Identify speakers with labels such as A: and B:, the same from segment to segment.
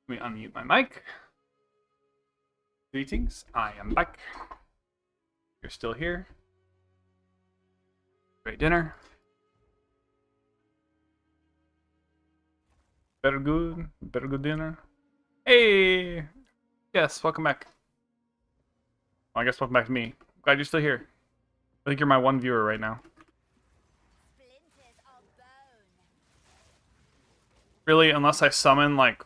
A: Let me unmute my mic. Greetings, I am back. You're still here. Great dinner. Better good dinner. Hey! Yes, welcome back. Well, I guess welcome back to me. Glad you're still here. I think you're my one viewer right now. Really, unless I summon like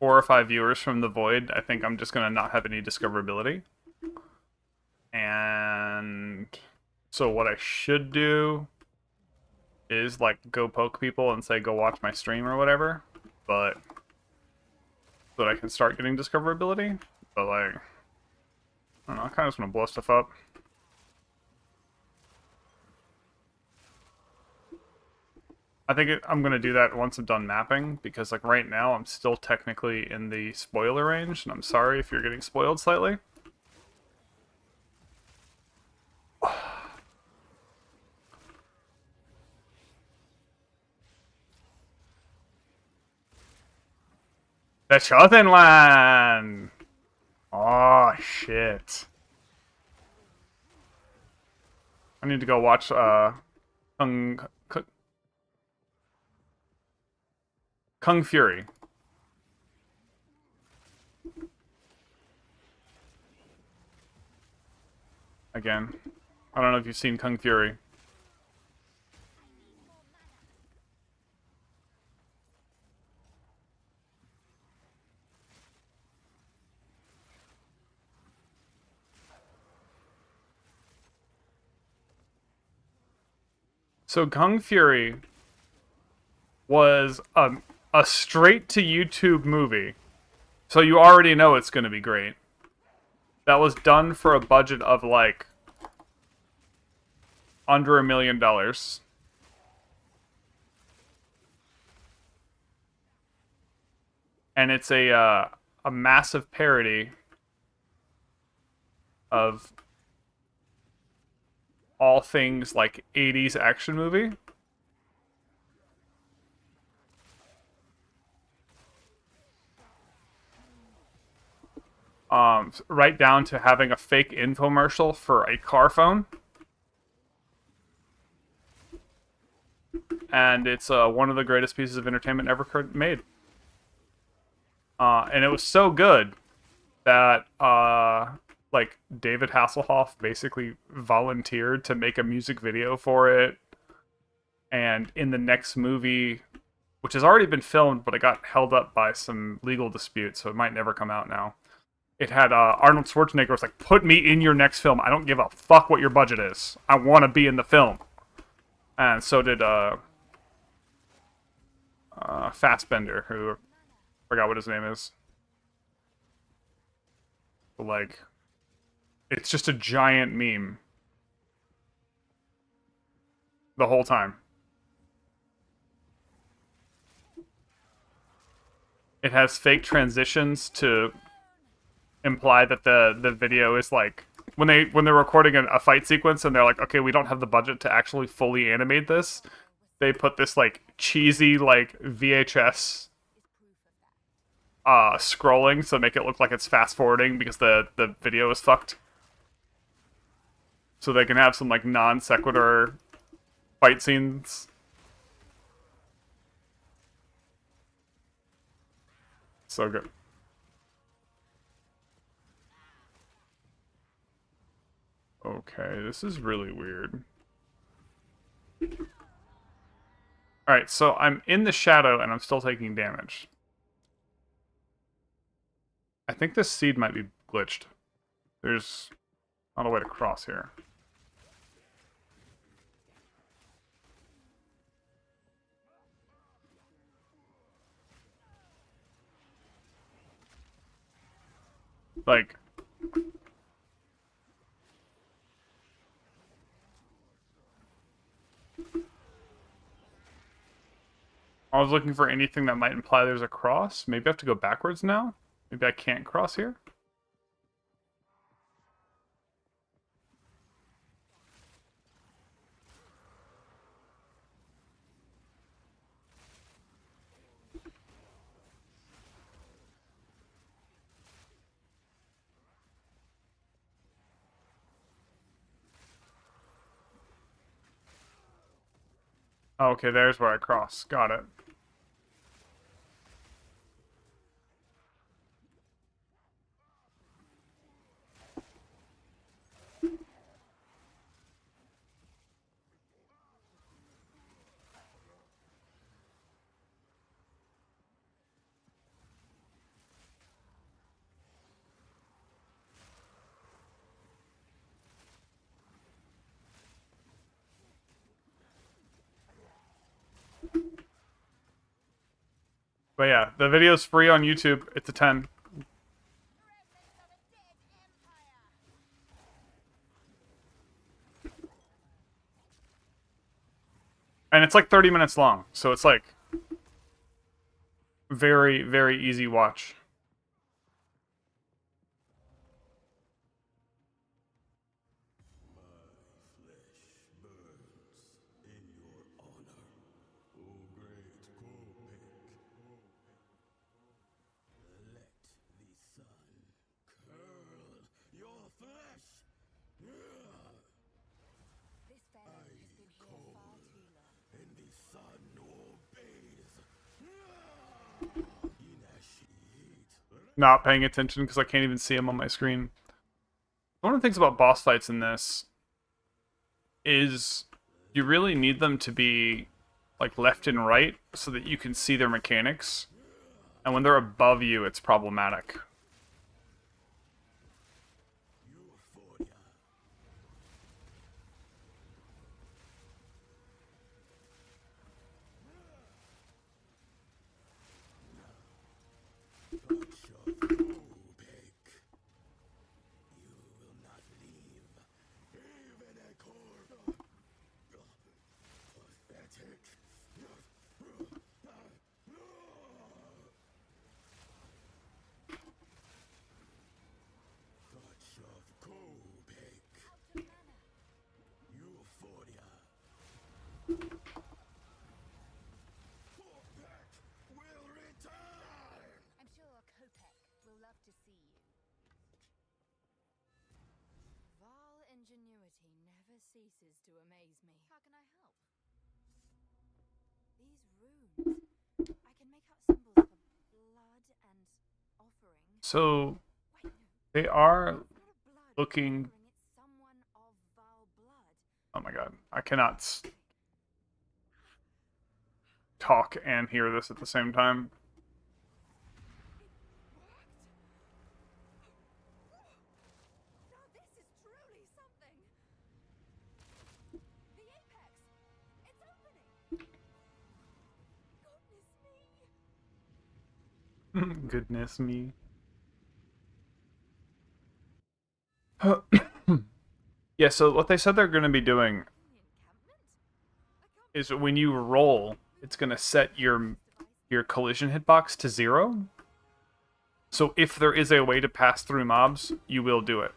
A: 4 or 5 viewers from the void, I think I'm just gonna not have any discoverability. And so what I should do is like go poke people and say go watch my stream or whatever, but so that I can start getting discoverability. But like, I don't know, I kind of just want to blow stuff up. I think I'm going to do that once I'm done mapping, because like right now I'm still technically in the spoiler range, and I'm sorry if you're getting spoiled slightly. The Chosen Land! Oh, shit. I need to go watch, Kung Fury. Again. I don't know if you've seen Kung Fury. So Kung Fury was a straight to YouTube movie. So you already know it's going to be great. That was done for a budget of like under $1 million. And it's a massive parody of all things like 80s action movie. Right down to having a fake infomercial for a car phone. And it's one of the greatest pieces of entertainment ever made. And it was so good that like David Hasselhoff basically volunteered to make a music video for it. And in the next movie, which has already been filmed, but it got held up by some legal dispute, so it might never come out now. It had Arnold Schwarzenegger was like, "Put me in your next film. I don't give a fuck what your budget is. I want to be in the film." And so did Fassbender, who I forgot what his name is. But like, it's just a giant meme the whole time. It has fake transitions to imply that the video is like when they're recording a fight sequence and they're like, okay, we don't have the budget to actually fully animate this. They put this like cheesy like VHS scrolling to make it look like it's fast forwarding because the video is fucked. So they can have some like non sequitur fight scenes. So good. Okay, this is really weird. Alright, so I'm in the shadow and I'm still taking damage. I think this seed might be glitched. There's not a way to cross here. Like, I was looking for anything that might imply there's a cross. Maybe I have to go backwards now? Maybe I can't cross here? Oh, okay, there's where I cross. Got it. But yeah, the video's free on YouTube. It's a 10. And it's like 30 minutes long, so it's like very, very easy watch. Not paying attention because I can't even see him on my screen. One of the things about boss fights in this is you really need them to be like left and right so that you can see their mechanics. And when they're above you, it's problematic.
B: Ingenuity never ceases to amaze me. How can I help? These runes. I can make out symbols for blood and offering.
A: So they are looking. Oh my god, I cannot talk and hear this at the same time. Goodness me. Yeah, so what they said they're going to be doing is when you roll, it's going to set your collision hitbox to 0. So if there is a way to pass through mobs, you will do it.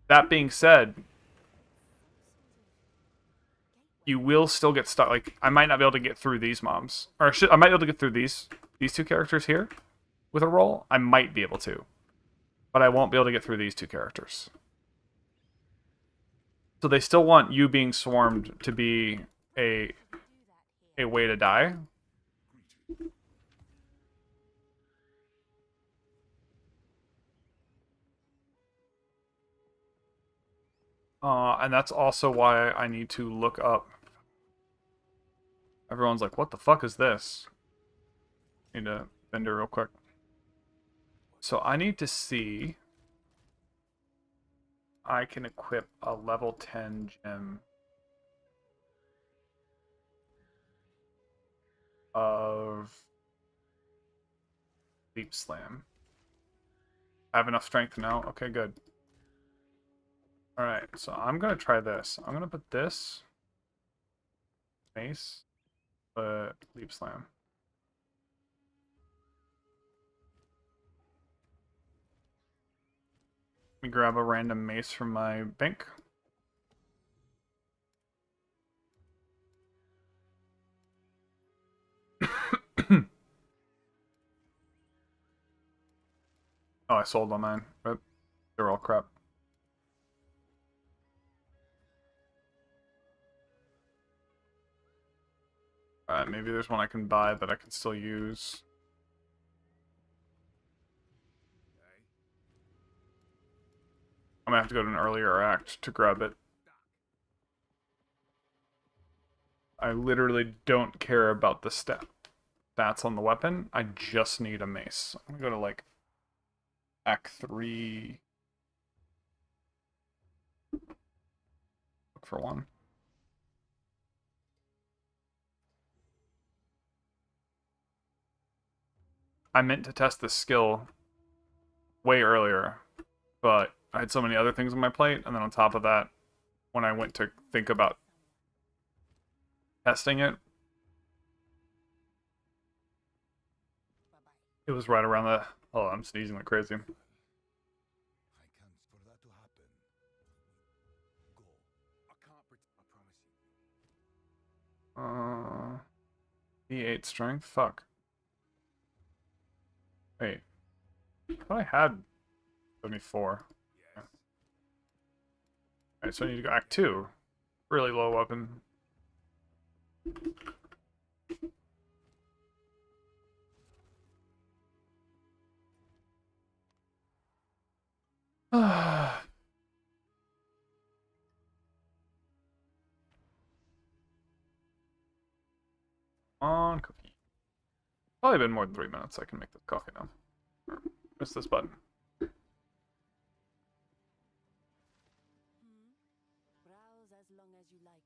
A: That being said, you will still get stuck. Like, I might not be able to get through these mobs. Or I might be able to get through these two characters here with a roll. I might be able to. But I won't be able to get through these two characters. So they still want you being swarmed to be a way to die. And that's also why I need to look up. Everyone's like, what the fuck is this? Need to bend it real quick. So I need to see. I can equip a level 10 gem of Leap Slam. I have enough strength now. Okay, good. Alright, so I'm going to try this. I'm going to put this mace, but Leap Slam. Let me grab a random mace from my bank. Oh, I sold on mine. But they're all crap. Alright, maybe there's one I can buy that I can still use. I'm gonna have to go to an earlier act to grab it. I literally don't care about the stats on the weapon. I just need a mace. I'm gonna go to like Act 3. Look for one. I meant to test this skill way earlier, but I had so many other things on my plate, and then on top of that, when I went to think about testing it, it was right around the... Oh, I'm sneezing like crazy. D8 strength? Fuck. Wait. I thought I had 74. Yeah. Alright, so I need to go Act 2. Really low weapon. On cookie. Probably been more than 3 minutes. I can make this coffee now. Miss this button.
B: Browse as long as you like.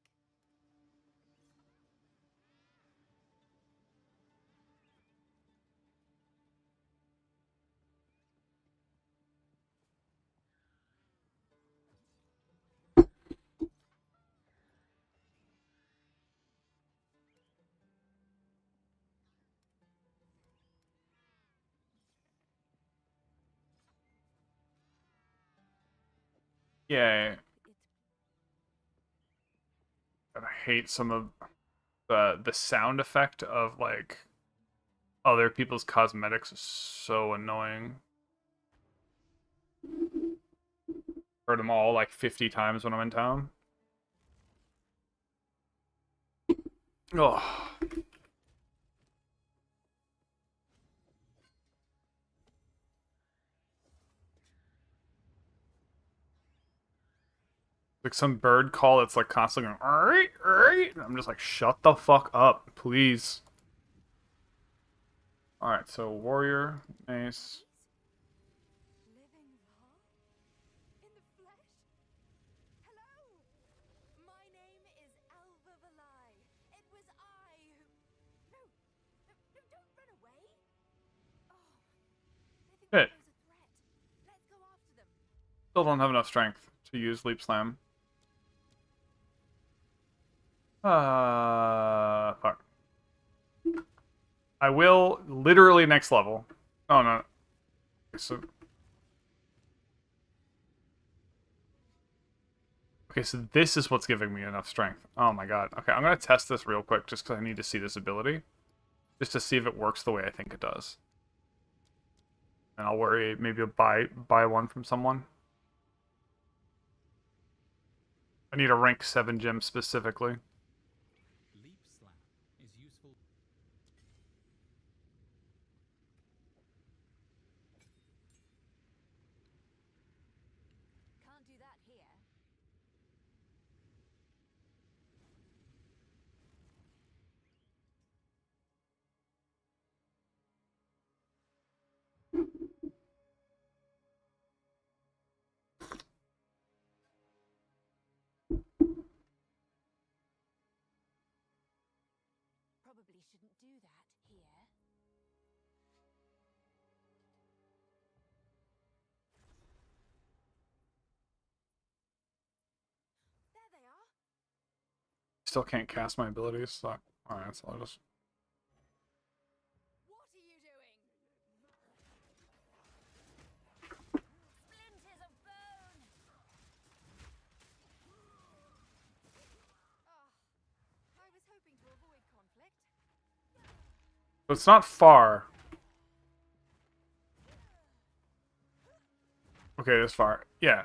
A: Yay. I hate some of the sound effect of like other people's cosmetics is so annoying. Heard them all like 50 times when I'm in town. Oh. Like some bird call that's like constantly going, alright, alright. I'm just like, shut the fuck up, please. Alright, so warrior, mace.
B: Living law? In the flesh? Hello! My name is Alva Valai. It was I who... No, don't run away! Oh, I think
A: Hit.
B: that was a threat. Let's go after them.
A: Still don't have enough strength to use leap slam. Fuck. I will literally next level. Oh no. Okay, so this is what's giving me enough strength. Oh my god. Okay, I'm gonna test this real quick just because I need to see this ability. Just to see if it works the way I think it does. And I'll worry, maybe I'll buy one from someone. I need a rank 7 gem specifically.
C: Leap slam is useful.
B: Can't do that here. Probably shouldn't do that here. There they are.
A: Still can't cast my abilities. So, alright, so I'll just...
B: What are you doing? Splinters of bone! Oh, I was hoping to avoid conflict.
A: So it's not far. Okay, it's far. Yeah.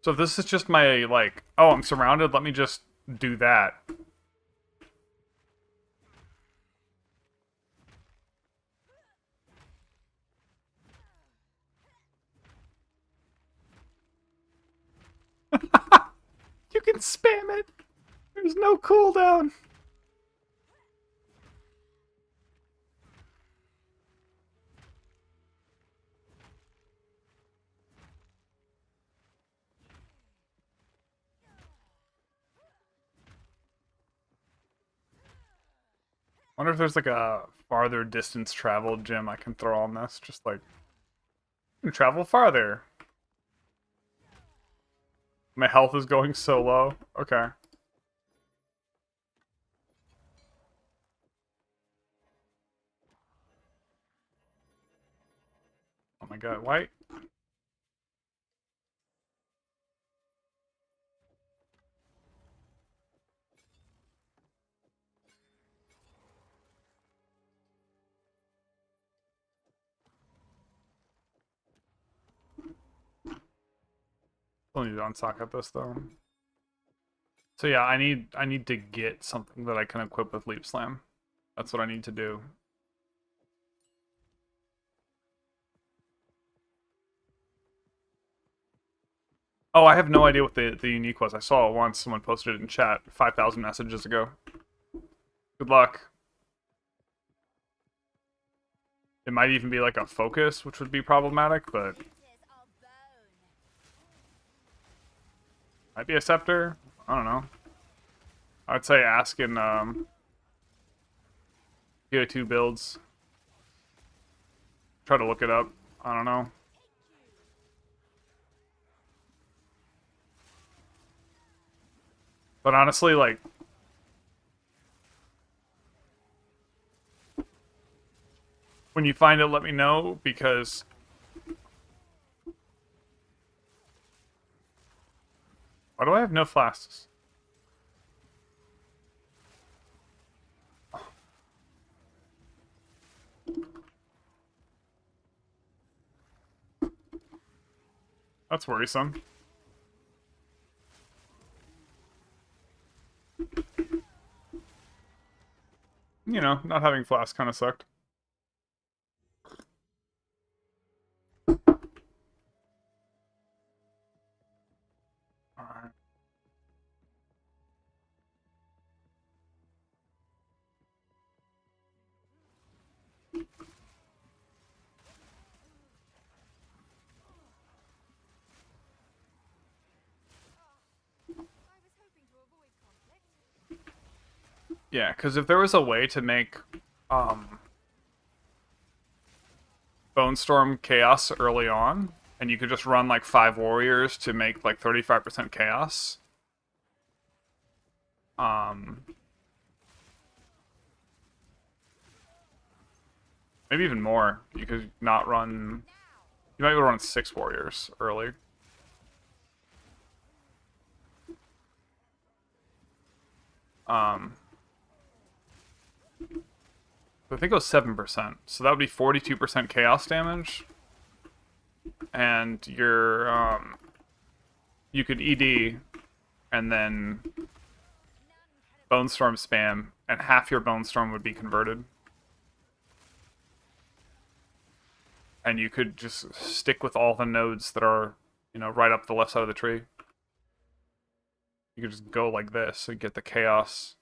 A: So if this is just my, like, oh, I'm surrounded, let me just do that. Spam it! There's no cooldown! Wonder if there's like a farther distance travel gem I can throw on this. Just like, travel farther. My health is going so low. Okay. Oh my god, why? Still need to unsocket this though. So yeah, I need to get something that I can equip with Leap Slam. That's what I need to do. Oh, I have no idea what the unique was. I saw it once. Someone posted it in chat 5,000 messages ago. Good luck. It might even be like a focus, which would be problematic, but might be a scepter. I don't know. I'd say ask in PO2 builds. Try to look it up. I don't know. But honestly, like, when you find it, let me know, because why do I have no flasks? That's worrisome. You know, not having flasks kind of sucked. Alright. Yeah, because if there was a way to make Bone Storm Chaos early on, and you could just run like 5 warriors to make like 35% chaos. Maybe even more. You could not run. You might be able to run 6 warriors early. I think it was 7%. So that would be 42% chaos damage. And your you could ED and then Bone Storm spam, and half your Bone Storm would be converted. And you could just stick with all the nodes that are, you know, right up the left side of the tree. You could just go like this and get the chaos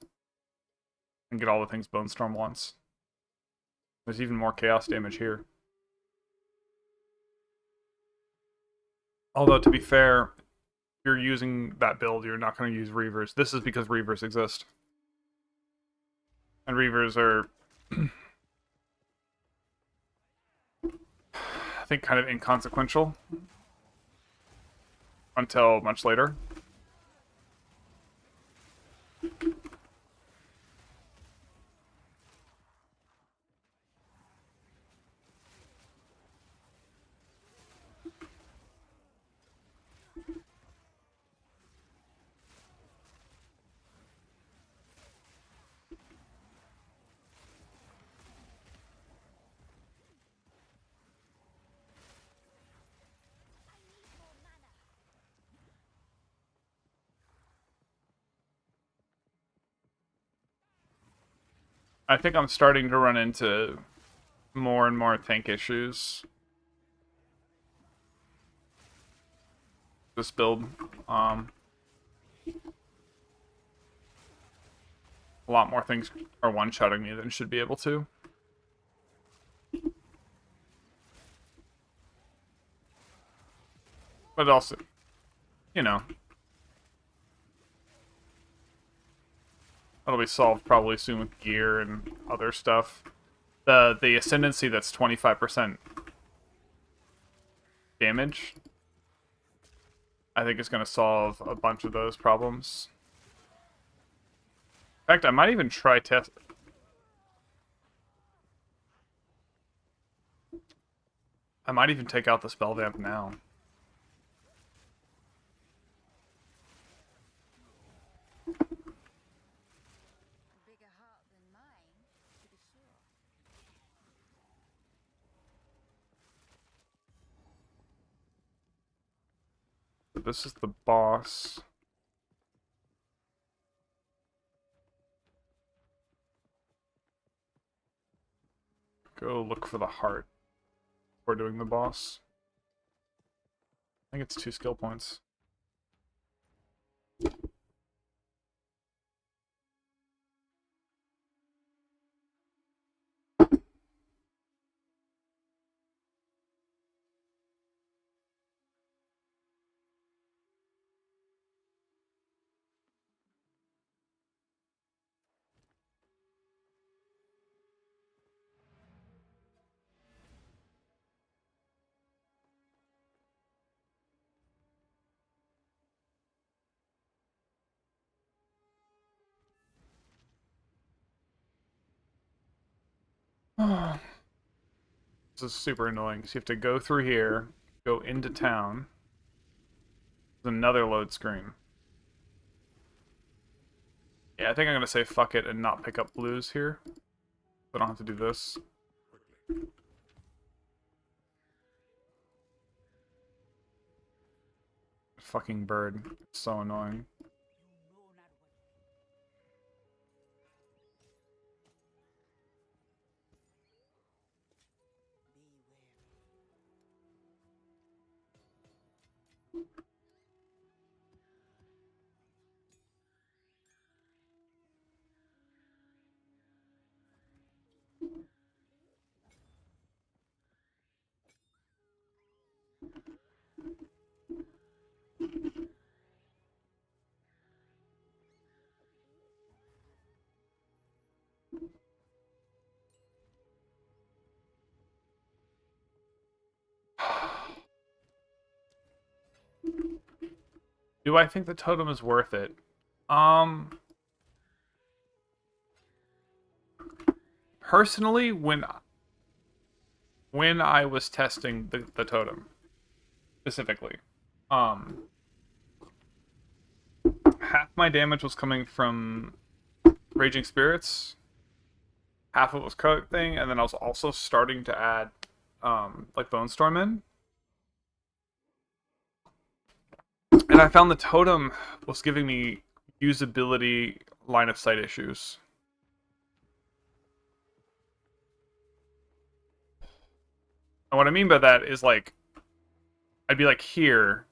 A: and get all the things Bone Storm wants. There's even more chaos damage here. Although, to be fair, if you're using that build, you're not going to use Reavers. This is because Reavers exist. And Reavers are, I think, kind of inconsequential until much later. I think I'm starting to run into more and more tank issues. This build. A lot more things are one-shotting me than should be able to. But also, you know, that'll be solved probably soon with gear and other stuff. The Ascendancy that's 25% damage, I think is going to solve a bunch of those problems. In fact, I might even try test. I might even take out the spell vamp now.
B: Bigger heart than mine, to be sure.
A: This is the boss. Go look for the heart before doing the boss. I think it's 2 skill points. This is super annoying. So you have to go through here, go into town. There's another load screen. Yeah, I think I'm gonna say fuck it and not pick up blues here. I don't have to do this. Fucking bird. It's so annoying. Do I think the totem is worth it? Personally, when I was testing the totem specifically, half my damage was coming from Raging Spirits, half of it was coat thing, and then I was also starting to add like Bone Storm in. And I found the totem was giving me usability line of sight issues. And what I mean by that is like I'd be like here,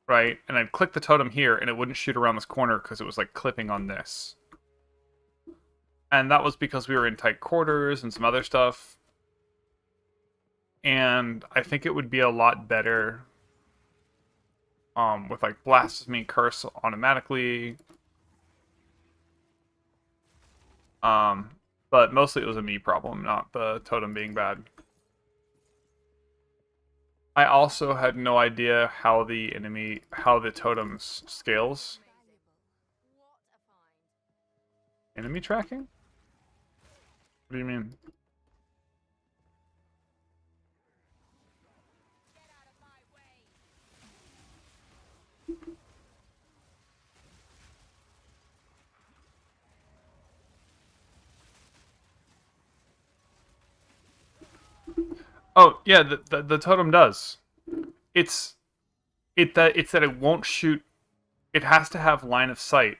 A: right? And I'd click the totem here and it wouldn't shoot around this corner because it was like clipping on this. And that was because we were in tight quarters and some other stuff. And I think it would be a lot better with like Blasphemy Curse automatically. But mostly it was a me problem, not the totem being bad. I also had no idea how the totems scales. Enemy tracking? What do you mean? Oh yeah, the totem does. It's that it won't shoot. It has to have line of sight.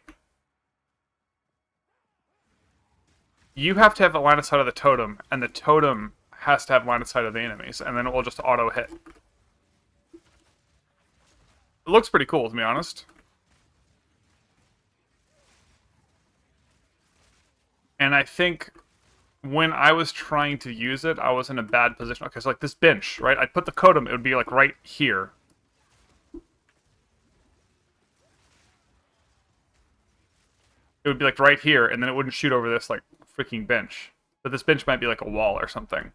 A: You have to have a line of sight of the totem, and the totem has to have line of sight of the enemies, and then it will just auto hit. It looks pretty cool, to be honest. And I think when I was trying to use it, I was in a bad position. Okay, so like this bench, right? I'd put the totem, it would be like right here. It would be like right here, and then it wouldn't shoot over this like freaking bench. But this bench might be like a wall or something,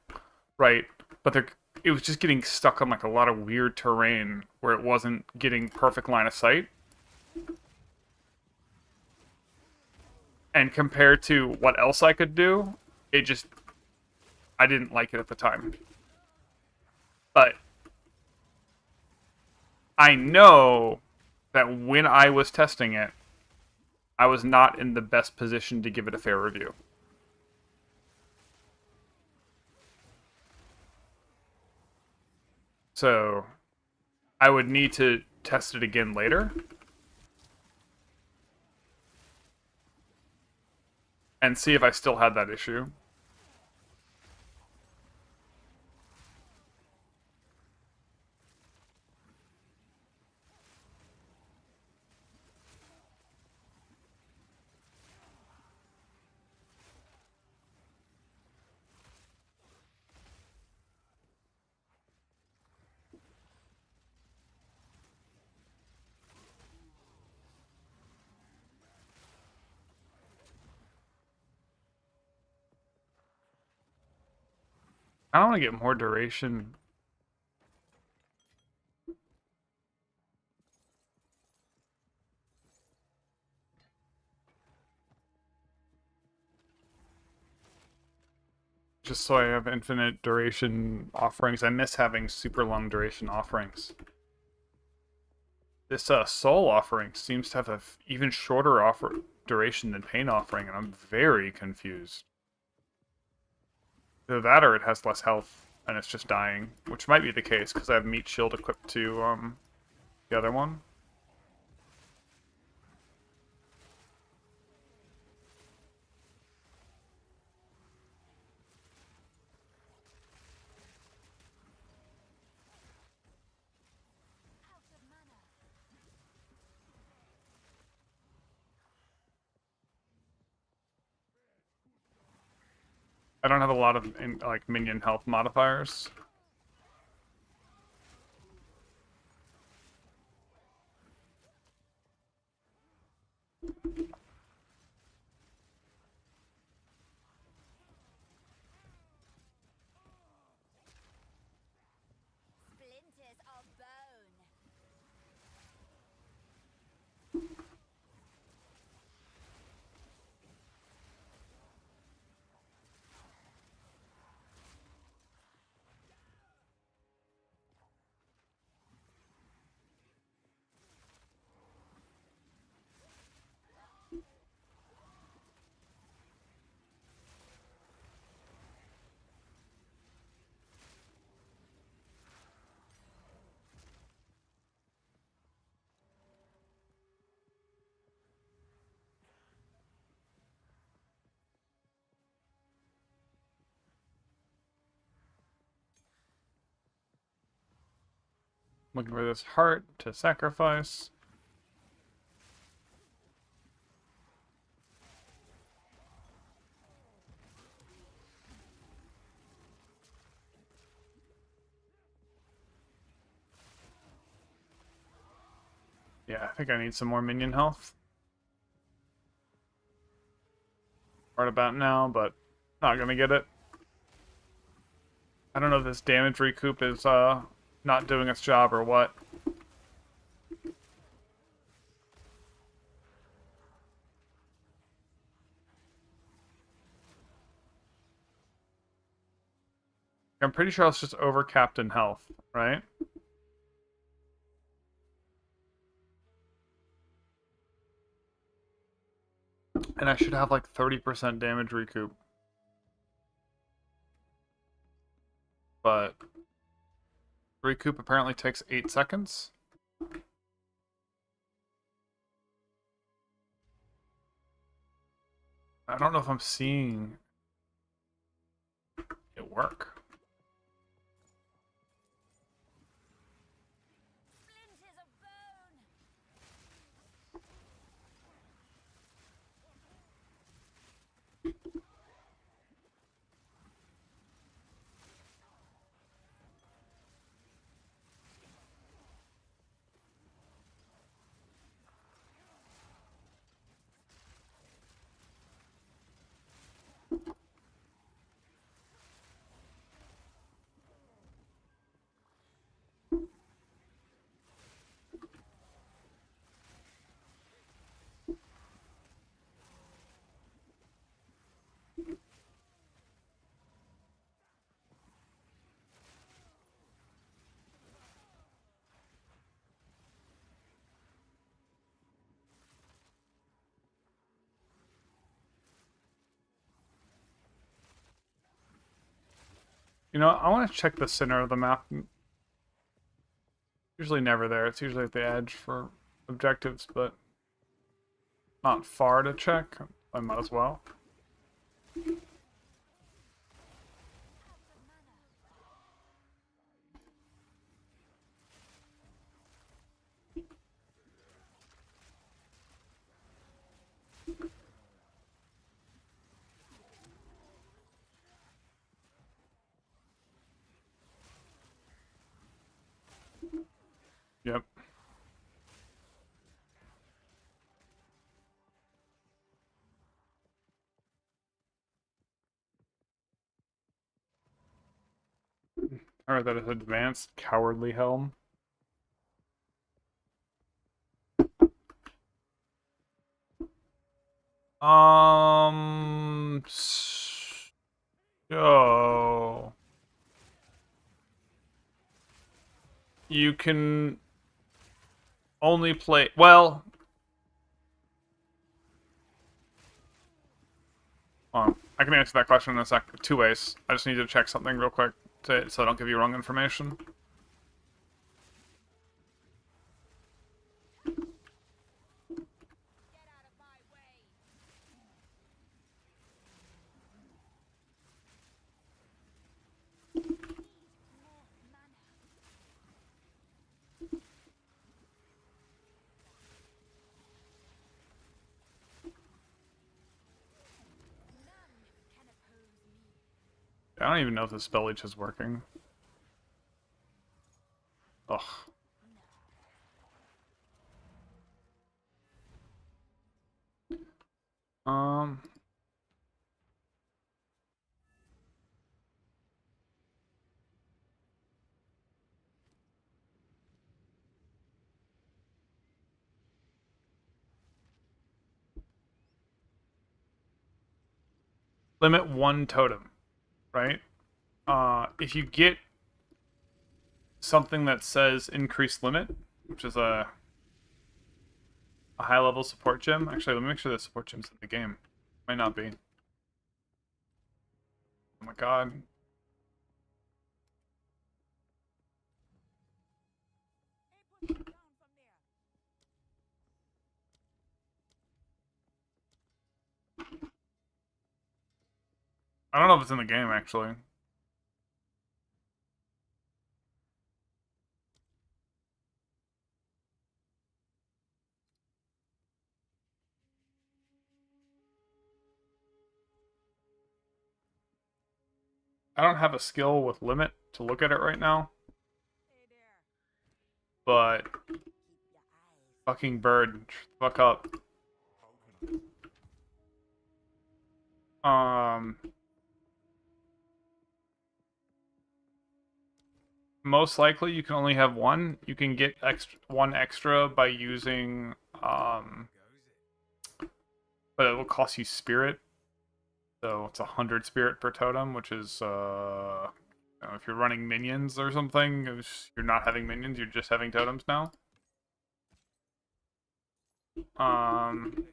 A: right? But it was just getting stuck on like a lot of weird terrain where it wasn't getting perfect line of sight. And compared to what else I could do, it just I didn't like it at the time. But I know that when I was testing it, I was not in the best position to give it a fair review. So I would need to test it again later and see if I still had that issue. I don't want to get more duration. Just so I have infinite duration offerings. I miss having super long duration offerings. This soul offering seems to have an even shorter offer duration than pain offering, and I'm very confused. Either that or it has less health and it's just dying, which might be the case because I have meat shield equipped to the other one.
B: Out of mana.
A: I don't have a lot of like minion health modifiers.
B: Splinters of bone.
A: Looking for this heart to sacrifice. Yeah, I think I need some more minion health. Right about now, but not gonna get it. I don't know if this damage recoup is not doing its job or what. I'm pretty sure I was just overcapped in health, right? And I should have like 30% damage recoup. But recoup apparently takes 8 seconds. I don't know if I'm seeing it work.
B: Splinters of bone.
A: You know, I want to check the center of the map. Usually never there. It's usually at the edge for objectives, but not far to check. I might as well. Yep. Alright, that is advanced cowardly helm. So you can only play, well, I can answer that question in a sec. Two ways. I just need to check something real quick so I don't give you wrong information. I don't even know if the spell leech is working. Ugh. Um. Limit one totem, right? If you get something that says increased limit, which is a high level support gem. Actually, let me make sure the support gem's in the game. Might not be. Oh my god. I don't know if it's in the game actually. I don't have a skill with limit to look at it right now, but fucking bird, fuck up. Um, most likely you can only have one. You can get one extra by using but it will cost you spirit. So it's 100 spirit per totem, which is if you're running minions or something, if you're not having minions, you're just having totems now. Um,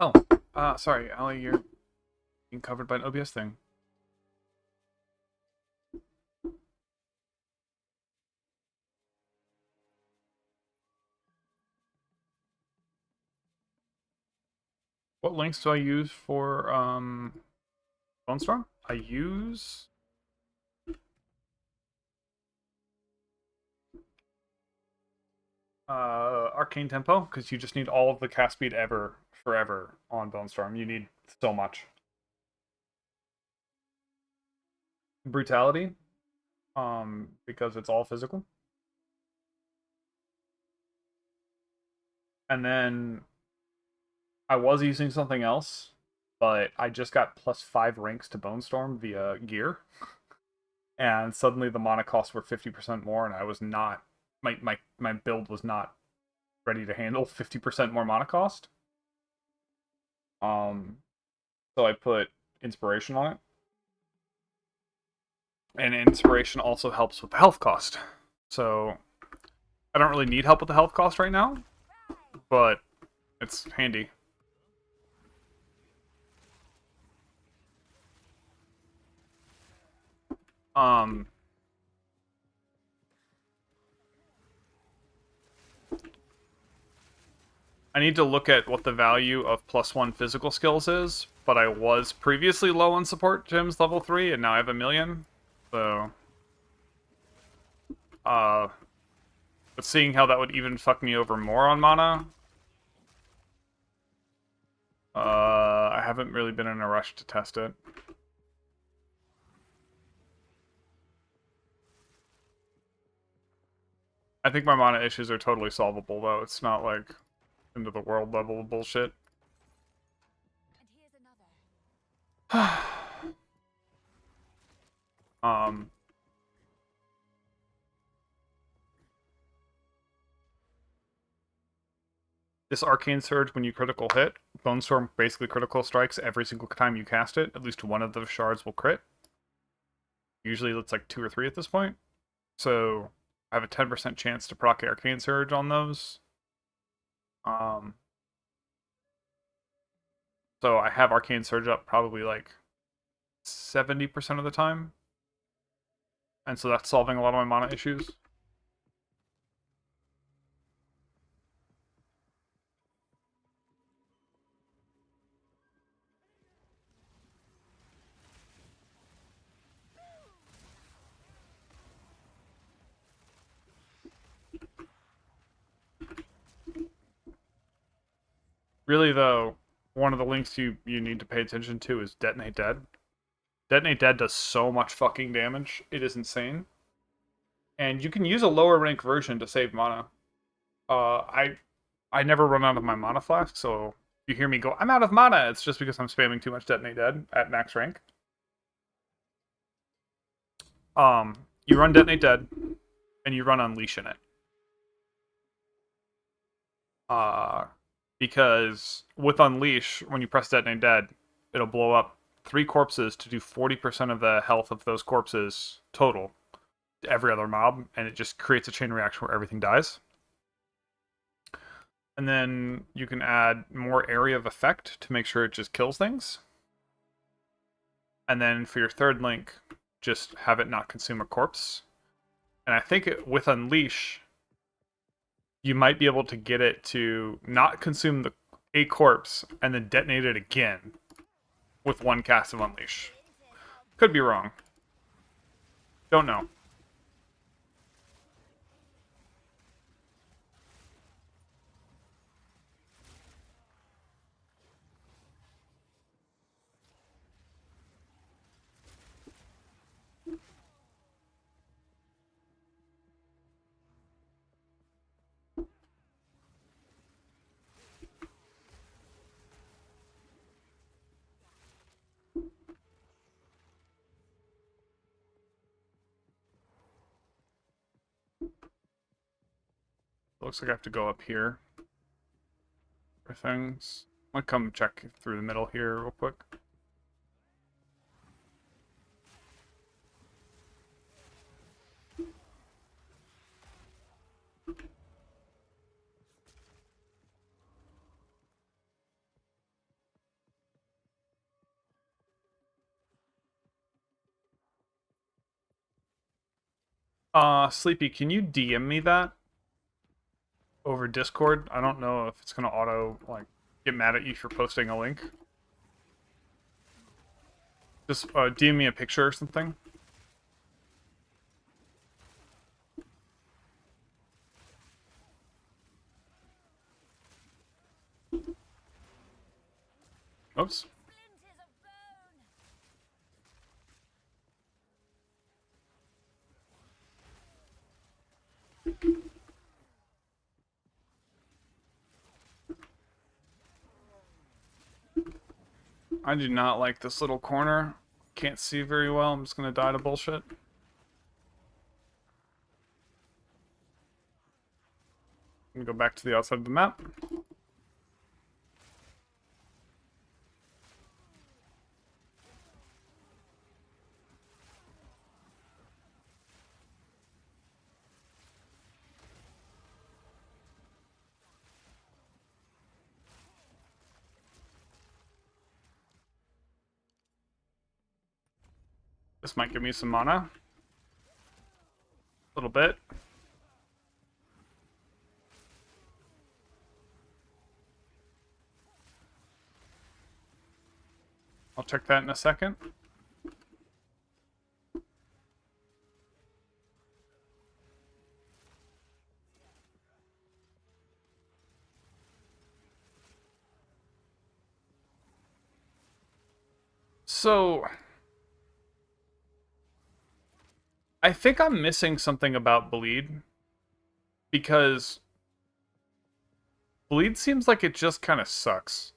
A: oh, sorry, Ali, you're being covered by an OBS thing. What links do I use for Bone Storm? I use Arcane Tempo because you just need all of the cast speed ever forever on Bone Storm. You need so much. Brutality, because it's all physical. And then I was using something else, but I just got +5 ranks to Bone Storm via gear, and suddenly the mana costs were 50% more, and I was not my build was not ready to handle 50% more mana cost. So I put inspiration on it. And inspiration also helps with the health cost. So I don't really need help with the health cost right now, but it's handy. I need to look at what the value of +1 physical skills is, but I was previously low on support gems level 3, and now I have 1,000,000. So, but seeing how that would even fuck me over more on mana, I haven't really been in a rush to test it. I think my mana issues are totally solvable, though. It's not like into the world level of bullshit.
B: And here's another.
A: This Arcane Surge, when you critical hit, Bone Storm basically critical strikes every single time you cast it. At least one of the shards will crit. Usually it's like 2 or 3 at this point. So I have a 10% chance to proc Arcane Surge on those. So I have Arcane Surge up probably like 70% of the time. And so that's solving a lot of my mana issues. Really, though, one of the links you need to pay attention to is Detonate Dead. Detonate Dead does so much fucking damage. It is insane. And you can use a lower rank version to save mana. I never run out of my mana flask, so you hear me go, I'm out of mana, it's just because I'm spamming too much Detonate Dead at max rank. You run Detonate Dead, and you run Unleash in it. Because with Unleash, when you press Detonate Dead, it'll blow up 3 corpses to do 40% of the health of those corpses total to every other mob, and it just creates a chain reaction where everything dies. And then you can add more area of effect to make sure it just kills things. And then for your third link, just have it not consume a corpse. And I think with Unleash, you might be able to get it to not consume a corpse and then detonate it again with one cast of Unleash. Could be wrong. Don't know. Looks like I have to go up here for things. I'm gonna come check through the middle here real quick. Sleepy, can you DM me that over Discord? I don't know if it's gonna auto, like, get mad at you for posting a link. Just DM me a picture or something. Oops.
B: Splinters of bone.
A: I do not like this little corner. Can't see very well. I'm just gonna die to bullshit. I'm gonna go back to the outside of the map. This might give me some mana. A little bit. I'll check that in a second. So, I think I'm missing something about Bleed, because Bleed seems like it just kind of sucks.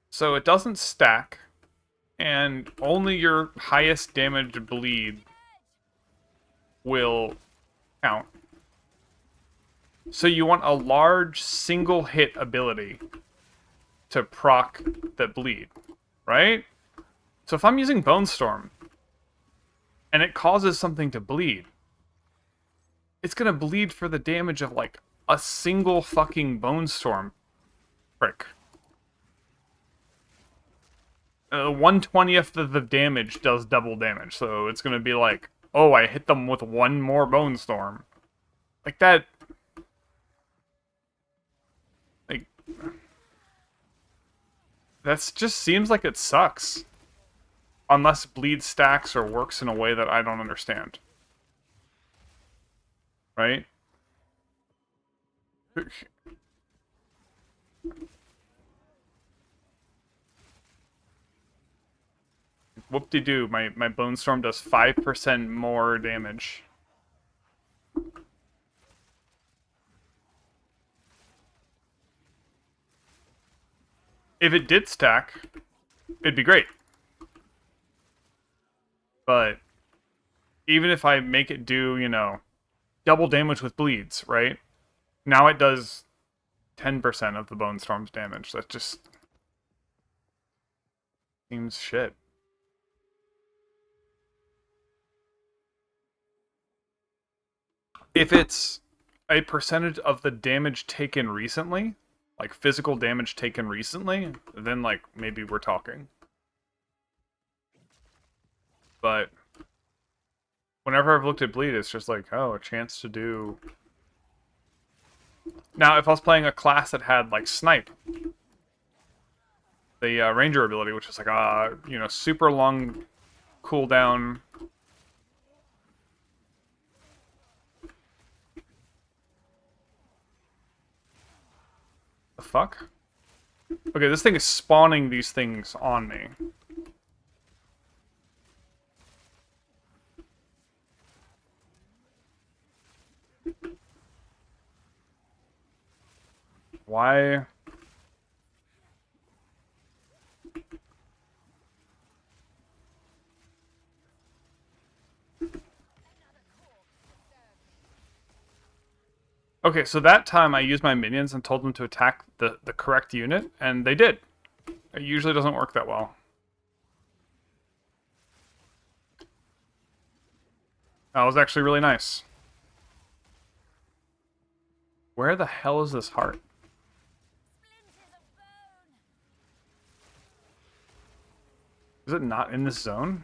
A: So it doesn't stack, and only your highest damage bleed will count. So you want a large single hit ability to proc the bleed, right? So if I'm using Bone Storm and it causes something to bleed, it's gonna bleed for the damage of like a single fucking Bone Storm prick. 1/20th of the damage does double damage, so it's gonna be like, oh, I hit them with one more Bone Storm. Like that. Like, that just seems like it sucks. Unless bleed stacks or works in a way that I don't understand. Right? Whoop-de-doo, my Bone Storm does 5% more damage. If it did stack, it'd be great. But even if I make it do, you know, double damage with bleeds, right? Now it does 10% of the Bone Storm's damage. That just seems shit. If it's a percentage of the damage taken recently, like physical damage taken recently, then like maybe we're talking. But whenever I've looked at bleed, it's just like, oh, a chance to do. Now, if I was playing a class that had like snipe, the ranger ability, which is like you know, super long cooldown. The fuck? Okay, this thing is spawning these things on me. Why? Okay, so that time I used my minions and told them to attack the correct unit, and they did. It usually doesn't work that well. That was actually really nice. Where the hell is this heart? Is it not in this zone?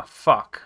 A: Fuck.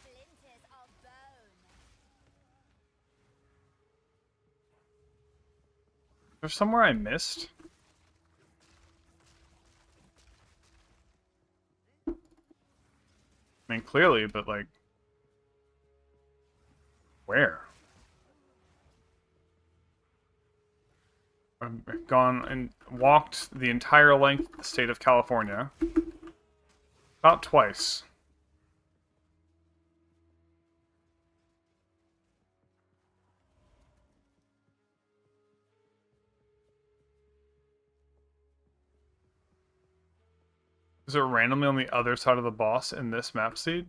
B: Splinters of bone.
A: There's somewhere I missed. I mean, clearly, but like, where? I've gone and walked the entire length of the state of California. About twice. Is it randomly on the other side of the boss in this map seed?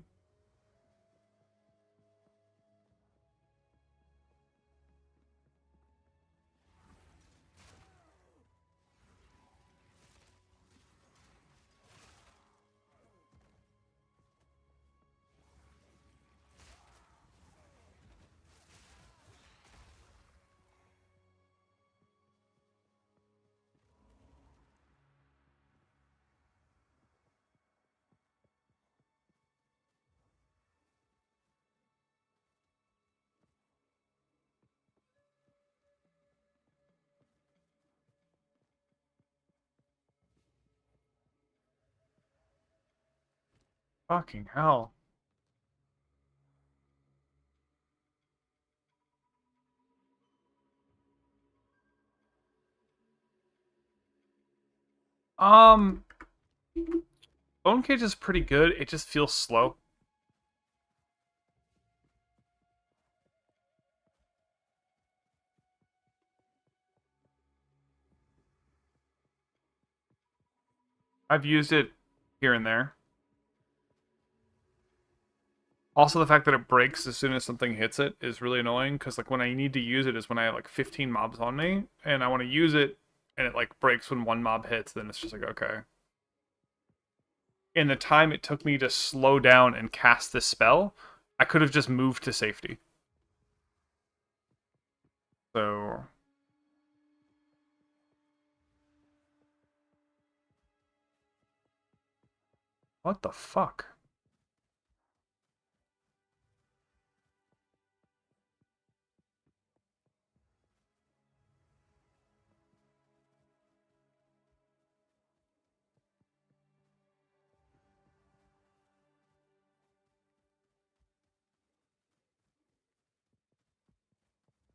A: Fucking hell. Um, Bone Cage is pretty good. It just feels slow. I've used it here and there. Also, the fact that it breaks as soon as something hits it is really annoying, because like when I need to use it is when I have like 15 mobs on me, and I want to use it, and it like breaks when one mob hits, then it's just like, okay. In the time it took me to slow down and cast this spell, I could have just moved to safety. So... What the fuck?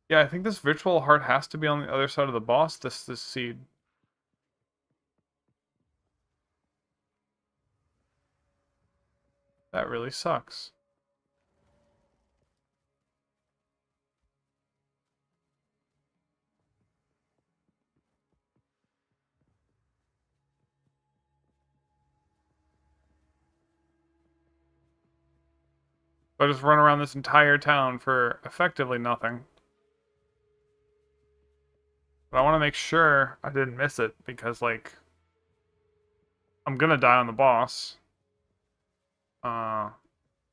A: Yeah, I think this virtual heart has to be on the other side of the boss, this seed. That really sucks. I just run around this entire town for effectively nothing. But I want to make sure I didn't miss it, because, like, I'm gonna die on the boss.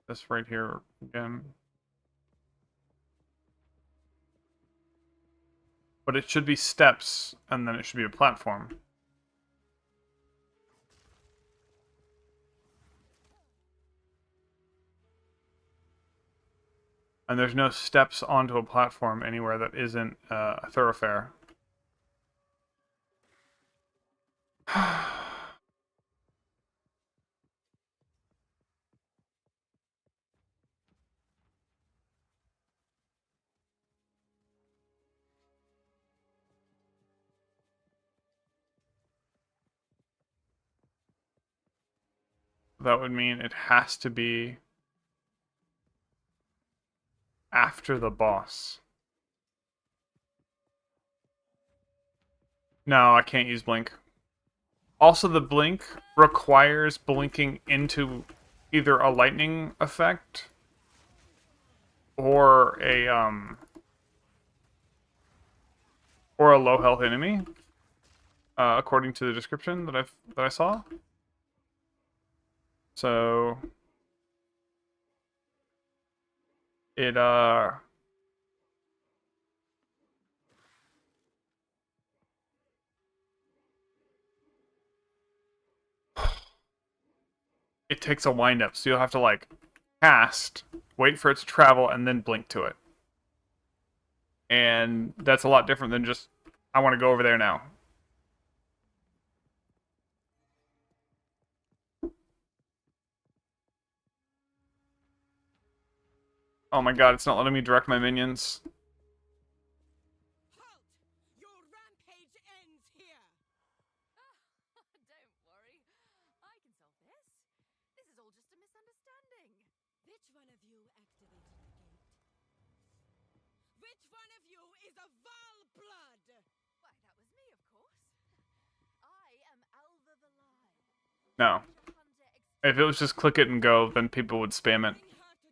A: This right here again. But it should be steps, and then it should be a platform. And there's no steps onto a platform anywhere that isn't a thoroughfare. that would mean it has to be after the boss. No, I can't use blink. Also, the blink requires blinking into either a lightning effect or a low health enemy, according to the description that I saw. So it it takes a wind up, so you'll have to like cast, wait for it to travel, and then blink to it. And that's a lot different than just I want to go over there now. Oh my god, it's not letting me direct my minions.
D: Halt! Your rampage ends here!
B: Don't worry. I can solve this. This is all just a misunderstanding.
D: Which one of you activated the gate? Which one of you is a Valblood?
B: Why, that was me, of course. I am Alva the Lie.
A: No.
B: Hunter
A: If it was just click it and go, then people would spam it.
D: Bring her to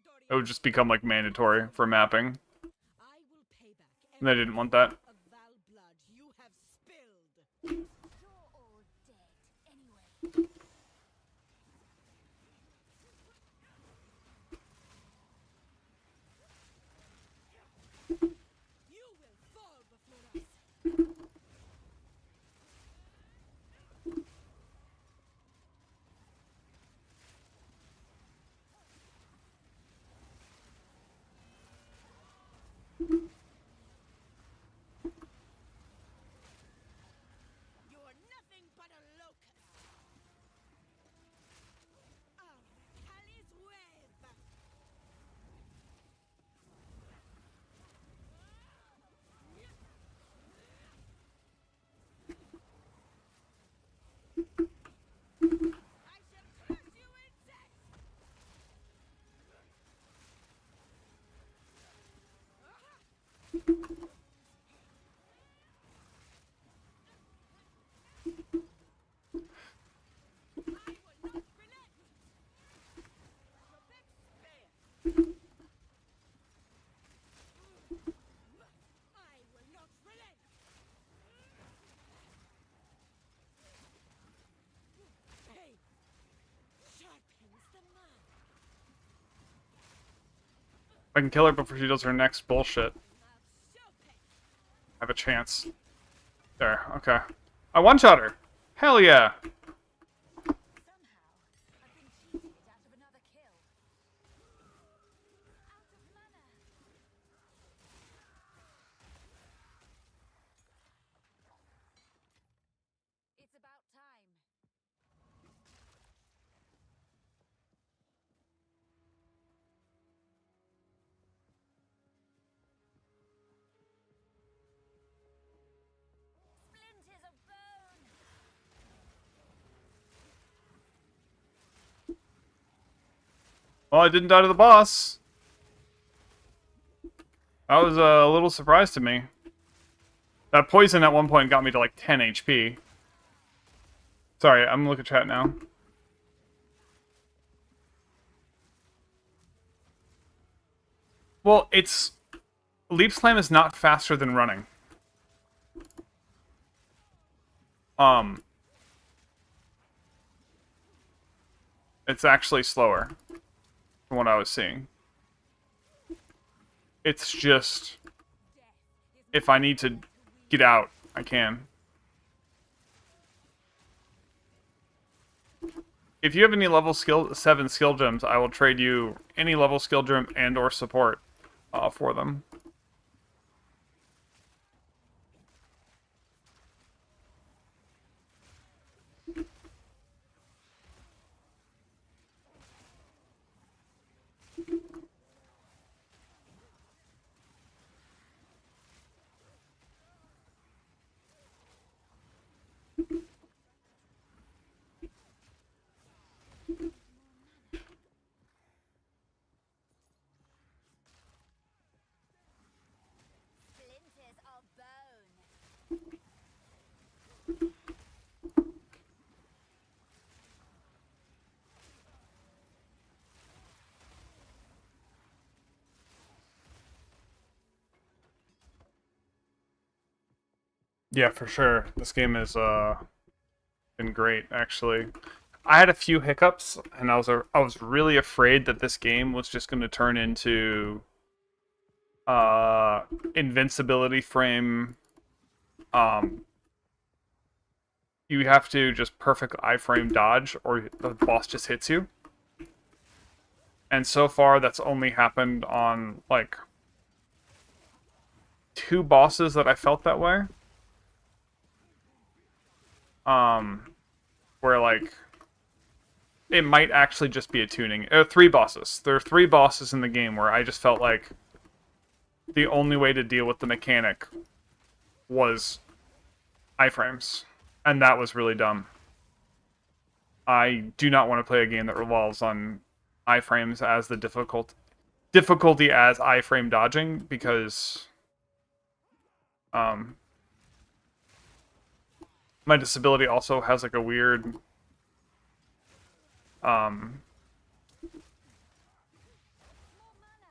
D: Dorian.
A: It would just become like mandatory for mapping.
D: I will pay back
A: And they
D: every
A: didn't want that.
D: drop of Valblood you have spilled.
B: You're all dead anyway.
D: You will fall before us. You are nothing but a locust. Callie's wave. I shall crush you insect. I will not relent. Protect Spain. I will not relent. Pain sharpens the mind.
A: If I can kill her before she does her next bullshit,
D: I'll show pain.
A: I have a chance. There, okay. I one-shot her! Hell yeah!
B: Somehow, I've been cheated out of another kill. Out of mana. It's about time. Splinters of bone.
A: Well, I didn't die to the boss. That was a little surprise to me. That poison at one point got me to like 10 HP. Sorry, I'm looking at chat now. Well, it's... Leap Slam is not faster than running. It's actually slower from what I was seeing. It's just... If I need to get out, I can. If you have any level 7 skill gems, I will trade you any level skill gem and or support for them. Yeah, for sure. This game has been great, actually. I had a few hiccups, and I was really afraid that this game was just going to turn into uh invincibility frame. Um, you have to just perfect iframe dodge, or the boss just hits you. And so far, that's only happened on like two bosses that I felt that way. Um, where like it might actually just be a tuning. Three bosses. There are three bosses in the game where I just felt like the only way to deal with the mechanic was iframes, and that was really dumb. I do not want to play a game that revolves on iframes as the difficulty as iframe dodging, because um, my disability also has like a weird um,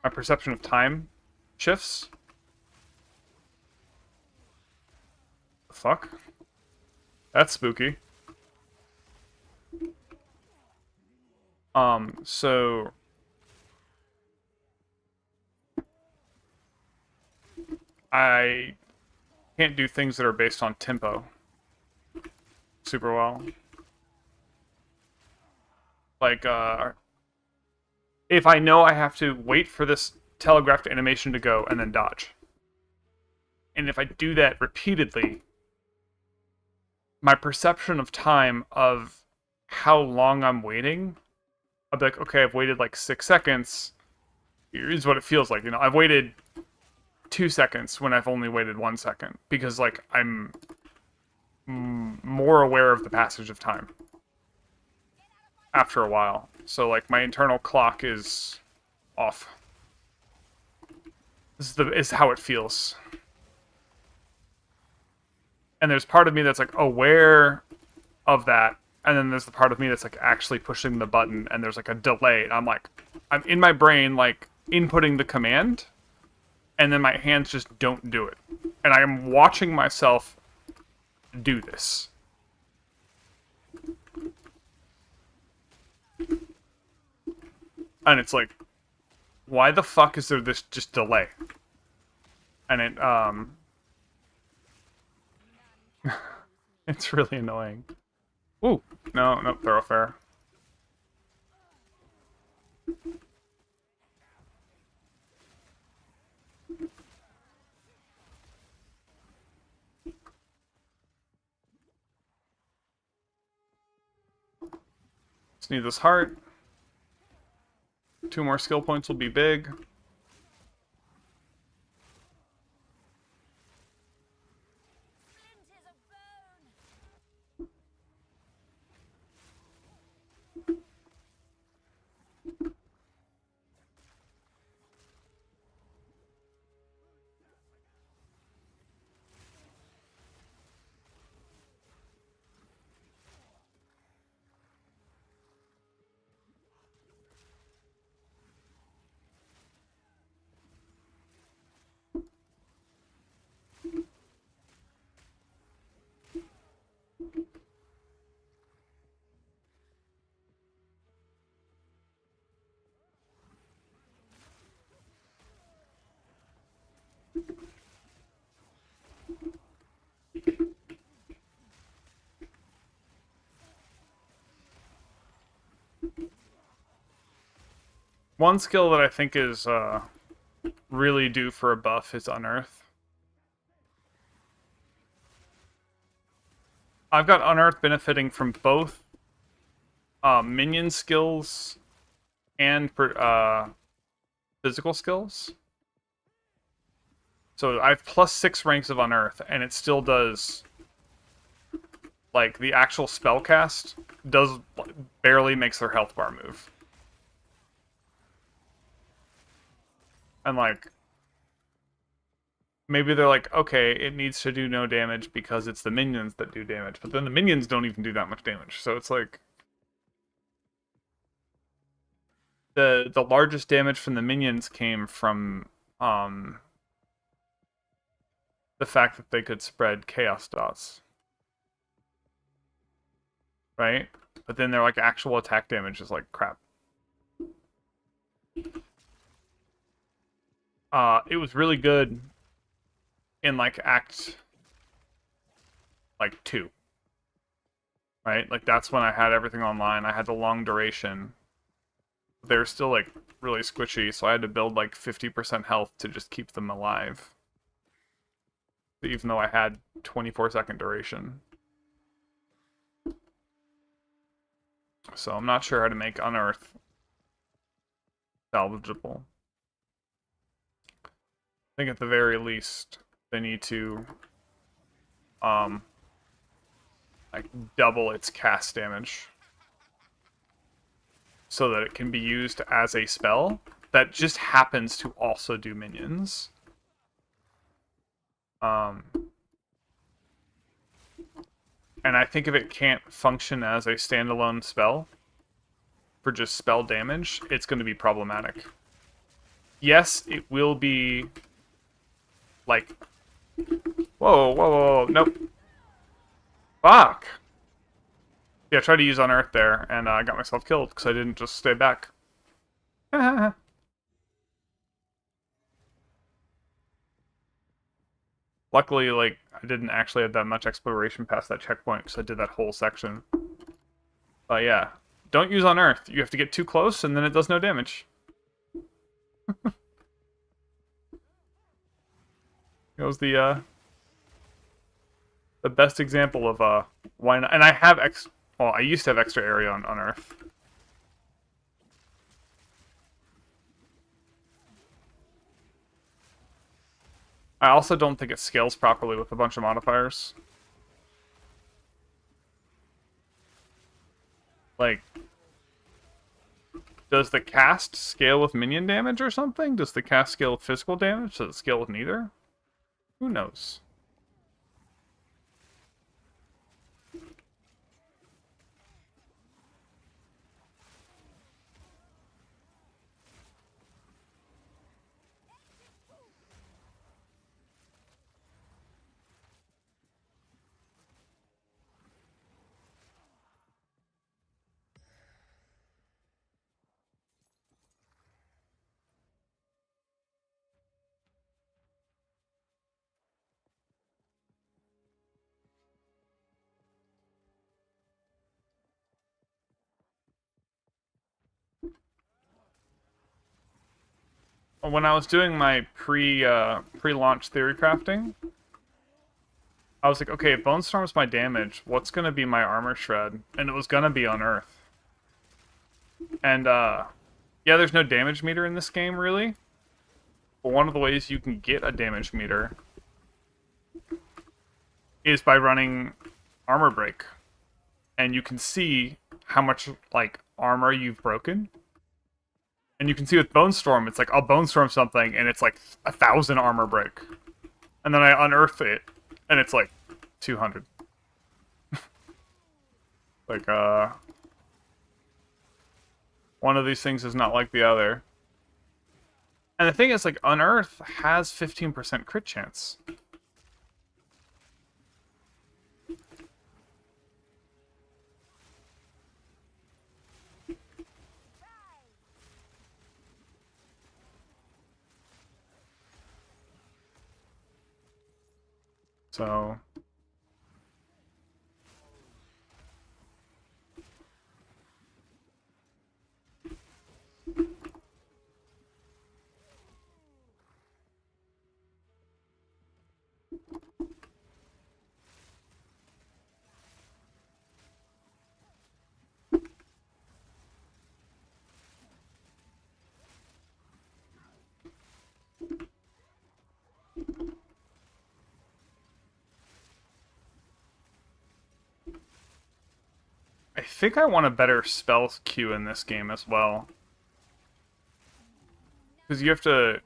A: my perception of time shifts. The fuck? That's spooky. So I can't do things that are based on tempo super well. Like, if I know I have to wait for this telegraphed animation to go and then dodge. And if I do that repeatedly, my perception of time of how long I'm waiting, I'll be like, okay, I've waited like 6 seconds. Here's what it feels like. You know, I've waited 2 seconds when I've only waited 1 second, because like I'm more aware of the passage of time after a while. So like my internal clock is off. This is how it feels. And there's part of me that's like aware of that, and then there's the part of me that's like actually pushing the button, and there's like a delay. And I'm in my brain like inputting the command, and then my hands just don't do it. And I am watching myself do this. And it's like, why the fuck is there this just delay? And it it's really annoying. Ooh, no, thoroughfare. Just need this heart. 2 more skill points will be big. One skill that I think is really due for a buff is Unearth. I've got Unearth benefiting from both minion skills and physical skills. So I have +6 ranks of Unearth, and it still does, like, the actual spellcast does barely makes their health bar move. And like, maybe they're like, okay, it needs to do no damage because it's the minions that do damage, but then the minions don't even do that much damage. So it's like the largest damage from the minions came from the fact that they could spread chaos dots. Right? But then their like actual attack damage is like crap. It was really good in like act like 2. Right? Like that's when I had everything online. I had the long duration. They were still like really squishy, so I had to build like 50% health to just keep them alive. Even though I had 24-second duration. So I'm not sure how to make Unearth salvageable. I think at the very least they need to like double its cast damage so that it can be used as a spell that just happens to also do minions. And I think if it can't function as a standalone spell for just spell damage, it's going to be problematic. Yes, it will be like, whoa, whoa, whoa, nope. Fuck. Yeah, I tried to use Unearth there, and I got myself killed because I didn't just stay back. Luckily, like, I didn't actually have that much exploration past that checkpoint because I did that whole section. But yeah, don't use Unearth. You have to get too close, and then it does no damage. It was the best example of why not. And I have well, I used to have extra area on Unearth. I also don't think it scales properly with a bunch of modifiers. Like, does the cast scale with minion damage or something? Does the cast scale with physical damage? Does it scale with neither? Who knows? When I was doing my pre-launch theory crafting, I was like, okay, if Bone Storm's my damage, what's gonna be my armor shred? And it was gonna be Unearth. And yeah, there's no damage meter in this game really. But one of the ways you can get a damage meter is by running armor break. And you can see how much like armor you've broken. And you can see with Bone Storm, it's like, I'll Bone Storm something, and it's like 1,000 armor break. And then I unearth it, and it's like 200. Like, one of these things is not like the other. And the thing is, like, Unearth has 15% crit chance. So I think I want a better spell queue in this game as well. Because you have to...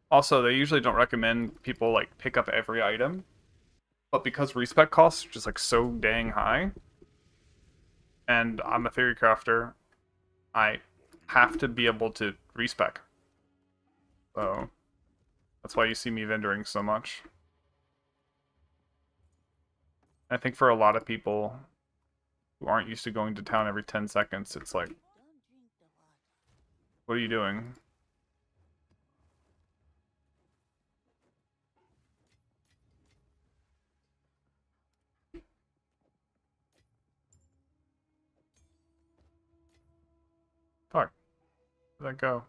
A: Also, they usually don't recommend people like pick up every item, but because respec costs are just like so dang high, and I'm a theory crafter, I have to be able to respec. So that's why you see me vendoring so much. I think for a lot of people who aren't used to going to town every 10 seconds, it's like, what are you doing? Fuck. Where'd that go?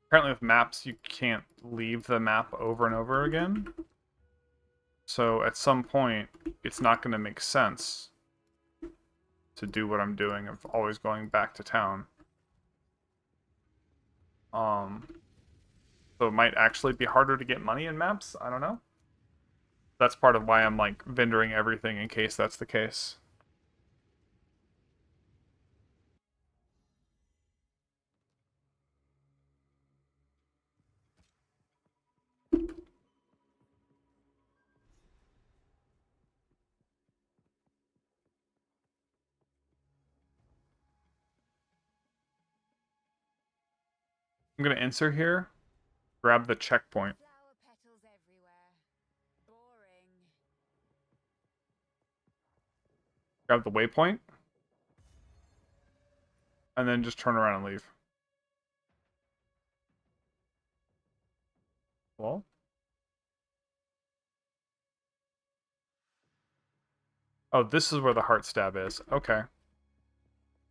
A: Apparently with maps, you can't leave the map over and over again. So at some point, it's not going to make sense to do what I'm doing of always going back to town. So it might actually be harder to get money in maps. I don't know. That's part of why I'm like vendoring everything in case that's the case. I'm gonna insert here, grab the checkpoint.
D: Flower petals everywhere. Boring.
A: Grab the waypoint, and then just turn around and leave. Well, oh, this is where the heart stab is. Okay.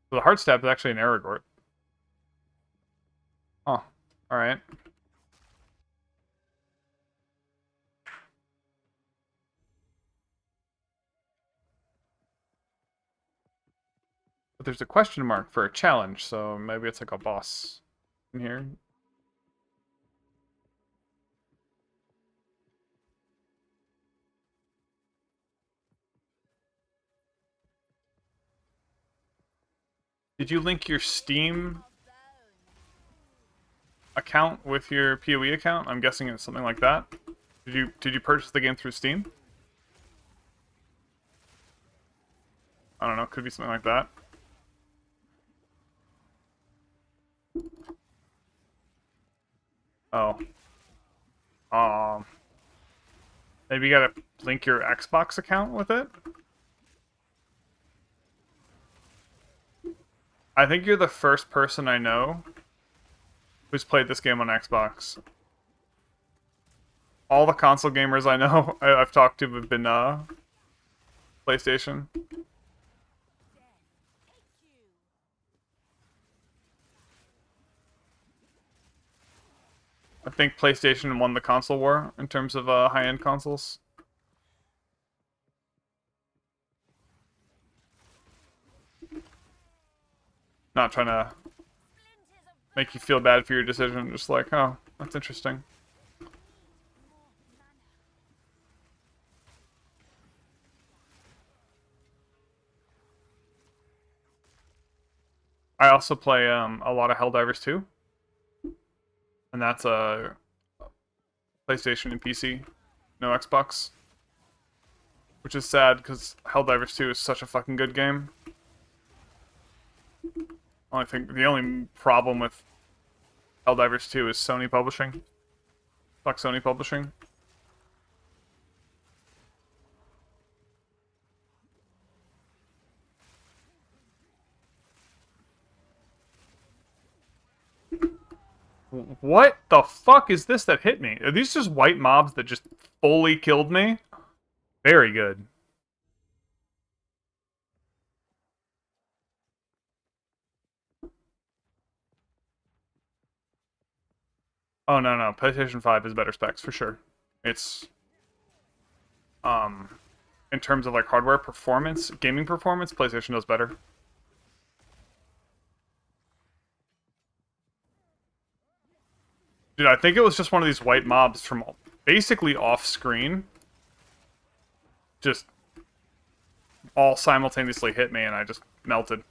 A: So the heart stab is actually an Aragort. Oh, alright. But there's a question mark for a challenge, so maybe it's like a boss in here. Did you link your Steam account with your PoE account? I'm guessing it's something like that. Did you purchase the game through Steam? I don't know, could be something like that. Oh. Maybe you gotta link your Xbox account with it? I think you're the first person I know who's played this game on Xbox. All the console gamers I know I've talked to have been PlayStation. I think PlayStation won the console war in terms of high-end consoles. Not trying to make you feel bad for your decision, just like, oh, that's interesting. I also play a lot of Helldivers 2. And that's a PlayStation and PC, no Xbox. Which is sad, because Helldivers 2 is such a fucking good game. The only problem with Helldivers 2 is Sony publishing. Fuck Sony publishing. What the fuck is this that hit me? Are these just white mobs that just fully killed me? Very good. Oh, no. PlayStation 5 is better specs, for sure. It's... in terms of, like, hardware performance, gaming performance, PlayStation does better. Dude, I think it was just one of these white mobs from basically off screen. Just all simultaneously hit me and I just melted.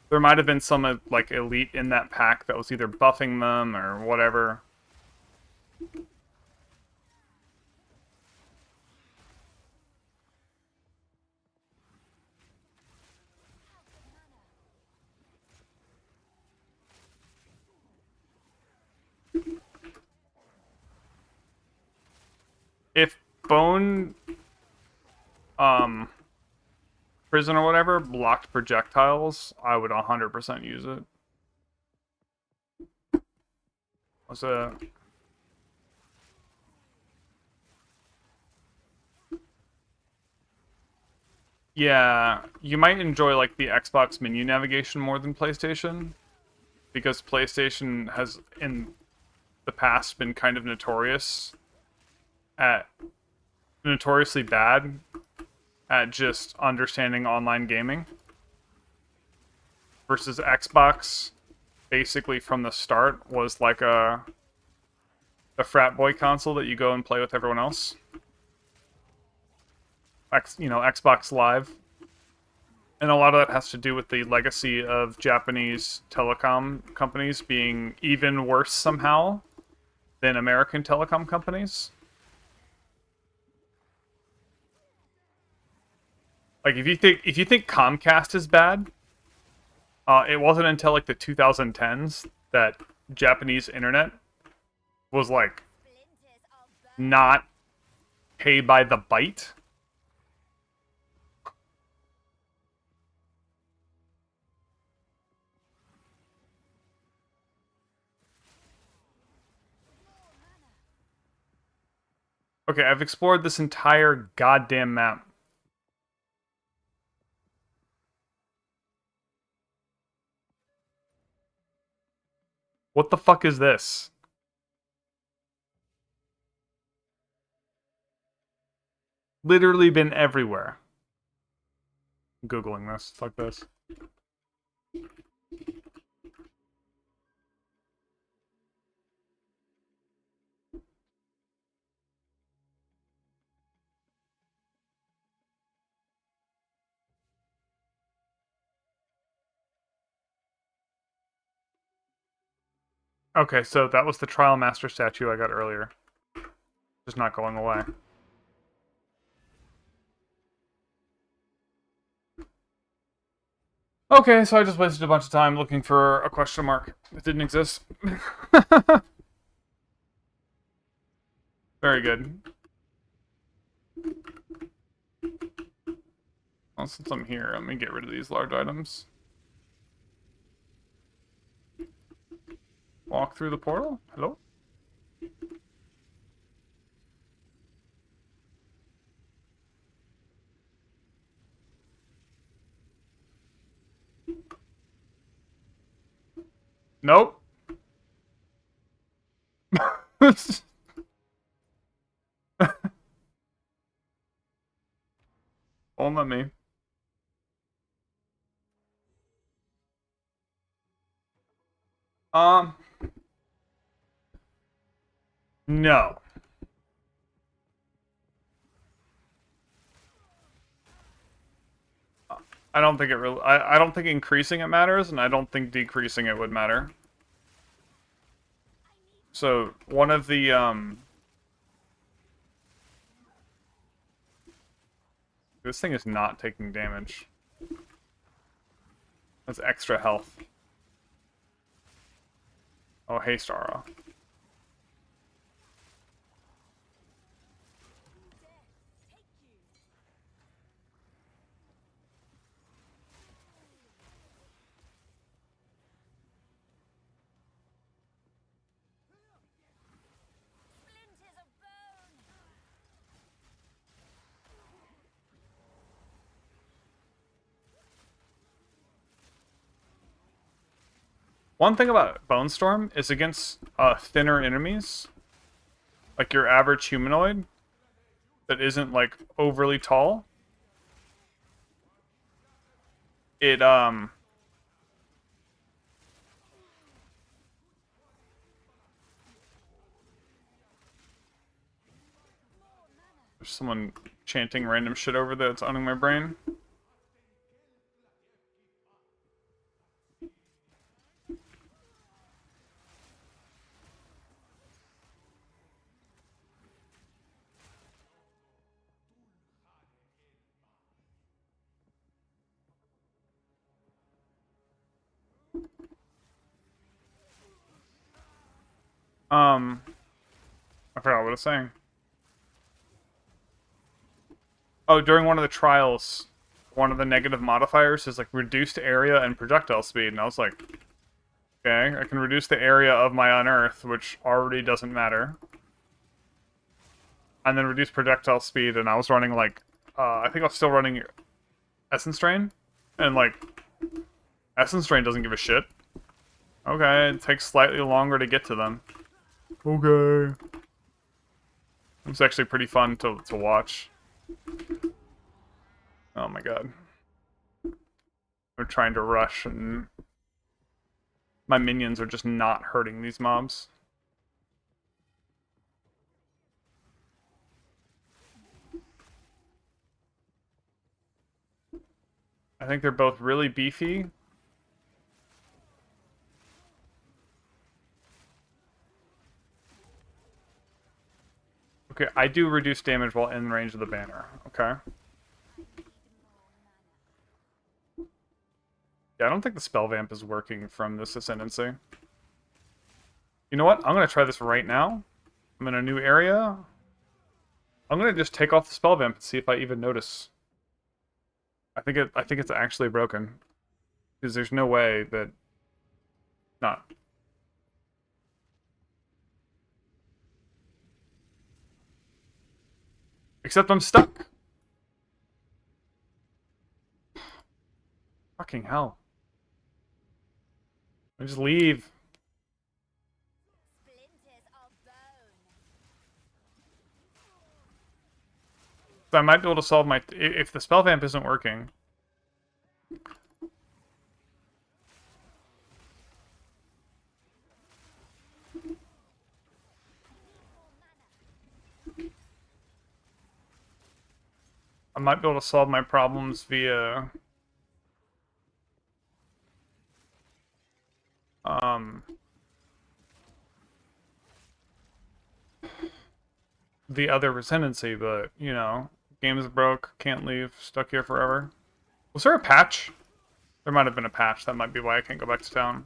A: There might have been some like elite in that pack that was either buffing them or whatever. If Bone Prison or whatever blocked projectiles, I would 100% use it. Was a Yeah, you might enjoy like the Xbox menu navigation more than PlayStation, because PlayStation has in the past been kind of notoriously bad at just understanding online gaming, versus Xbox basically from the start was like a frat boy console that you go and play with everyone else. Xbox Live. And a lot of that has to do with the legacy of Japanese telecom companies being even worse somehow than American telecom companies. Like if you think Comcast is bad, it wasn't until like the 2010s that Japanese internet was like not pay by the byte. Okay, I've explored this entire goddamn map. What the fuck is this? Literally been everywhere. I'm Googling this. Fuck this. Okay, so that was the Trial Master statue I got earlier. Just not going away. Okay, so I just wasted a bunch of time looking for a question mark that didn't exist. Very good. Well, since I'm here, let me get rid of these large items. Walk through the portal? Hello? Nope. Won't let me. Um. No. I don't think it really. I don't think increasing it matters, and I don't think decreasing it would matter. So one of the this thing is not taking damage. That's extra health. Oh, hey, Stara. One thing about Bone Storm is against thinner enemies, like your average humanoid, that isn't like overly tall. It There's someone chanting random shit over there that's owning my brain. I forgot what I was saying. Oh, during one of the trials, one of the negative modifiers is like reduced area and projectile speed, and I was like, okay, I can reduce the area of my unearth, which already doesn't matter. And then reduce projectile speed, and I was running like, I think I was still running Essence Drain, and like, Essence Drain doesn't give a shit. Okay, it takes slightly longer to get to them. Okay. It's actually pretty fun to watch. Oh my god. They're trying to rush, and my minions are just not hurting these mobs. I think they're both really beefy. Okay, I do reduce damage while in range of the banner. Okay. Yeah, I don't think the spell vamp is working from this Ascendancy. You know what? I'm gonna try this right now. I'm in a new area. I'm gonna just take off the spell vamp and see if I even notice. I think it's actually broken. Because there's no way that not. Except I'm stuck. Fucking hell. I just leave.
B: Splinters of bone.
A: So I might be able to solve my... If the spell vamp isn't working... I might be able to solve my problems via... the other Ascendancy, but, you know, game is broke, can't leave, stuck here forever. Was there a patch? There might have been a patch, that might be why I can't go back to town.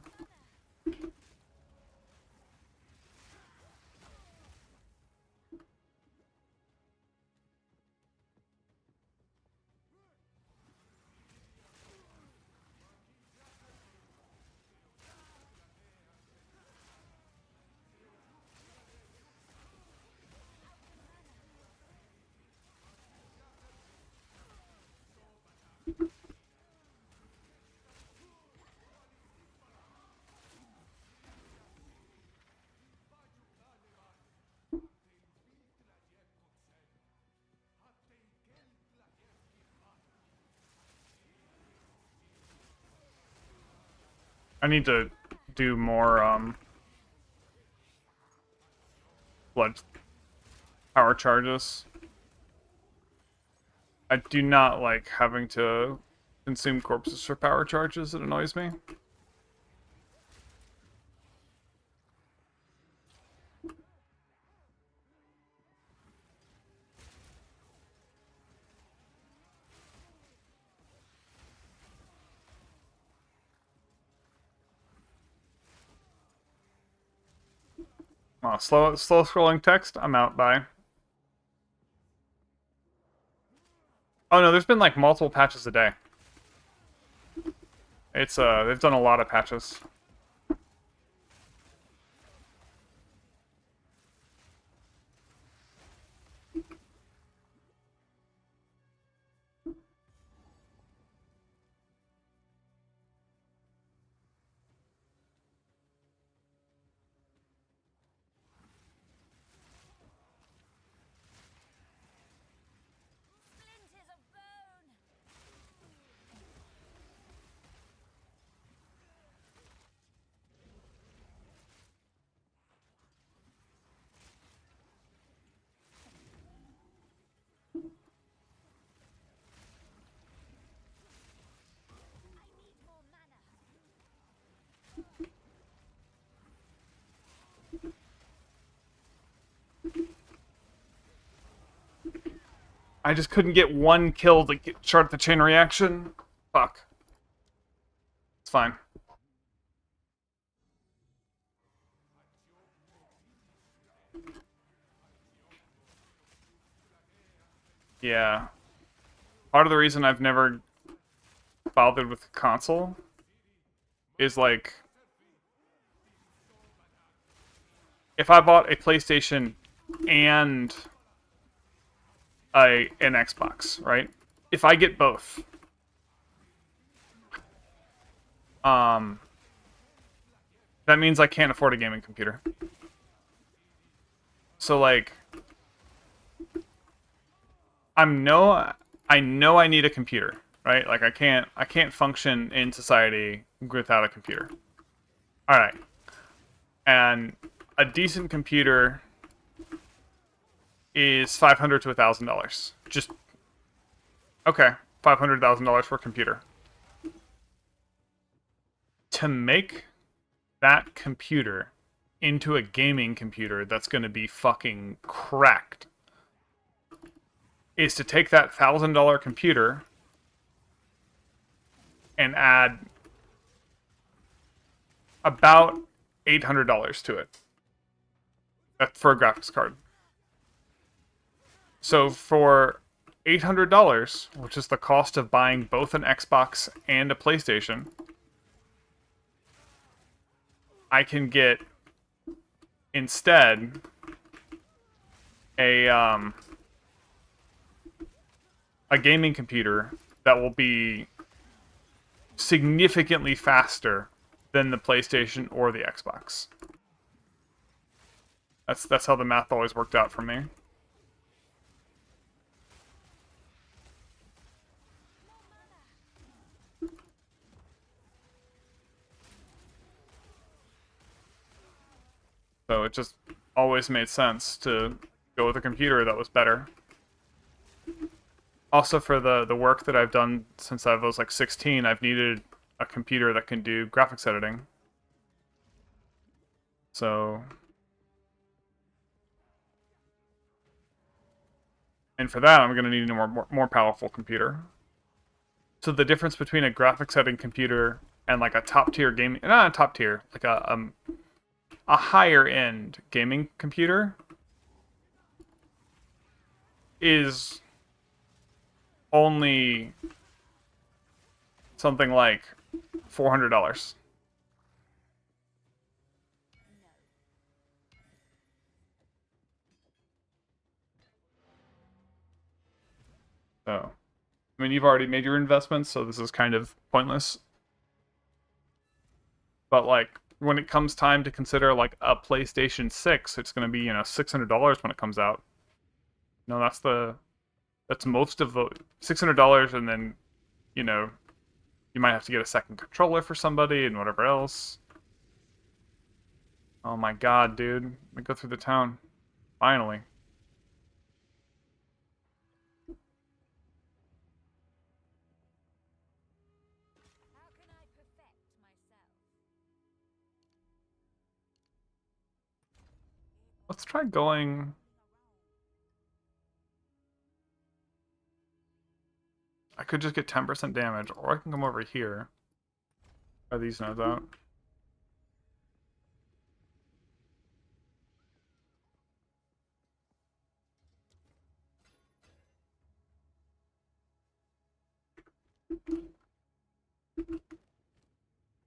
A: I need to do more, blood power charges. I do not like having to consume corpses for power charges, it annoys me. Oh, slow scrolling text, I'm out, bye. Oh no, there's been like multiple patches a day. It's they've done a lot of patches.
B: Splinters of bone.
A: I just couldn't get one kill to start the chain reaction. Fuck. It's fine. Yeah. Part of the reason I've never bothered with the console is like, if I bought a PlayStation and an Xbox, right? If I get both, that means I can't afford a gaming computer. So like, I know I need a computer, right? Like I can't function in society without a computer. All right. And a decent computer is $500 to $1,000. Just okay, $500,000 for a computer. To make that computer into a gaming computer that's going to be fucking cracked is to take that $1,000 computer and add about $800 to it. That's for a graphics card. So for $800, which is the cost of buying both an Xbox and a PlayStation, I can get instead a gaming computer that will be significantly faster than the PlayStation or the Xbox. That's how the math always worked out for me. So it just always made sense to go with a computer that was better. Also, for the work that I've done since I was like 16, I've needed a computer that can do graphics editing. So, and for that, I'm going to need a more powerful computer. So the difference between a graphics editing computer and like a top tier gaming, not a top tier, like a higher end gaming computer is only something like $400. So, I mean, you've already made your investments, so this is kind of pointless. But like, when it comes time to consider like a PlayStation 6, it's going to be, $600 when it comes out. No, that's most of the $600, and then, you know, you might have to get a second controller for somebody and whatever else. Oh my god, dude. Let me go through the town. Finally.
B: How can I perfect myself?
A: Let's try going... I could just get 10% damage, or I can come over here. Try these nodes out.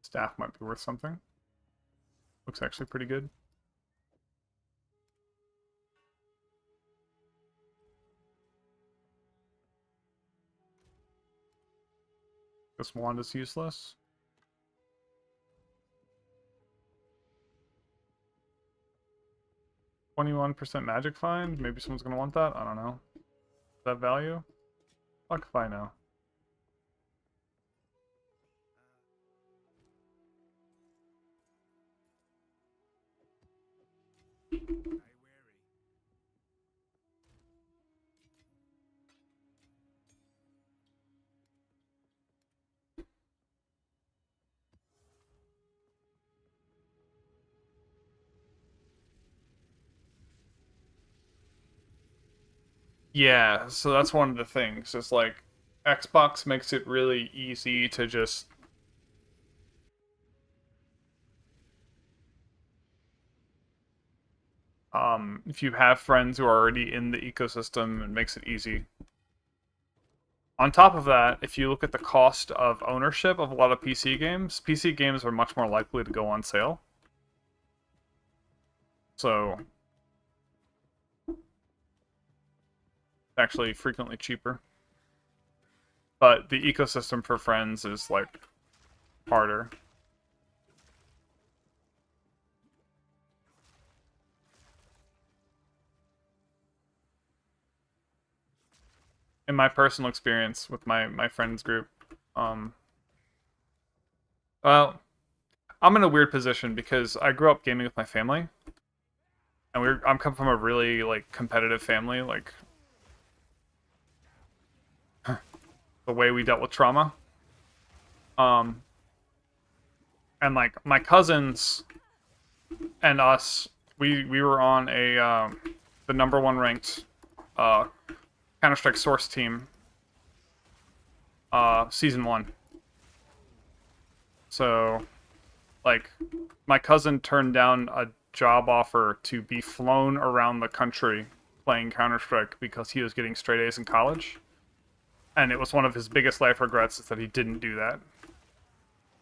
A: Staff might be worth something. Looks actually pretty good. This wand is useless. %21 magic find? Maybe someone's gonna want that? I don't know. Is that value? Fuck if I know. Yeah, so that's one of the things. It's like Xbox makes it really easy to just if you have friends who are already in the ecosystem, it makes it easy. On top of that, if you look at the cost of ownership of a lot of PC games are much more likely to go on sale. So, actually frequently cheaper. But the ecosystem for friends is like harder. In my personal experience with my friends group, um, well, I'm in a weird position because I grew up gaming with my family, and I'm come from a really like competitive family, like the way we dealt with trauma. Um, and like my cousins and us, we were on a the number one ranked Counter-Strike Source team season 1. So like my cousin turned down a job offer to be flown around the country playing Counter-Strike because he was getting straight A's in college. And it was one of his biggest life regrets is that he didn't do that.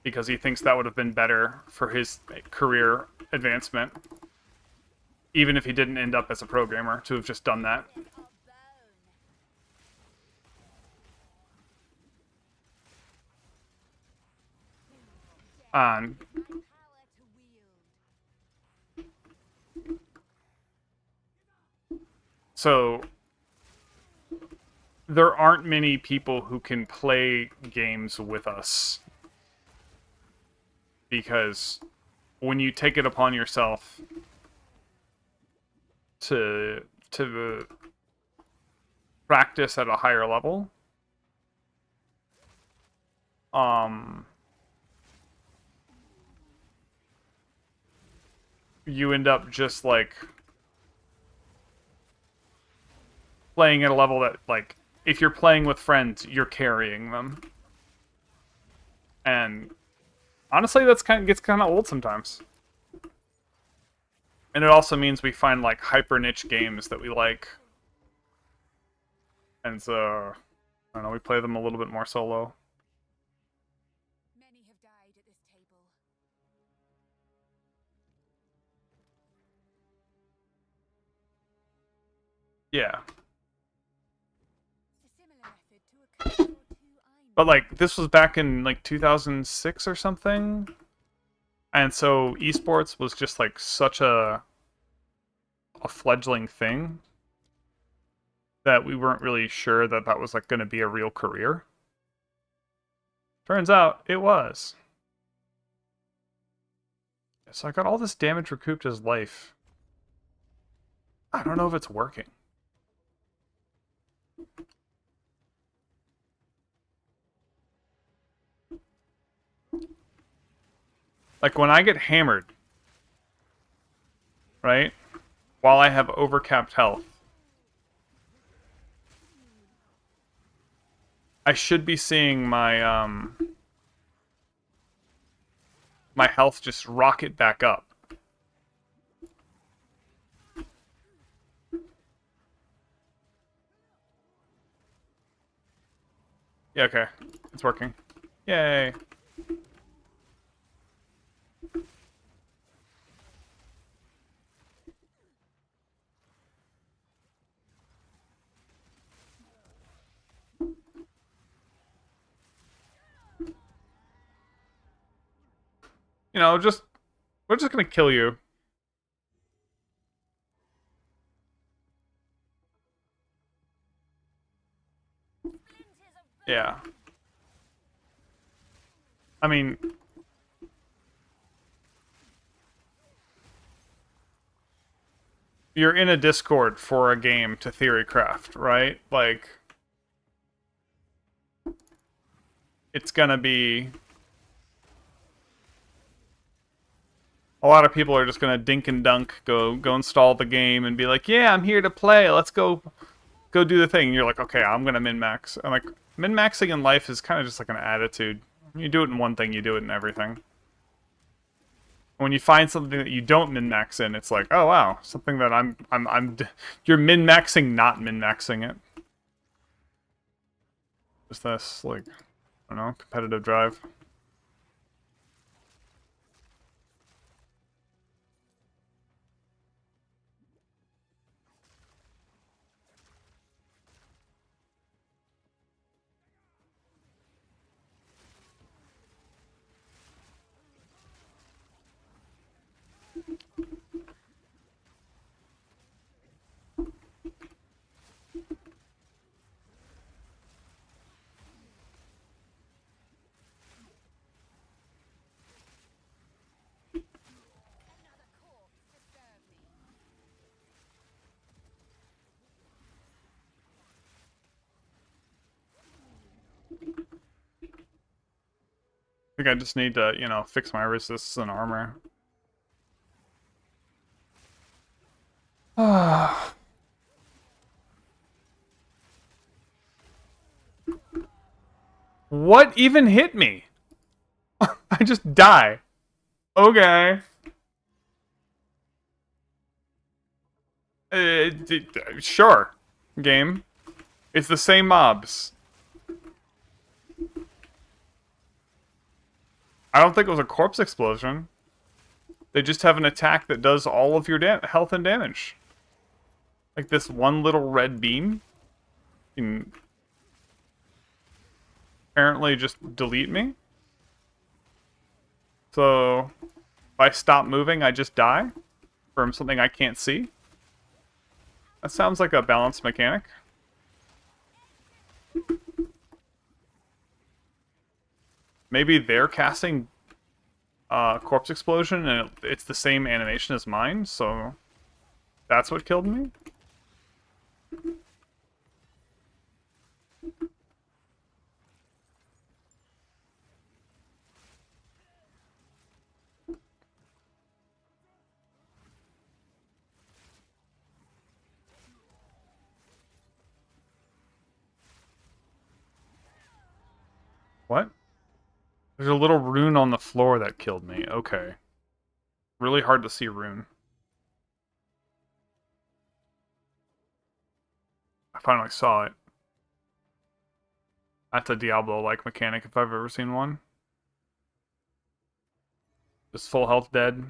A: Because he thinks that would have been better for his career advancement. Even if he didn't end up as a programmer, to have just done that. And so there aren't many people who can play games with us. Because when you take it upon yourself to practice at a higher level, you end up just like playing at a level that like if you're playing with friends, you're carrying them. And honestly, that's gets kind of old sometimes. And it also means we find like hyper niche games that we like. And so I don't know, we play them a little bit more solo.
D: Many have died at this table.
A: Yeah.
D: A similar method to a curse or two I
A: But
D: know.
A: like this was back in like 2006 or something. And so esports was just like such a fledgling thing that we weren't really sure that that was like going to be a real career. Turns out it was. So I got all this damage recouped as life. I don't know if it's working. Like when I get hammered, right? While I have overcapped health, I should be seeing my health just rocket back up. Yeah, okay. It's working. Yay. You know, just we're just gonna kill you. Yeah. I mean, you're in a Discord for a game to theorycraft, right? Like, it's gonna be a lot of people are just gonna dink and dunk, go install the game and be like, yeah, I'm here to play. Let's go go do the thing. And you're like, okay, I'm gonna min max. And like min maxing in life is kind of just like an attitude. You do it in one thing, you do it in everything. When you find something that you don't min max in, it's like, oh wow, something that you're min maxing, not min maxing it. Just this, like, I don't know, competitive drive.
D: Another corpse to serve me.
A: I think I just need to, you know, fix my resists and armor. What even hit me? I just die. Okay. Sure. Game. It's the same mobs. I don't think it was a corpse explosion. They just have an attack that does all of your health and damage. Like this one little red beam can apparently just delete me. So if I stop moving, I just die from something I can't see. That sounds like a balanced mechanic. Maybe they're casting corpse explosion and it's the same animation as mine, so that's what killed me. What? There's a little rune on the floor that killed me. Okay. Really hard to see rune. I finally saw it. That's a Diablo-like mechanic if I've ever seen one. Just full health dead.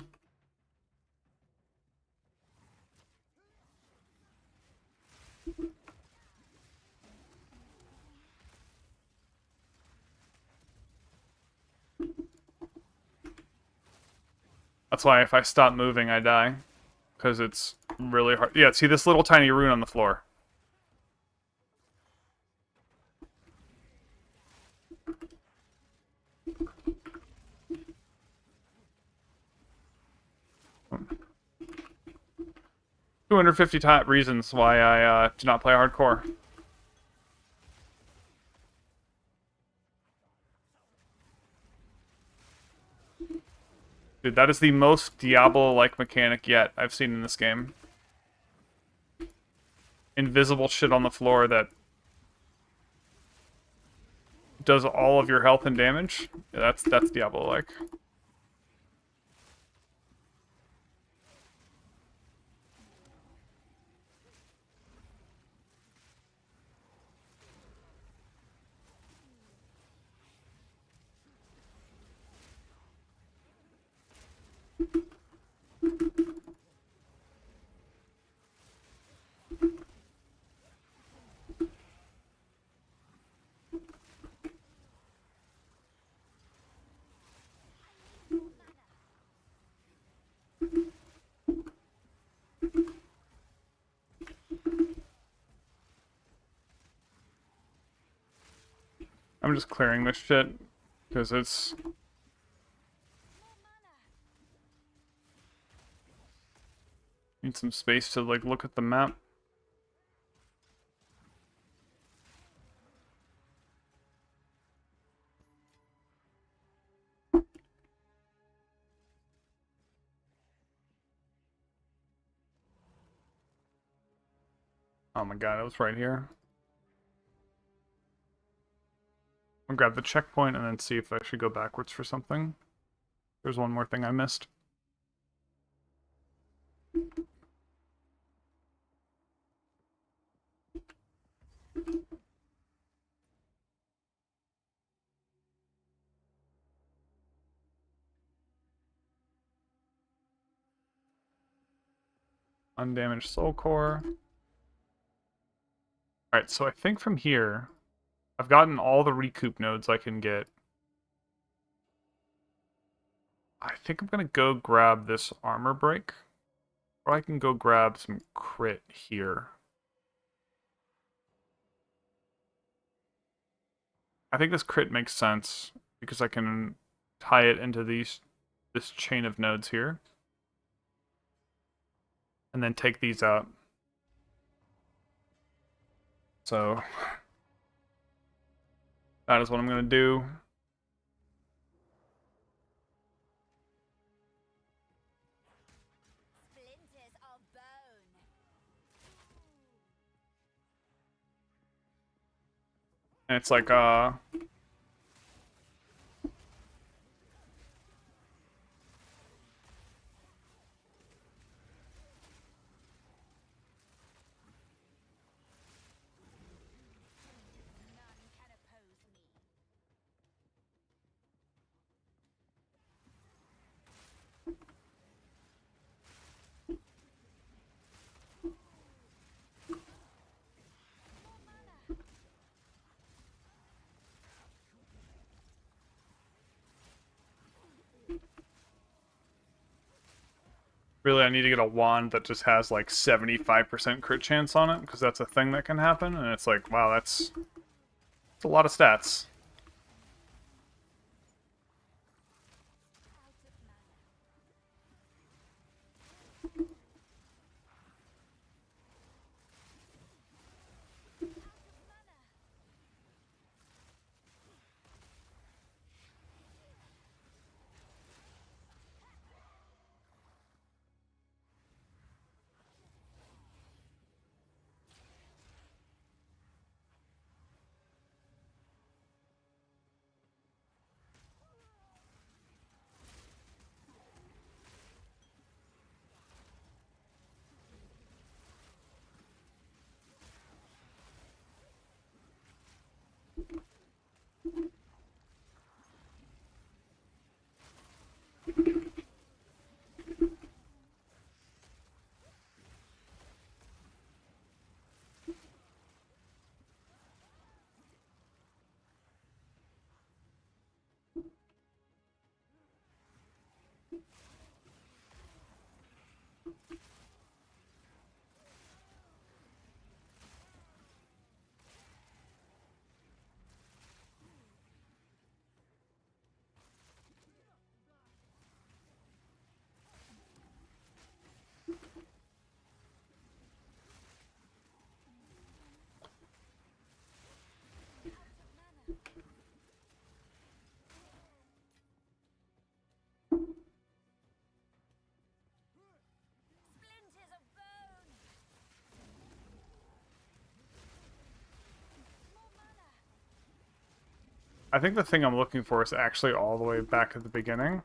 A: That's why if I stop moving, I die. Because it's really hard. Yeah, see this little tiny rune on the floor. Hmm. 250 reasons why I do not play hardcore. Dude, that is the most Diablo-like mechanic yet I've seen in this game. Invisible shit on the floor that does all of your health and damage. Yeah, that's Diablo-like. I'm just clearing this shit because it's need some space to like look at the map. Oh my god, it was right here. I'll grab the checkpoint and then see if I should go backwards for something. There's one more thing I missed. Undamaged soul core. Alright, so I think from here, I've gotten all the recoup nodes I can get. I think I'm gonna go grab this armor break. Or I can go grab some crit here. I think this crit makes sense because I can tie it into this chain of nodes here. And then take these out. So that is what I'm going to do.
B: Splinters of bone.
A: And it's like,
B: None can oppose me.
A: really I need to get a wand that just has like 75% crit chance on it, because that's a thing that can happen, and it's like, wow, that's a lot of stats.
B: Out of mana. Out of mana. Splinters of bone. More mana.
A: I think the thing I'm looking for is actually all the way back at the beginning.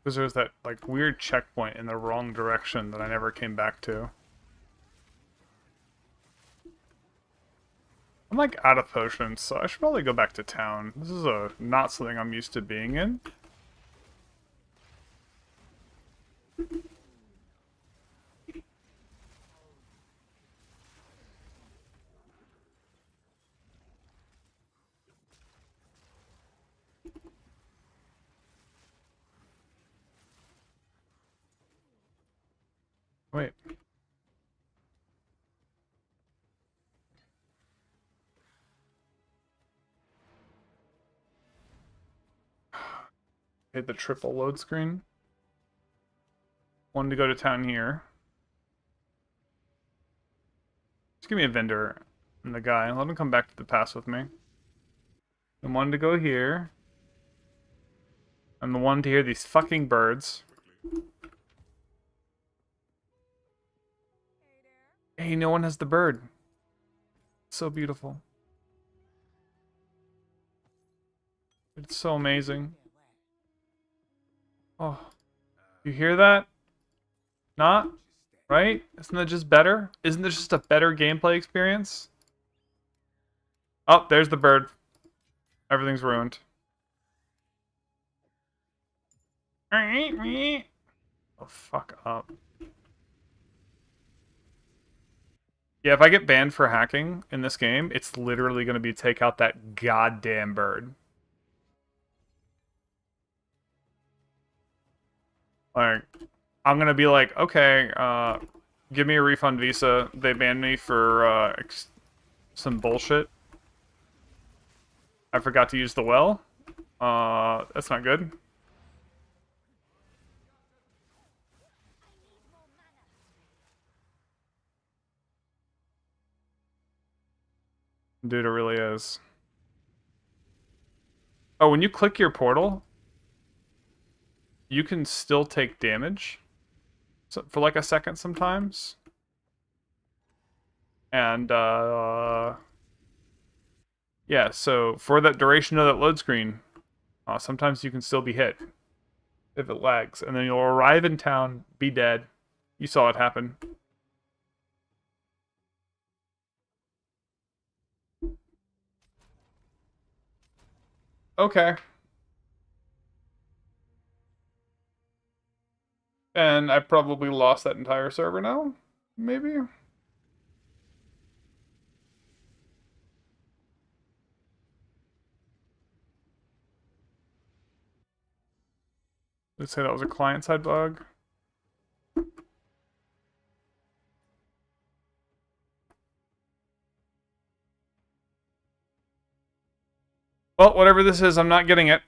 A: Because there's that like weird checkpoint in the wrong direction that I never came back to. I'm like out of potions, so I should probably go back to town. This is not something I'm used to being in. Wait. Hit the triple load screen. One to go to town here. Just give me a vendor and the guy. Let him come back to the pass with me. And one to go here. And the one to hear these fucking birds. Hey, no one has the bird. So beautiful. It's so amazing. Oh, you hear that? Not? Right? Isn't that just better? Isn't this just a better gameplay experience? Oh, there's the bird. Everything's ruined. Oh, fuck up. Yeah, if I get banned for hacking in this game, it's literally going to be take out that goddamn bird. Like, I'm going to be like, okay, give me a refund visa. They banned me for some bullshit. I forgot to use the well. That's not good. Dude, it really is. Oh, when you click your portal, you can still take damage for like a second sometimes. And, yeah, so for that duration of that load screen, sometimes you can still be hit if it lags. And then you'll arrive in town, be dead. You saw it happen. Okay. And I probably lost that entire server now? Maybe? Let's say that was a client-side bug. Well, whatever this is, I'm not getting it.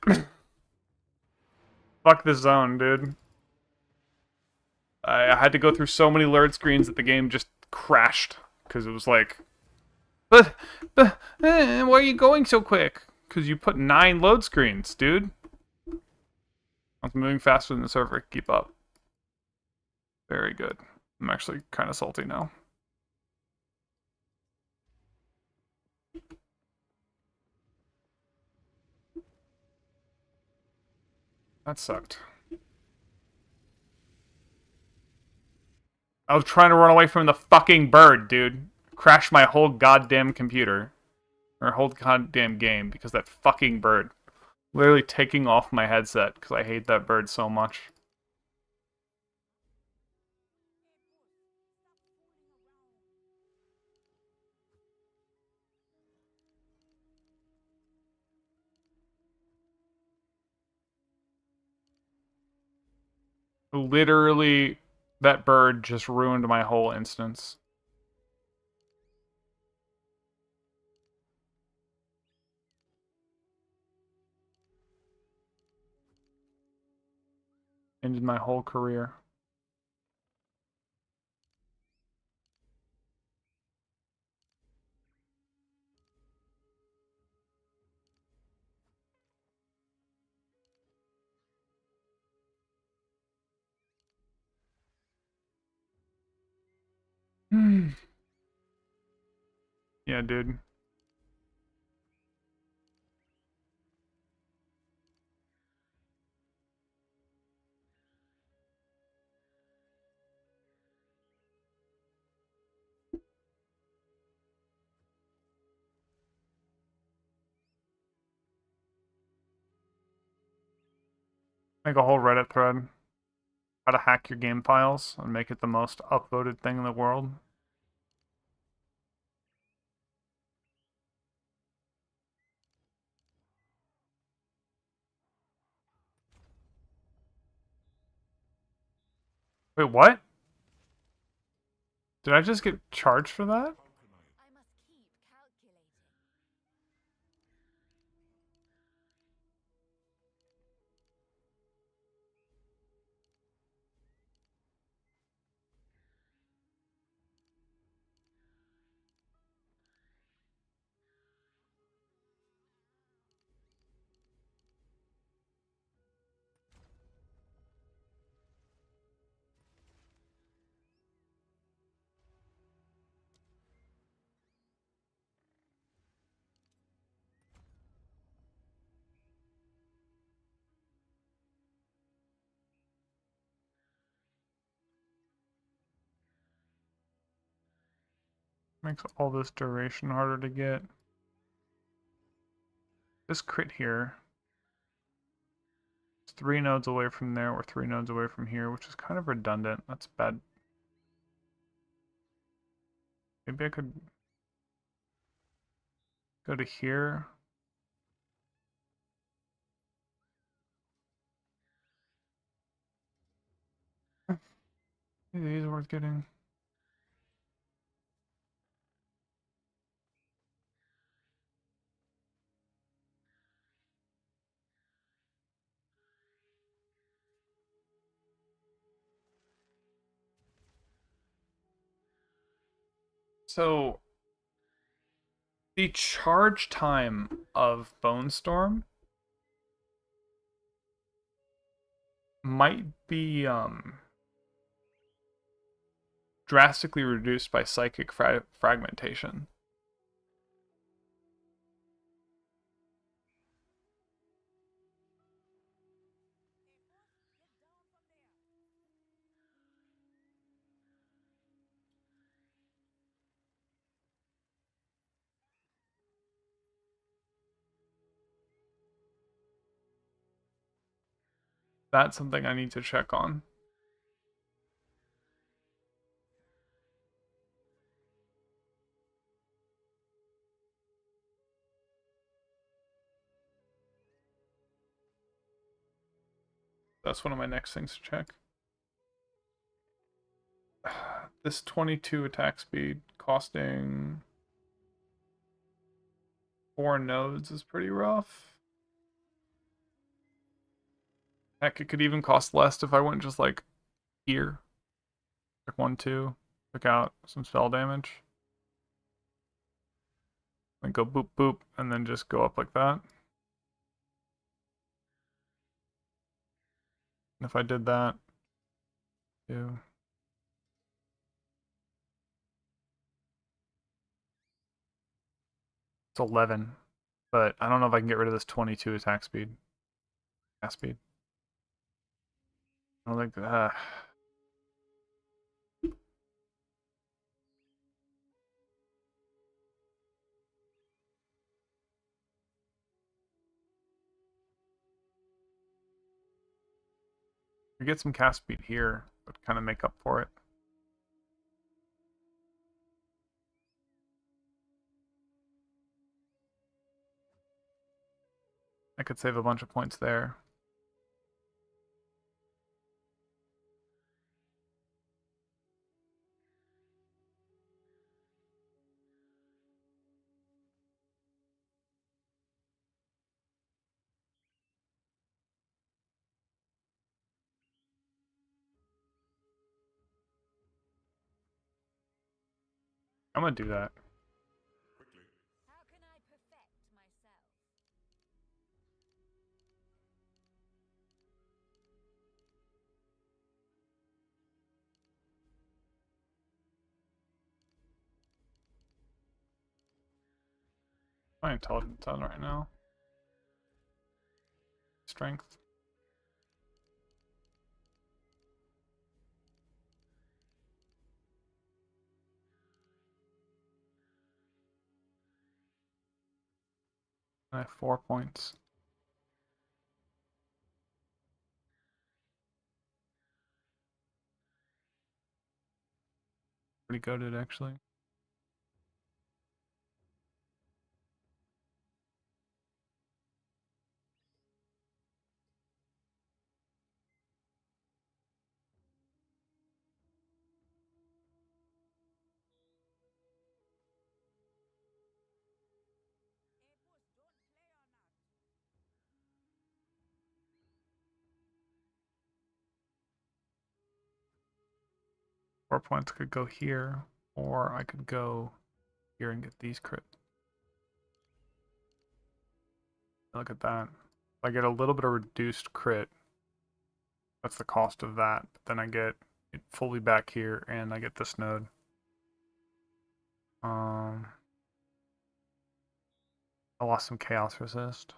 A: Fuck this zone, dude. I had to go through so many load screens that the game just crashed. Because it was like... But, why are you going so quick? Because you put 9 load screens, dude. I'm moving faster than the server. Keep up. Very good. I'm actually kind of salty now. That sucked. I was trying to run away from the fucking bird, dude. Crashed my whole goddamn computer. Or whole goddamn game because that fucking bird. Literally taking off my headset because I hate that bird so much. Literally, that bird just ruined my whole instance. Ended my whole career. Yeah, dude. Make a whole Reddit thread. How to hack your game files and make it the most upvoted thing in the world. Wait, what? Did I just get charged for that?
B: I must keep calculating.
A: Makes all this duration harder to get. This crit here. It's 3 nodes away from there, or 3 nodes away from here, which is kind of redundant. That's bad. Maybe I could go to here. Maybe these are worth getting. So the charge time of Bone Storm might be drastically reduced by psychic fragmentation. That's something I need to check on. That's one of my next things to check. This 22 attack speed costing 4 nodes is pretty rough. Heck, it could even cost less if I went just like here. Like 1, 2. Pick out some spell damage. And go boop boop, and then just go up like that. And if I did that, too. It's 11. But I don't know if I can get rid of this 22 attack speed. Cast speed. I don't think that. We get some cast speed here, but kind of make up for it. I could save a bunch of points there. I'm gonna do that.
B: How can I perfect myself?
A: My intelligence on right now. Strength. I have 4 points. Pretty goated actually. 4 points could go here, or I could go here and get these crit. Look at that. I get a little bit of reduced crit. That's the cost of that. But then I get it fully back here, and I get this node. I lost some chaos resist.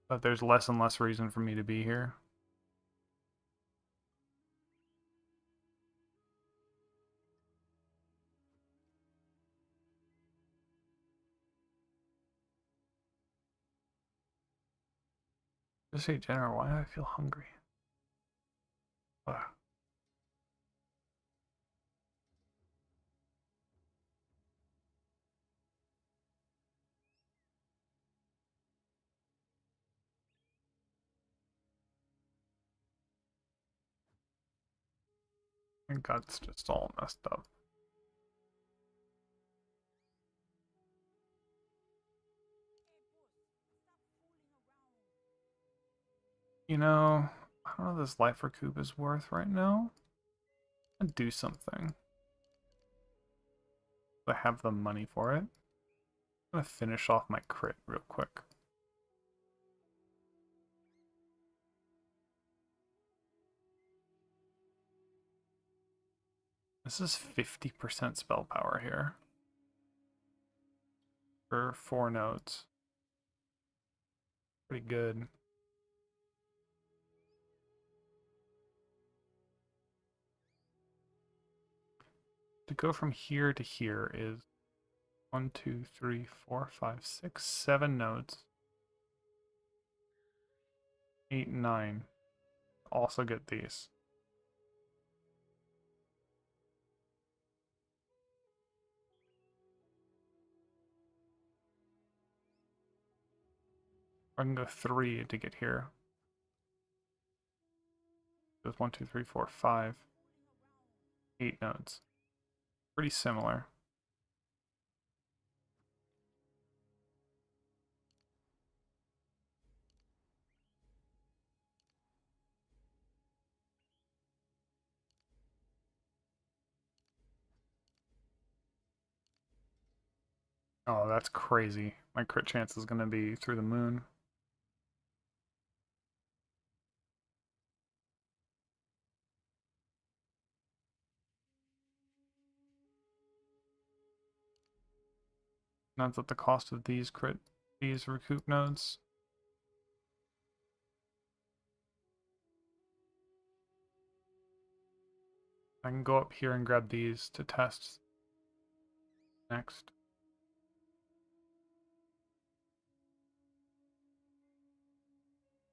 A: But there's less and less reason for me to be here. Just say general, why do I feel hungry? Ugh. My gut's just all messed up. You know, I don't know what this life recoup is worth right now. I'd do something. I have the money for it. I'm gonna finish off my crit real quick. This is 50% spell power here. For 4 nodes. Pretty good. To go from here to here is 1, 2, 3, 4, 5, 6, 7 nodes. 8, 9. Also get these. I can go 3 to get here. There's 1, 2, 3, 4, 5. 8 nodes. Pretty similar. Oh, that's crazy. My crit chance is going to be through the moon. That's at the cost of these recoup nodes. I can go up here and grab these to test next.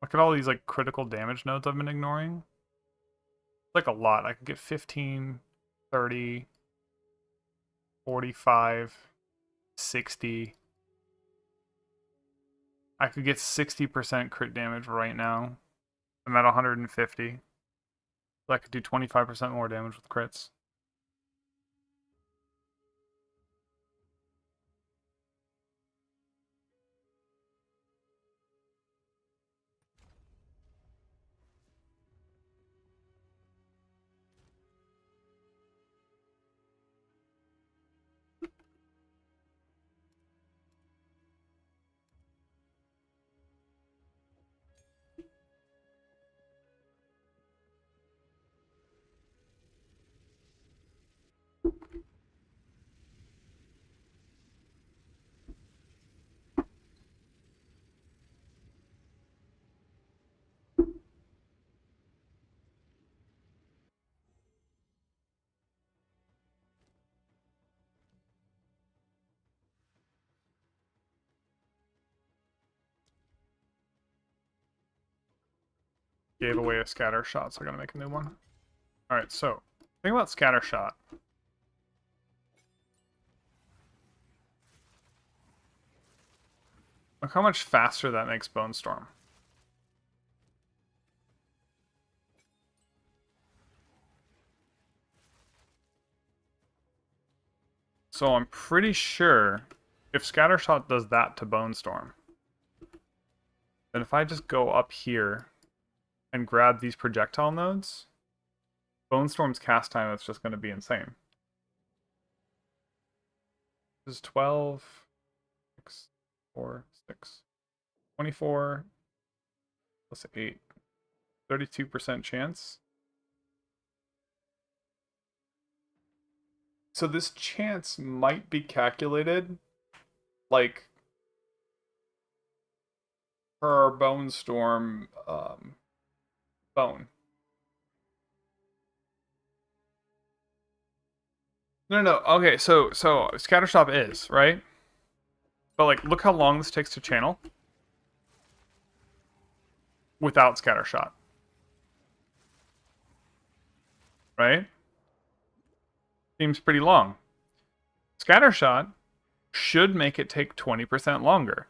A: Look at all these like critical damage nodes I've been ignoring. It's like a lot. I could get 15, 30, 45, 60. I could get 60% crit damage right now. I'm at 150. So I could do 25% more damage with crits. Gave away a scatter shot, so I gotta make a new one. Alright, so, think about scatter shot. Look how much faster that makes Bone Storm. So I'm pretty sure if Scattershot does that to Bone Storm, then if I just go up here and grab these projectile nodes, Bone Storm's cast time is just going to be insane. This is 12, 6, 4, 6, 24, plus 8, 32% chance. So this chance might be calculated like per our Bone Storm bone. No. Okay, so Scattershot is, right? But like look how long this takes to channel without Scattershot. Right? Seems pretty long. Scattershot should make it take 20% longer.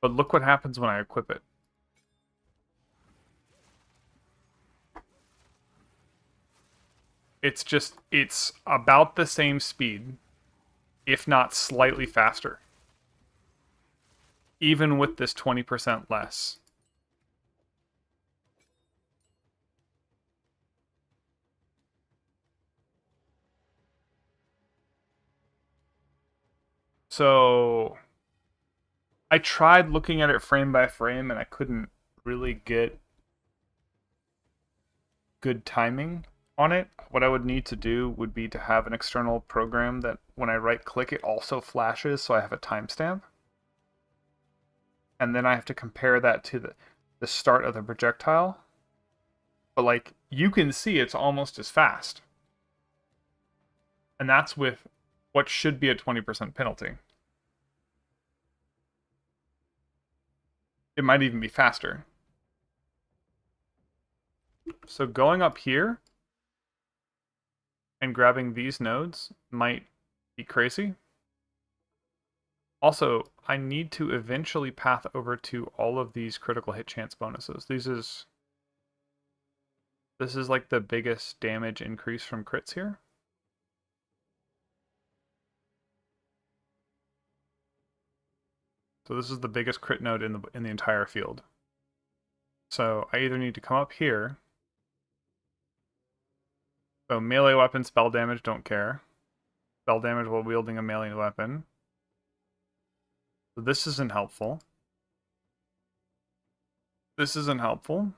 A: But look what happens when I equip it. It's about the same speed, if not slightly faster. Even with this 20% less. So I tried looking at it frame by frame and I couldn't really get good timing on it. What I would need to do would be to have an external program that when I right click it also flashes so I have a timestamp. And then I have to compare that to the start of the projectile. But like you can see it's almost as fast. And that's with what should be a 20% penalty. It might even be faster. So going up here and grabbing these nodes might be crazy. Also, I need to eventually path over to all of these critical hit chance bonuses. This is like the biggest damage increase from crits here. So this is the biggest crit node in the entire field. So I either need to come up here. So melee weapon, spell damage, don't care. Spell damage while wielding a melee weapon. So this isn't helpful. This isn't helpful.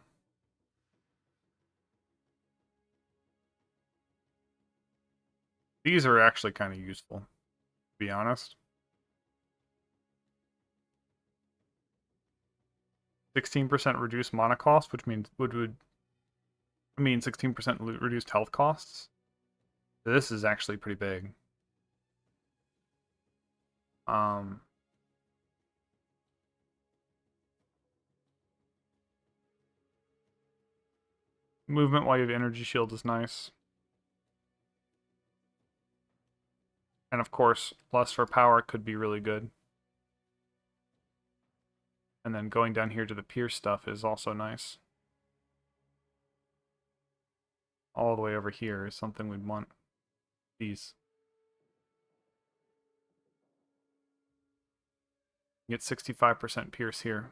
A: These are actually kind of useful, to be honest. 16% reduced mana cost, which means would mean 16% reduced health costs. This is actually pretty big. Movement while you have energy shield is nice. And of course, Lust for Power could be really good. And then going down here to the Pierce stuff is also nice. All the way over here is something we'd want. These. You get 65% Pierce here.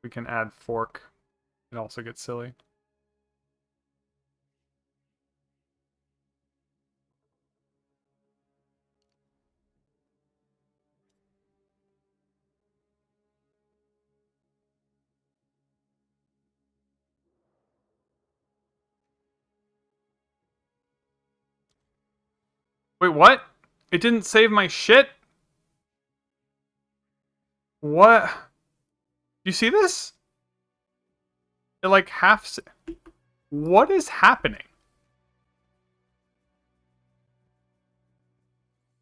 A: We can add Fork. It also gets silly. Wait, what? It didn't save my shit? What? You see this? It like half... What is happening?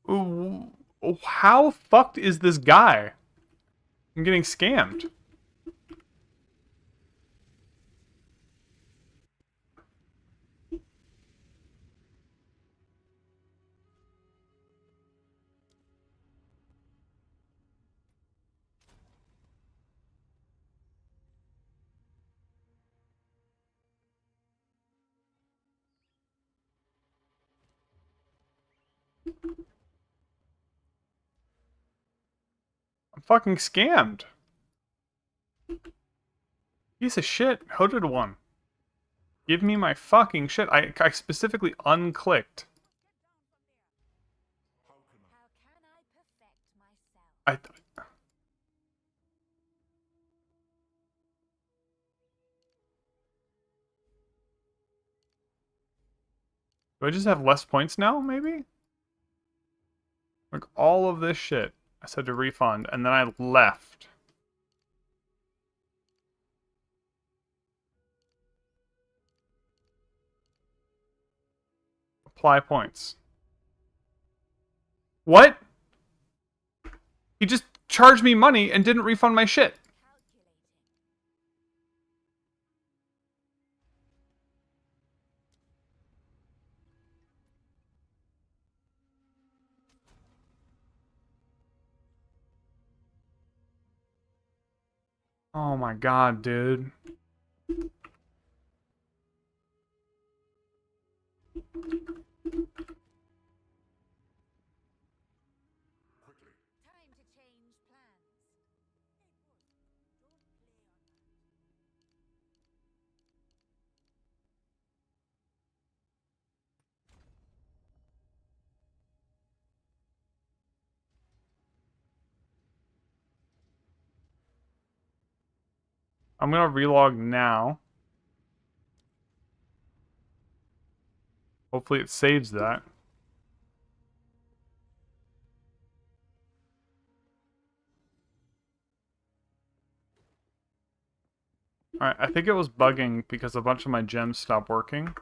A: Ooh, how fucked is this guy? I'm getting scammed. I'm fucking scammed. Piece of shit. Hooded one. Give me my fucking shit. I specifically unclicked.
B: How can I perfect myself?
A: I Do I just have less points now, maybe? Like, all of this shit. I said to refund, and then I left. Apply points. What? He just charged me money and didn't refund my shit.
B: Calculating.
A: Oh my god, dude.
B: Time to change plans.
A: I'm gonna relog now. Hopefully it saves that. Alright, I think it was bugging because a bunch of my gems stopped working.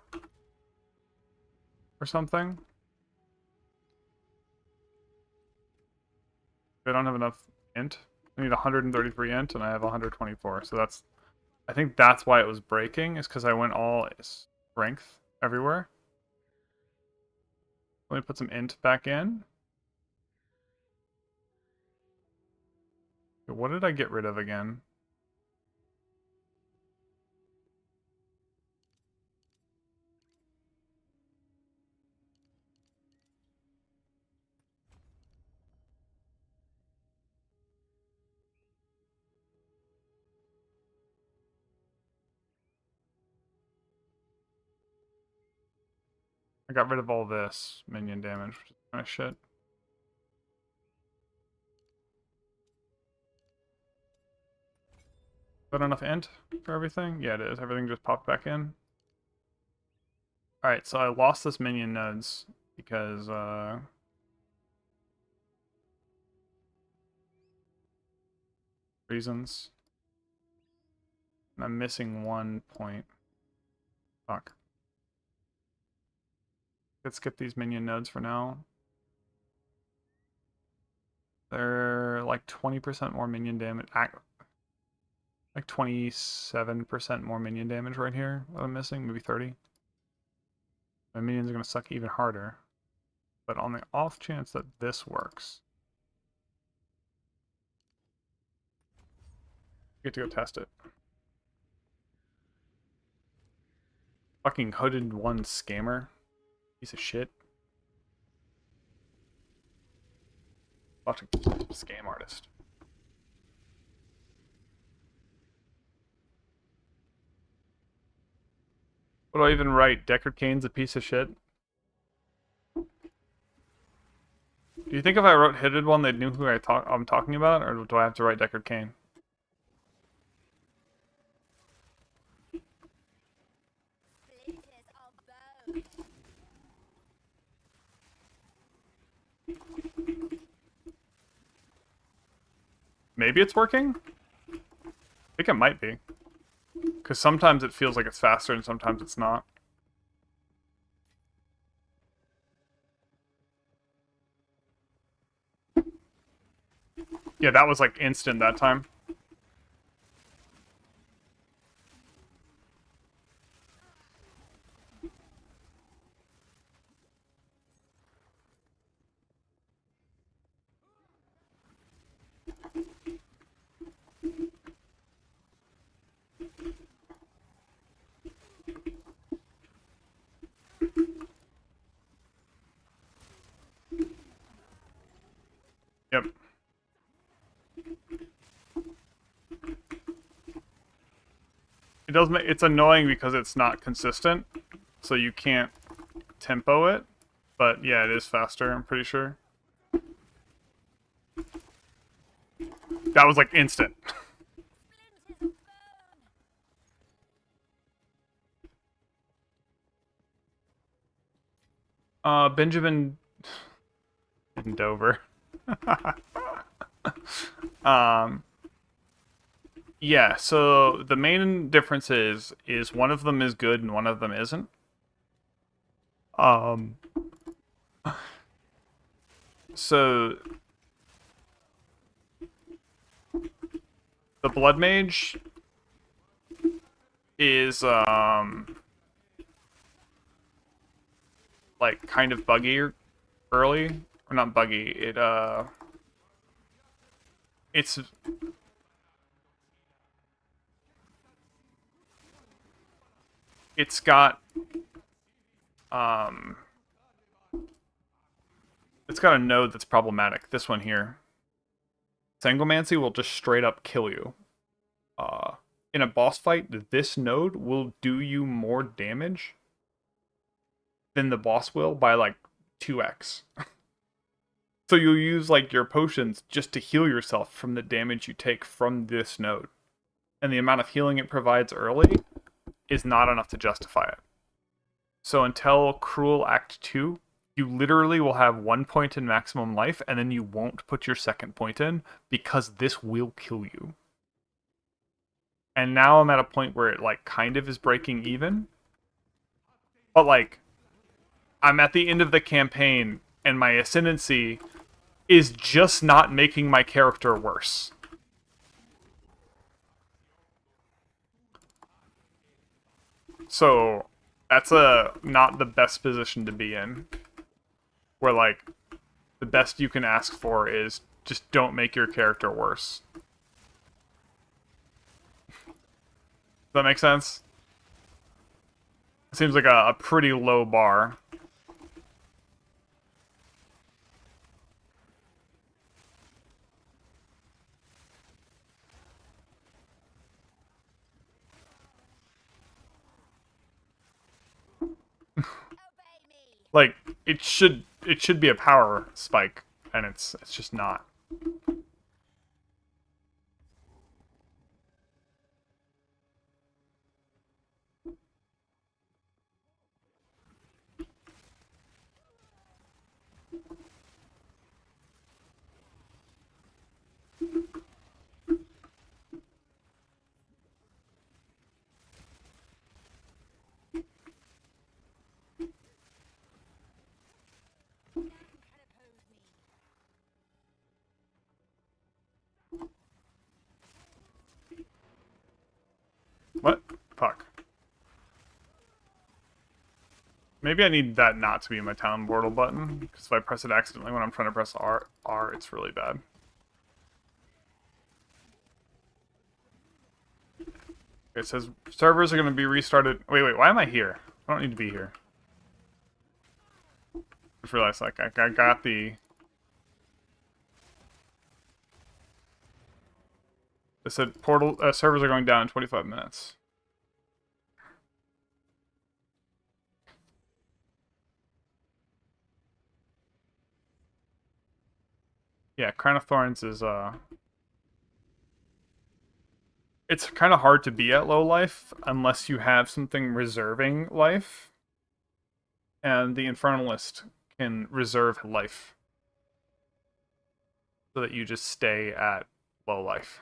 A: Or something. I don't have enough int. I need 133 int and I have 124. So that's... I think that's why it was breaking, is because I went all strength everywhere. Let me put some int back in. What did I get rid of again? I got rid of all this minion damage, which is kind of shit. Is that enough int for everything? Yeah, it is. Everything just popped back in. Alright, so I lost this minion nodes because, reasons. And I'm missing 1 point. Fuck. Let's skip these minion nodes for now. They're like 20% more minion damage. Like 27% more minion damage right here that I'm missing. Maybe 30. My minions are going to suck even harder. But on the off chance that this works, get to go test it. Fucking hooded one scammer. Piece of shit. Fucking scam artist. What do I even write? Deckard Cain's a piece of shit? Do you think if I wrote hooded one, they'd knew who I'm talking about? Or do I have to write Deckard Cain?
B: Splinters of bone.
A: Maybe it's working? I think it might be. Because sometimes it feels like it's faster and sometimes it's not. Yeah, that was like instant that time. does make it's annoying because it's not consistent, so you can't tempo it. But yeah, it is faster. I'm pretty sure. That was like instant. Benjamin in Dover. Yeah, so the main difference is one of them is good and one of them isn't. Um so the Blood Mage is like kind of buggy early, or not buggy. It's it's got um it's got a node that's problematic. This one here. Sanglemancy will just straight up kill you. In a boss fight, this node will do you more damage than the boss will by like 2x. So you'll use like your potions just to heal yourself from the damage you take from this node. And the amount of healing it provides early is not enough to justify it. So until Cruel Act 2, you literally will have 1 point in maximum life, and then you won't put your second point in because this will kill you. And now I'm at a point where it like kind of is breaking even. But like I'm at the end of the campaign and my ascendancy is just not making my character worse. So that's not the best position to be in. Where like the best you can ask for is just don't make your character worse. Does that make sense? It seems like a pretty low bar. Like it should be a power spike, and it's just not. What? Fuck. Maybe I need that not to be my town portal button, because if I press it accidentally when I'm trying to press R, it's really bad. It says servers are going to be restarted. Wait, why am I here? I don't need to be here. I just realized, like, I got the... It said portal servers are going down in 25 minutes. Yeah, Crown of Thorns is it's kind of hard to be at low life unless you have something reserving life. And the Infernalist can reserve life so that you just stay at low life.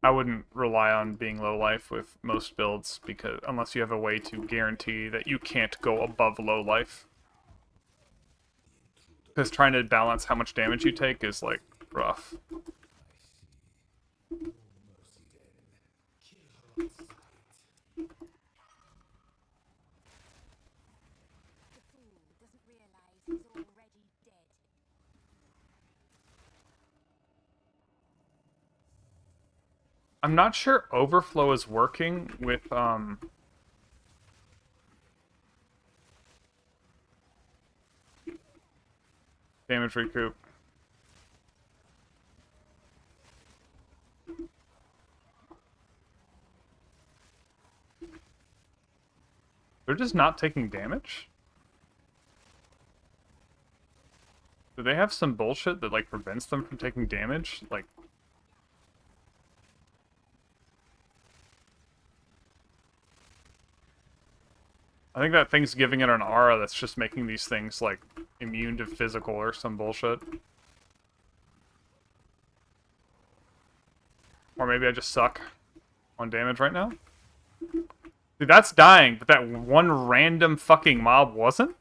A: I wouldn't rely on being low life with most builds because unless you have a way to guarantee that you can't go above low life. Because trying to balance how much damage you take is like rough. I'm not sure Overflow is working with Damage recoup. They're just not taking damage? Do they have some bullshit that, like, prevents them from taking damage? Like... I think that thing's giving it an aura that's just making these things, like, immune to physical or some bullshit. Or maybe I just suck on damage right now? Dude, that's dying, but that one random fucking mob wasn't?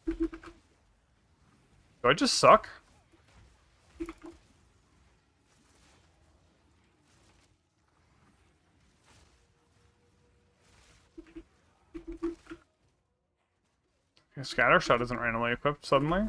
B: Splinters of bone.
A: Do I just suck? Scatter Shot isn't randomly equipped suddenly.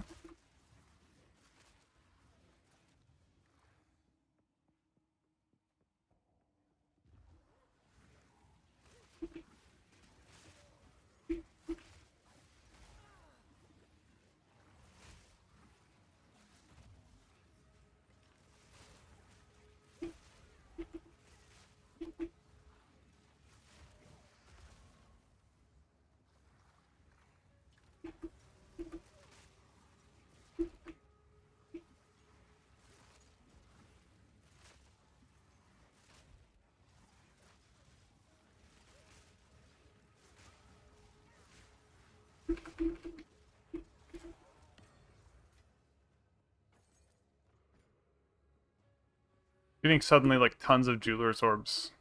A: Getting suddenly, like, tons of Jeweler's Orbs.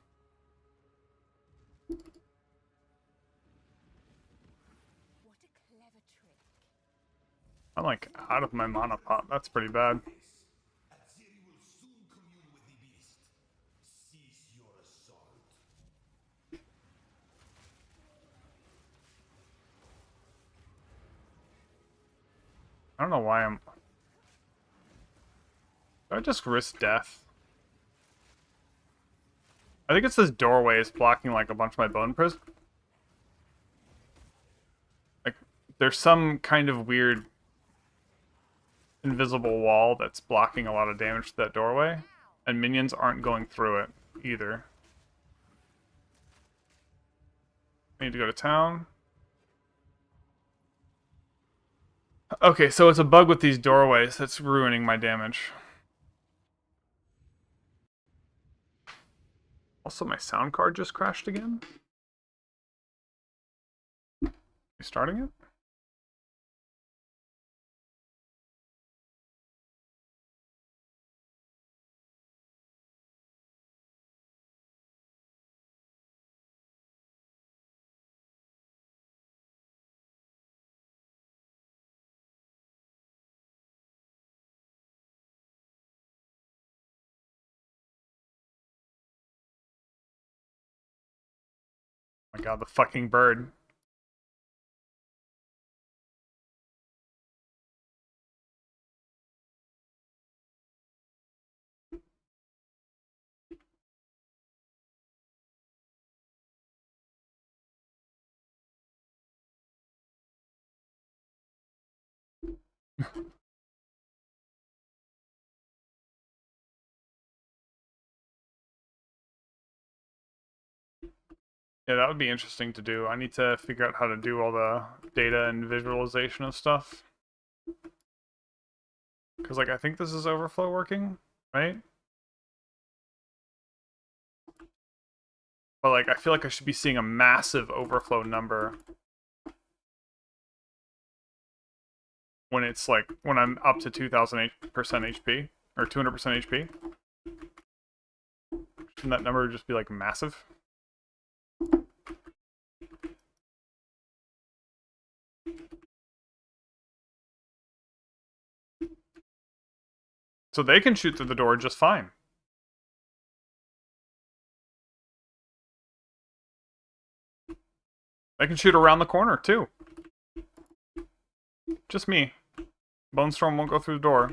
D: What a clever trick.
A: I'm, like, out of my mana pot. That's pretty bad.
E: Aziri will soon commune with the beast. Cease your assault.
A: I don't know why I'm... Do I just risk death? I think it's this doorway is blocking, like, a bunch of my bone prism. Like, there's some kind of weird invisible wall that's blocking a lot of damage to that doorway. And minions aren't going through it, either. I need to go to town. Okay, so it's a bug with these doorways that's ruining my damage. Also, my sound card just crashed again. Restarting it? Oh my god, the fucking bird. Yeah, that would be interesting to do. I need to figure out how to do all the data and visualization of stuff. Because, like, I think this is overflow working, right? But, like, I feel like I should be seeing a massive overflow number when it's, like, when I'm up to 2000% HP, or 200% HP. Shouldn't that number just be, like, massive? So they can shoot through the door just fine. They can shoot around the corner, too. Just me. Bone Storm won't go through the door.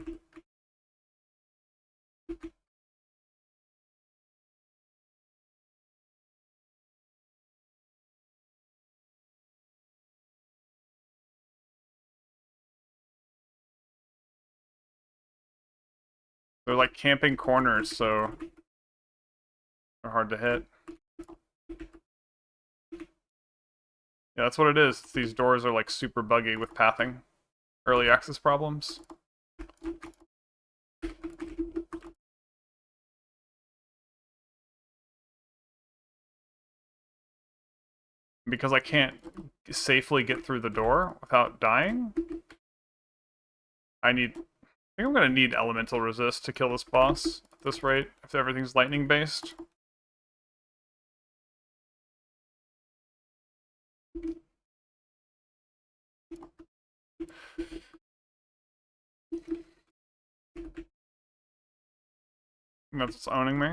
A: They're like camping corners, so they're hard to hit. Yeah, that's what it is. These doors are like super buggy with pathing. Early access problems. Because I can't safely get through the door without dying, I think I'm gonna need elemental resist to kill this boss at this rate, if everything's lightning based. That's what's owning me.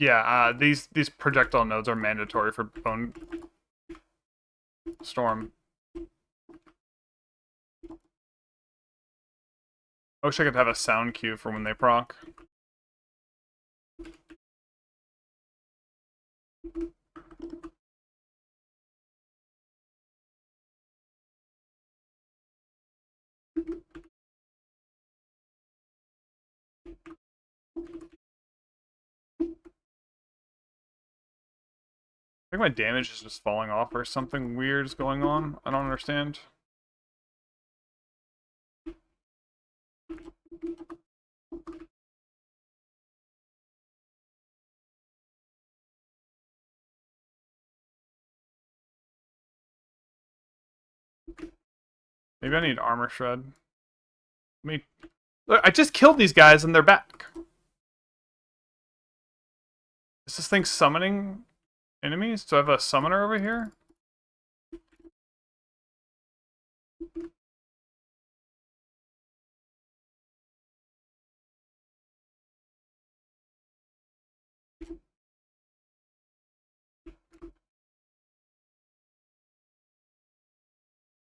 A: Yeah, these projectile nodes are mandatory for Bone Storm. I wish I could have a sound cue for when they proc. I think my damage is just falling off or something weird is going on. I don't understand. Maybe I need armor shred. Look, I just killed these guys and they're back. Is this thing summoning enemies? Do I have a summoner over here?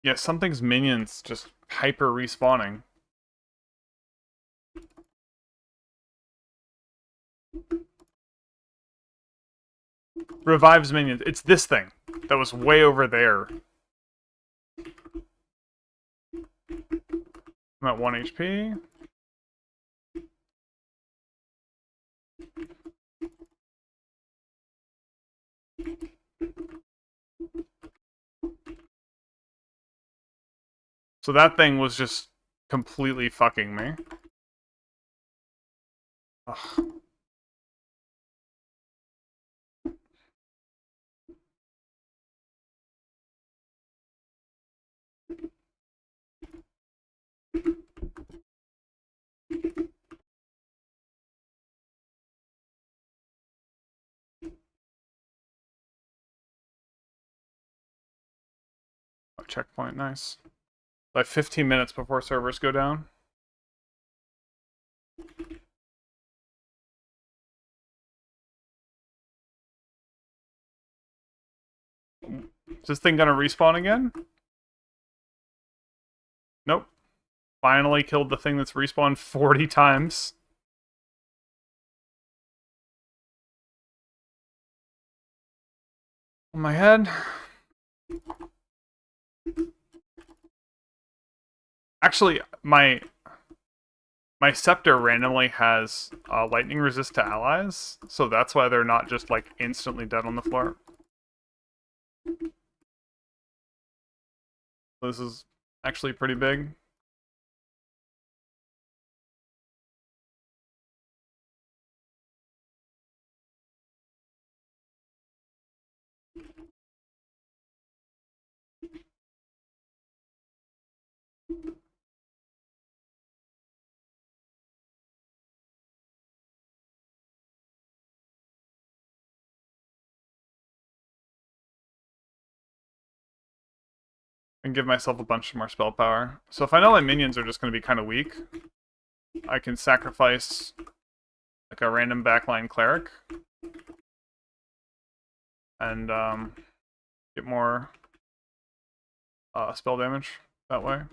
A: Yeah, something's minions just hyper respawning. Revives minions. It's this thing that was way over there. I'm at 1 HP. So that thing was just completely fucking me. Ugh. Oh, checkpoint, nice. Like 15 minutes before servers go down. Is this thing gonna respawn again? Nope. Finally killed the thing that's respawned 40 times. On my head. Actually, my scepter randomly has lightning resist to allies, so that's why they're not just like instantly dead on the floor. This is actually pretty big. And give myself a bunch more spell power. So if I know my minions are just going to be kind of weak, I can sacrifice like a random backline cleric and get more spell damage that way.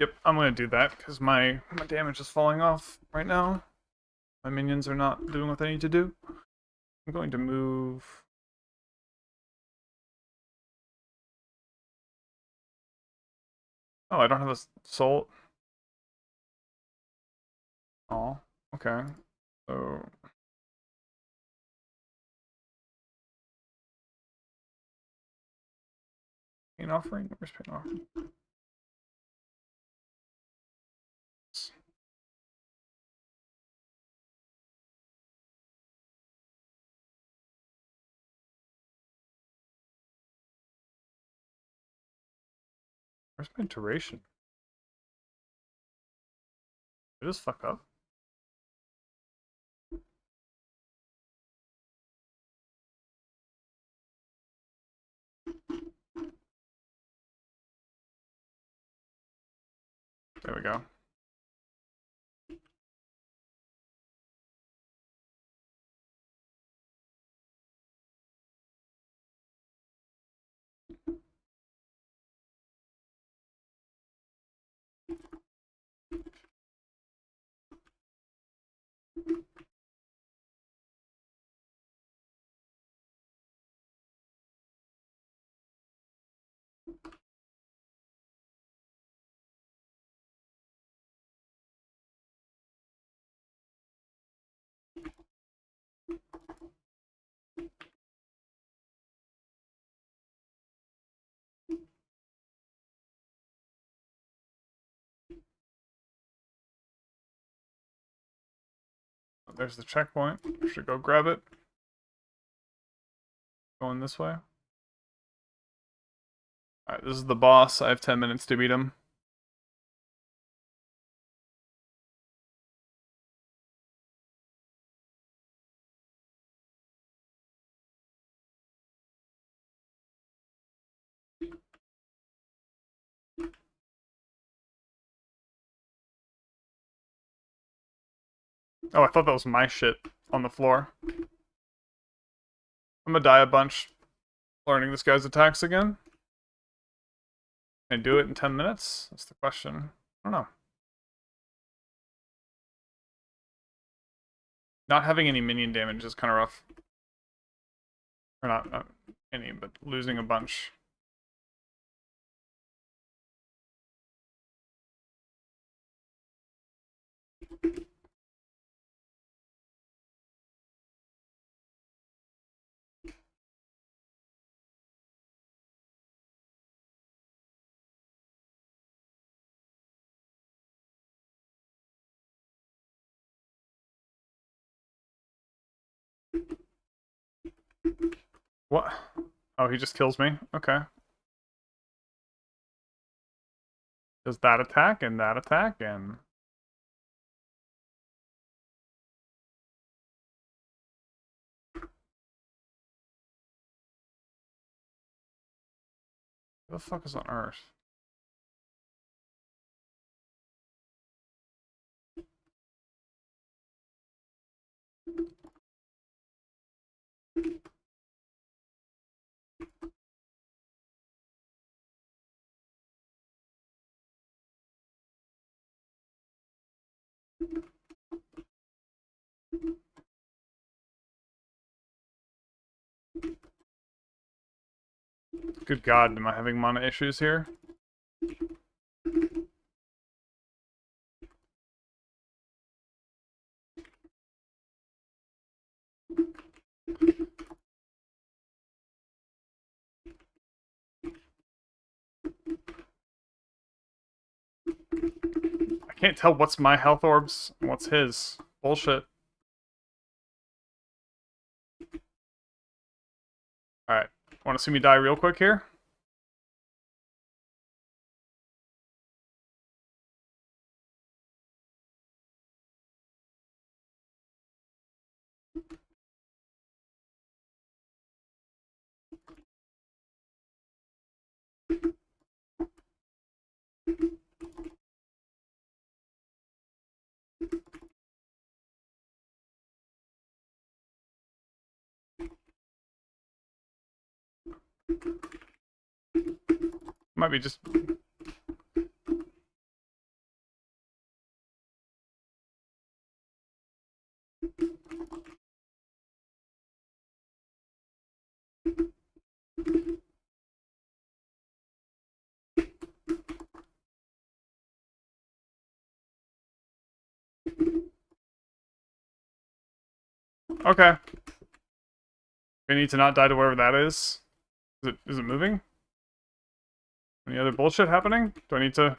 A: Yep, I'm gonna do that because my damage is falling off right now. My minions are not doing what they need to do. I'm going to move. Oh, I don't have a soul. Oh, okay. So pain offering? Where's pain offering? Where's my duration? Did I just fuck up? There we go. There's the checkpoint. Should go grab it. Going this way. Alright, this is the boss. I have 10 minutes to beat him. Oh, I thought that was my shit on the floor. I'm gonna die a bunch learning this guy's attacks again. Can I do it in 10 minutes? That's the question. I don't know. Not having any minion damage is kind of rough. Or not any, but losing a bunch. What? Oh, he just kills me? Okay. Does that attack and that attack and... Who the fuck is on Earth? Good god, am I having mana issues here? I can't tell what's my health orbs and what's his. Bullshit. Alright. Want to see me die real quick here? Might be just... Okay. We need to not die to wherever that is. Is it moving? Any other bullshit happening? Do I need to...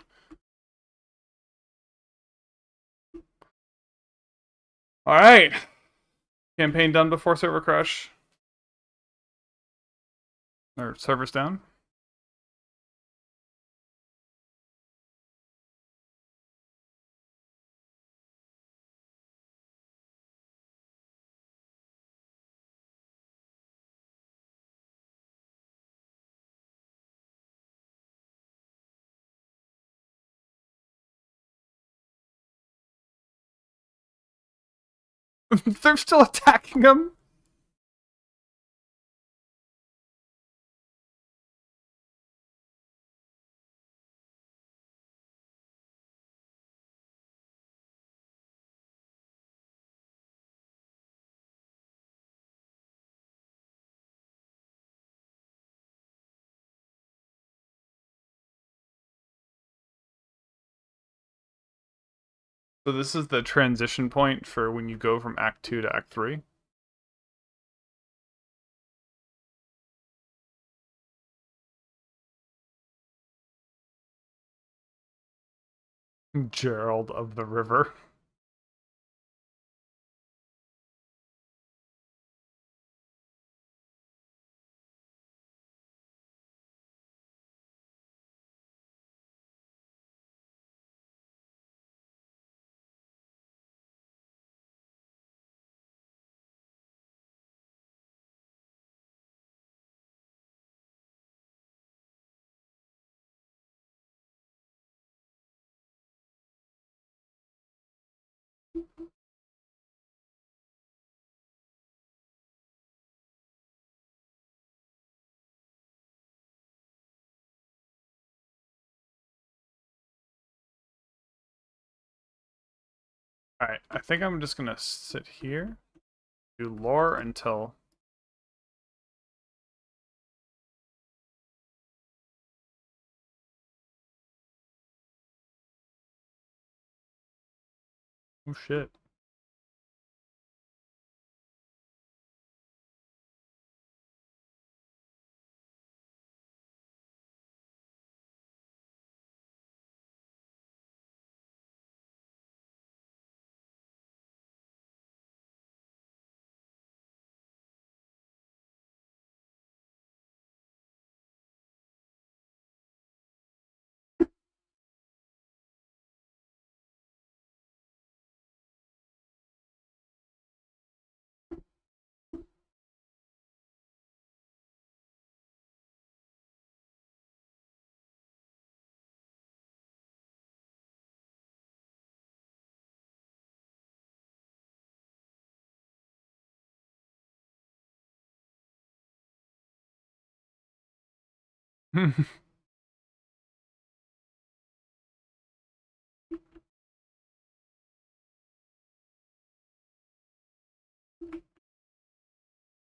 A: Alright. Campaign done before server crash. Or server's down. They're still attacking him. So this is the transition point for when you go from Act 2 to Act 3. Gerald of the River. Alright, I think I'm just gonna sit here, do lore until... Oh shit.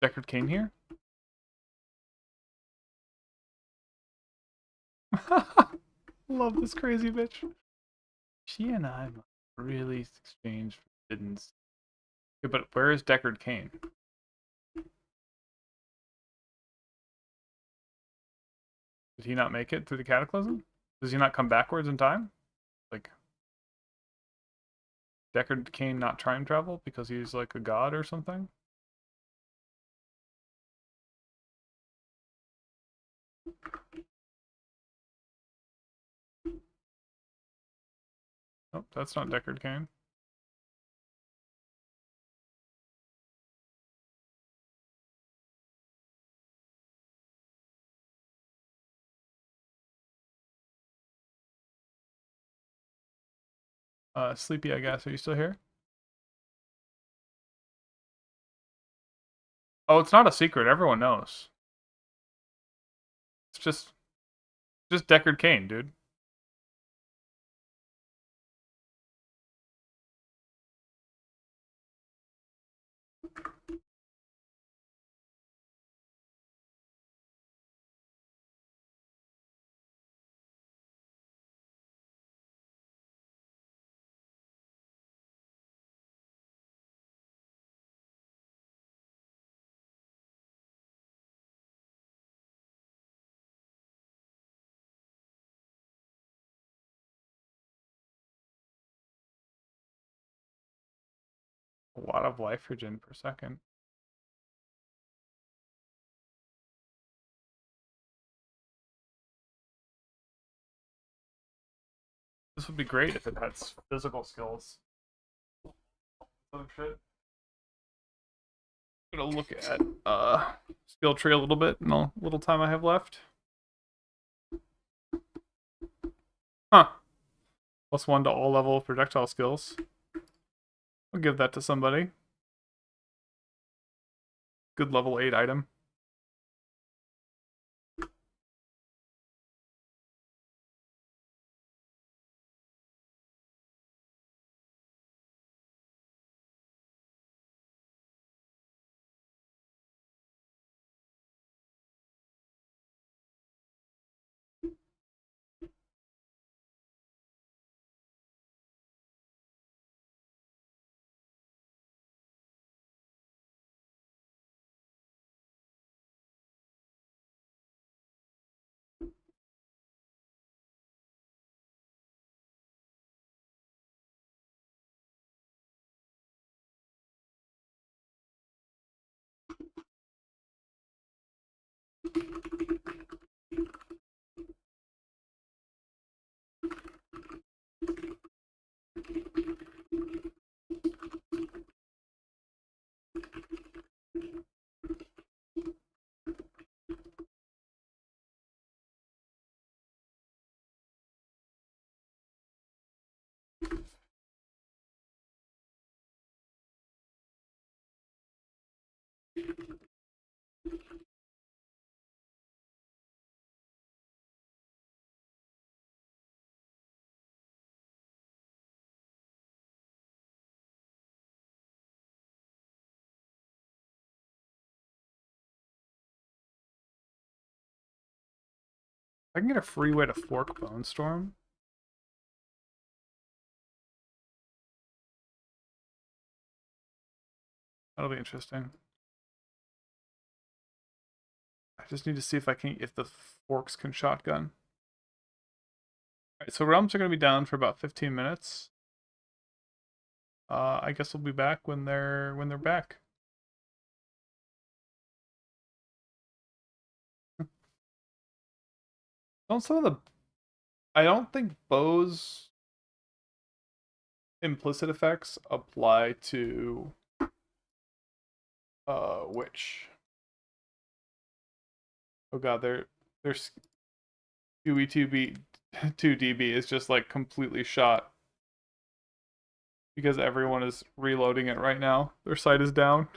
A: Deckard Cain here? Love this crazy bitch. She and I must really exchange forbiddens. Yeah, but where is Deckard Cain? Did he not make it through the Cataclysm? Does he not come backwards in time? Like, Deckard Cain not time travel because he's like a god or something? Oh, that's not Deckard Cain. Sleepy, I guess. Are you still here? Oh, it's not a secret. Everyone knows. It's just Deckard Cain, dude. A lot of life regen per second. This would be great if it had physical skills. Oh shit. I'm gonna look at skill tree a little bit in the little time I have left. Huh. +1 to all level projectile skills. I'll give that to somebody. Good level 8 item. I can get a free way to fork Bone Storm. That'll be interesting. I just need to see if the forks can shotgun. Alright, so realms are gonna be down for about 15 minutes. I guess we'll be back when they're back. Don't some of the I don't think Bo's implicit effects apply to Witch. Oh god, their QE2B 2DB is just like completely shot because everyone is reloading it right now. Their site is down.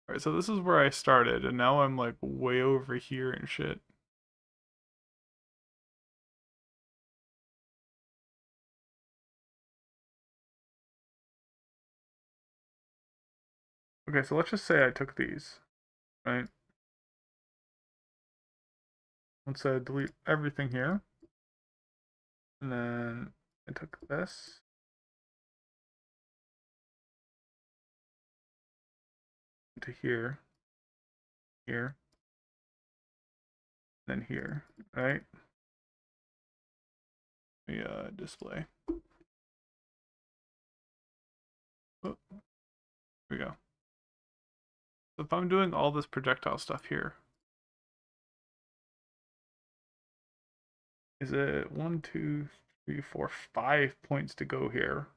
A: Alright, so this is where I started, and now I'm like way over here and shit. Okay, so let's just say I took these, right? Let's say I delete everything here. And then I took this. To here. Here. Then here, right? The display. Oh, here we go. So if I'm doing all this projectile stuff here, is it 1, 2, 3, 4, 5 points to go here?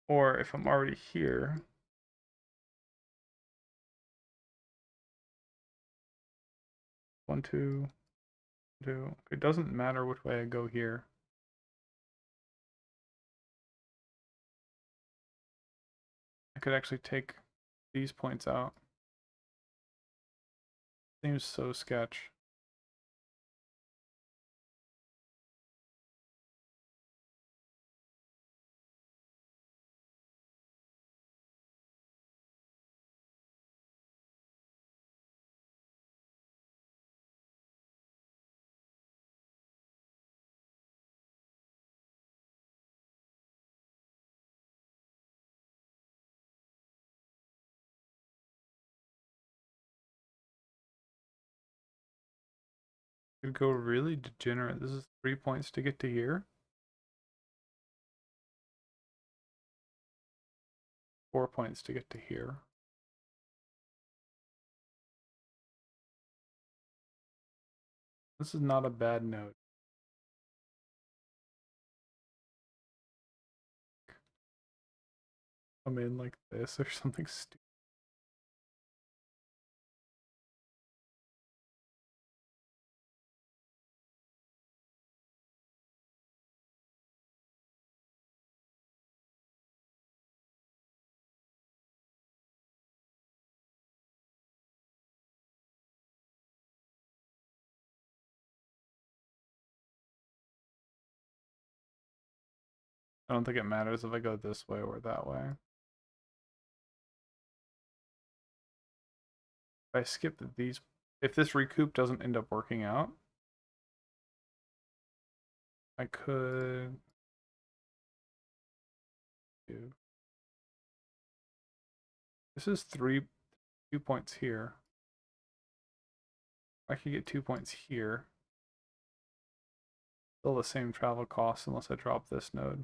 A: Or if I'm already here, 1, 2, 2. It doesn't matter which way I go here. I could actually take these points out. Seems so sketch. Could go really degenerate. This is 3 points to get to here. 4 points to get to here. This is not a bad node. Come in like this or something stupid. I don't think it matters if I go this way or that way. If I skip these, if this recoup doesn't end up working out, I could do. This is 2 points here. I could get 2 points here. Still the same travel cost unless I drop this node.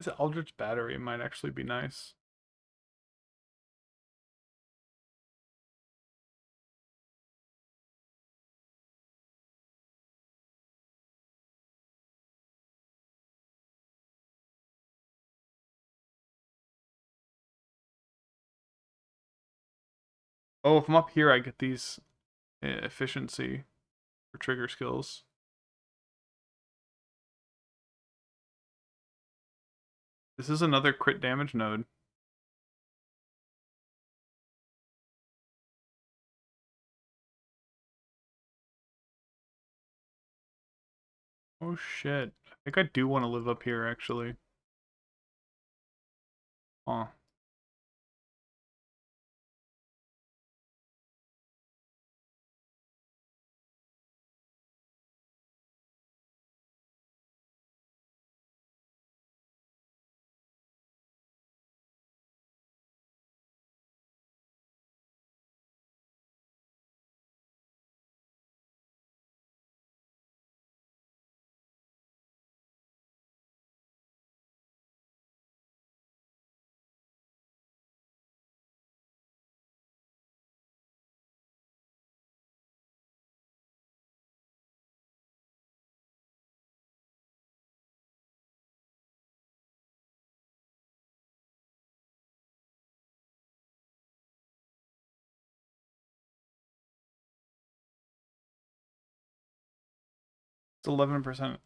A: This Eldritch Battery might actually be nice. Oh, if I'm up here, I get these efficiency for trigger skills. This is another crit damage node. Oh shit. I think I do want to live up here actually. Huh. It's 11%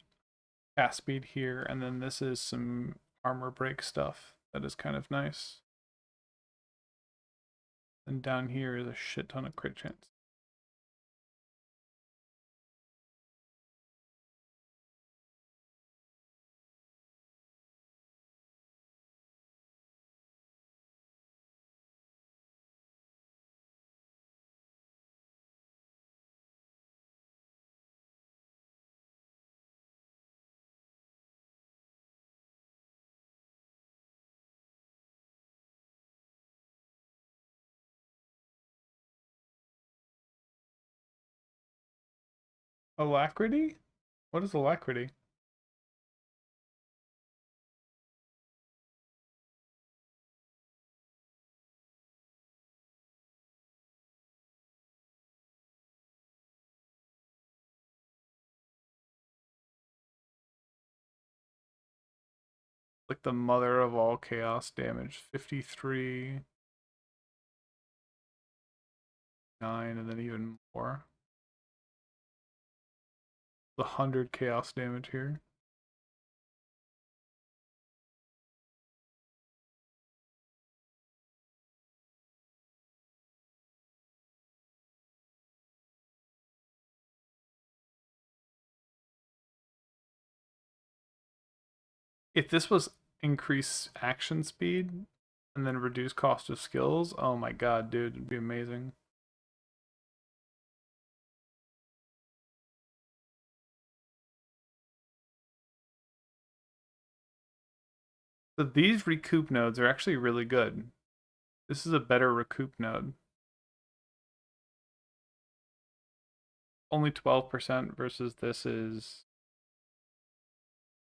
A: cast speed here, and then this is some armor break stuff that is kind of nice. And down here is a shit ton of crit chance. Alacrity? What is alacrity? Like the mother of all chaos damage. 53, 9, and then even more. 100 chaos damage here. If this was increase action speed and then reduce cost of skills, oh my god, dude, it'd be amazing. So these recoup nodes are actually really good. This is a better recoup node. Only 12% versus this is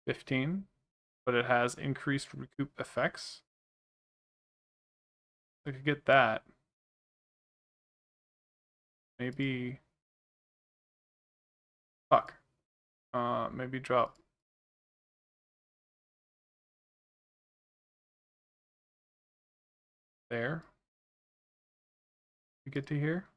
A: 15, but it has increased recoup effects. I could get that. Maybe. Fuck. Maybe drop. There. We get to here.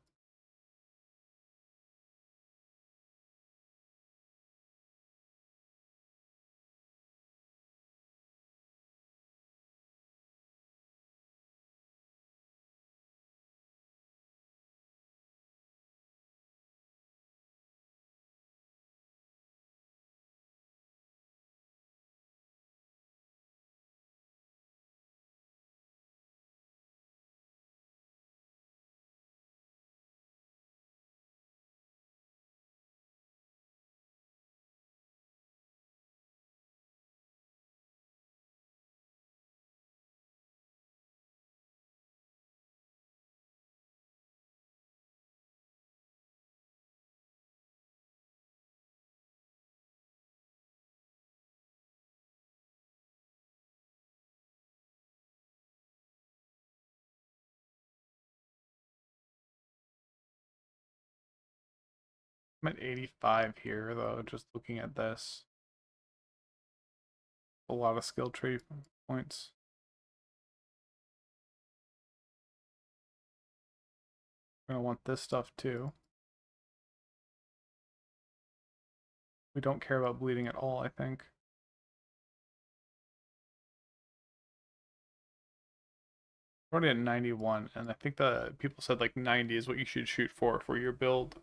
A: I'm at 85 here, though, just looking at this. A lot of skill tree points. We're gonna want this stuff too. We don't care about bleeding at all, I think. We're already at 91, and I think the people said like 90 is what you should shoot for your build.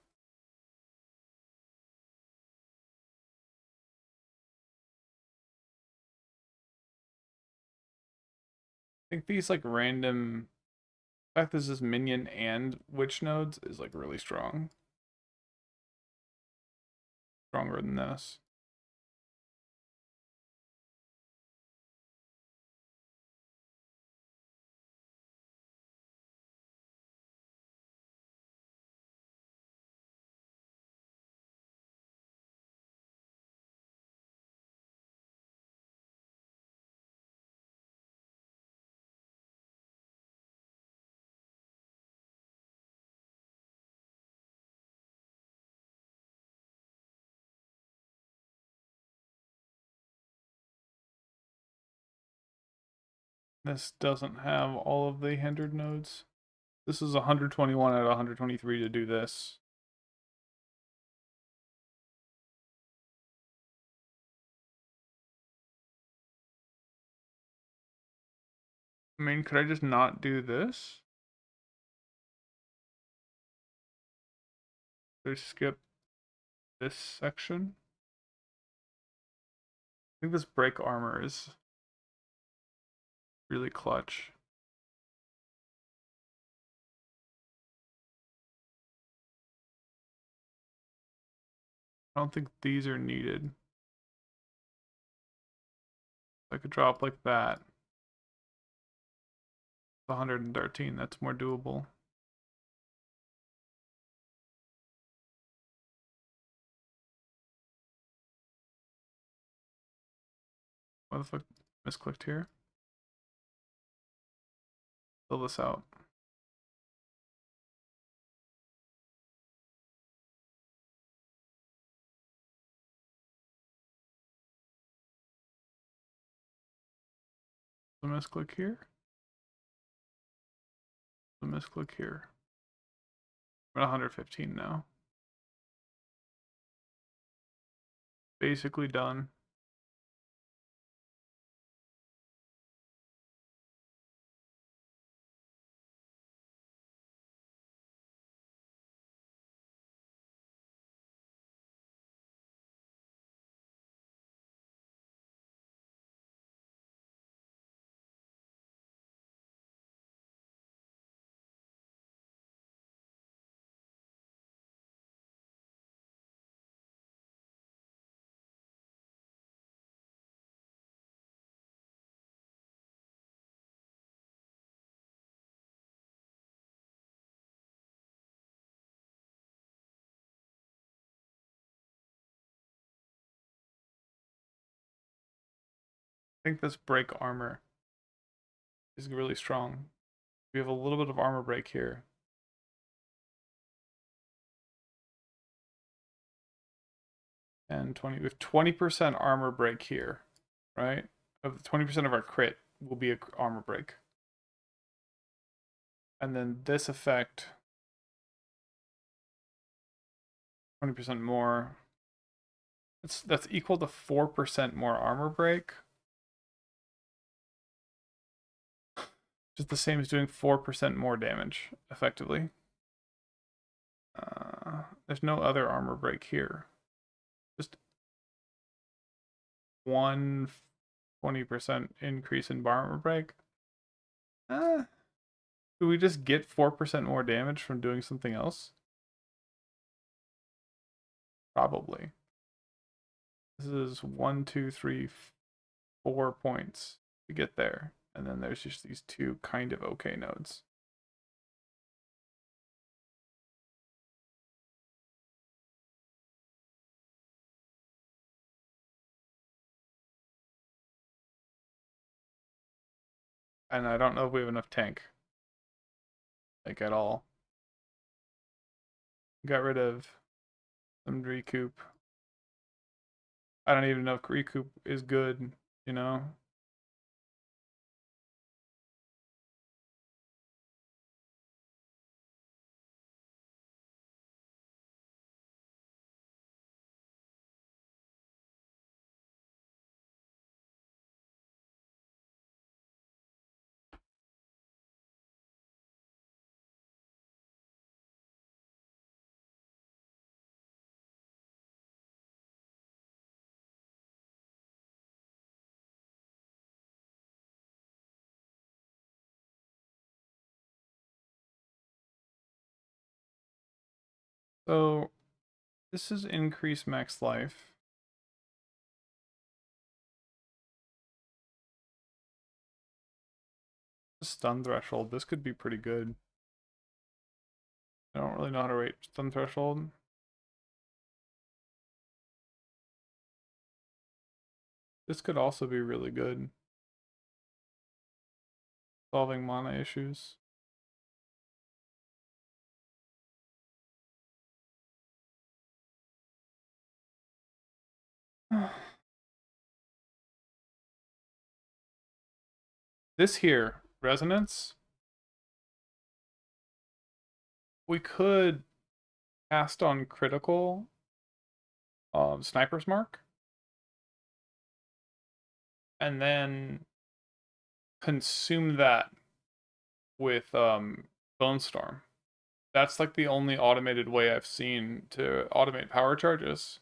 A: I think these like random, the fact this is minion and witch nodes is like really strong. Stronger than this. This doesn't have all of the hindered nodes. This is 121 out of 123 to do this. I mean, could I just not do this? Could I skip this section? I think this break armor is really clutch. I don't think these are needed. I could drop like that. 113, that's more doable. What the fuck? Misclicked here. Fill this out. The misclick here. The misclick here. I'm at 115 now. Basically done. I think this break armor is really strong. We have a little bit of armor break here. And 20, we have 20% armor break here, right? Of 20% of our crit will be a armor break. And then this effect, 20% more. That's equal to 4% more armor break. Just the same as doing 4% more damage, effectively. There's no other armor break here. Just 20% increase in armor break. Do we just get 4% more damage from doing something else? Probably. This is 1, 2, 3, 4 points to get there. And then there's just these two kind of okay nodes. And I don't know if we have enough tank. Like, at all. Got rid of some recoup. I don't even know if recoup is good, you know? So, this is increase max life. Stun threshold. This could be pretty good. I don't really know how to rate stun threshold. This could also be really good. Solving mana issues. This here, resonance. We could cast on critical sniper's mark. And then consume that with Bone Storm. That's like the only automated way I've seen to automate power charges.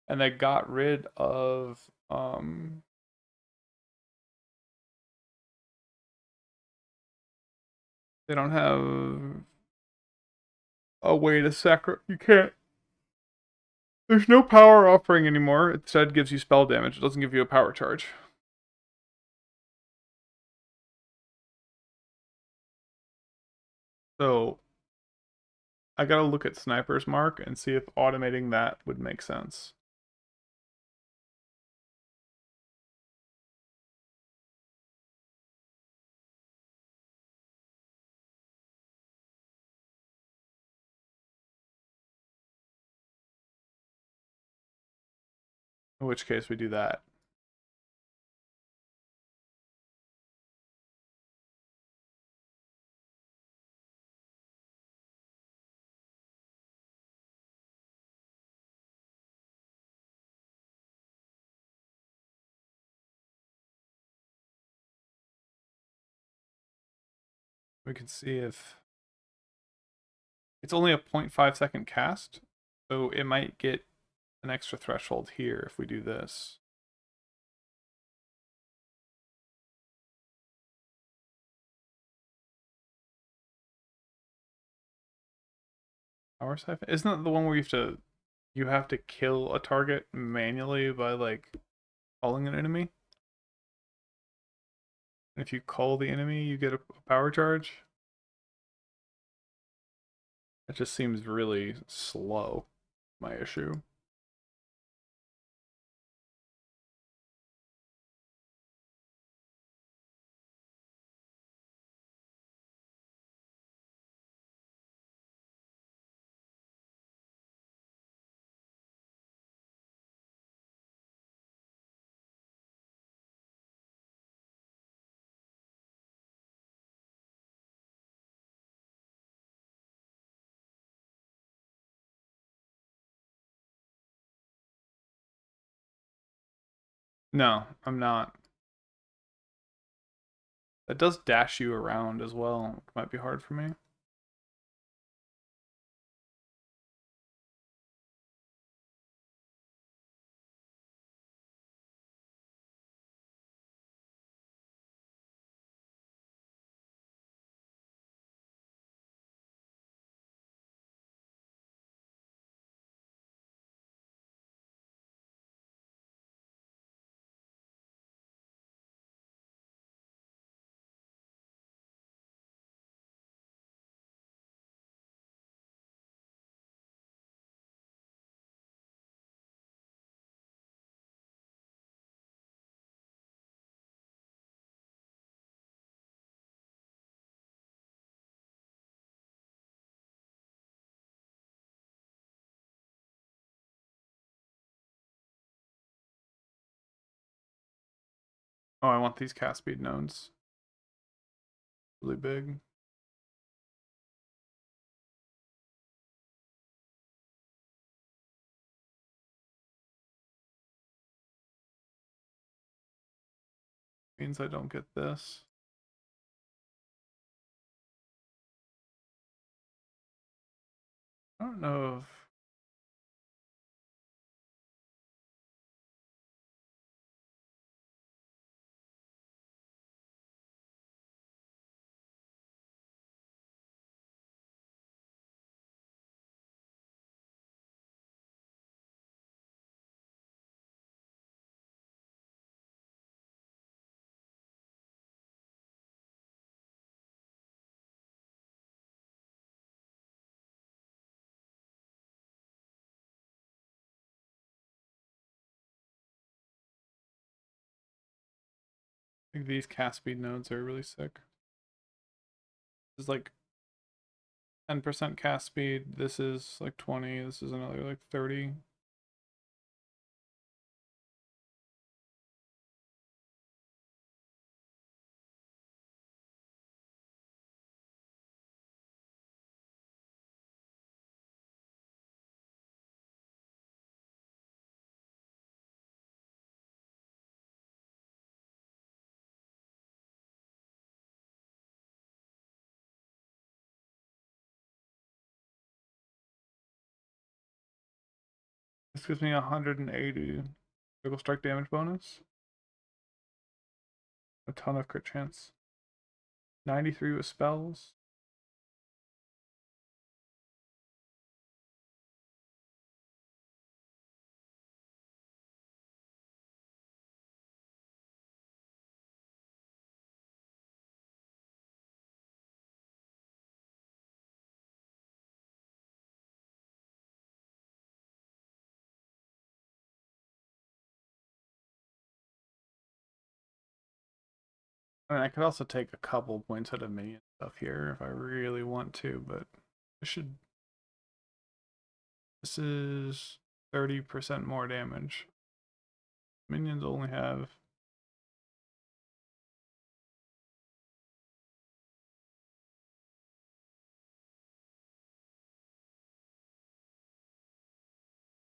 A: And they got rid of they don't have a way to you can't. There's no power offering anymore. It instead gives you spell damage. It doesn't give you a power charge. So I gotta look at Sniper's Mark and see if automating that would make sense. In which case we do that. We can see if it's only a 0.5-second cast, so it might get an extra threshold here if we do this. Power siphon? Isn't that the one where you have to kill a target manually by like calling an enemy? And if you call the enemy, you get a power charge? It just seems really slow, my issue. No, I'm not. That does dash you around as well. It might be hard for me. Oh, I want these cast speed nodes. Really big. Means I don't get this. I don't know if I think these cast speed nodes are really sick. This is like 10% cast speed. This is like 20. This is another like 30. This gives me 180 critical strike damage bonus. A ton of crit chance. 93 with spells. I mean, I could also take a couple points out of minion stuff here if I really want to, but I should. This is 30% more damage. Minions only have...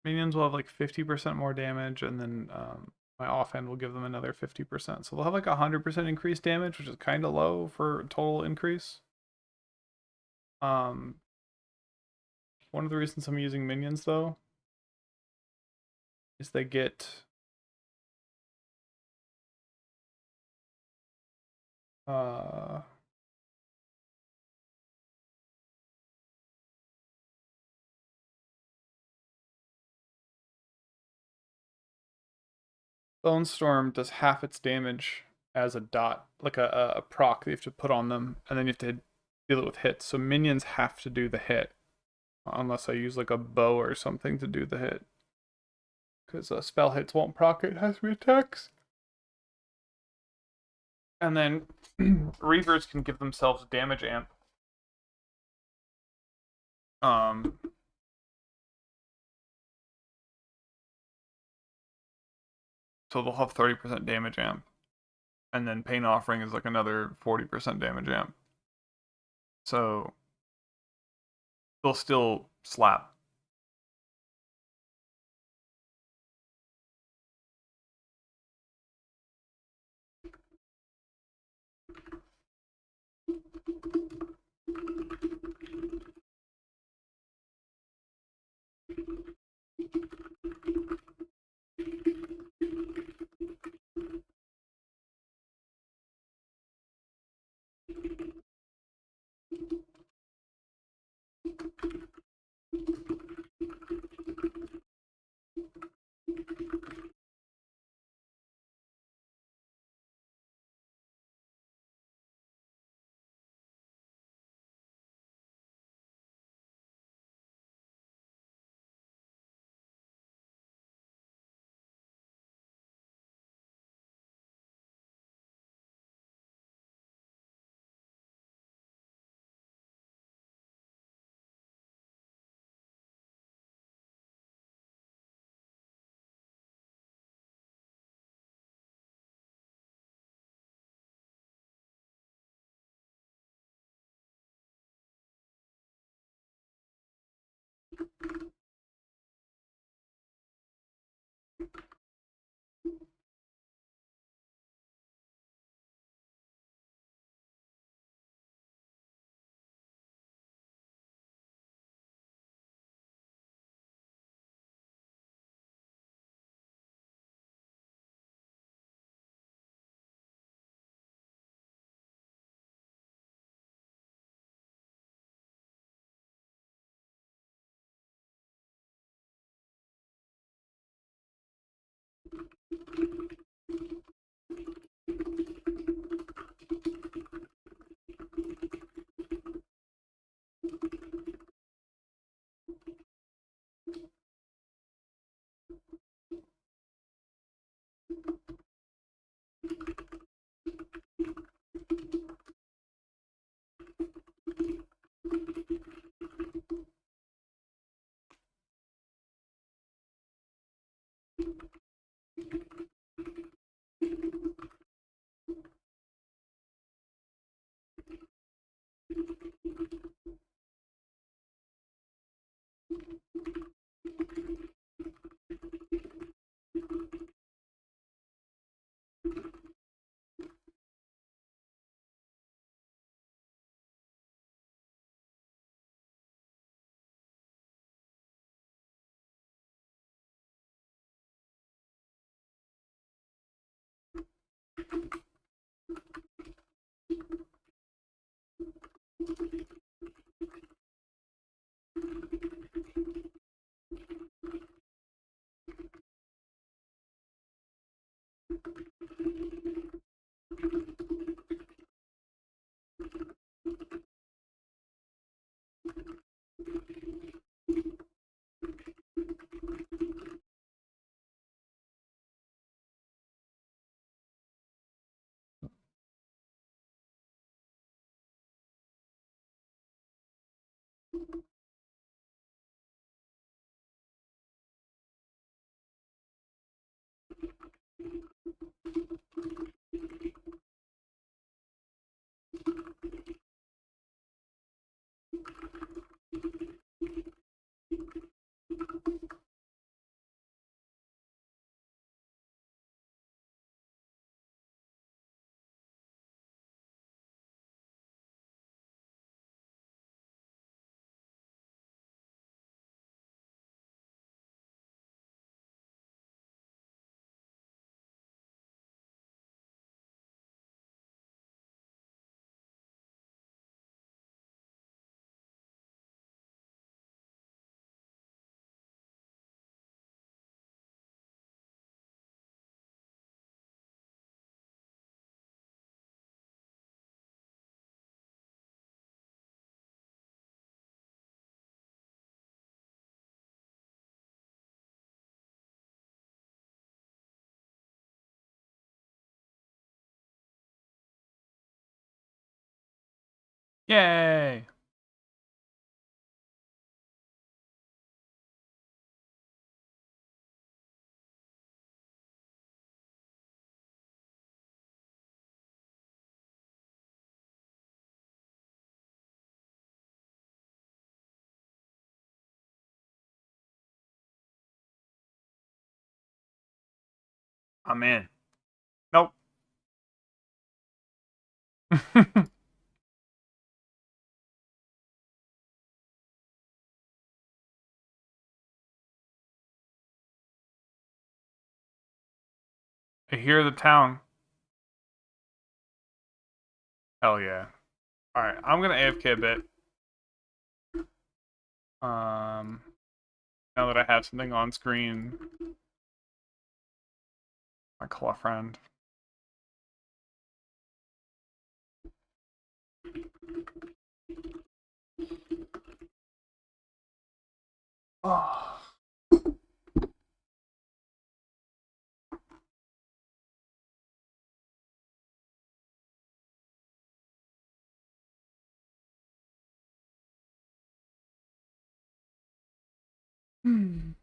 A: Minions will have like 50% more damage, and then my offhand will give them another 50%. So they'll have like 100% increased damage, which is kind of low for total increase. One of the reasons I'm using minions though is they get Bone Storm does half its damage as a dot, like a proc that you have to put on them, and then you have to deal it with hits. So minions have to do the hit, unless I use like a bow or something to do the hit. Because spell hits won't proc, it has to be attacks. And then Reavers can give themselves damage amp. So they'll have 30% damage amp. And then Pain Offering is like another 40% damage amp. So they'll still slap. Yay! I'm in. Nope. I hear the town. Hell yeah. Alright, I'm gonna AFK a bit. Now that I have something on screen. My claw friend. Oh. Hmm.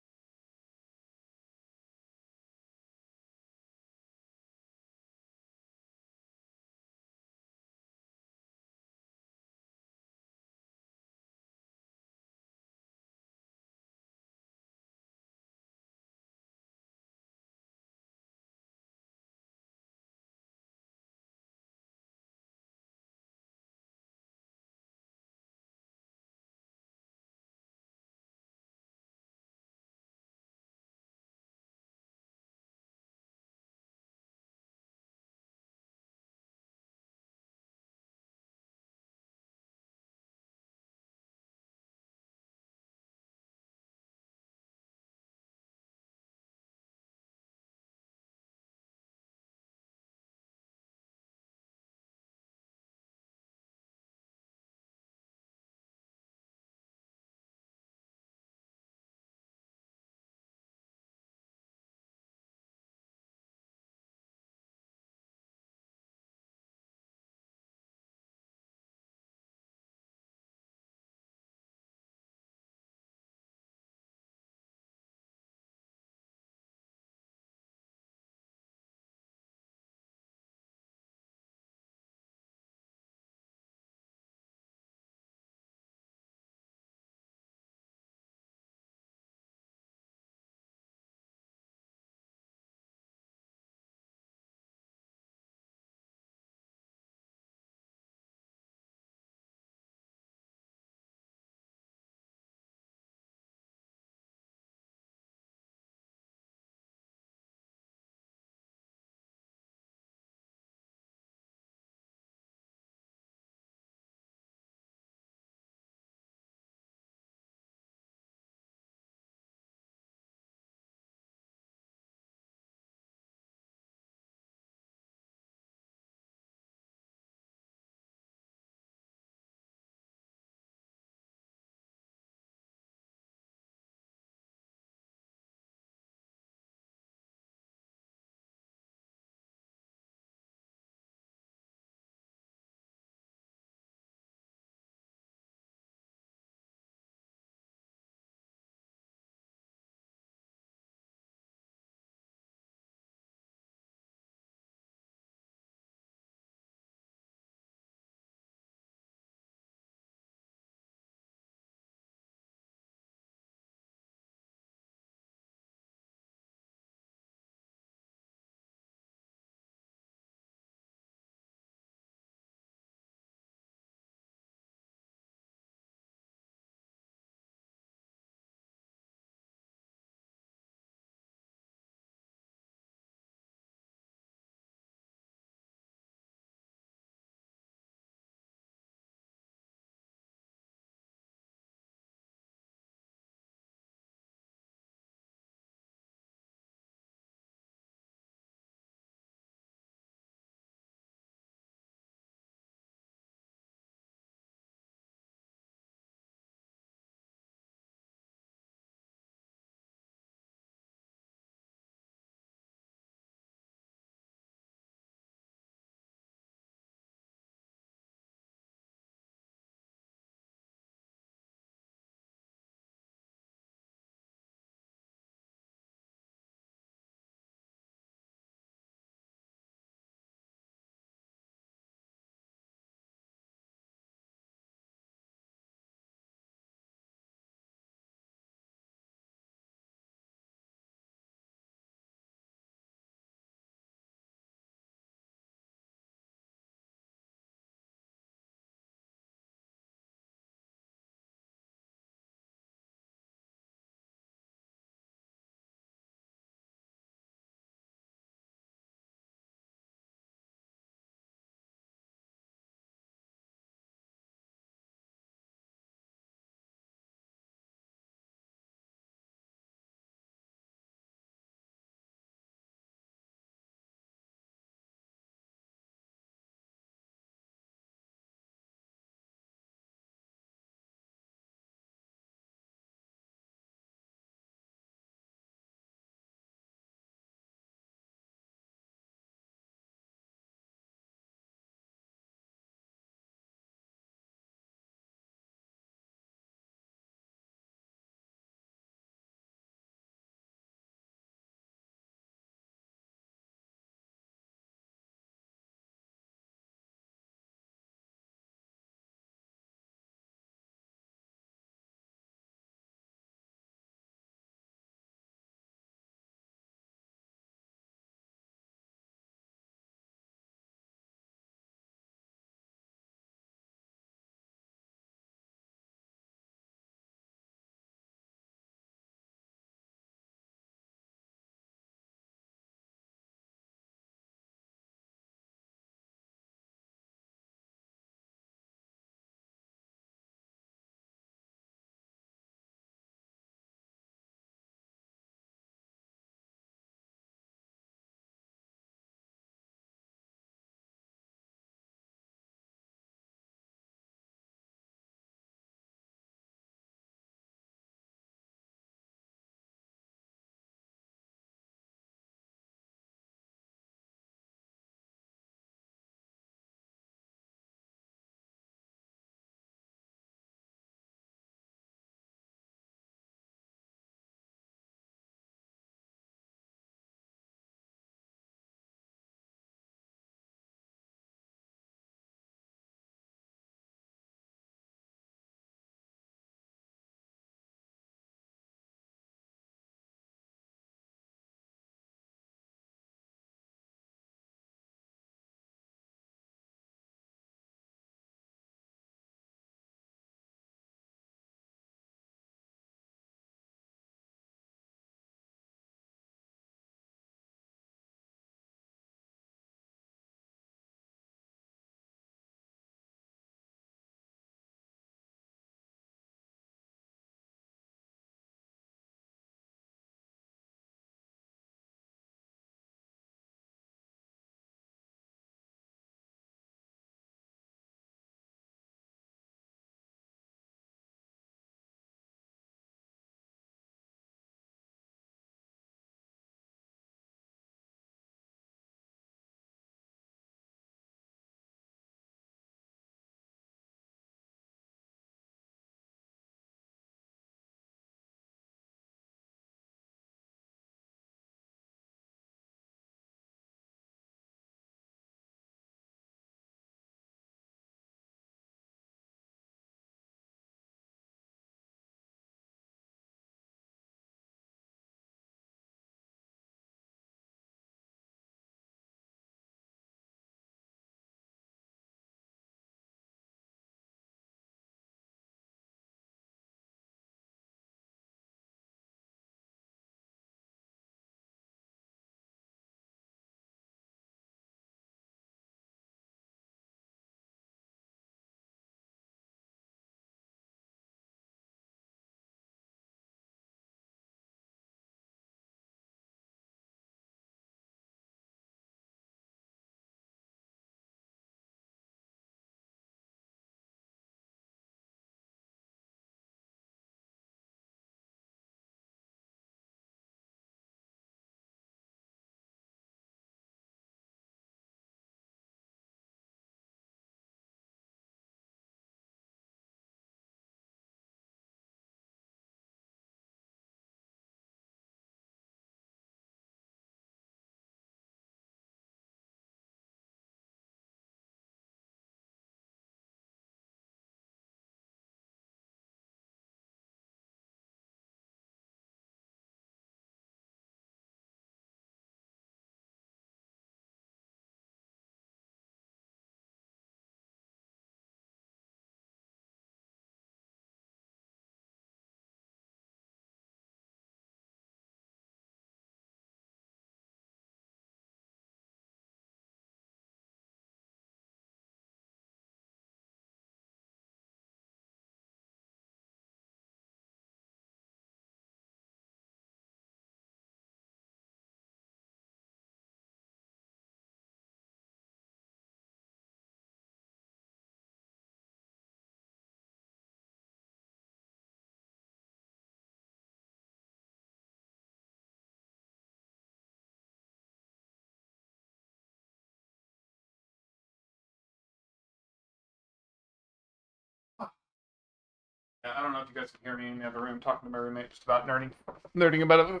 A: I don't know if you guys can hear me in the other room talking to my roommate just about nerding about an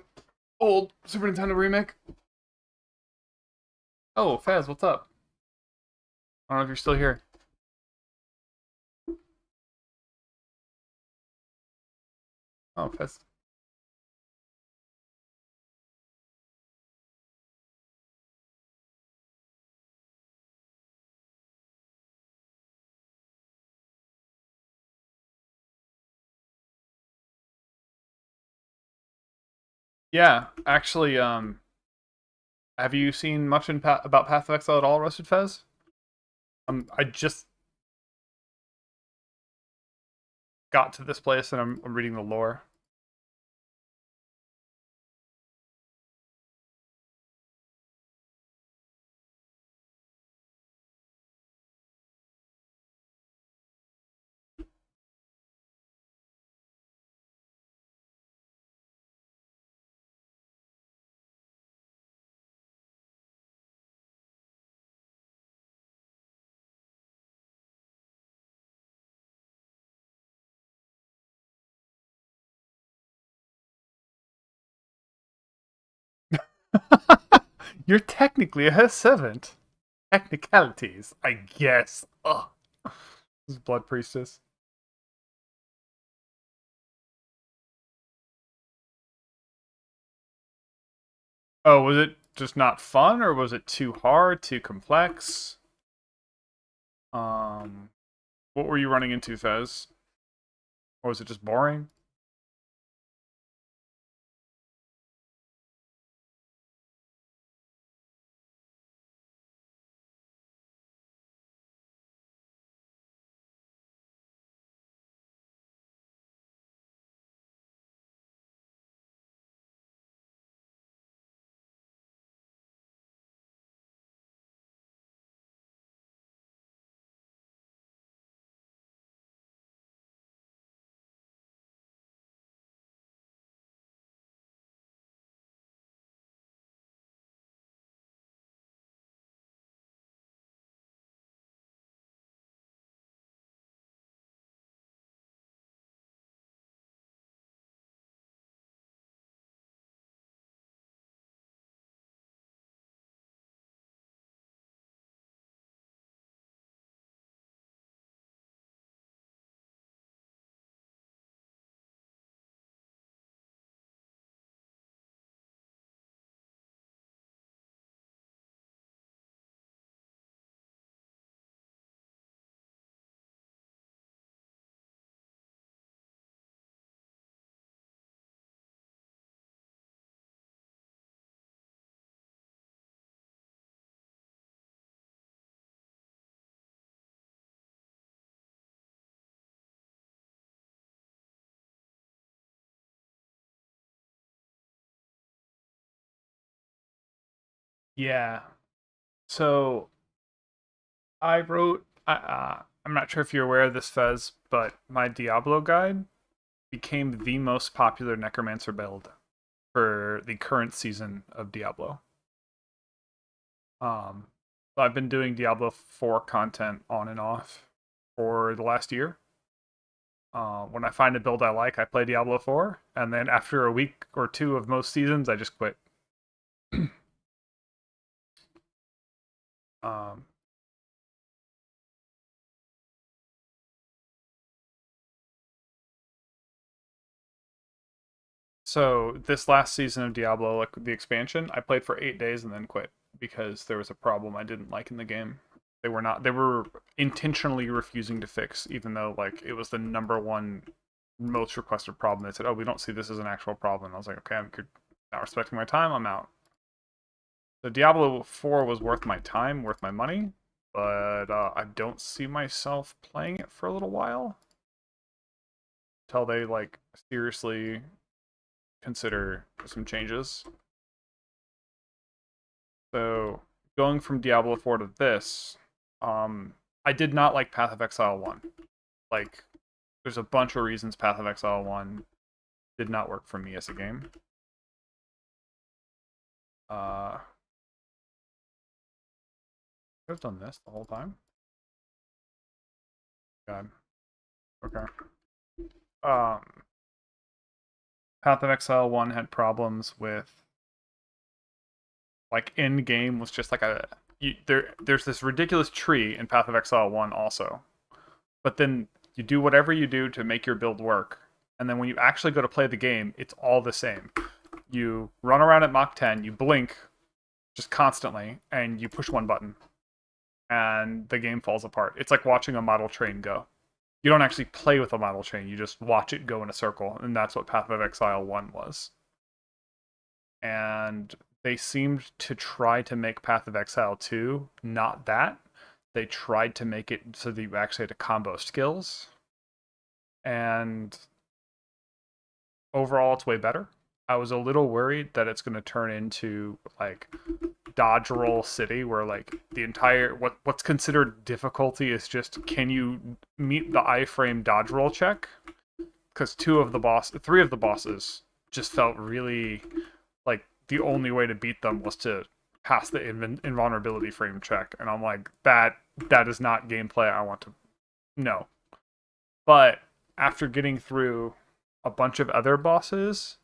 A: old Super Nintendo remake. Oh, Faz, what's up? I don't know if you're still here. Oh, Faz. Yeah, actually, have you seen much about Path of Exile at all, Rusted Fez? I just got to this place and I'm reading the lore. You're technically a servant. Technicalities, I guess. Ugh. This is Blood Priestess. Oh, was it just not fun, or was it too hard, too complex? Um, what were you running into, Fez? Or was it just boring? Yeah. So I wrote. I'm not sure if you're aware of this, Fez, but my Diablo guide became the most popular Necromancer build for the current season of Diablo. Um, so I've been doing Diablo 4 content on and off for the last year. When I find a build I like, I play Diablo 4, and then after a week or two of most seasons, I just quit. um, so this last season of Diablo, like the expansion, I played for 8 days and then quit because there was a problem I didn't like in the game. They were intentionally refusing to fix, even though like it was the number one most requested problem. They said, "Oh, we don't see this as an actual problem." And I was like, "Okay, I'm not respecting my time. I'm out." So Diablo 4 was worth my time, worth my money, but I don't see myself playing it for a little while until they like seriously consider some changes. So going from Diablo 4 to this, I did not like Path of Exile 1. Like, there's a bunch of reasons Path of Exile 1 did not work for me as a game. I've done this the whole time. God. Okay. um, Path of Exile 1 had problems with like end game was just like there's this ridiculous tree in Path of Exile 1 also. But then you do whatever you do to make your build work. And then when you actually go to play the game, it's all the same. You run around at Mach 10, you blink just constantly, and you push one button. And the game falls apart. It's like watching a model train go. You don't actually play with a model train, you just watch it go in a circle. And that's what Path of Exile 1 was. And they seemed to try to make Path of Exile 2 not that. They tried to make it so that you actually had to combo skills. And overall, it's way better. I was a little worried that it's going to turn into like dodge roll city where like the entire what's considered difficulty is just can you meet the iframe dodge roll check, because three of the bosses just felt really like the only way to beat them was to pass the invulnerability frame check, and I'm like that is not gameplay I want to know. But after getting through a bunch of other bosses,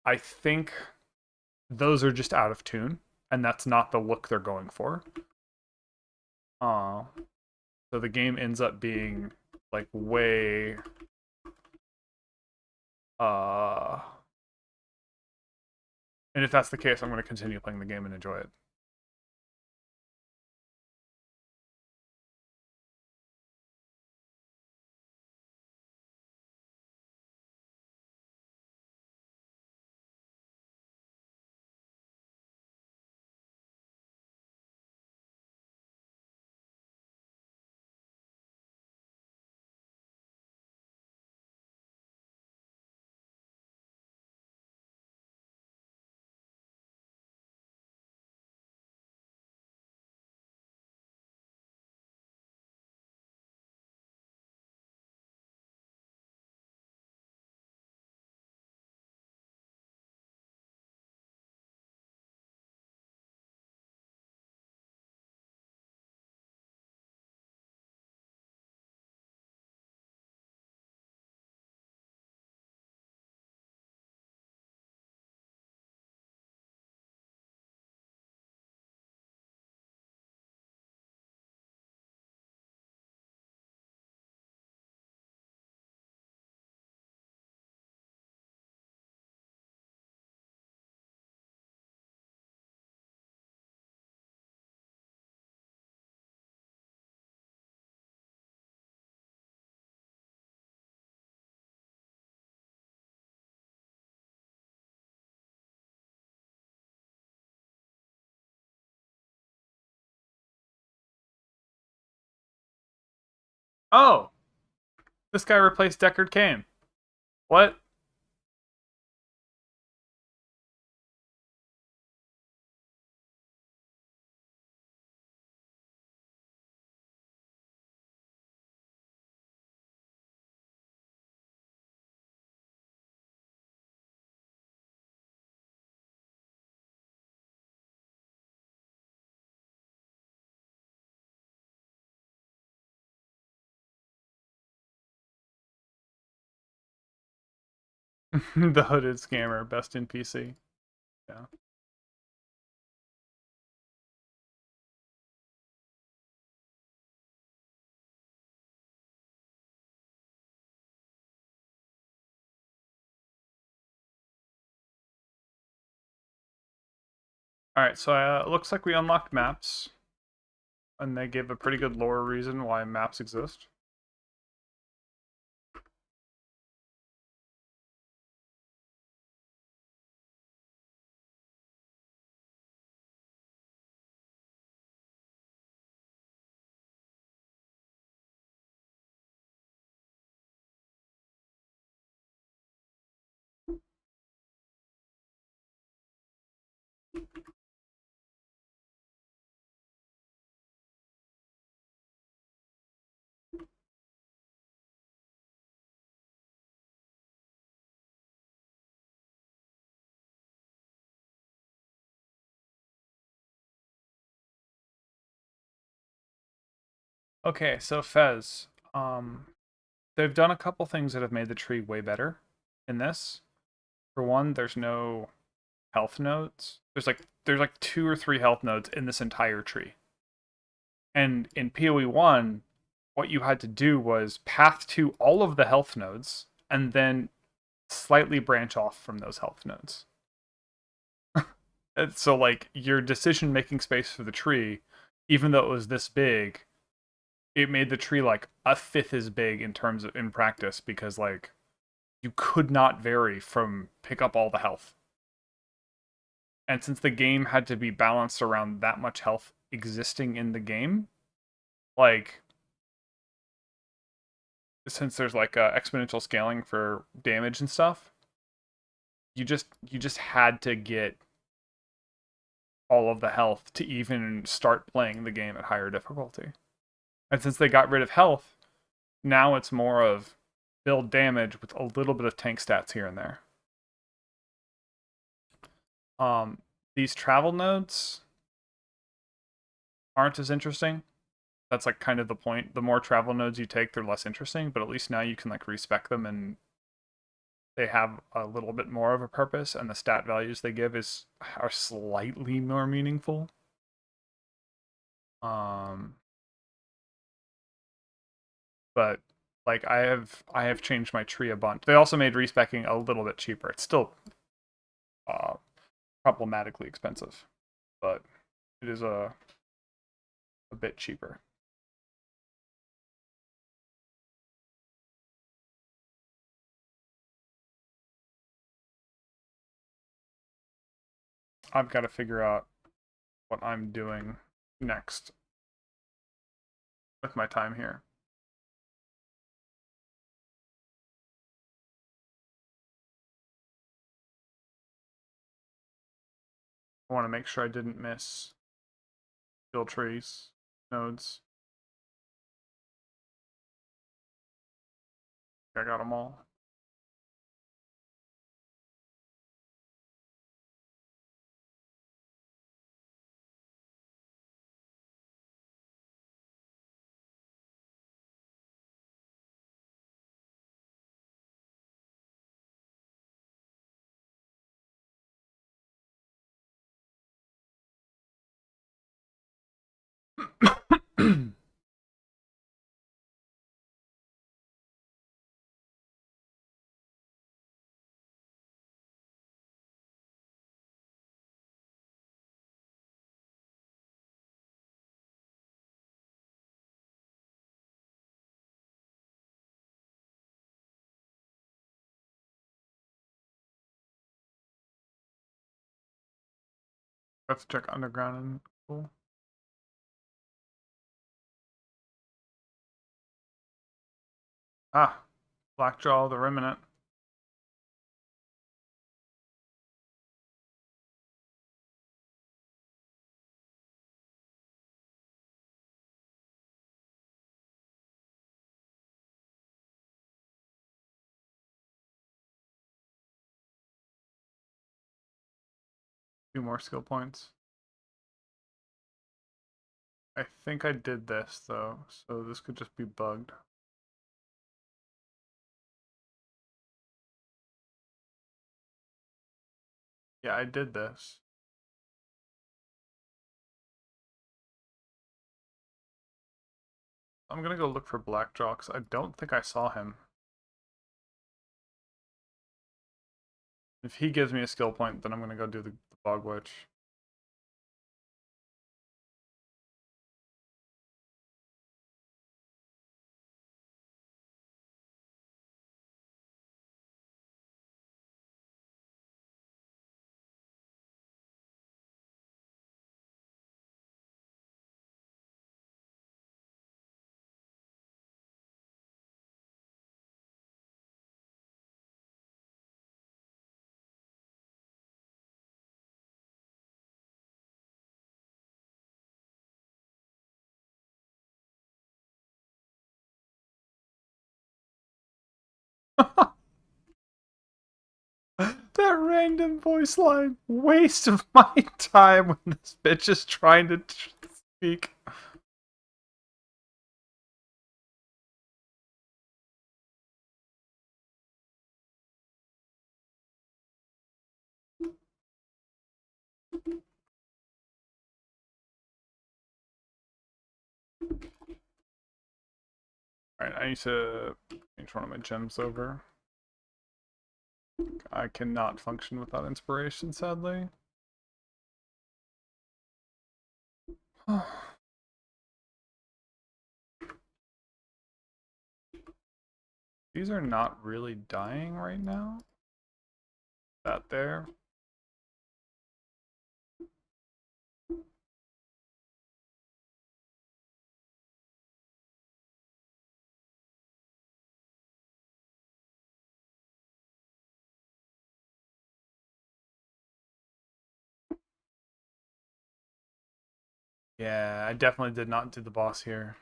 A: I think those are just out of tune, and that's not the look they're going for. So the game ends up being like way and if that's the case, I'm going to continue playing the game and enjoy it. Oh, this guy replaced Deckard Cain. What? The hooded scammer, best in PC. Yeah. All right, so it looks like we unlocked maps, and they give a pretty good lore reason why maps exist. Okay, so Fez, they've done a couple things that have made the tree way better in this. For one, there's no health nodes. There's like 2 or 3 health nodes in this entire tree. And in PoE 1, what you had to do was path to all of the health nodes and then slightly branch off from those health nodes. And so like your decision making space for the tree, even though it was this big, it made the tree like a fifth as big in terms of in practice because like you could not vary from pick up all the health. And since the game had to be balanced around that much health existing in the game, like since there's like exponential scaling for damage and stuff, you just had to get all of the health to even start playing the game at higher difficulty. And since they got rid of health, now it's more of build damage with a little bit of tank stats here and there. These travel nodes aren't as interesting. That's like kind of the point. The more travel nodes you take, they're less interesting, but at least now you can like respec them and they have a little bit more of a purpose, and the stat values they give are slightly more meaningful. But like I have changed my tree a bunch. They also made respecking a little bit cheaper. It's still problematically expensive, but it is a bit cheaper. I've got to figure out what I'm doing next with my time here. I want to make sure I didn't miss skill trees, nodes. I got them all. I have to check underground and cool. Ah, Blackjaw the Remnant. Few more skill points. I think I did this though, so this could just be bugged. Yeah, I did this. I'm gonna go look for Blackjaw because I don't think I saw him. If he gives me a skill point, then I'm gonna go do the Bog Witch. That random voice line. Waste of my time when this bitch is trying to speak. Alright, I need to change one of my gems over. I cannot function without inspiration, sadly. These are not really dying right now. That there. Yeah, I definitely did not do the boss here.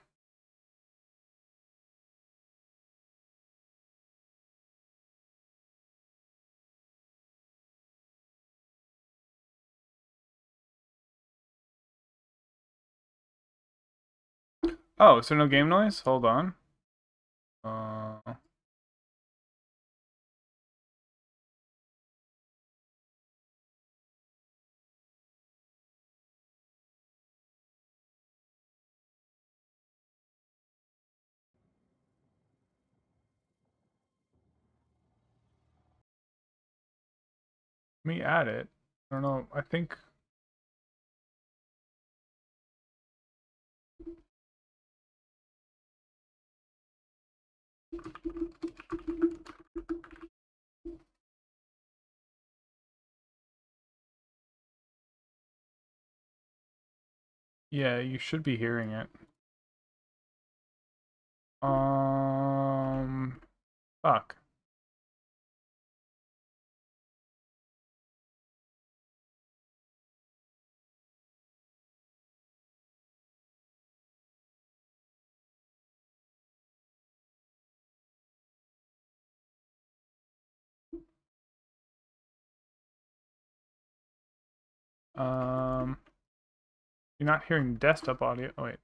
A: Oh, is there no game noise? Hold on. Let me add it. I don't know. I think. Yeah, you should be hearing it. Fuck. You're not hearing desktop audio. Oh, wait.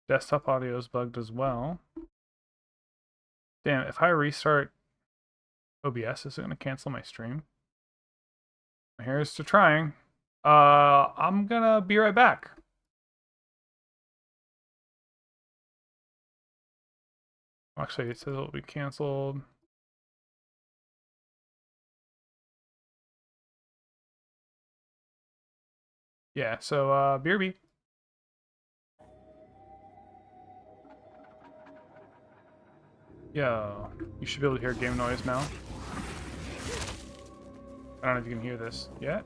A: Desktop audio is bugged as well. Damn, if I restart OBS, is it going to cancel my stream? Here's to trying. I'm gonna be right back. Actually, it says it'll be canceled. Yeah, so, BRB. Yo, you should be able to hear game noise now. I don't know if you can hear this yet.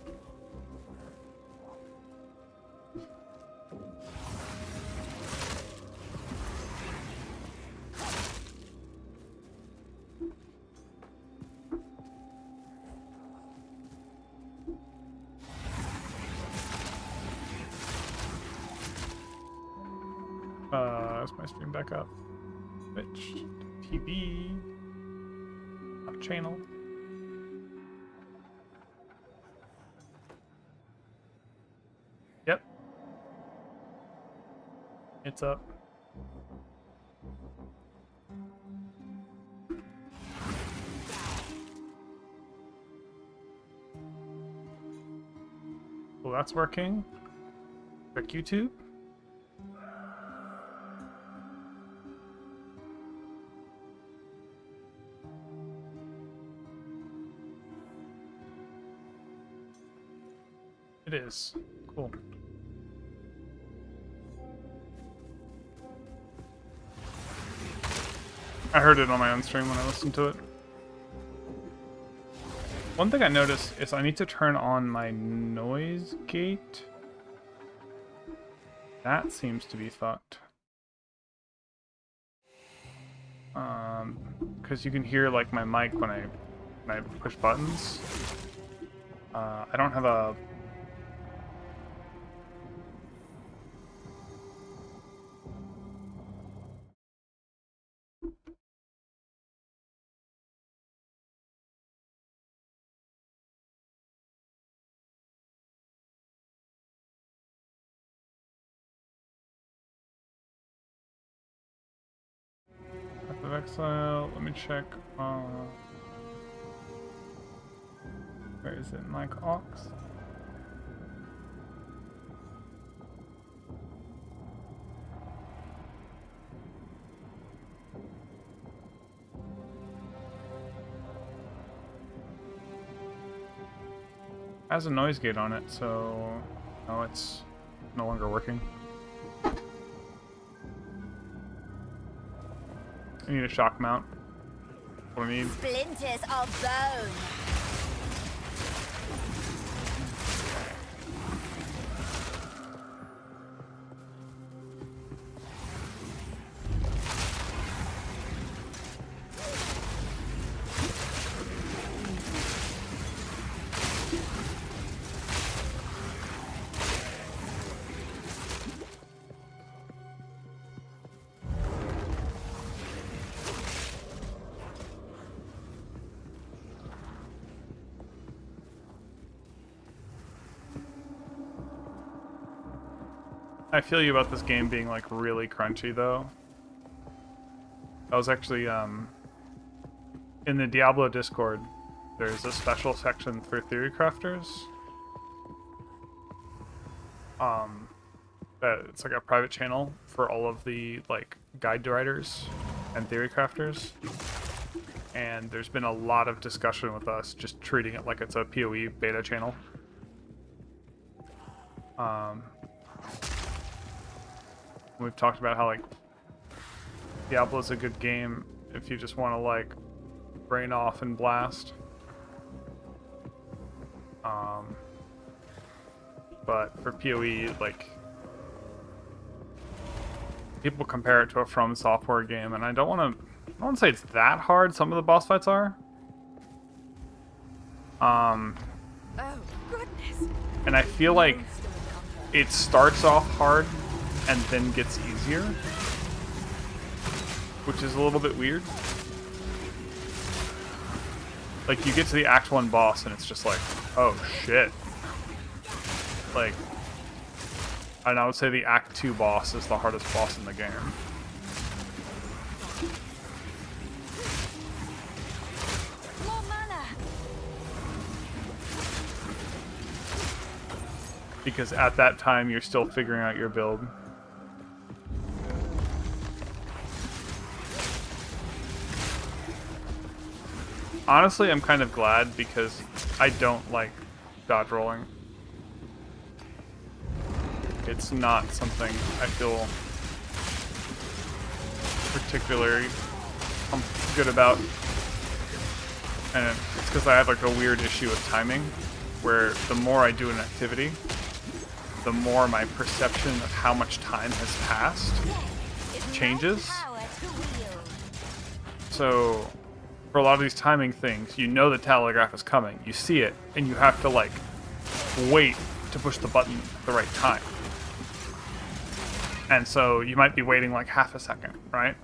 A: Is my stream back up? Twitch TV channel. Yep. It's up. Well, that's working. Check YouTube. It is. Cool. I heard it on my own stream when I listened to it. One thing I noticed is I need to turn on my noise gate. That seems to be fucked. Because you can hear like my mic when I push buttons. I don't have a... Path of Exile, let me check. Where is it? Mic aux? has a noise gate on it, so no, it's no longer working. I need a shock mount. What I need.
B: Splinters of bone.
A: I feel you about this game being like really crunchy though. I was actually in the Diablo Discord, there's a special section for theory crafters. It's like a private channel for all of the like guide writers and theory crafters. And there's been a lot of discussion with us just treating it like it's a PoE beta channel. We've talked about how like Diablo's a good game if you just want to like brain off and blast. But for PoE, like people compare it to a From Software game, and I don't want to say it's that hard. Some of the boss fights are.
B: Oh, goodness.
A: And I feel like it starts off hard and then gets easier, which is a little bit weird. Like, you get to the Act 1 boss and it's just like, oh shit. Like, and I would say the Act 2 boss is the hardest boss in the game.
B: More mana.
A: Because at that time, you're still figuring out your build. Honestly, I'm kind of glad because I don't like dodge rolling. It's not something I feel particularly good about. And it's because I have like a weird issue with timing, where the more I do an activity, the more my perception of how much time has passed changes.
B: Power to wield.
A: So for a lot of these timing things, you know the telegraph is coming, you see it, and you have to like wait to push the button at the right time. And so you might be waiting like half a second, right?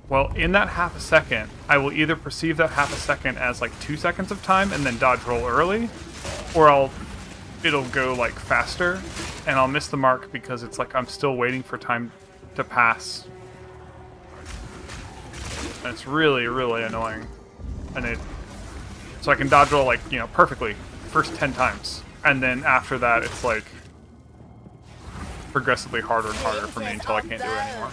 A: Well, in that half a second, I will either perceive that half a second as like 2 seconds of time and then dodge roll early, or it'll go like faster and I'll miss the mark because it's like I'm still waiting for time to pass. And it's really, really annoying. And so I can dodge roll like, perfectly first 10 times. And then after that, it's like progressively harder and harder for me until I can't do it anymore.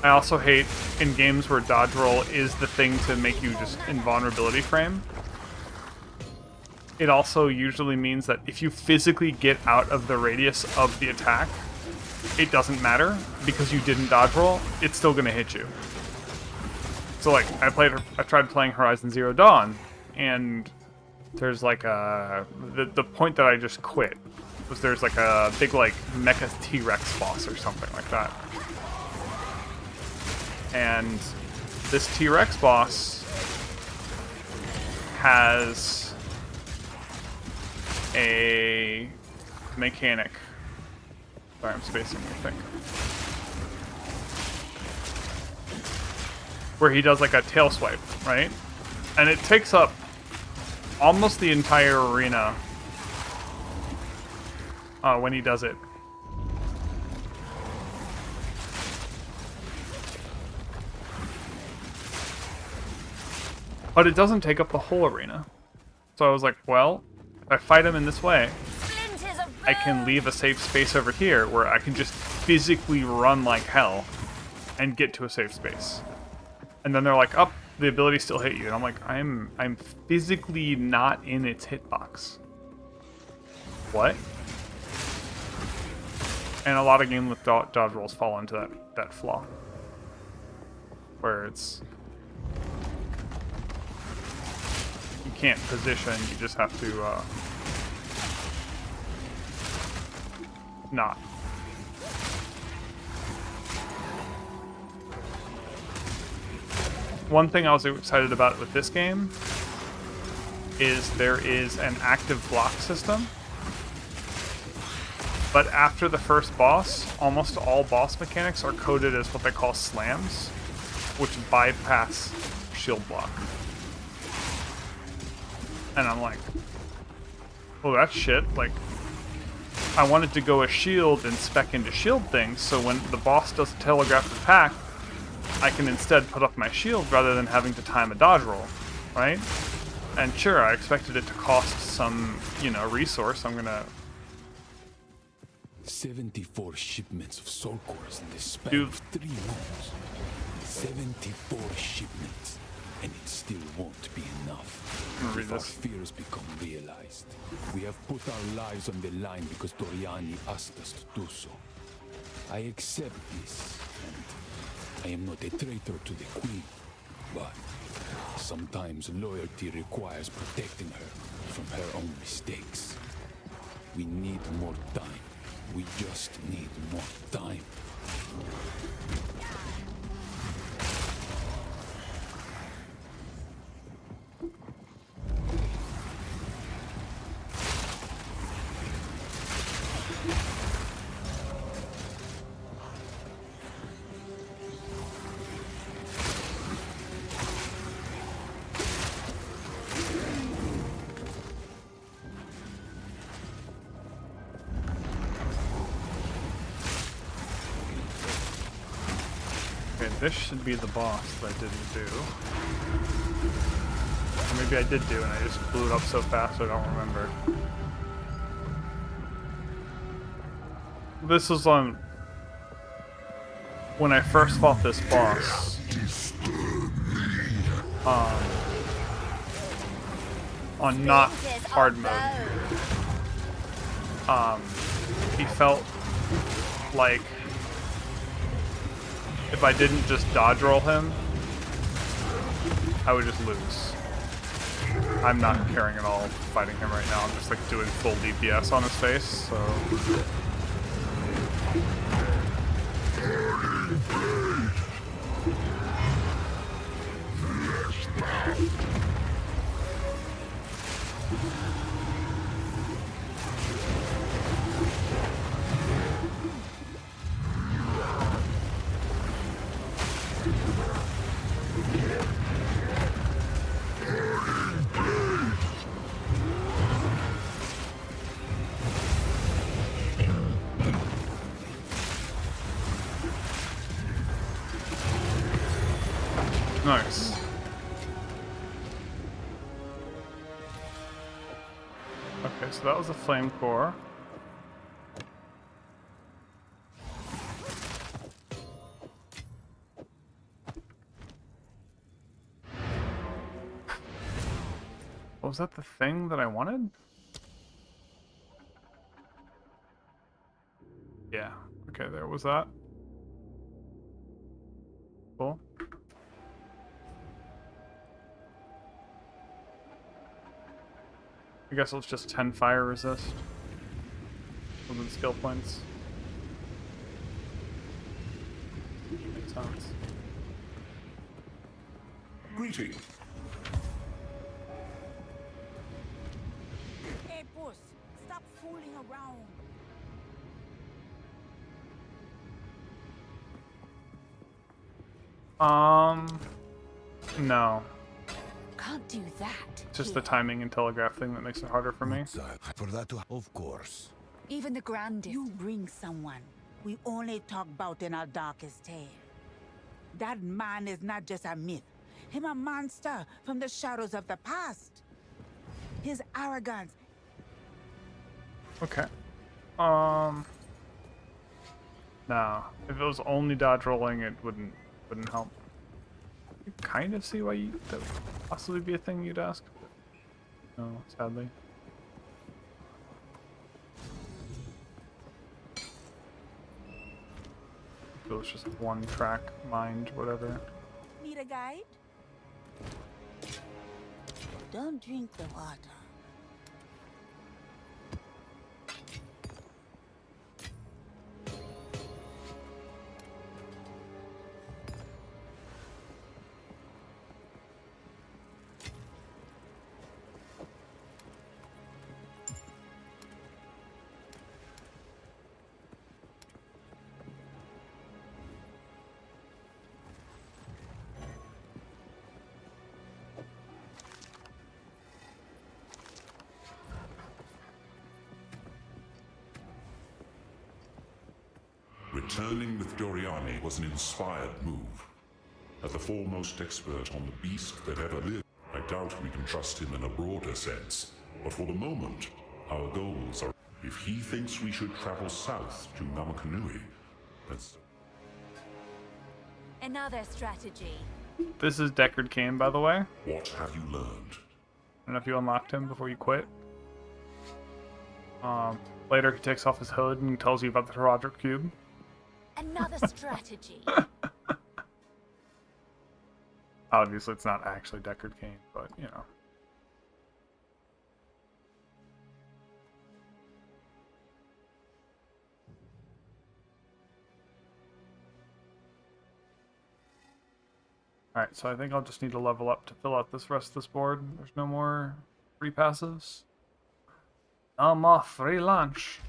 A: I also hate in games where dodge roll is the thing to make you just invulnerability frame. It also usually means that if you physically get out of the radius of the attack, it doesn't matter because you didn't dodge roll, it's still gonna hit you. So like, I tried playing Horizon Zero Dawn, and there's like the point that I just quit was there's like a big like mecha T-Rex boss or something like that. And this T-Rex boss has a mechanic. Sorry, I'm spacing your thing. Where he does like a tail swipe, right? And it takes up almost the entire arena when he does it. But it doesn't take up the whole arena. So I was like, well, if I fight him in this way,
B: Splinters of
A: I can leave a safe space over here where I can just physically run like hell and get to a safe space. And then they're like, "Oh, the ability still hit you." And I'm like, I'm physically not in its hitbox. What? And a lot of games with dodge rolls fall into that flaw. Where it's... you can't position, you just have to, not. One thing I was excited about with this game is there is an active block system. But after the first boss, almost all boss mechanics are coded as what they call slams, which bypass shield block. And I'm like, oh, that's shit. Like, I wanted to go a shield and spec into shield things, so when the boss does a telegraphed attack, I can instead put up my shield rather than having to time a dodge roll, right? And sure, I expected it to cost some, resource. I'm gonna
F: 74 shipments of soul cores in the span
A: Dude.
F: of 3 months. 74 shipments, and it still won't be enough.
A: I'm gonna read
F: If our
A: this.
F: fears become realized, we have put our lives on the line because Toriani asked us to do so. I accept this, and I am not a traitor to the Queen, but sometimes loyalty requires protecting her from her own mistakes. We need more time. We just need more time.
A: Okay, this should be the boss that I didn't do. Or maybe I did do and I just blew it up so fast I don't remember. This was on... when I first fought this boss. On not hard mode. He felt like if I didn't just dodge roll him, I would just lose. I'm not caring at all fighting him right now. I'm just like doing full DPS on his face, so... Nice. Okay, so that was a flame core. Was that the thing that I wanted? Yeah. Okay, there was that. Cool. I guess it's just 10 fire resist within skill points. Makes sense.
E: Greeting.
D: Hey, boss, stop fooling around.
A: No.
B: Can't do that.
A: It's just the timing and telegraph thing that makes it harder for me.
E: For that to... Of course.
B: Even the grandest.
D: You bring someone we only talk about in our darkest tale. That man is not just a myth. Him a monster from the shadows of the past. His arrogance.
A: Okay. No. If it was only dodge rolling, it wouldn't help. I kind of see why that would possibly be a thing you'd ask. But no, sadly. It was just one track mind, whatever.
D: Need a guide? Don't drink the water.
E: Returning with Doriani was an inspired move. As the foremost expert on the beast that ever lived, I doubt we can trust him in a broader sense. But for the moment, our goals are... If he thinks we should travel south to Namakanui, that's...
B: Another strategy.
A: This is Deckard Cain, by the way.
E: What have you learned?
A: I don't know if you unlocked him before you quit. Later he takes off his hood and tells you about the Roderick Cube.
B: Another strategy.
A: Obviously it's not actually Deckard Cain, but you know. Alright, so I think I'll just need to level up to fill out this rest of this board. There's no more free passives. No more free lunch.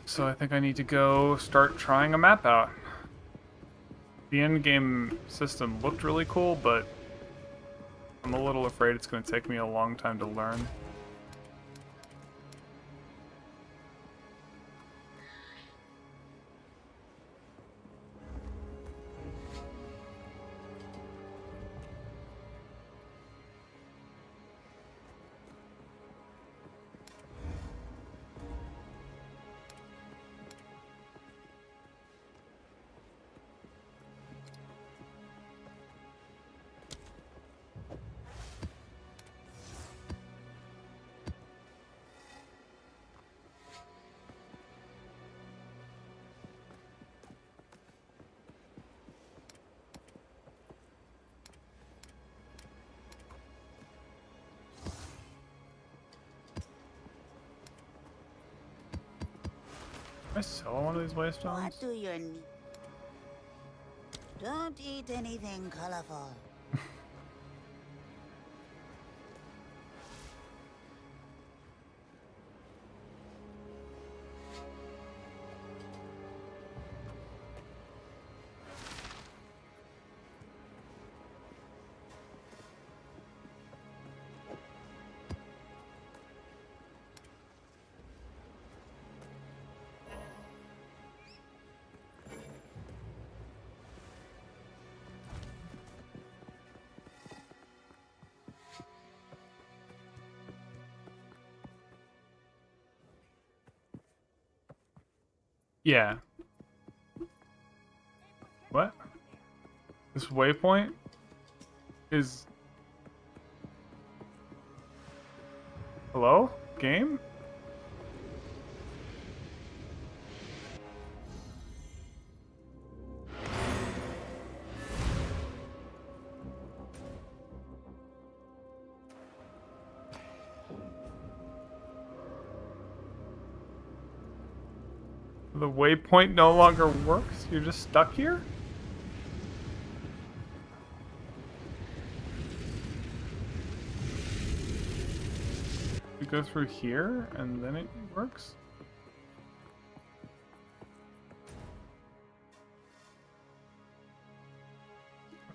A: So I think I need to go start trying a map out. The endgame system looked really cool, but I'm a little afraid it's going to take me a long time to learn. Can I sell one of these
D: What
A: waystones?
D: do you need? Don't eat anything colorful.
A: Yeah. What? This waypoint is... Hello? Game? The waypoint no longer works? You're just stuck here? You go through here and then it works?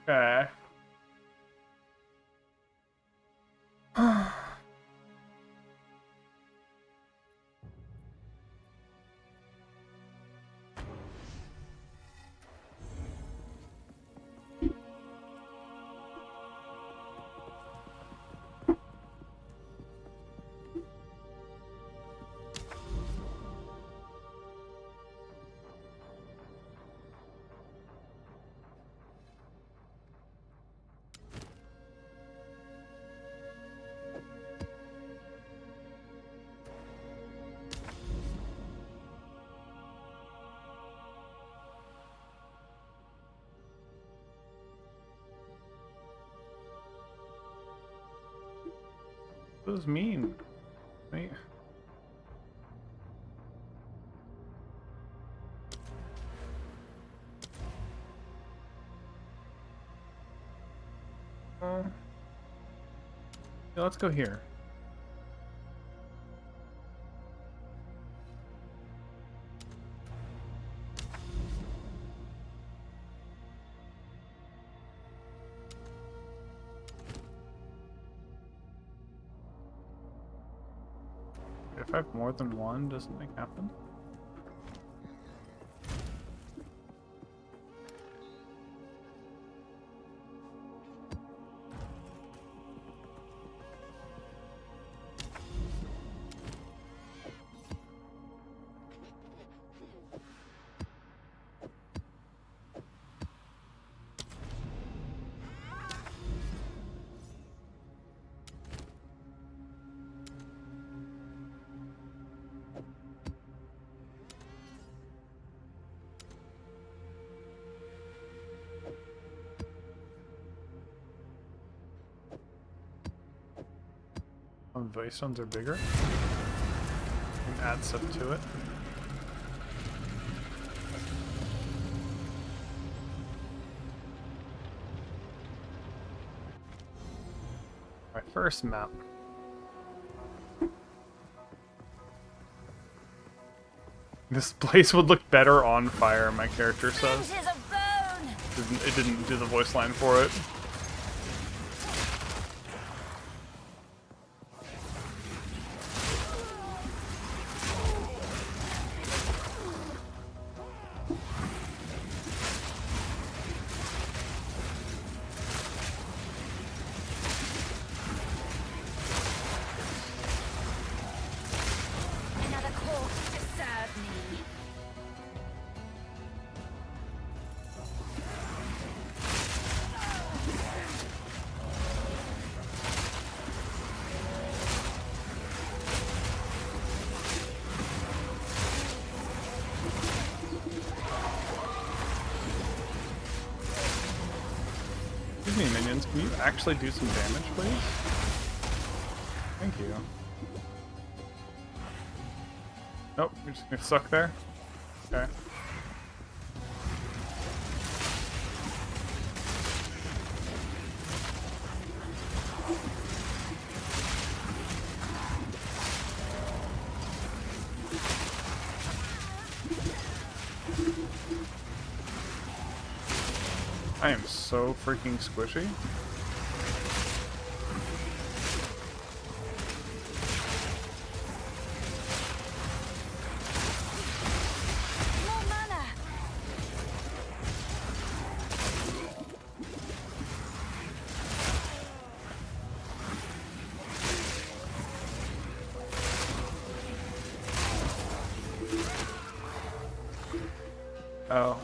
A: Okay. those mean? Wait. Yeah, let's go here. If I have more than one, does something happen? Vice ones are bigger. You can add stuff to it. My first map. This place would look better on fire, my character says. It didn't do the voice line for it. Excuse me, minions. Can you actually do some damage, please? Thank you. Nope, you're just gonna suck there? Okay. I am so freaking squishy. Oh,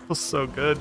A: feels so good.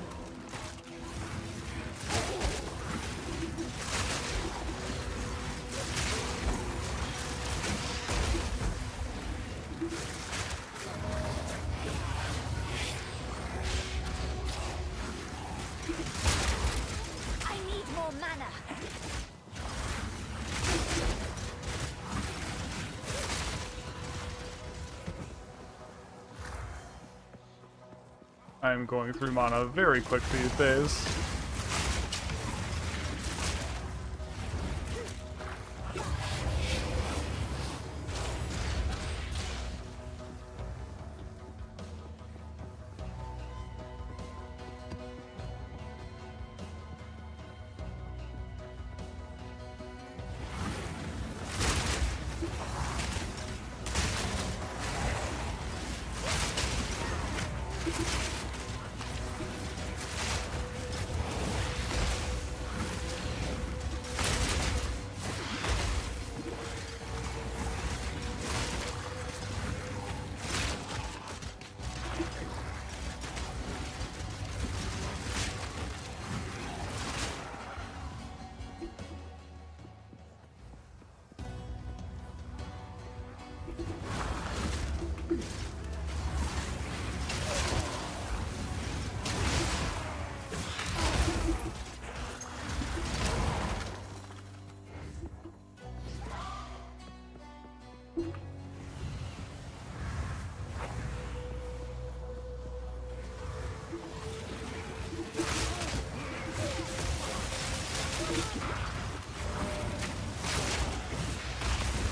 A: I'm going through mana very quick these days.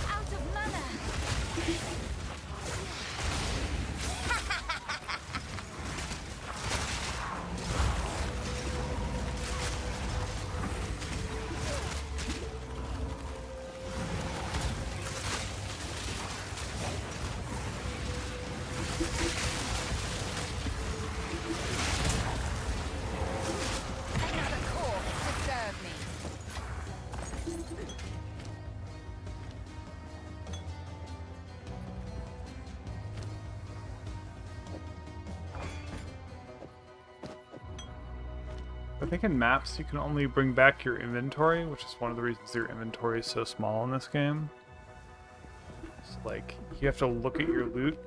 B: Out of mana. Another corpse to serve me.
A: I think in maps you can only bring back your inventory, which is one of the reasons your inventory is so small in this game. It's like, you have to look at your loot.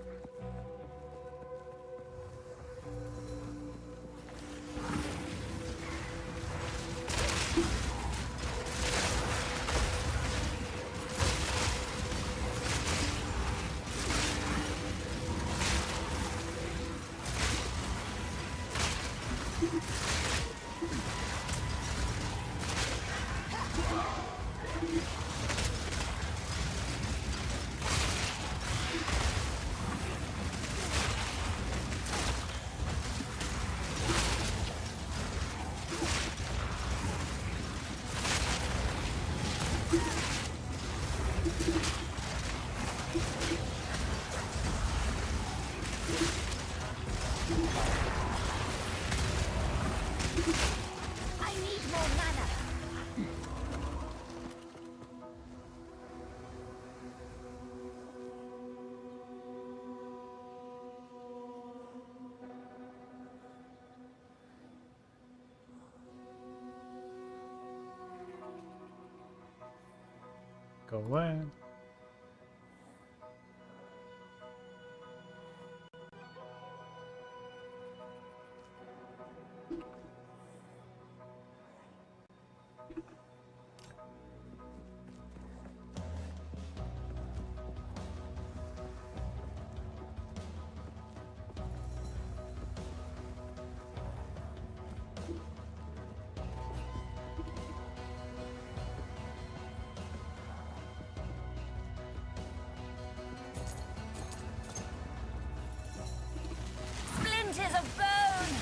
B: I need more mana.
A: Go away.
B: Splinters of bone.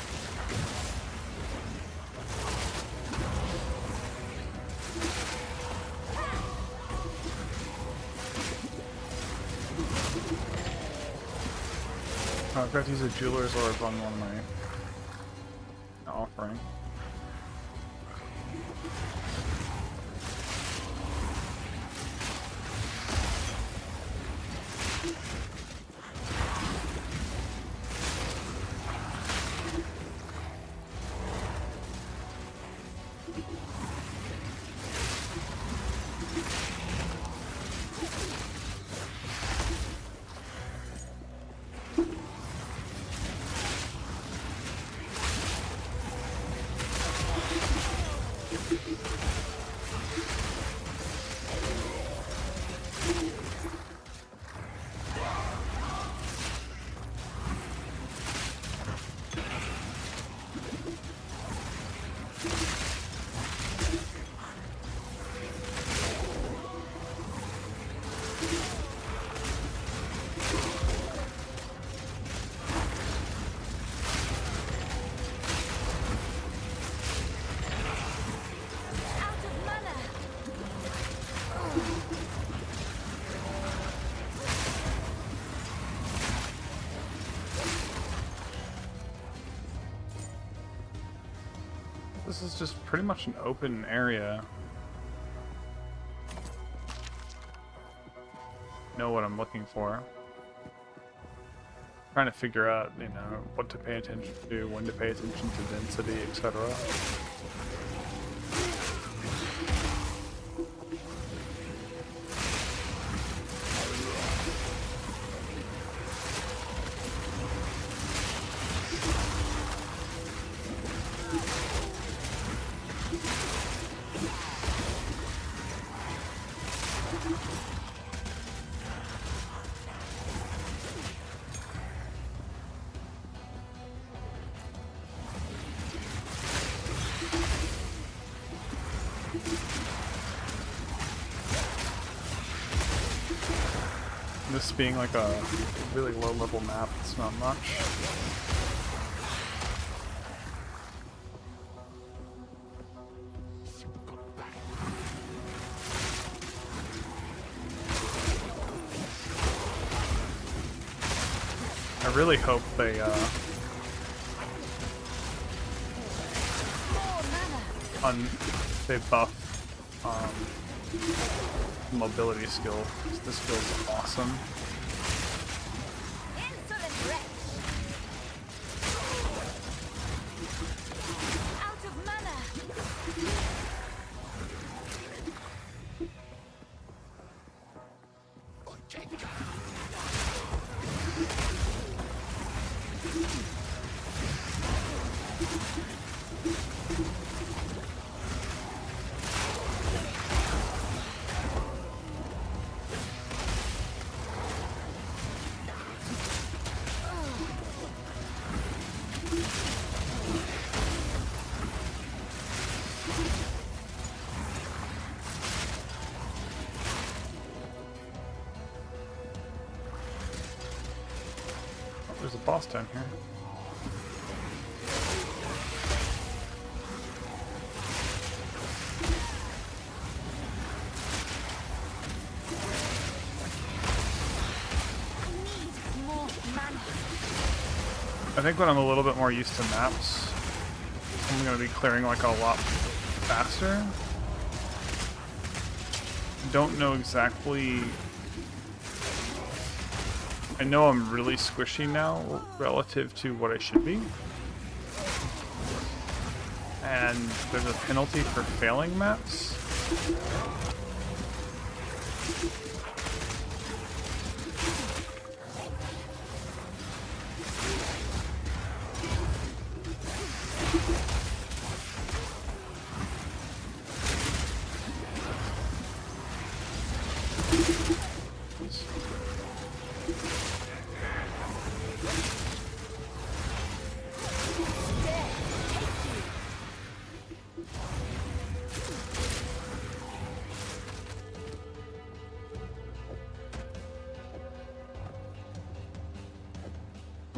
A: Oh, I've got to use a jeweler's orb on one of my offering. This is just pretty much an open area. Know what I'm looking for. Trying to figure out, you know, what to pay attention to, when to pay attention to density, etc. This being like a really low level map, it's not much. I really hope they they buff mobility skill. This skill's awesome.
B: Insolent wretch! Out of mana!
A: There's a boss down here. I think when I'm a little bit more used to maps, I'm going to be clearing like a lot faster. Don't know exactly. I know I'm really squishy now relative to what I should be. And there's a penalty for failing maps.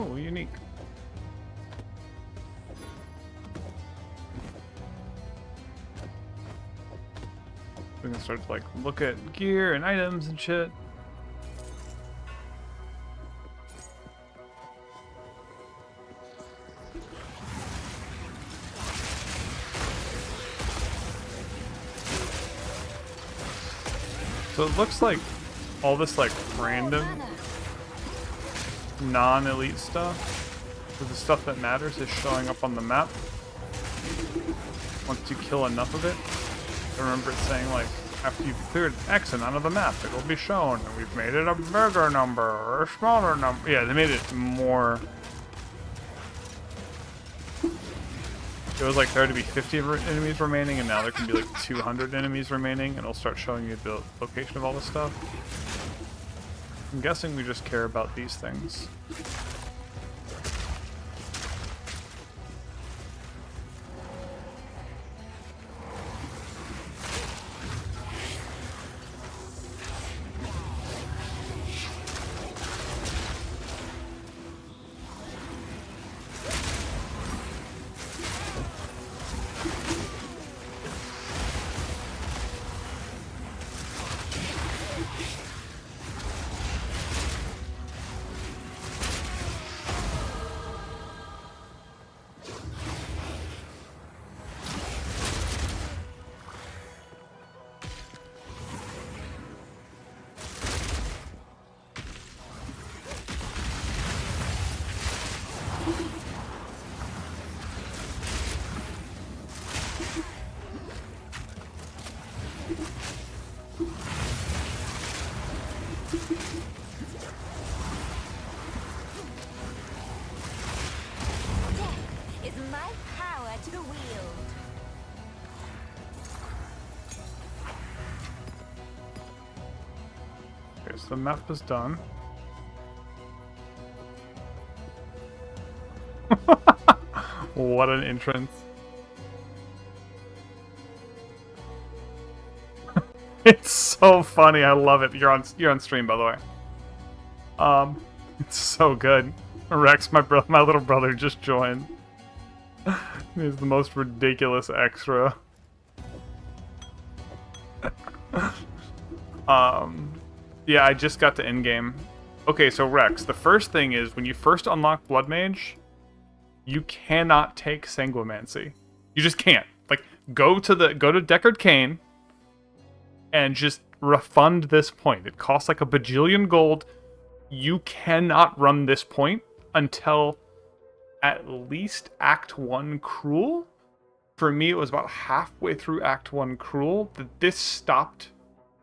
A: Oh, unique. We can start to like look at gear and items and shit. So it looks like all this like random non-elite stuff, so the stuff that matters is showing up on the map once you kill enough of it. I remember it saying like, after you've cleared X amount of the map, it will be shown, and we've made it a bigger number or a smaller number. Yeah, they made it more. It was like there to be 50 enemies remaining, and now there can be like 200 enemies remaining, and it'll start showing you the location of all this stuff. I'm guessing we just care about these things.
B: is my power to wield.
A: Okay, so the map is done. What an entrance. It's so funny. I love it. You're on stream, by the way. It's so good. Rex, my little brother, just joined. He's the most ridiculous extra. Yeah, I just got to endgame. Okay, so Rex, the first thing is when you first unlock Blood Mage, you cannot take Sanguimancy. You just can't. Like, go to Deckard Cain and just refund this point. It costs like a bajillion gold. You cannot run this point until at least Act 1 Cruel. For me, it was about halfway through Act 1 Cruel that this stopped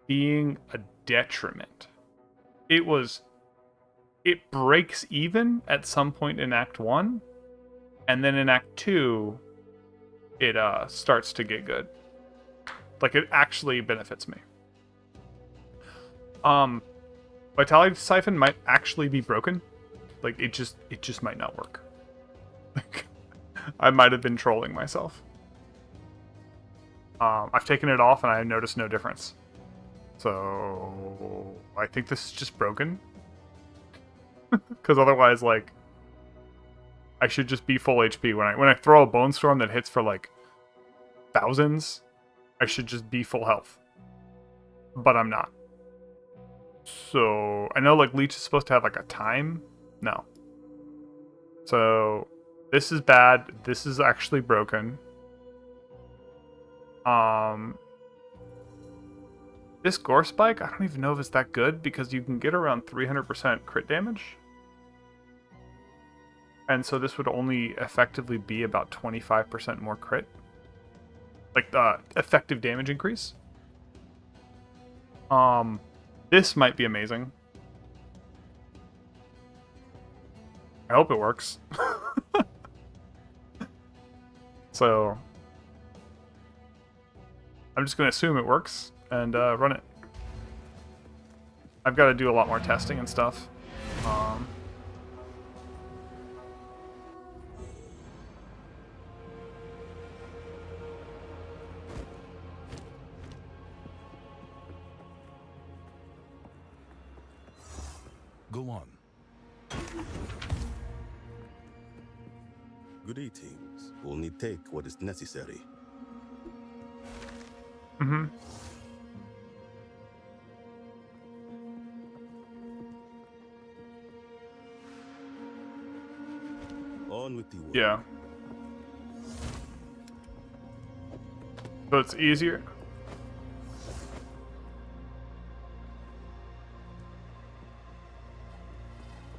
A: being a detriment. It breaks even at some point in Act 1, and then in Act 2, it starts to get good. Like, it actually benefits me. Vitality Siphon might actually be broken. Like, it just might not work. Like, I might have been trolling myself. I've taken it off and I noticed no difference. So I think this is just broken. Because otherwise, like, I should just be full HP. When I throw a Bone Storm that hits for like thousands, I should just be full health. But I'm not. So I know like Leech is supposed to have like a time. No. So this is bad. This is actually broken. This Gore Spike, I don't even know if it's that good because you can get around 300% crit damage. And so this would only effectively be about 25% more crit. Like the effective damage increase. This might be amazing. I hope it works. So I'm just going to assume it works and run it. I've got to do a lot more testing and stuff.
G: Go on. Good eatings. Only take what is necessary.
A: Mm-hmm.
G: On with the work.
A: Yeah. So it's easier.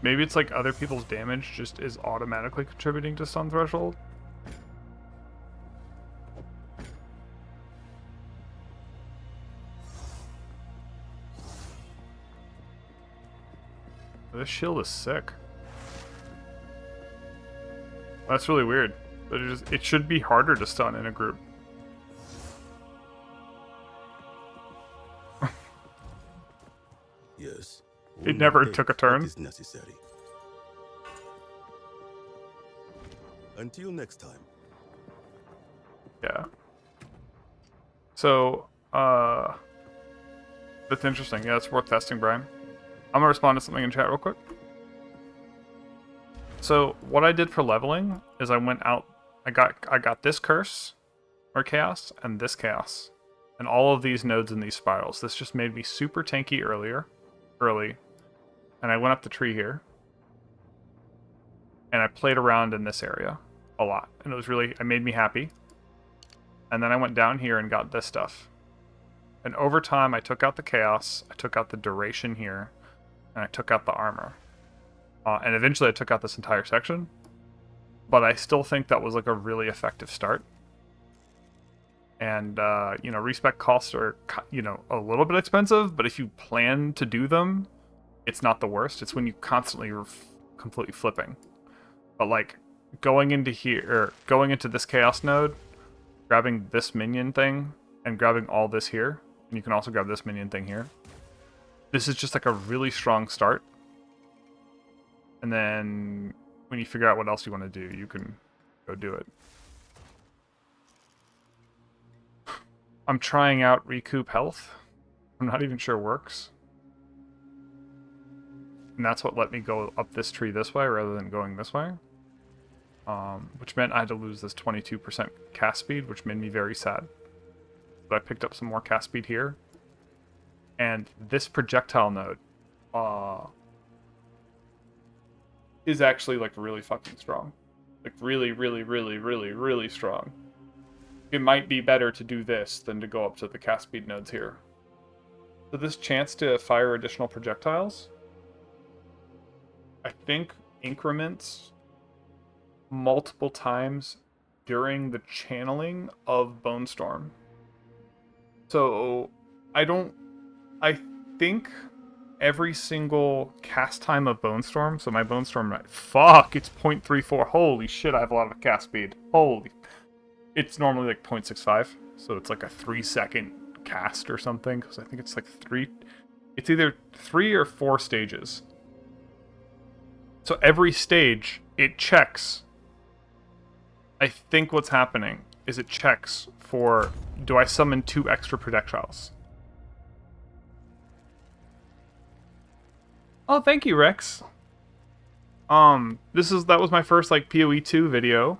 A: Maybe it's like other people's damage just is automatically contributing to stun threshold. This shield is sick. That's really weird. But it should be harder to stun in a group.
G: Yes.
A: It never took a turn.
G: What is necessary. Until next time.
A: Yeah. So, that's interesting. Yeah, it's worth testing, Brian. I'm gonna respond to something in chat real quick. So, what I did for leveling is I went out, I got this curse, or chaos, and this chaos. And all of these nodes in these spirals. This just made me super tanky early. And I went up the tree here. And I played around in this area a lot. And it made me happy. And then I went down here and got this stuff. And over time, I took out the chaos, I took out the duration here, and I took out the armor. And eventually I took out this entire section. But I still think that was like a really effective start. And, respec costs are, a little bit expensive, but if you plan to do them, it's not the worst. It's when you constantly are completely flipping. But, like, going into here, or going into this chaos node, grabbing this minion thing, and grabbing all this here. And you can also grab this minion thing here. This is just like a really strong start. And then when you figure out what else you want to do, you can go do it. I'm trying out recoup health. I'm not even sure it works. And that's what let me go up this tree this way rather than going this way. Which meant I had to lose this 22% cast speed, which made me very sad. But I picked up some more cast speed here. And this projectile node is actually like really fucking strong. Like really, really, really, really, really strong. It might be better to do this than to go up to the cast speed nodes here. So this chance to fire additional projectiles, I think increments multiple times during the channeling of Bone Storm. So I think every single cast time of Bone Storm, so my Bone Storm, fuck, it's 0.34. Holy shit, I have a lot of cast speed. Holy. It's normally like 0.65, so it's like a 3-second cast or something, because I think it's like it's either 3 or 4 stages. So every stage, it checks. I think what's happening is it checks for, do I summon 2 extra projectiles? Oh, thank you, Rex. That was my first like PoE 2 video.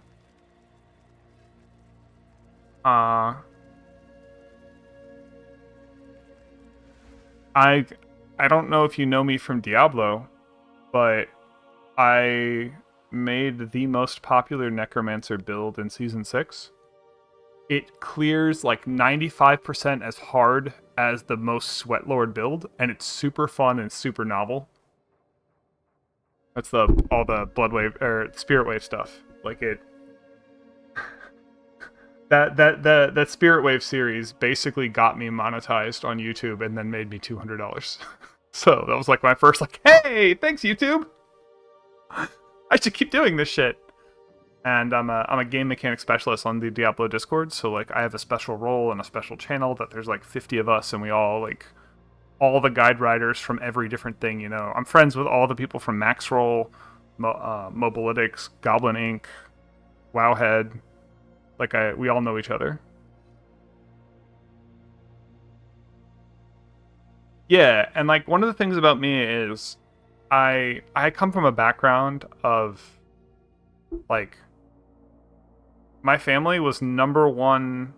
A: I don't know if you know me from Diablo, but I made the most popular Necromancer build in Season 6. It clears like 95% as hard as the most Sweatlord build, and it's super fun and super novel. That's all the Blood Wave or Spirit Wave stuff. Like it that Spirit Wave series basically got me monetized on YouTube and then made me $200. So that was like my first like, hey, thanks YouTube. I should keep doing this shit. And I'm a game mechanic specialist on the Diablo Discord, so like I have a special role and a special channel that there's like 50 of us, and we all like all the guide writers from every different thing, you know. I'm friends with all the people from Maxroll, Mobilytics, Goblin Inc., Wowhead. Like we all know each other. Yeah, and like one of the things about me is I come from a background of like my family was #1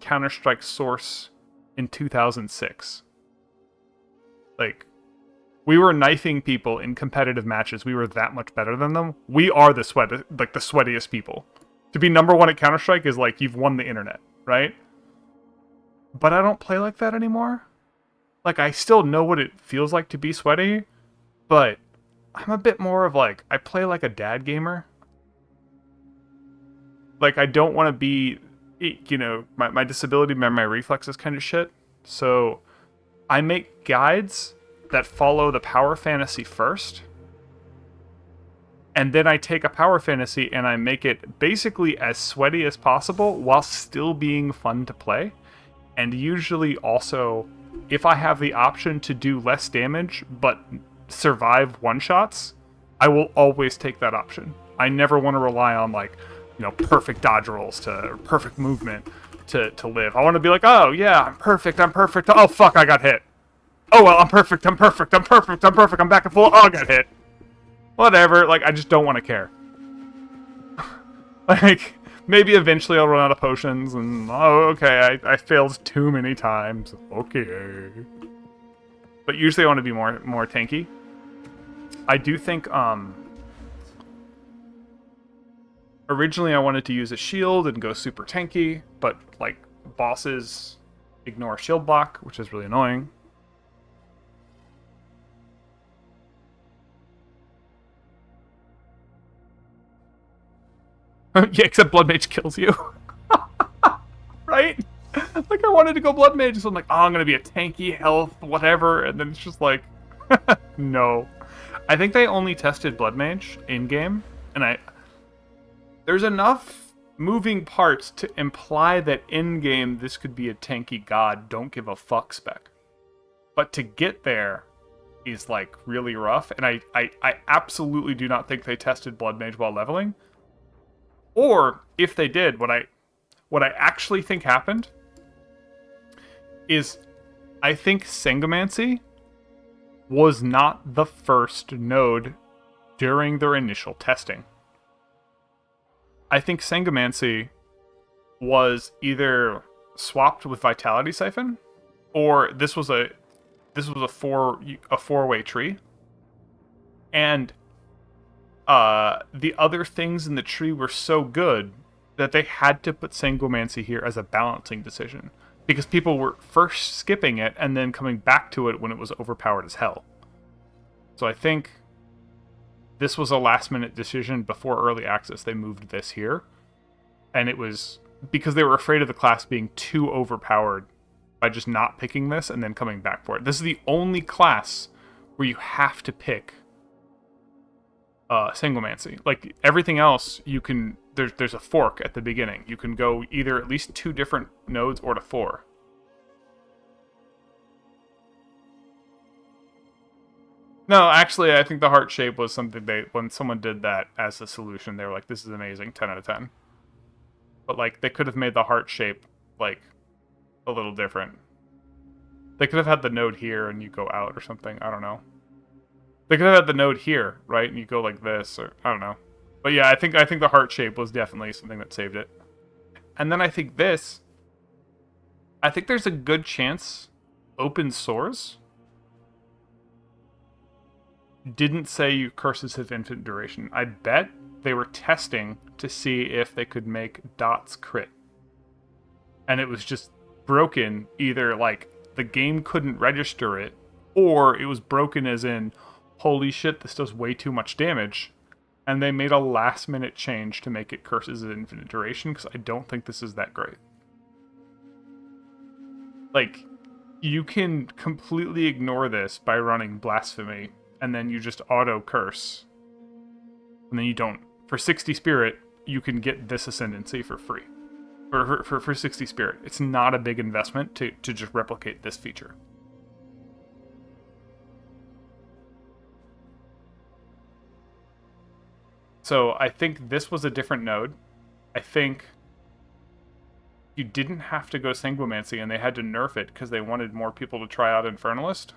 A: Counter-Strike source in 2006. Like we were knifing people in competitive matches. We were that much better than them. We are the sweatiest people. To be #1 at Counter-Strike is like you've won the internet, right? But I don't play like that anymore. Like I still know what it feels like to be sweaty, but I'm a bit more of like, I play like a dad gamer. Like I don't want to be, you know, my disability, my reflexes kind of shit. So I make guides that follow the power fantasy first. And then I take a power fantasy and I make it basically as sweaty as possible while still being fun to play. And usually also, if I have the option to do less damage but survive one-shots, I will always take that option. I never want to rely on like, you know, perfect dodge rolls or perfect movement to live. I want to be like, oh yeah, I'm perfect. Oh fuck, I got hit. Oh well, I'm perfect. I'm back at full. Oh, I got hit. Whatever, like, I just don't want to care. Like, maybe eventually I'll run out of potions, and, oh, okay, I failed too many times. Okay. But usually I want to be more tanky. I do think, originally I wanted to use a shield and go super tanky, but, like, bosses ignore shield block, which is really annoying. Yeah, except Blood Mage kills you. Right? Like, I wanted to go Blood Mage, so I'm like, oh, I'm gonna be a tanky, health, whatever, and then it's just like, no. I think they only tested Blood Mage in-game, and there's enough moving parts to imply that in game this could be a tanky god, don't give a fuck spec. But to get there is like really rough, and I absolutely do not think they tested Blood Mage while leveling. Or if they did, what I actually think happened is I think Sangomancy was not the first node during their initial testing. I think Sangomancy was either swapped with Vitality Siphon, or this was a four-way tree, and the other things in the tree were so good that they had to put Sangomancy here as a balancing decision, because people were first skipping it and then coming back to it when it was overpowered as hell. So I think this was a last-minute decision before early access. They moved this here, and it was because they were afraid of the class being too overpowered by just not picking this and then coming back for it. This is the only class where you have to pick Sangomancy. Like everything else, you can there's a fork at the beginning. You can go either at least 2 different nodes or to 4. No, actually, I think the heart shape was something when someone did that as a solution, they were like, this is amazing, 10 out of 10. But like, they could have made the heart shape like a little different. They could have had the node here and you go out or something. I don't know. They could have had the node here, right? And you go like this, or I don't know. But yeah, I think the heart shape was definitely something that saved it. And then I think there's a good chance open source didn't say you curses have infinite duration. I bet they were testing to see if they could make dots crit. And it was just broken, either like the game couldn't register it, or it was broken as in, holy shit, this does way too much damage. And they made a last minute change to make it curses of infinite duration, because I don't think this is that great. Like, you can completely ignore this by running Blasphemy, and then you just auto curse. And then you don't. For 60 spirit, you can get this Ascendancy for free. For 60 spirit. It's not a big investment to just replicate this feature. So I think this was a different node. I think you didn't have to go Sanguimancy, and they had to nerf it because they wanted more people to try out Infernalist.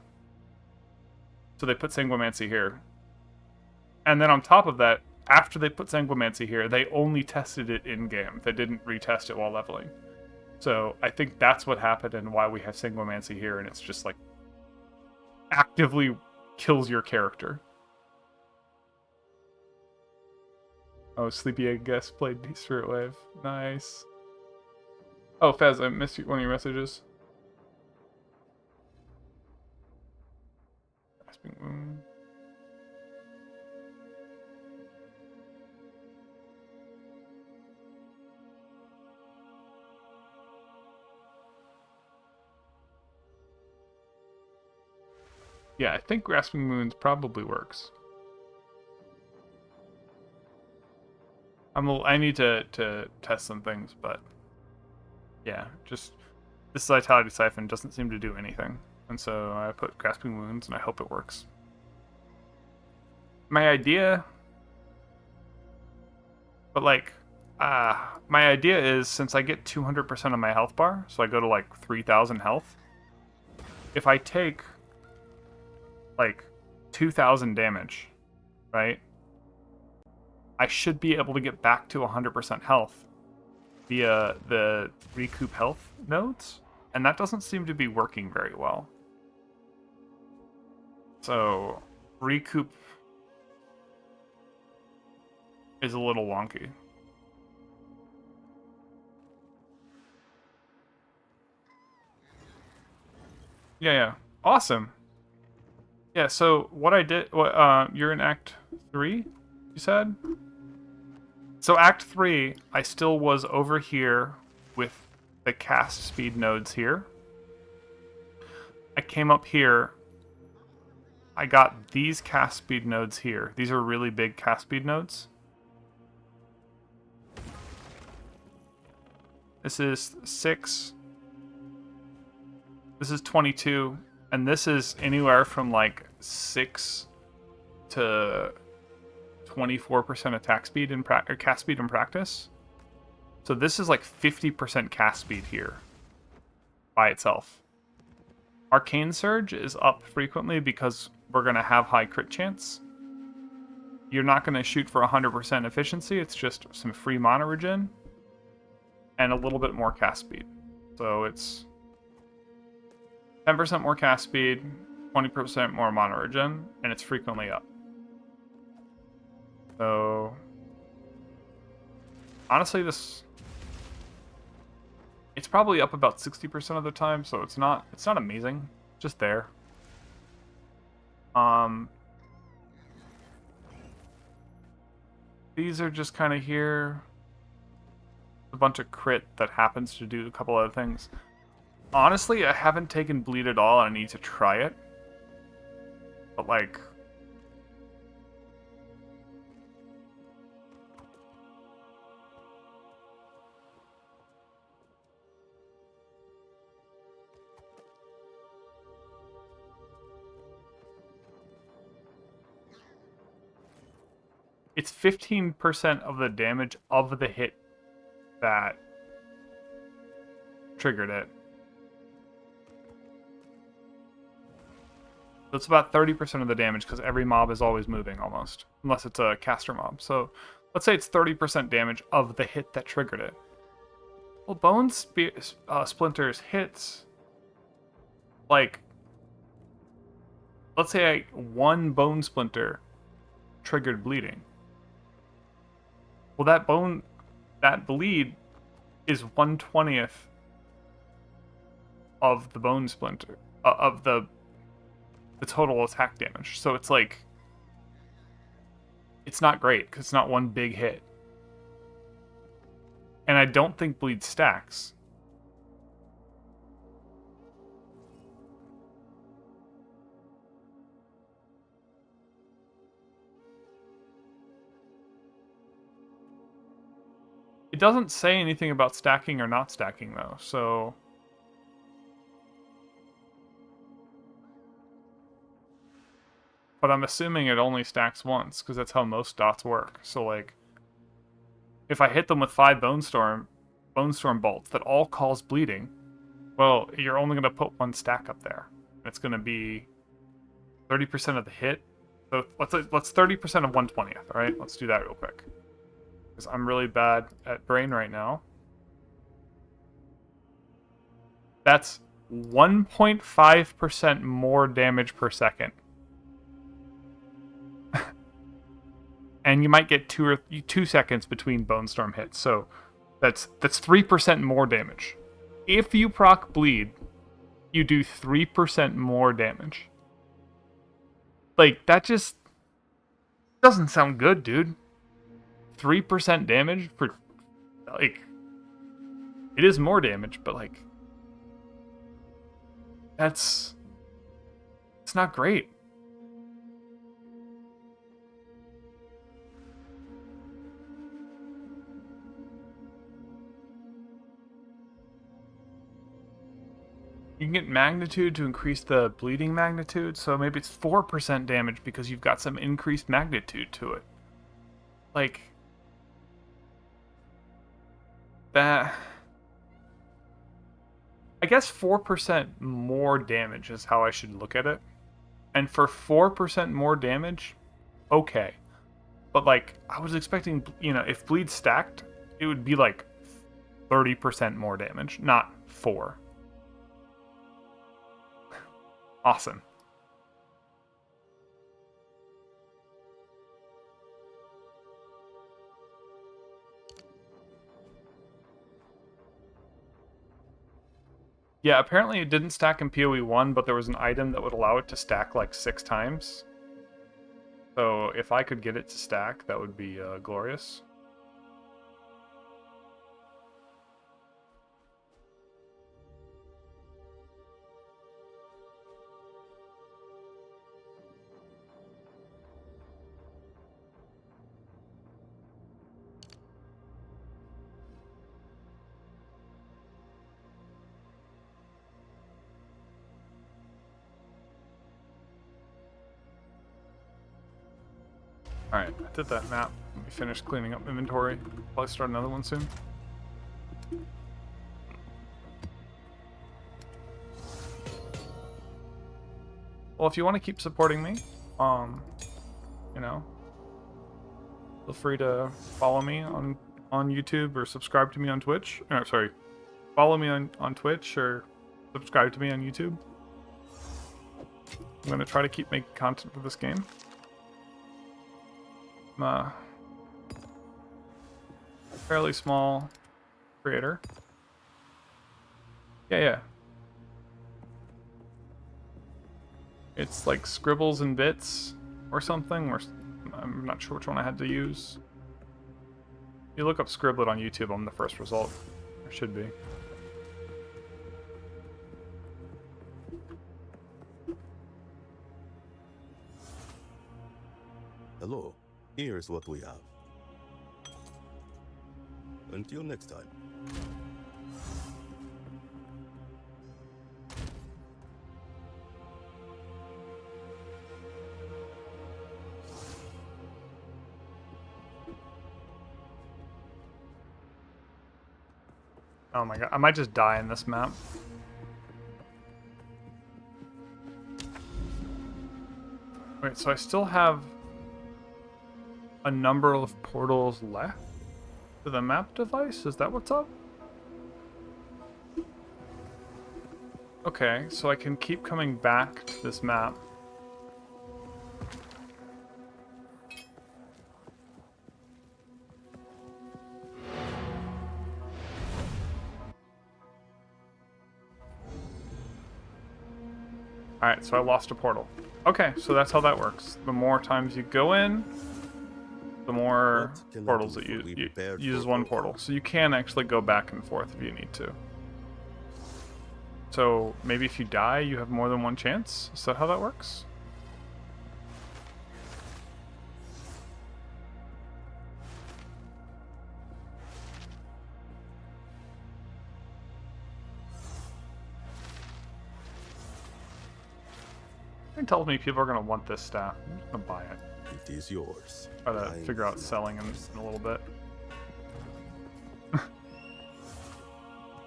A: So they put Sanguimancy here. And then on top of that, after they put Sanguimancy here, they only tested it in-game. They didn't retest it while leveling. So I think that's what happened and why we have Sanguimancy here, and it's just like actively kills your character. Oh, Sleepy guest played Spirit Wave. Nice. Oh, Fez, I missed one of your messages. Yeah, I think Grasping Moons probably works. I need to test some things, but yeah, just this Vitality Siphon doesn't seem to do anything. And so I put Grasping Wounds, and I hope it works. My idea... But like, my idea is, since I get 200% of my health bar, so I go to like 3,000 health, if I take like 2,000 damage, right? I should be able to get back to 100% health via the recoup health nodes, and that doesn't seem to be working very well. So, recoup is a little wonky. Yeah. Awesome. Yeah, so what I did... you're in Act 3, you said? So Act 3, I still was over here with the cast speed nodes here. I came up here. I got these cast speed nodes here. These are really big cast speed nodes. This is 6. This is 22. And this is anywhere from like 6 to 24% attack speed in cast speed in practice. So this is like 50% cast speed here by itself. Arcane Surge is up frequently because we're going to have high crit chance. You're not going to shoot for 100% efficiency. It's just some free mana regen and a little bit more cast speed. So it's 10% more cast speed, 20% more mana regen, and it's frequently up. So honestly, it's probably up about 60% of the time, so it's not amazing. Just there. These are just kind of here. A bunch of crit that happens to do a couple other things. Honestly, I haven't taken bleed at all, and I need to try it. But like, it's 15% of the damage of the hit that triggered it. So it's about 30% of the damage because every mob is always moving almost, unless it's a caster mob. So let's say it's 30% damage of the hit that triggered it. Well, Bone Splinters hits, like, let's say one Bone Splinter triggered bleeding. Well, that bleed is 1/20th of the Bone Splinter, of the total attack damage. So it's like, it's not great because it's not one big hit. And I don't think bleed stacks. It doesn't say anything about stacking or not stacking though, so but I'm assuming it only stacks once, because that's how most dots work. So, like, if I hit them with 5 Bone Storm bolts that all cause bleeding, well, you're only going to put one stack up there. It's going to be 30% of the hit. So let's 30% of 1/20th, all right? Let's do that real quick. Because I'm really bad at brain right now. That's 1.5% more damage per second. And you might get 2 seconds between Bone Storm hits, so that's 3% more damage. If you proc bleed, you do 3% more damage. Like, that just doesn't sound good, dude. 3% damage for, like, it is more damage, but like, it's not great. You can get magnitude to increase the bleeding magnitude, so maybe it's 4% damage because you've got some increased magnitude to it. Like, that... I guess 4% more damage is how I should look at it. And for 4% more damage, okay. But, like, I was expecting, you know, if bleed stacked, it would be like 30% more damage, not 4. Awesome. Yeah, apparently it didn't stack in PoE 1, but there was an item that would allow it to stack like 6 times. So if I could get it to stack, that would be glorious. Alright, I did that map. Let me finish cleaning up inventory. Probably start another one soon. Well, if you want to keep supporting me, you know, feel free to follow me on YouTube or subscribe to me on Twitch. Sorry, follow me on Twitch or subscribe to me on YouTube. I'm going to try to keep making content for this game. I'm a fairly small creator. Yeah. It's like Scribbles and Bits or something, or I'm not sure which one I had to use. If you look up Scriblet on YouTube, I'm the first result. Or should be.
G: Hello, here's what we have. Until next time.
A: Oh my god, I might just die in this map. Wait, so I still have a number of portals left to the map device? Is that what's up? Okay, so I can keep coming back to this map. Alright, so I lost a portal. Okay, so that's how that works. The more times you go in, the more portals that you use one portal. So you can actually go back and forth if you need to. So maybe if you die, you have more than one chance? Is that how that works? It tells me people are going to want this staff. I'm just going to buy it.
G: It is yours.
A: Try to figure out selling in a little bit.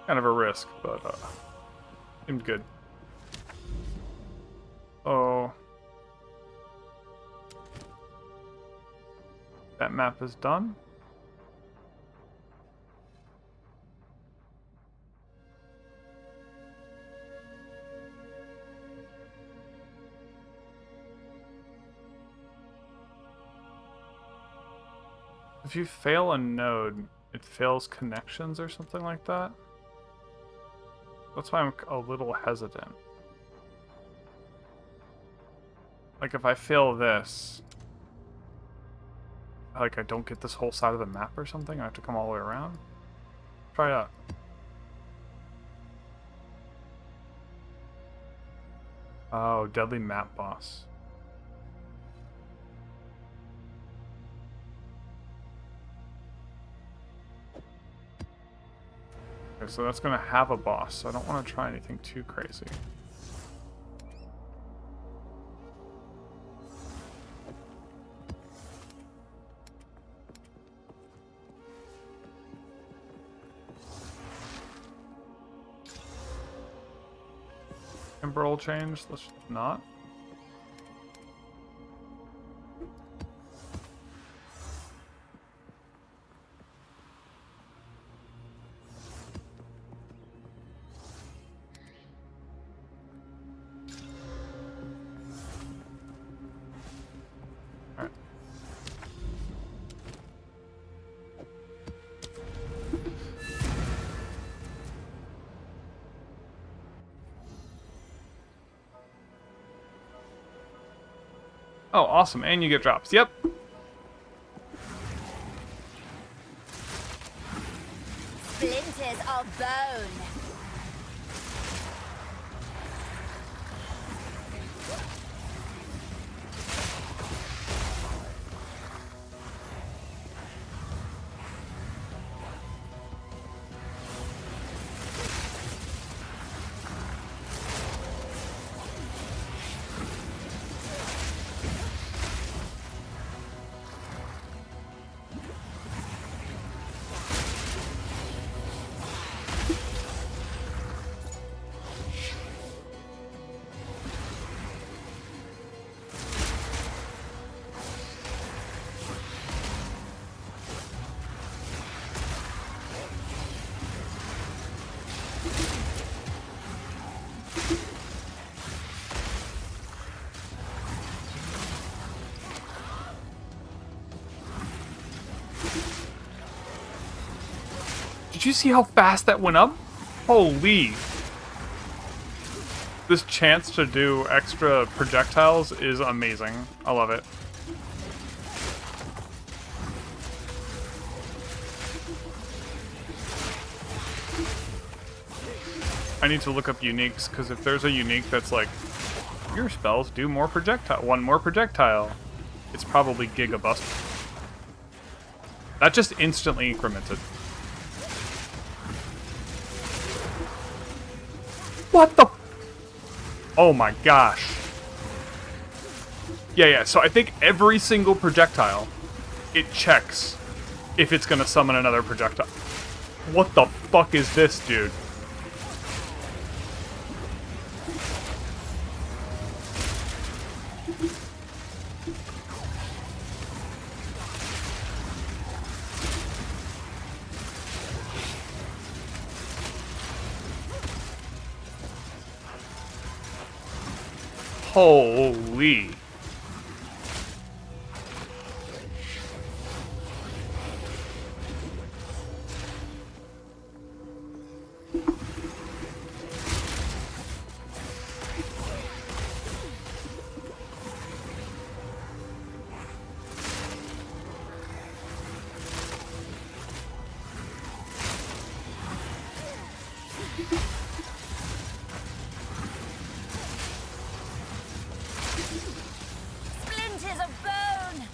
A: Kind of a risk, but seemed good. Oh. That map is done. If you fail a node, it fails connections or something like that. That's why I'm a little hesitant. Like if I fail this, like I don't get this whole side of the map or something, I have to come all the way around. Try it out. Oh, deadly map boss. Okay, so that's going to have a boss, so I don't want to try anything too crazy. Temporal change, let's not. Oh, awesome. And you get drops. Yep.
B: Splinters of bone.
A: Did you see how fast that went up? Holy. This chance to do extra projectiles is amazing. I love it. I need to look up uniques, because if there's a unique that's like, your spells do more projectile, one more projectile, it's probably Gigabust. That just instantly incremented. What the? Oh my gosh. Yeah, so I think every single projectile, it checks if it's gonna summon another projectile. What the fuck is this, dude? Holy.
B: Splinters of bone!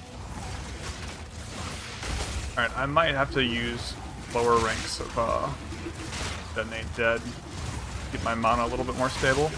A: Alright, I might have to use lower ranks of Detonate Dead. Keep my mana a little bit more stable.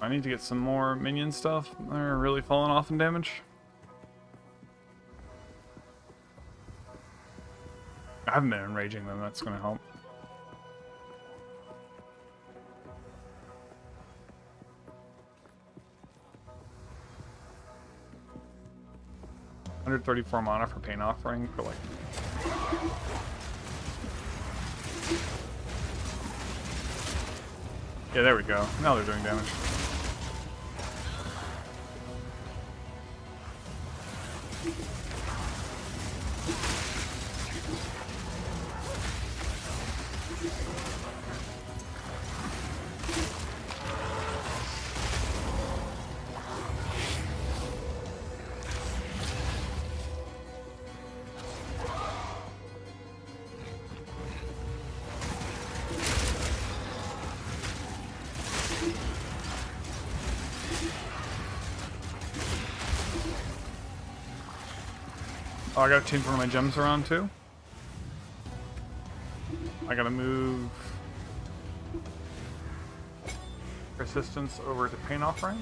A: I need to get some more minion stuff. They're really falling off in damage. I haven't been enraging them, that's gonna help. $134 mana for Pain Offering for like... Yeah, there we go. Now they're doing damage. Oh, I gotta change one of my gems around too. I gotta move Persistence over to Pain Offering.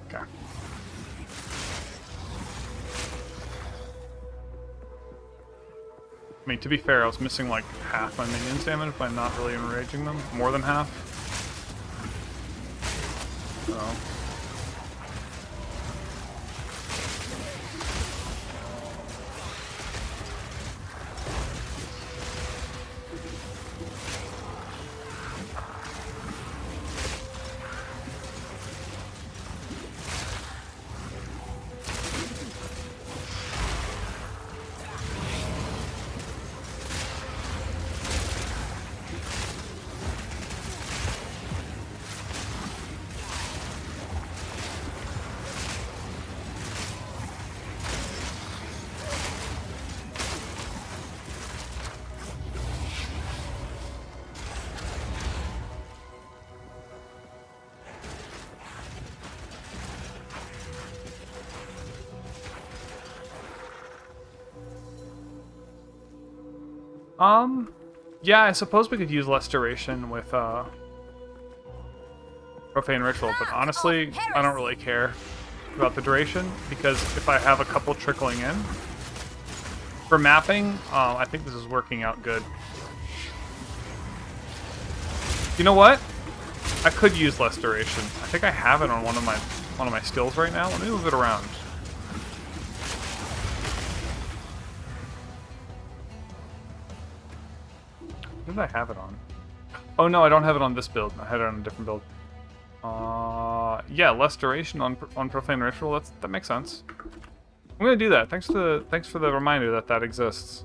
A: Okay. I mean, to be fair, I was missing like half my minions damage by not really enraging them. More than half. So. Yeah, I suppose we could use less duration with, Profane Ritual, but honestly, I don't really care. about the duration, because if I have a couple trickling in for mapping, I think this is working out good. You know what? I could use less duration. I think I have it on one of my skills right now. Let me move it around. What did I have it on? Oh no, I don't have it on this build. I had it on a different build. Yeah, less duration on Profane Ritual. That makes sense. I'm gonna do that. Thanks for the reminder that that exists.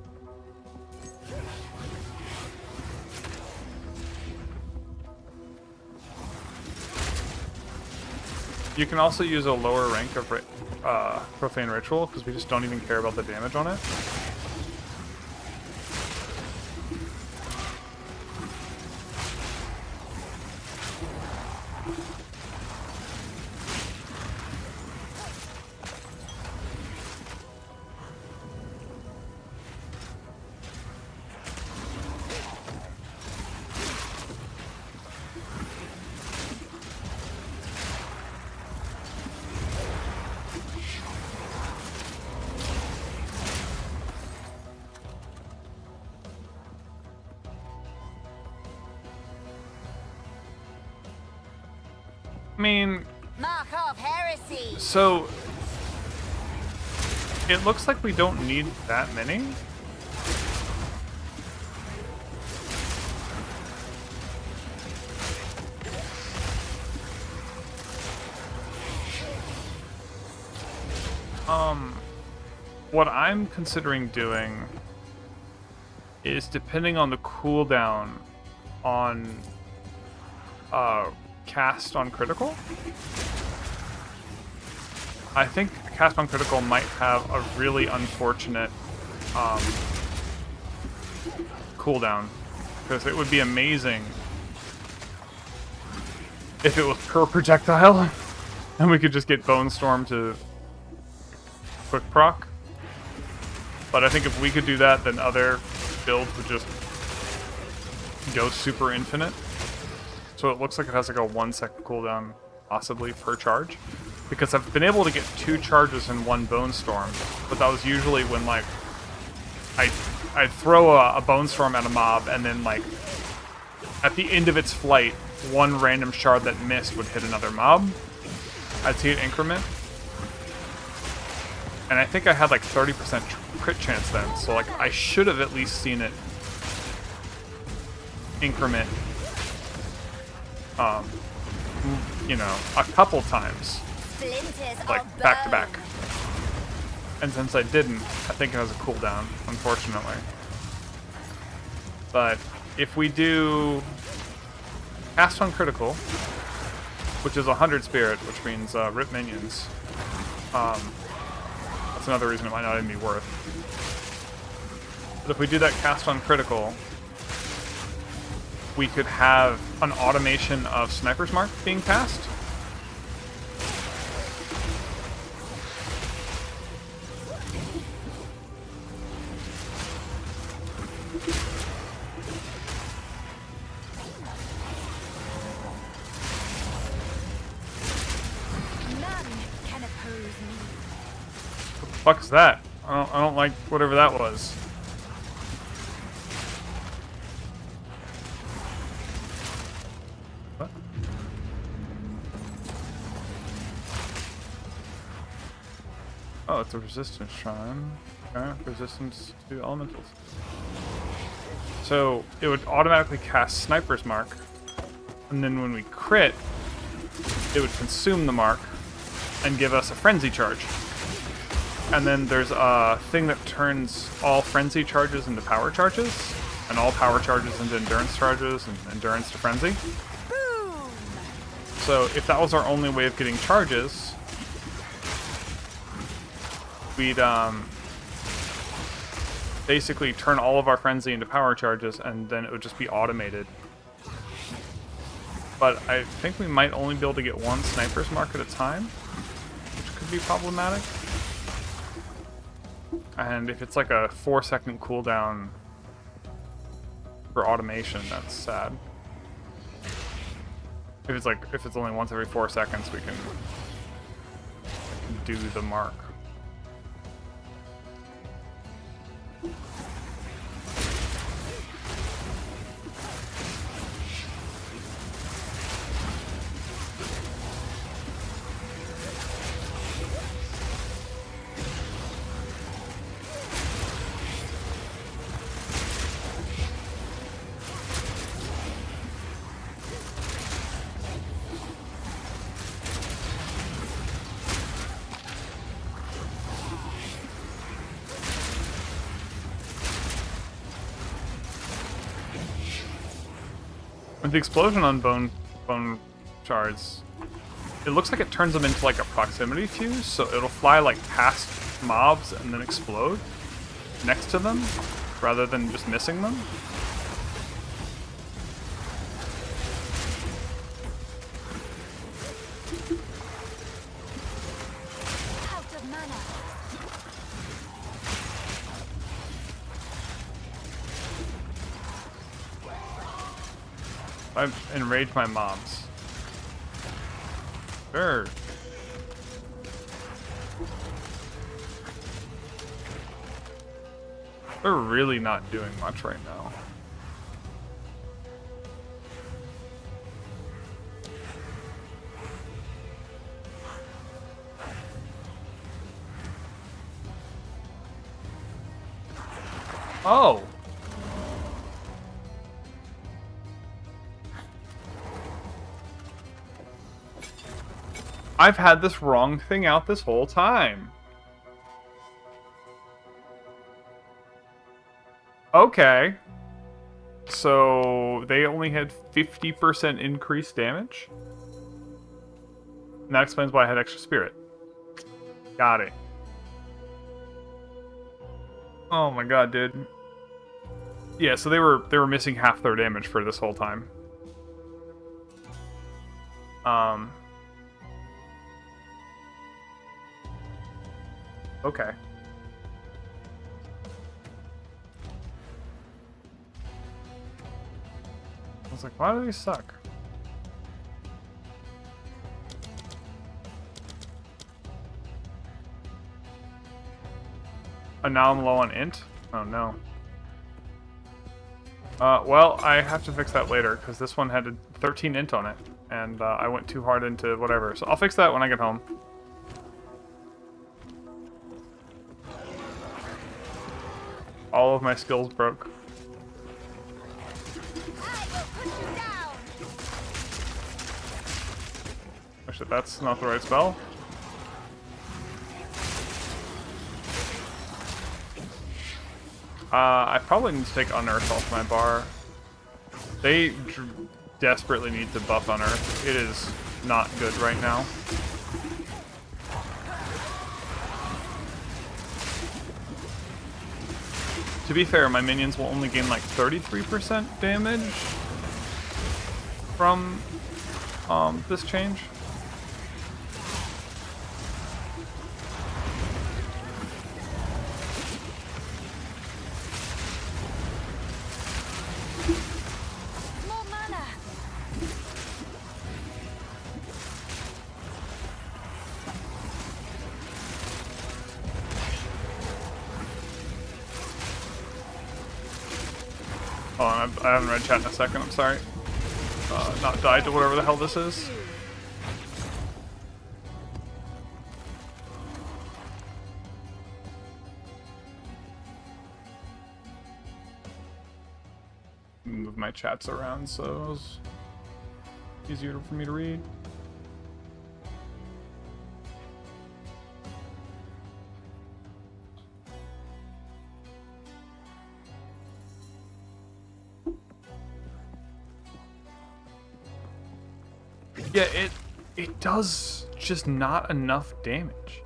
A: You can also use a lower rank of Profane Ritual, because we just don't even care about the damage on it. I mean,
B: Mark of heresy.
A: so it looks like we don't need that many. What I'm considering doing is, depending on the cooldown on cast on critical, I think cast on critical might have a really unfortunate cooldown, because it would be amazing if it was per projectile and we could just get Bone Storm to quick proc. But I think if we could do that, then other builds would just go super infinite. So it looks like it has like a 1 second cooldown, possibly, per charge. Because I've been able to get 2 charges in one Bone Storm, but that was usually when, like, I'd throw a Bone Storm at a mob, and then, like, at the end of its flight, one random shard that missed would hit another mob. I'd see it increment. And I think I had like 30% crit chance then, so like I should have at least seen it increment, you know, a couple times, like back to back. And since I didn't, I think it has a cooldown, unfortunately. But if we do cast on critical, which is 100 spirit, which means rip minions, that's another reason it might not even be worth. But if we do that cast on critical, we could have an automation of Sniper's Mark being cast. Fuck's that? I don't like whatever that was. What? Oh, it's a resistance shrine. Okay, resistance to elementals. So it would automatically cast Sniper's Mark, and then when we crit, it would consume the mark and give us a frenzy charge. And then there's a thing that turns all frenzy charges into power charges, and all power charges into endurance charges, and endurance to frenzy.
B: Boom.
A: So if that was our only way of getting charges, we'd basically turn all of our frenzy into power charges, and then it would just be automated. But I think we might only be able to get one Sniper's Mark at a time, which could be problematic. And if it's like a 4-second cooldown for automation, that's sad. If it's only once every 4 seconds, we can do the mark. With the explosion on bone shards, it looks like it turns them into like a proximity fuse, so it'll fly like past mobs and then explode next to them, rather than just missing them.
B: Out of mana.
A: I've enraged my mobs. Sure. They're really not doing much right now. Oh! I've had this wrong thing out this whole time. Okay. So they only had 50% increased damage? And that explains why I had extra spirit. Got it. Oh my god, dude. Yeah, so they were missing half their damage for this whole time. Okay. I was like, why do they suck? And now I'm low on int? Oh no. Well, I have to fix that later, because this one had a 13 int on it, and I went too hard into whatever. So I'll fix that when I get home. All of my skills broke.
B: I will put you down.
A: Oh shit, that's not the right spell. I probably need to take Unearth off my bar. They desperately need to buff Unearth. It is not good right now. To be fair, my minions will only gain like 33% damage from this change.
B: More mana.
A: Oh, I haven't read chat in a second, I'm sorry. Not died to whatever the hell this is. Move my chats around so it's easier for me to read. Yeah, it does just not enough damage.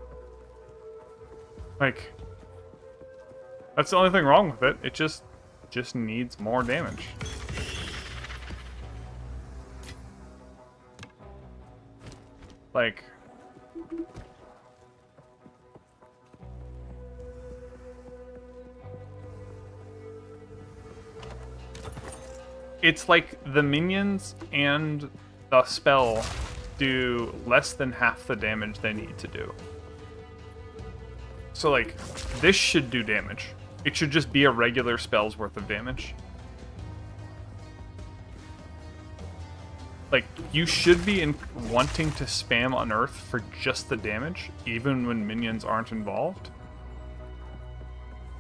A: Like, that's the only thing wrong with it. It just needs more damage. Like, it's like the minions and the spell do less than half the damage they need to do. So, like, this should do damage. It should just be a regular spell's worth of damage. Like, you should be wanting to spam Unearth for just the damage, even when minions aren't involved.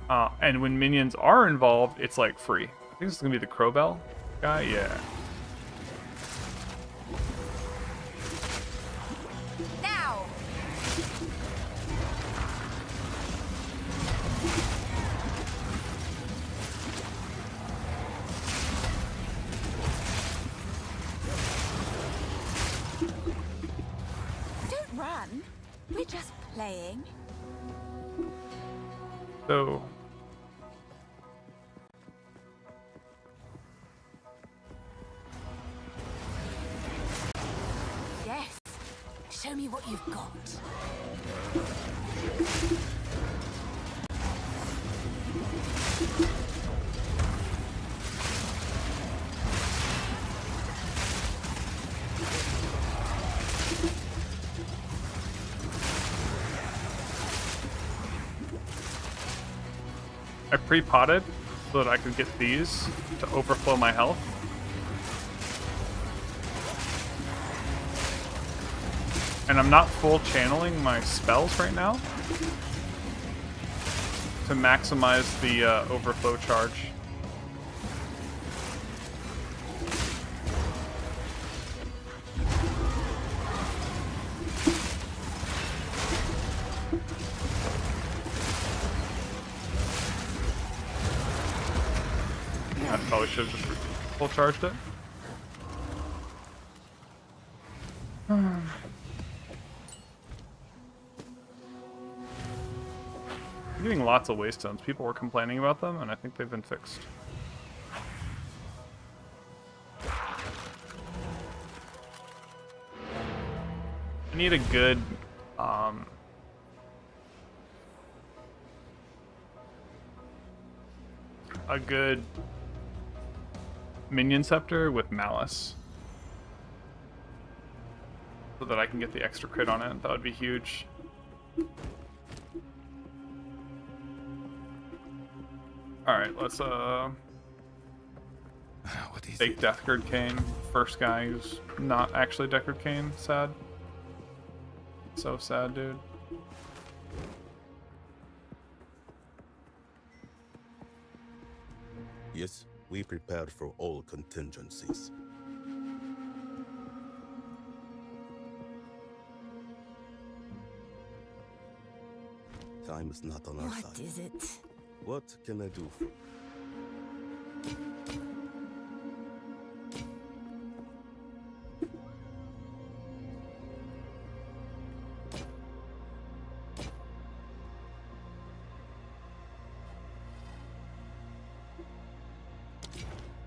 A: And when minions are involved, it's, like, free. I think this is going to be the Crowbell guy, yeah.
B: Now! Don't run. We're just playing.
A: So...
B: Yes. Show me what you've got.
A: I pre-potted so that I could get these to overflow my health. And I'm not full channeling my spells right now to maximize the overflow charge. I probably should have just full charged it. I'm getting lots of waystones. People were complaining about them, and I think they've been fixed. I need a good, minion scepter with malice, so that I can get the extra crit on it. That would be huge. Alright, let's
F: What is
A: take
F: it?
A: Deathguard Kane. First guy who's not actually Deathguard Kane. Sad. So sad, dude.
G: Yes, we prepared for all contingencies. Time is not on our
B: What
G: side.
B: is it?
G: What can I do for you?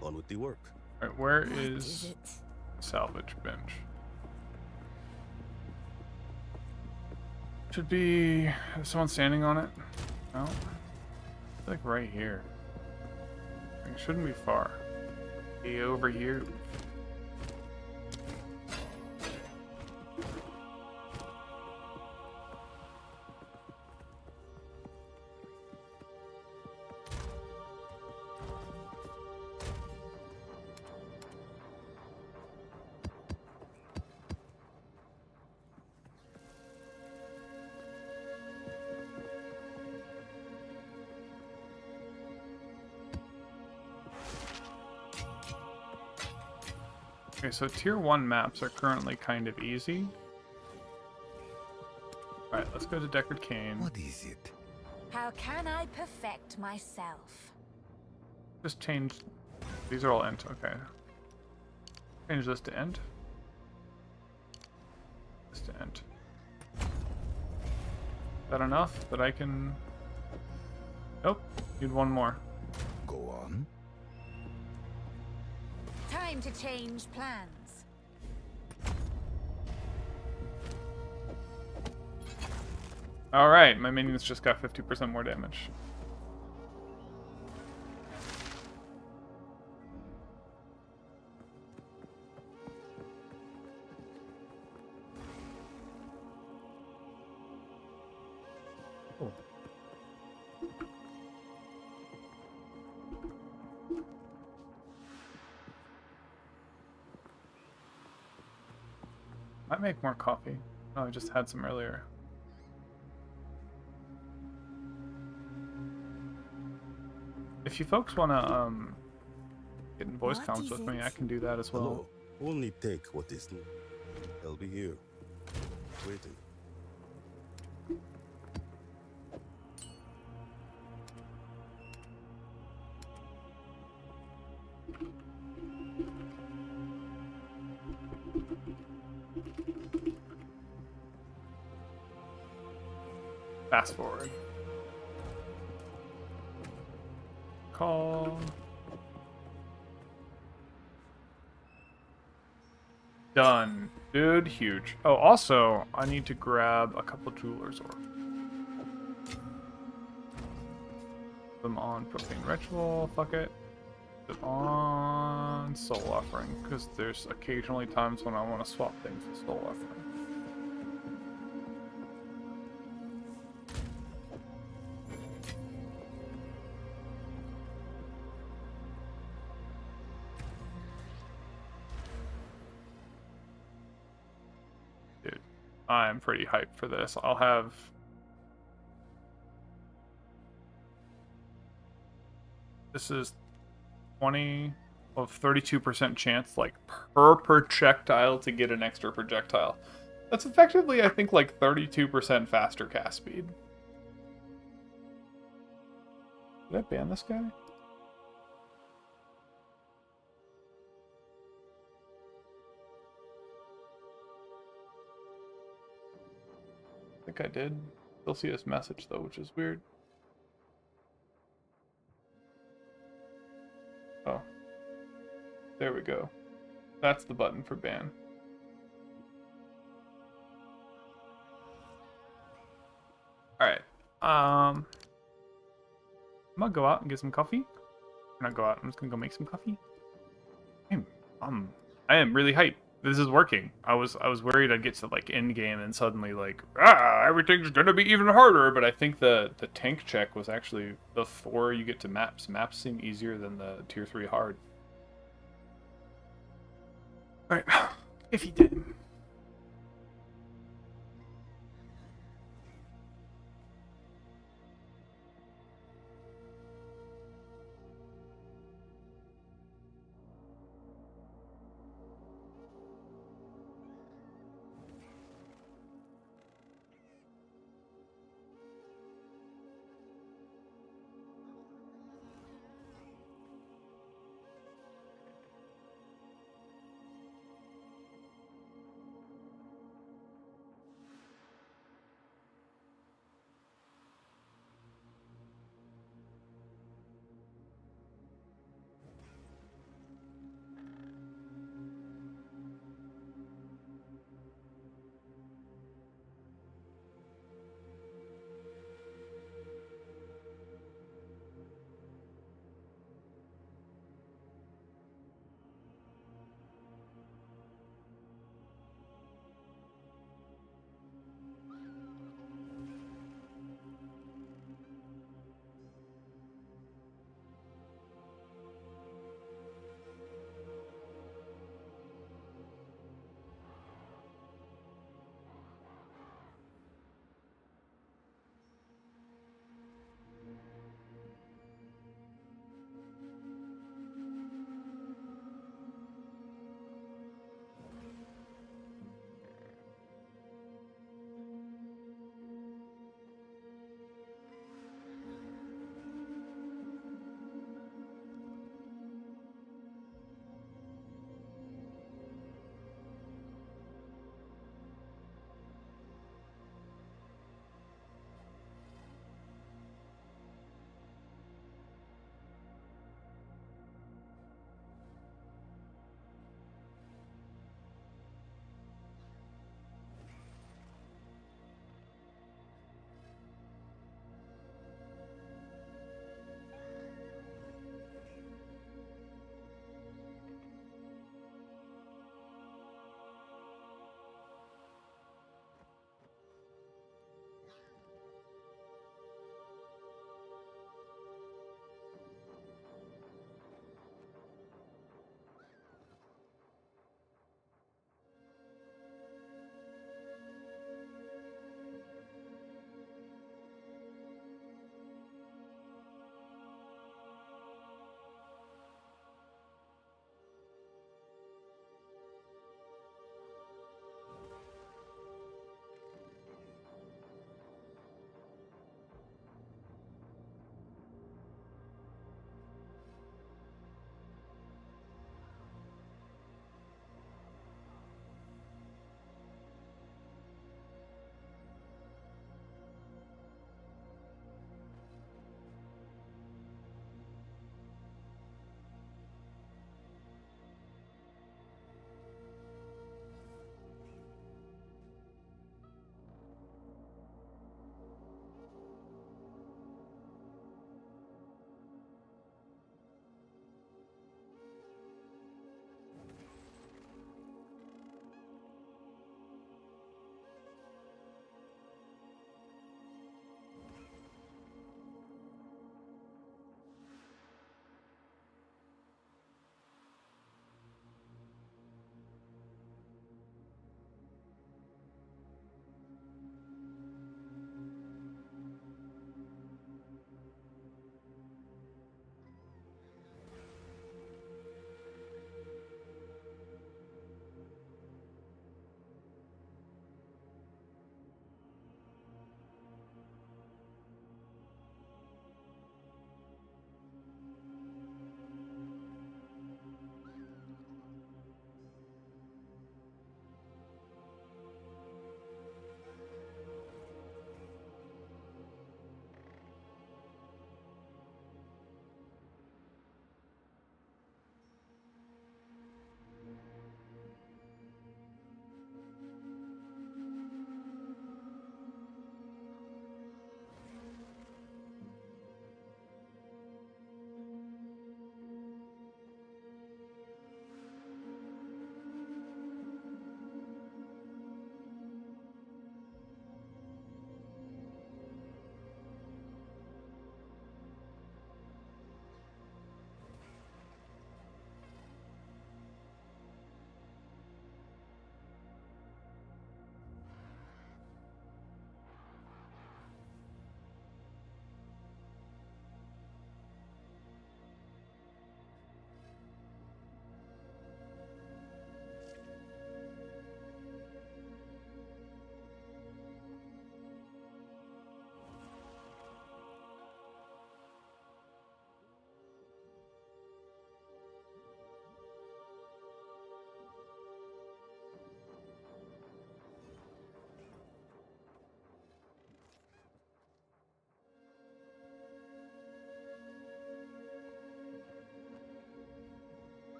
G: On with the work.
A: Alright, where
B: What
A: is
B: is it?
A: salvage bench? Should be... Is someone standing on it? No? It's like right here. It shouldn't be far. Be over here. Okay, so tier 1 maps are currently kind of easy. Alright, let's go to Deckard Cain.
F: What is it?
B: How can I perfect myself?
A: Just change... These are all int, okay. Change this to int. This to int. Is that enough that I can... Nope, need one more.
F: Go on.
B: Time to change plans.
A: Alright, my minions just got 50% more damage. I make more coffee. Oh, I just had some earlier. If you folks want to get in voice
D: What
A: comms
D: is
A: with me,
D: it?
A: I can do that as well.
G: Hello. Only take what is needed. I'll be here. Waiting.
A: Fast forward. Call. Done. Dude, huge. Oh, also, I need to grab a couple jewelers or them on Profane Ritual. Fuck it. Put on Soul Offering, because there's occasionally times when I want to swap things with Soul Offering. Dude, I'm pretty hyped for this. I'll have... This is 20 of 32% chance, like, per projectile to get an extra projectile. That's effectively, I think, like 32% faster cast speed. Did I ban this guy? I think I did. Still see his message though, which is weird. Oh. There we go. That's the button for ban. Alright. I'm gonna go out and get some coffee. Not go out, I'm just gonna go make some coffee. I am really hyped. This is working. I was worried I'd get to like endgame and suddenly like everything's gonna be even harder, but I think the tank check was actually before you get to maps. Maps seem easier than the tier 3 hard. Alright. If he did.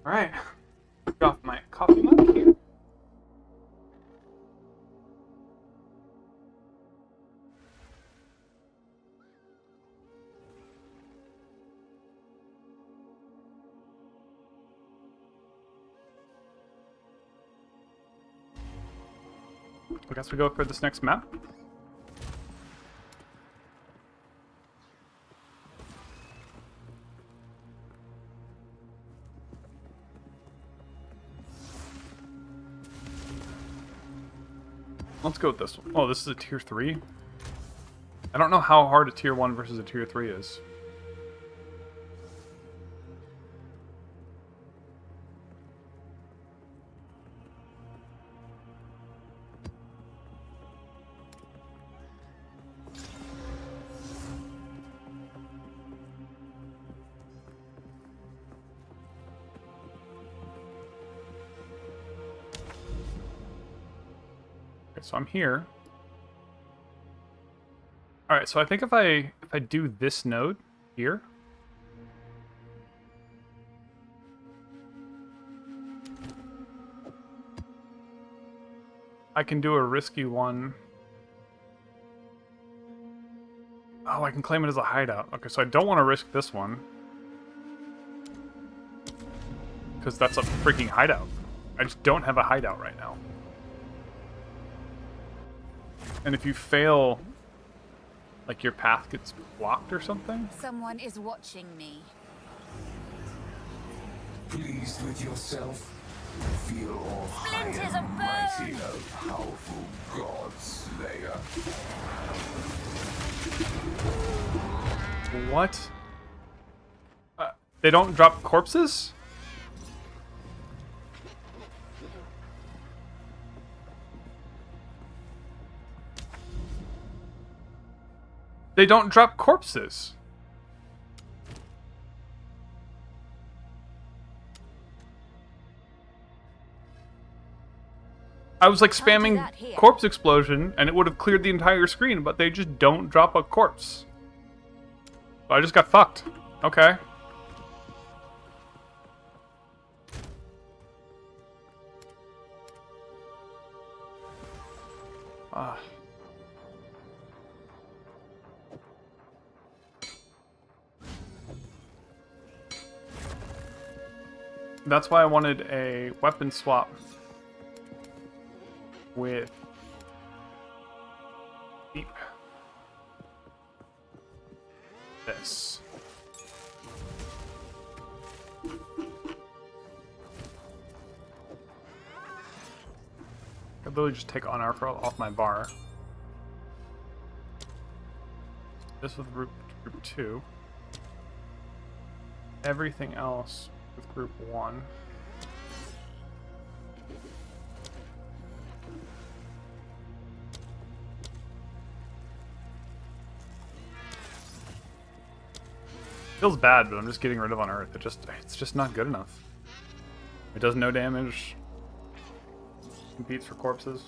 A: Alright. Take off my coffee mug here. I guess we go for this next map. Let's go with this one. Oh, this is a tier 3? I don't know how hard a tier 1 versus a tier 3 is. So I'm here. All right, so I think if I do this node here, I can do a risky one. Oh, I can claim it as a hideout. Okay, so I don't want to risk this one because that's a freaking hideout. I just don't have a hideout right now. And if you fail, like your path gets blocked or something?
B: Someone is watching me.
F: Pleased with yourself? Feel all high
B: Splinters
F: and
B: of
F: mighty,
B: bone!
F: a powerful god slayer.
A: What? They don't drop corpses? They don't drop corpses. I was like spamming corpse explosion and it would have cleared the entire screen, but they just don't drop a corpse. So I just got fucked. Okay. That's why I wanted a weapon swap with Deep. This. I literally just take Honor off my bar. This with group 2. Everything else with group 1. Feels bad, but I'm just getting rid of Unearth. It's just not good enough. It does no damage. Competes for corpses.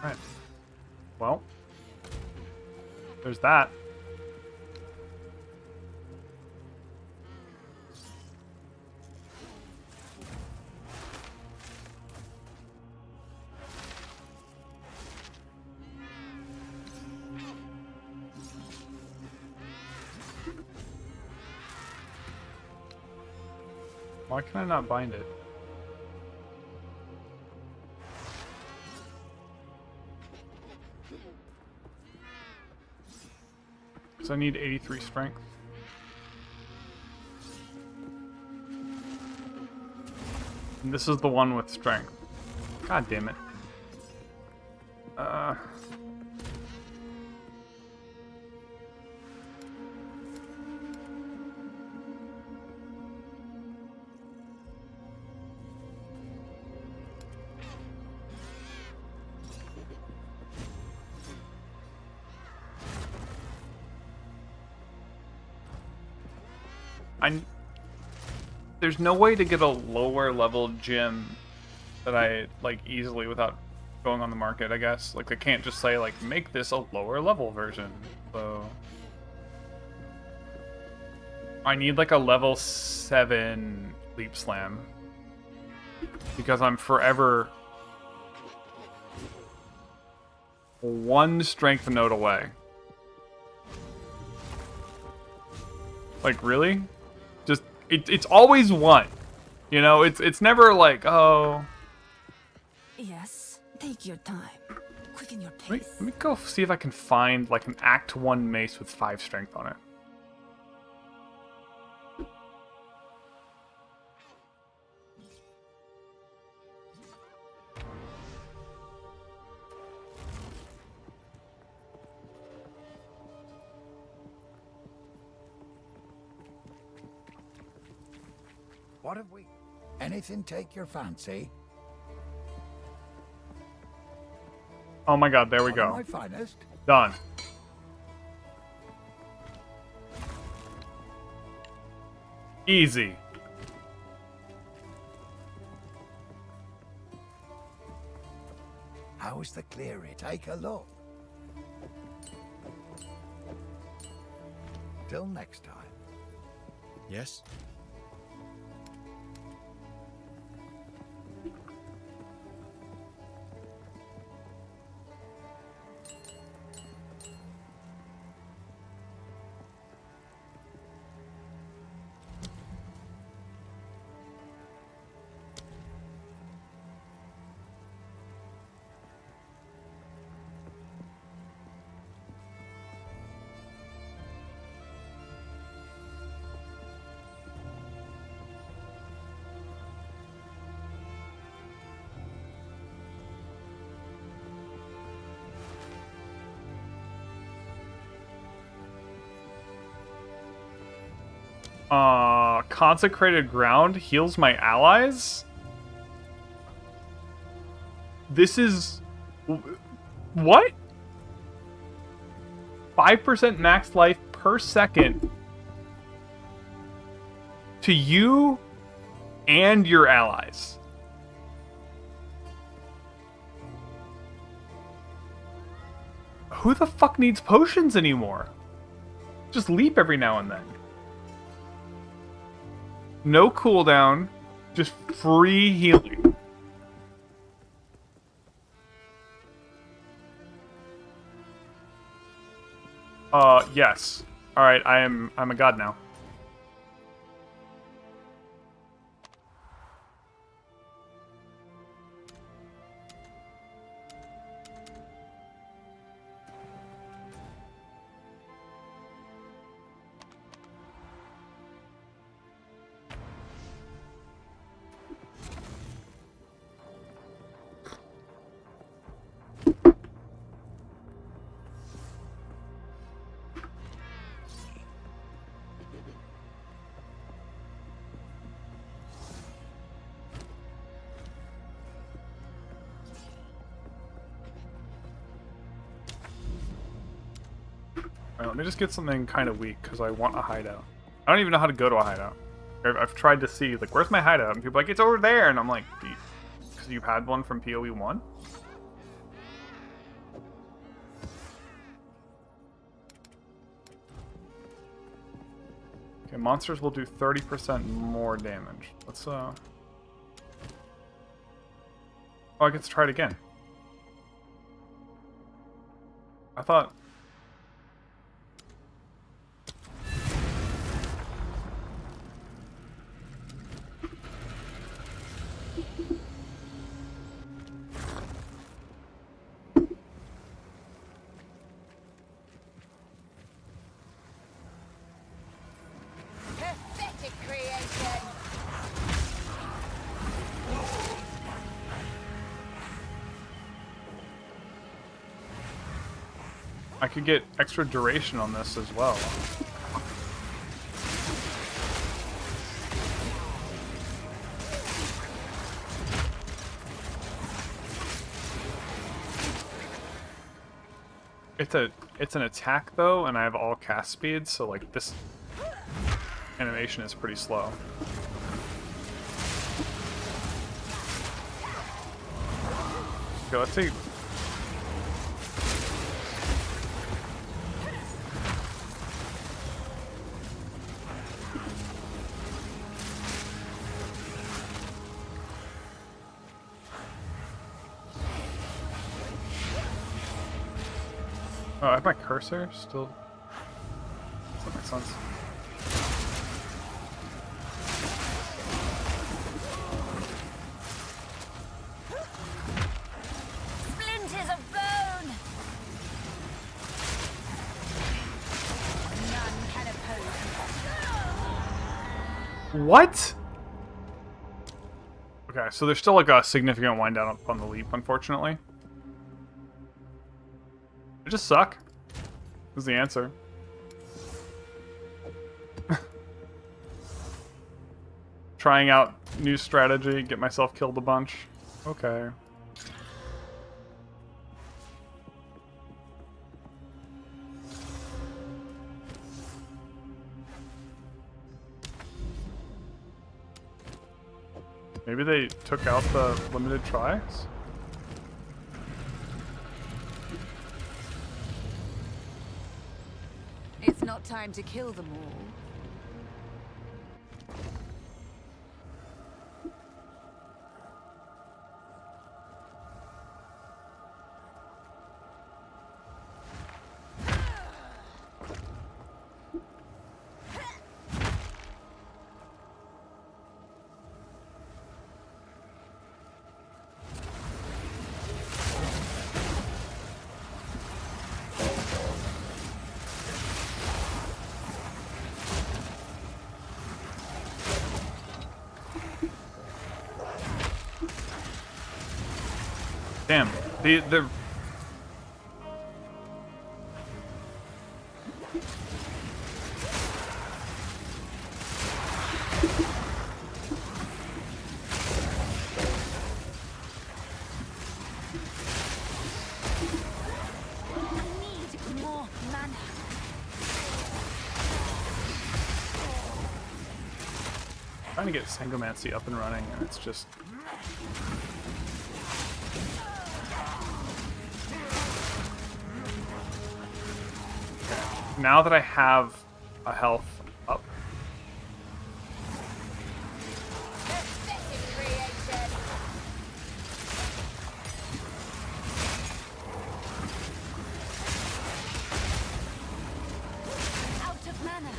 A: Right. Well, there's that. Why can I not bind it? I need 83 strength. And this is the one with strength. God damn it. There's no way to get a lower level gym that I like easily without going on the market, I guess. Like, they can't just say, like, make this a lower level version. So I need like a level 7 leap slam. Because I'm forever one strength node away. Like, really? Just it's always one. You know, it's never like, oh,
B: Yes, take your time. Quicken your
A: let
B: pace.
A: me go see if I can find like an Act 1 mace with 5 strength on it.
H: What have we? Anything take your fancy?
A: Oh my god, there we
H: One of
A: go.
H: my finest.
A: Done. Easy.
H: How's the clearing? Take a look. Till next time.
G: Yes?
A: Consecrated ground heals my allies? This is... What? 5% max life per second to you and your allies. Who the fuck needs potions anymore? Just leap every now and then. No cooldown, just free healing. Yes. Alright, I'm a god now. Alright, let me just get something kind of weak, because I want a hideout. I don't even know how to go to a hideout. I've tried to see, like, where's my hideout? And people are like, it's over there! And I'm like, because you've had one from PoE 1? Okay, monsters will do 30% more damage. Let's, Oh, I get to try it again. I thought...
B: Pathetic creation.
A: I could get extra duration on this as well. It's an attack though, and I have all cast speed, so like this animation is pretty slow. Okay, let's see. Oh, I have my cursor still. Does that make sense?
B: Splinters of bone! None can oppose.
A: What? Okay, so there's still like a significant wind down up on the leap, unfortunately. I just suck. Is the answer. Trying out new strategy, get myself killed a bunch. Okay. Maybe they took out the limited tries?
B: It's not time to kill them all.
A: Damn. The
B: Need more mana.
A: trying to get Sangomancy up and running, and it's just now that I have a health up.
B: Out of mana.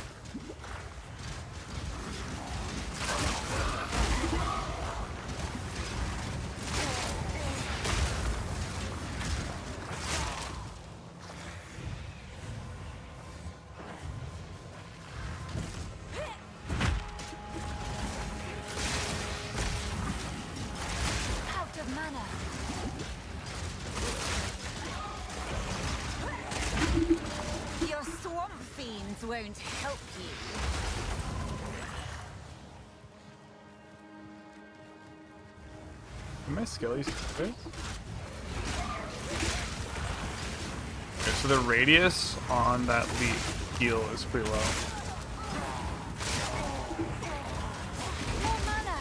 B: Out of mana. Your swamp fiends won't help you.
A: Am I skellies good? Okay, so the radius on that leap heal is pretty low.
B: More mana.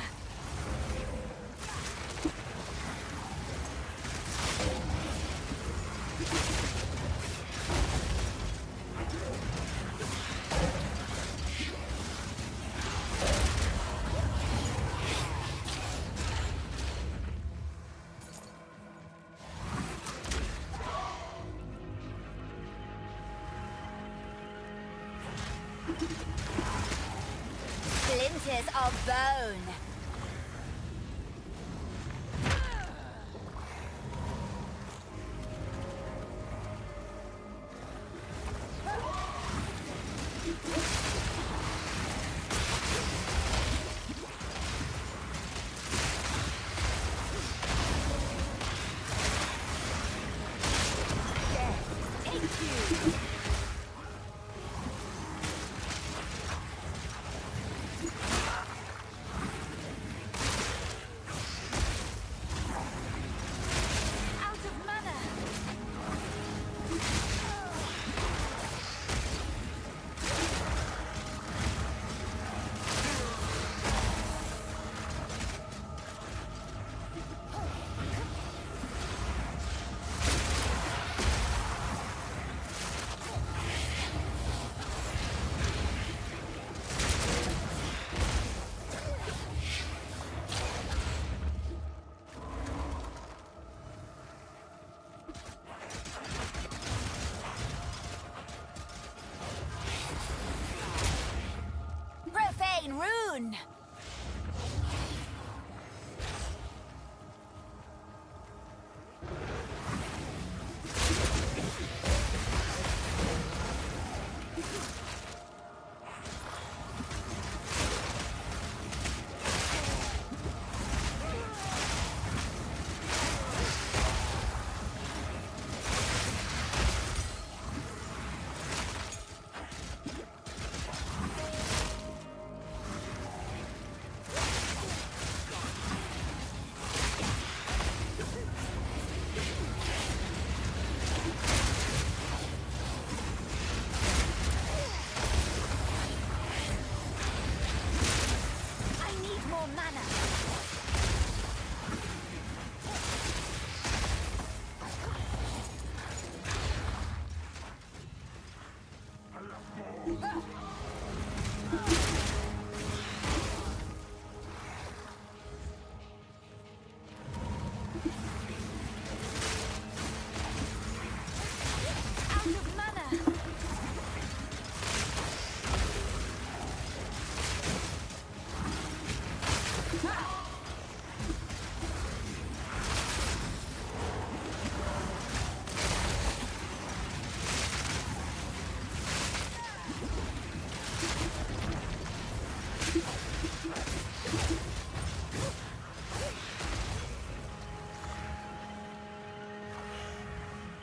B: Splinters of bone. Death, take you.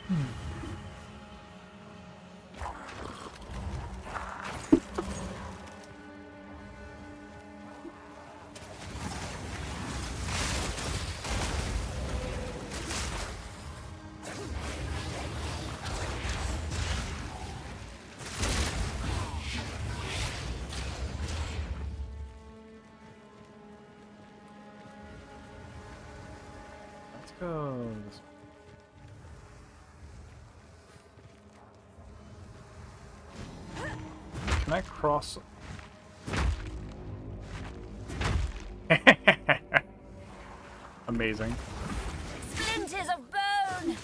A: Let's go. Can I cross? Amazing.
B: Splinters of bone!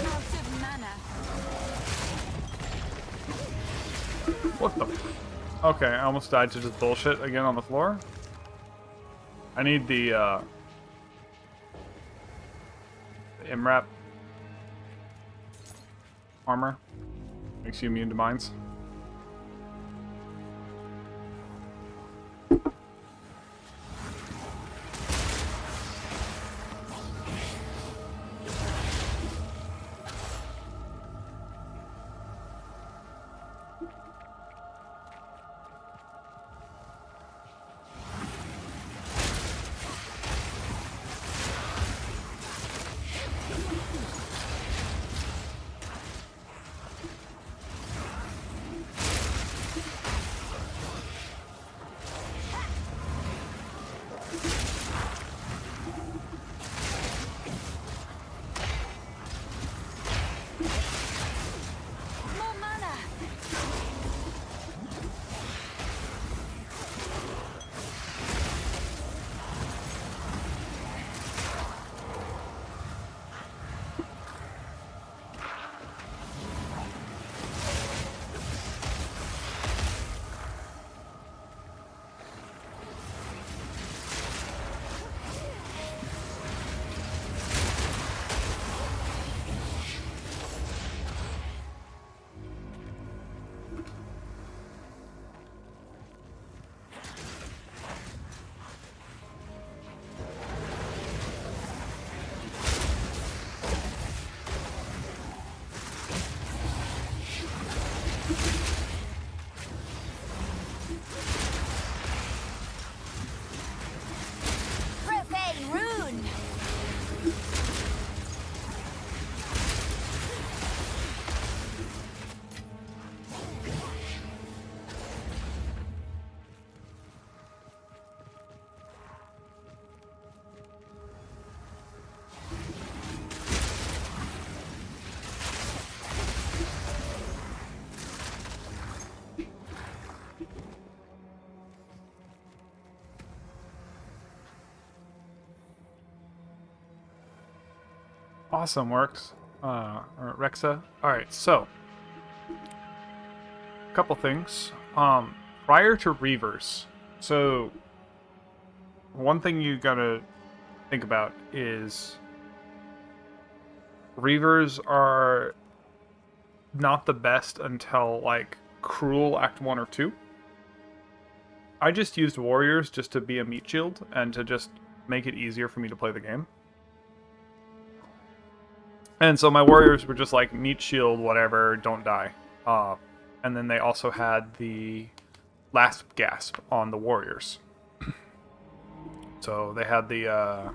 B: Melted mana.
A: What the? Okay, I almost died to just bullshit again on the floor. I need the MRAP armor. Makes you immune to mines.
B: More mana! Profane rune!
A: Awesome works. Or Rexa. Alright, so a couple things. Prior to Reavers, so one thing you gotta think about is Reavers are not the best until like Cruel Act 1 or 2. I just used Warriors just to be a meat shield and to just make it easier for me to play the game. And so my Warriors were just like meat shield, whatever, don't die. And then they also had the last gasp on the Warriors. So they had the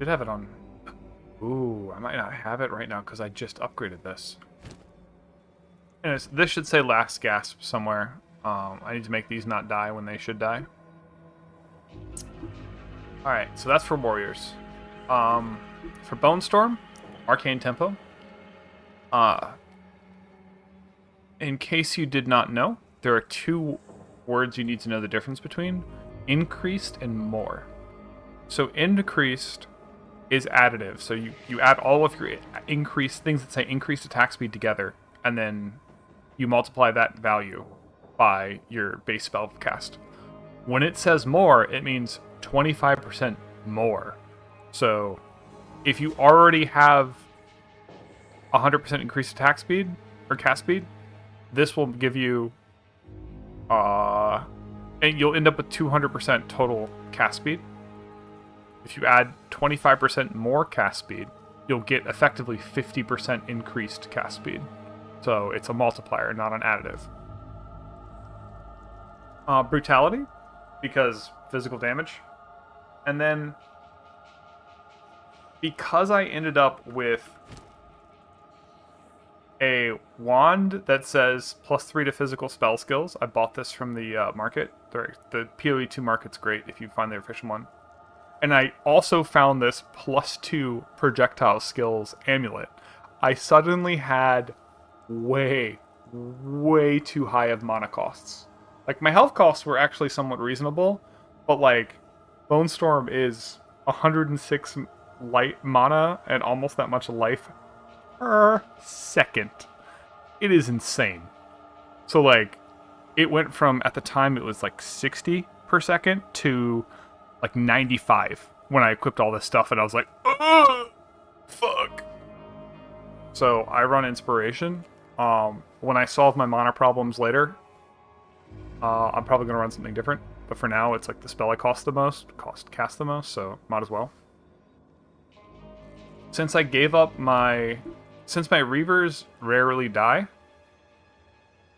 A: did have it on. Ooh, I might not have it right now because I just upgraded this. And this should say last gasp somewhere. I need to make these not die when they should die. Alright, so that's for Warriors. For Bone Storm, Arcane Tempo. In case you did not know, there are two words you need to know the difference between: increased and more. So increased is additive. So you add all of your increased things that say increased attack speed together, and then you multiply that value by your base spell cast. When it says more, it means 25% more. So if you already have 100% increased attack speed or cast speed, this will give you and you'll end up with 200% total cast speed. If you add 25% more cast speed, you'll get effectively 50% increased cast speed. So it's a multiplier, not an additive. Brutality, because physical damage. And then, because I ended up with a wand that says +3 to physical spell skills. I bought this from the market. The PoE2 market's great if you find the official one. And I also found this +2 projectile skills amulet. I suddenly had way too high of mana costs. Like, my health costs were actually somewhat reasonable, but like, Bone Storm is 106 light mana and almost that much life per second. It is insane. So like, it went from, at the time it was like 60 per second to like 95 when I equipped all this stuff, and I was like, ugh, fuck. So I run Inspiration. When I solve my mana problems later, I'm probably going to run something different. But for now, it's like the spell I cast the most, so might as well. Since I gave up since my Reavers rarely die,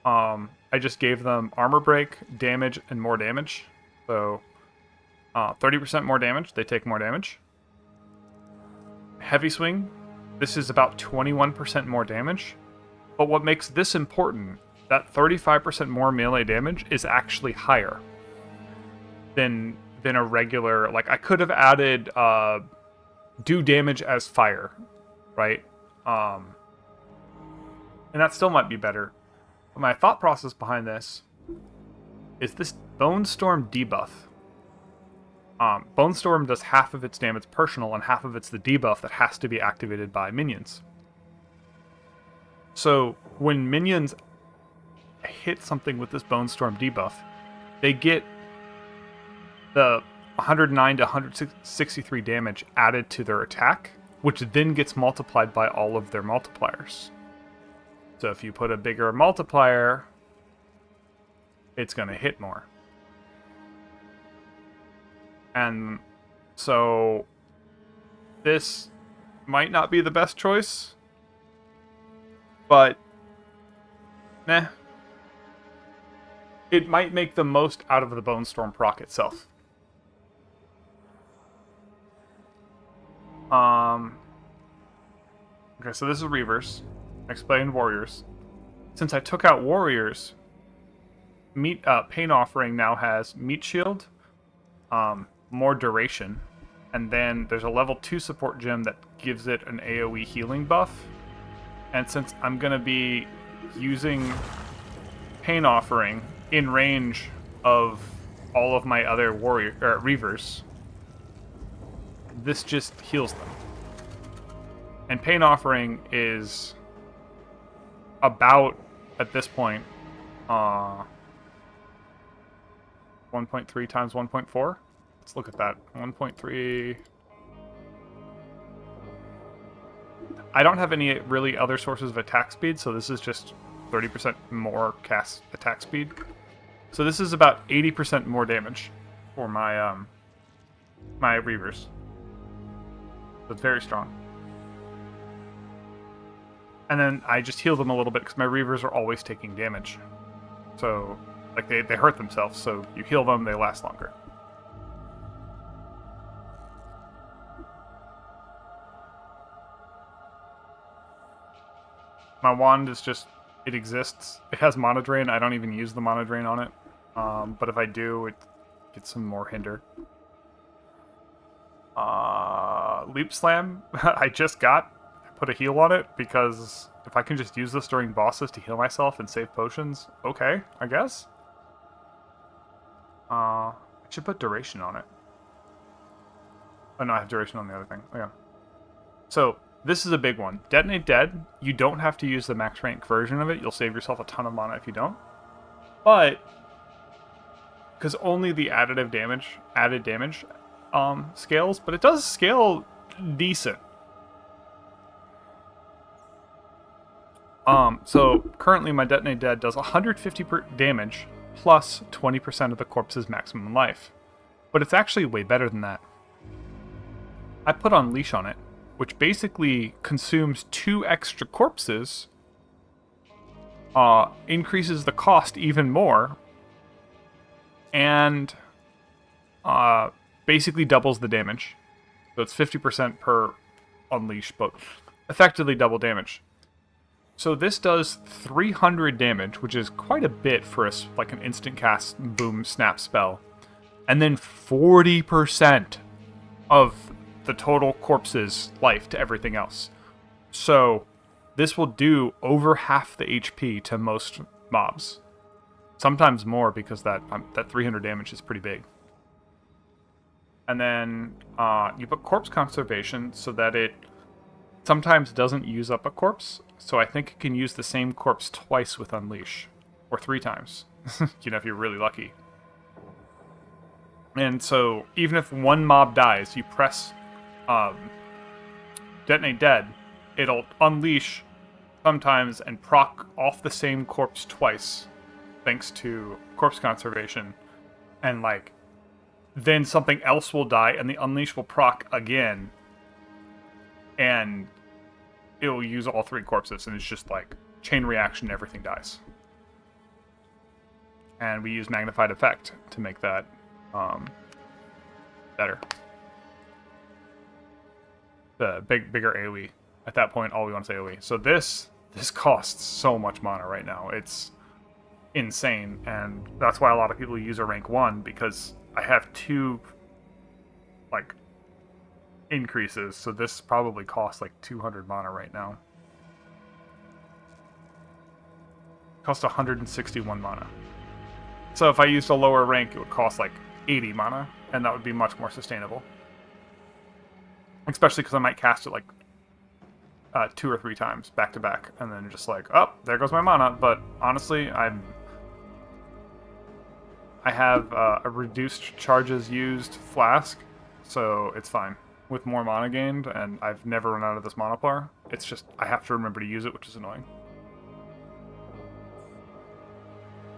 A: I just gave them armor break, damage, and more damage. So 30% more damage, they take more damage. Heavy swing, this is about 21% more damage. But what makes this important, that 35% more melee damage is actually higher than a regular, like I could have added do damage as fire, right? And that still might be better. But my thought process behind this is this Bone Storm debuff. Bone Storm does half of its damage personal, and half of it's the debuff that has to be activated by minions. So when minions hit something with this Bone Storm debuff, they get the 109 to 163 damage added to their attack, which then gets multiplied by all of their multipliers. So if you put a bigger multiplier, it's going to hit more. And so this might not be the best choice, but meh. It might make the most out of the Bone Storm proc itself. Okay, so this is Reavers. I explained Warriors. Since I took out Warriors, Pain Offering now has Meat Shield, more duration, and then there's a level 2 support gem that gives it an AoE healing buff. And since I'm going to be using Pain Offering in range of all of my other Reavers, this just heals them. And Pain Offering is about, at this point, 1.3 times 1.4. Let's look at that. 1.3. I don't have any really other sources of attack speed, so this is just 30% more cast attack speed. So this is about 80% more damage for my my Reavers. So it's very strong. And then I just heal them a little bit because my Reavers are always taking damage. So, like, they hurt themselves, so you heal them, they last longer. My wand is just, it exists. It has Mana Drain. I don't even use the Mana Drain on it. But if I do, it gets some more hinder. Leap Slam, I just got. Put a heal on it, because if I can just use this during bosses to heal myself and save potions, okay, I guess. I should put duration on it. Oh no, I have duration on the other thing. Oh, yeah. So this is a big one. Detonate Dead, you don't have to use the max rank version of it. You'll save yourself a ton of mana if you don't. But because only the added damage scales, but it does scale decent. So currently my Detonate Dead does 150 damage plus 20% of the corpse's maximum life. But it's actually way better than that. I put Unleash on it, which basically consumes 2 extra corpses, increases the cost even more, and basically doubles the damage. So it's 50% per Unleash, but effectively double damage. So this does 300 damage, which is quite a bit for like an instant cast boom snap spell. And then 40% of the total corpse's life to everything else. So this will do over half the HP to most mobs. Sometimes more, because that 300 damage is pretty big. And then you put Corpse Conservation so that it sometimes doesn't use up a corpse. So I think it can use the same corpse twice with Unleash. Or 3 times. You know, if you're really lucky. And so even if one mob dies, you press Detonate Dead, it'll unleash sometimes and proc off the same corpse twice, thanks to Corpse Conservation. And like, then something else will die and the unleash will proc again, and it'll use all 3 corpses, and it's just like chain reaction, everything dies. And we use Magnified Effect to make that better. The bigger AoE. At that point, all we want is AoE. So this costs so much mana right now. It's insane, and that's why a lot of people use a rank 1, because I have 2 like increases. So this probably costs like 200 mana right now. Costs 161 mana. So if I used a lower rank, it would cost like 80 mana, and that would be much more sustainable. Especially because I might cast it like 2 or 3 times back to back, and then just like, oh, there goes my mana. But honestly, I have a reduced charges used flask, so it's fine with more mana gained, and I've never run out of this mana bar. It's just I have to remember to use it, which is annoying.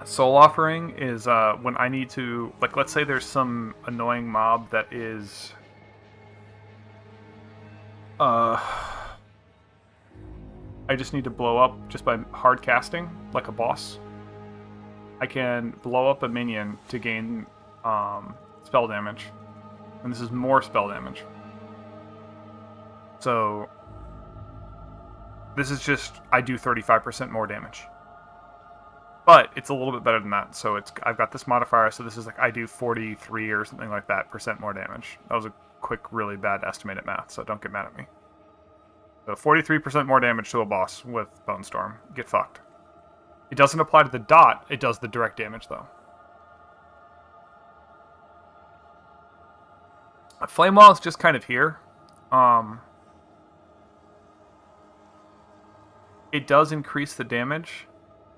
A: Soul Offering is when I need to, like, let's say there's some annoying mob that is I just need to blow up just by hard casting, like a boss. I can blow up a minion to gain spell damage. And this is more spell damage. So this is just, I do 35% more damage. But it's a little bit better than that. So I've got this modifier, so this is like I do 43 or something like that % more damage. That was a quick, really bad estimated math, so don't get mad at me. So 43% more damage to a boss with Bone Storm. Get fucked. It doesn't apply to the dot, it does the direct damage though. Flame Wall is just kind of here. It does increase the damage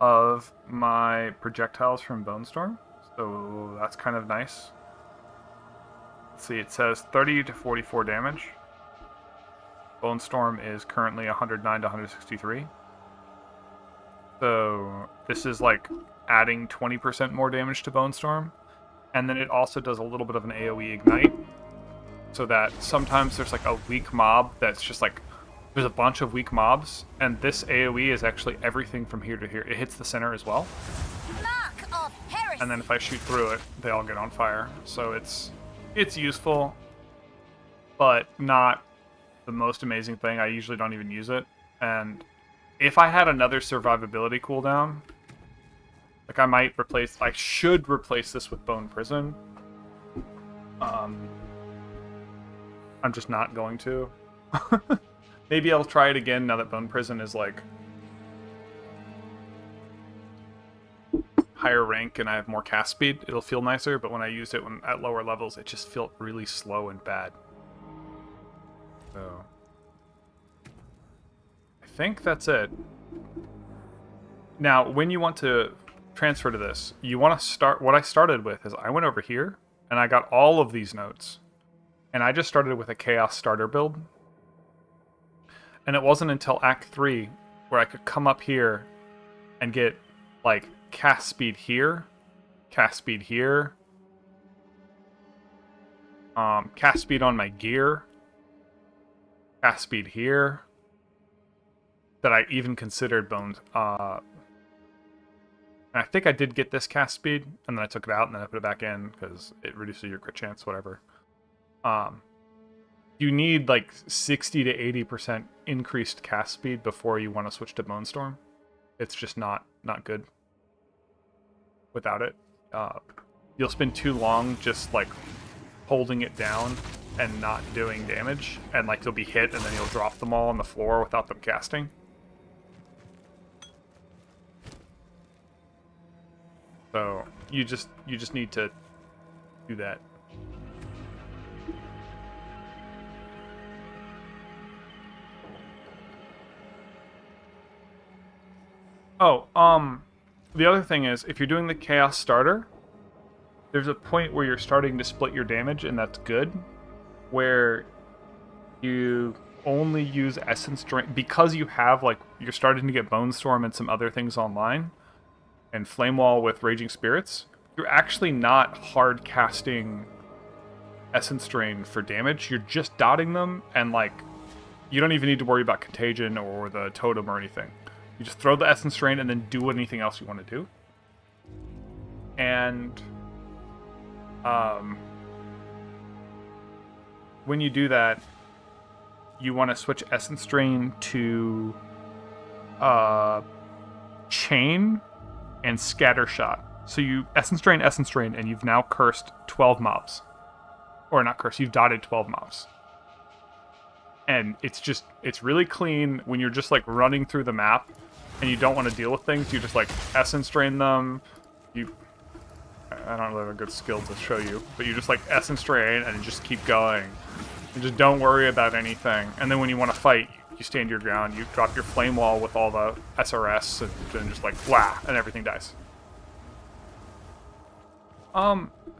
A: of my projectiles from Bone Storm, so that's kind of nice. Let's see, it says 30 to 44 damage. Bone Storm is currently 109 to 163. So this is like adding 20% more damage to Bone Storm. And then it also does a little bit of an AoE Ignite. So that sometimes there's like a weak mob that's just like, there's a bunch of weak mobs, and this AoE is actually everything from here to here. It hits the center as well. And then if I shoot through it, they all get on fire. So it's useful, but not the most amazing thing. I usually don't even use it. And if I had another survivability cooldown, like I should replace this with Bone Prison. I'm just not going to. Maybe I'll try it again now that Bone Prison is like higher rank and I have more cast speed. It'll feel nicer, but when I used it at lower levels, it just felt really slow and bad. So think that's it. Now, when you want to transfer to this, you want to start... What I started with is I went over here, and I got all of these notes. And I just started with a Chaos starter build. And it wasn't until Act 3 where I could come up here and get, like, cast speed here, cast speed here, cast speed on my gear, cast speed here, that I even considered bones. And I think I did get this cast speed, and then I took it out, and then I put it back in, because it reduces your crit chance, whatever. You need, like, 60 to 80% increased cast speed before you want to switch to Bone Storm. It's just not good without it. You'll spend too long just, like, holding it down and not doing damage, and, like, you'll be hit, and then you'll drop them all on the floor without them casting. So you just need to do that. Oh, the other thing is, if you're doing the Chaos starter, there's a point where you're starting to split your damage, and that's good, where you only use Essence Drain, because you have, like, you're starting to get Bone Storm and some other things online, and Flame Wall with Raging Spirits, you're actually not hard casting Essence Drain for damage, you're just dotting them, and, like, you don't even need to worry about Contagion or the Totem or anything. You just throw the Essence Drain and then do anything else you want to do. And when you do that, you want to switch Essence Drain to Chain and Scatter Shot. So you Essence Drain, and you've now cursed 12 mobs. Or not cursed, you've dotted 12 mobs. And it's really clean when you're just, like, running through the map and you don't want to deal with things. You just, like, Essence Drain them. I don't really have a good skill to show you, but you just, like, Essence Drain and just keep going. And just don't worry about anything. And then when you want to fight, you stand your ground, you drop your Flame Wall with all the SRS, and then just, like, blah, and everything dies.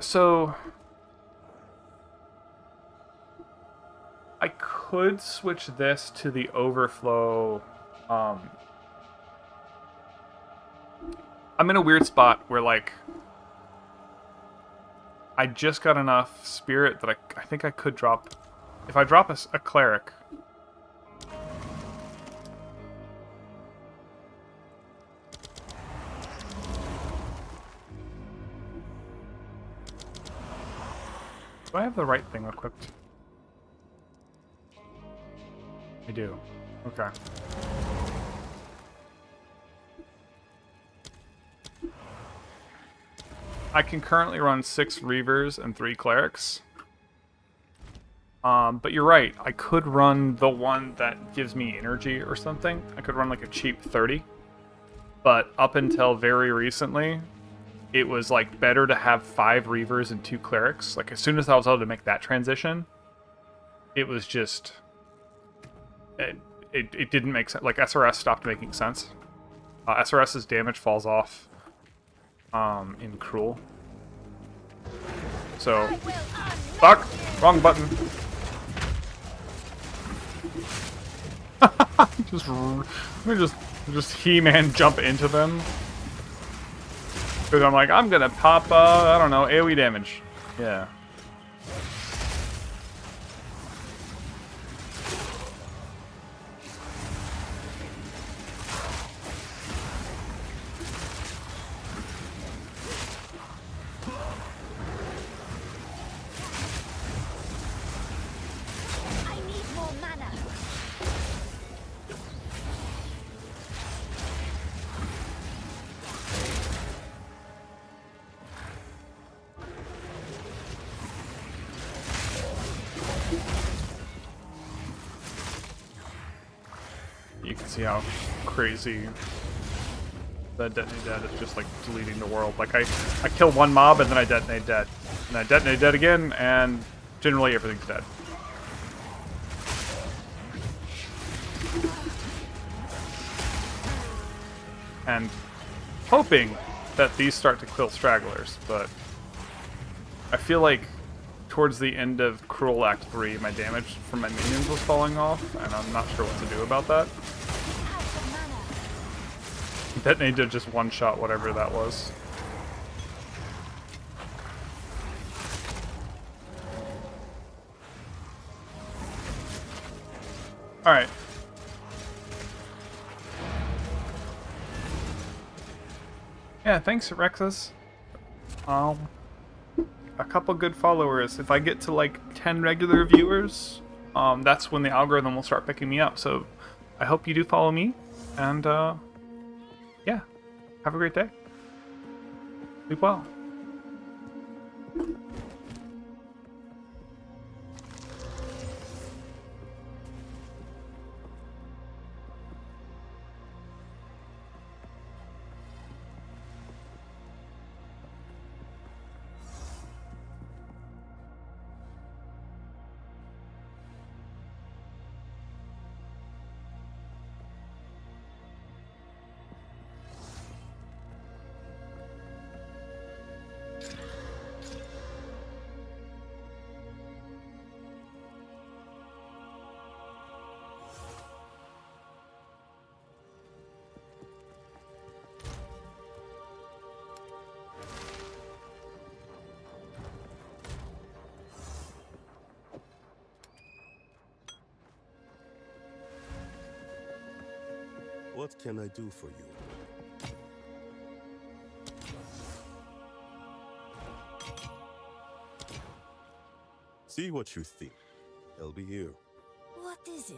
A: So I could switch this to the Overflow. I'm in a weird spot where, like, I just got enough spirit that I think I could drop... If I drop a cleric... Do I have the right thing equipped? I do. Okay. I can currently run 6 Reavers and 3 Clerics. But you're right, I could run the one that gives me energy or something. I could run, like, a cheap 30. But up until very recently, it was, like, better to have 5 Reavers and 2 Clerics. Like, as soon as I was able to make that transition, it was just... It didn't make sense. Like, SRS stopped making sense. SRS's damage falls off in Cruel. So... Fuck! Wrong button. just He-Man jump into them. Because I'm like, I'm gonna pop, I don't know, AoE damage. Yeah. You can see how crazy the detonate dead is just, like, deleting the world. Like, I kill one mob and then I detonate dead. And I detonate dead again, and generally everything's dead. and hoping that these start to kill stragglers, but I feel like towards the end of Cruel Act 3, my damage from my minions was falling off, and I'm not sure what to do about that. Detonate did just one-shot whatever that was. Alright. Yeah, thanks, Rexus. A couple good followers. If I get to like 10 regular viewers, that's when the algorithm will start picking me up. So I hope you do follow me, and yeah, have a great day. Sleep well.
G: What can I do for you? See what you think. I'll be here.
B: What is it?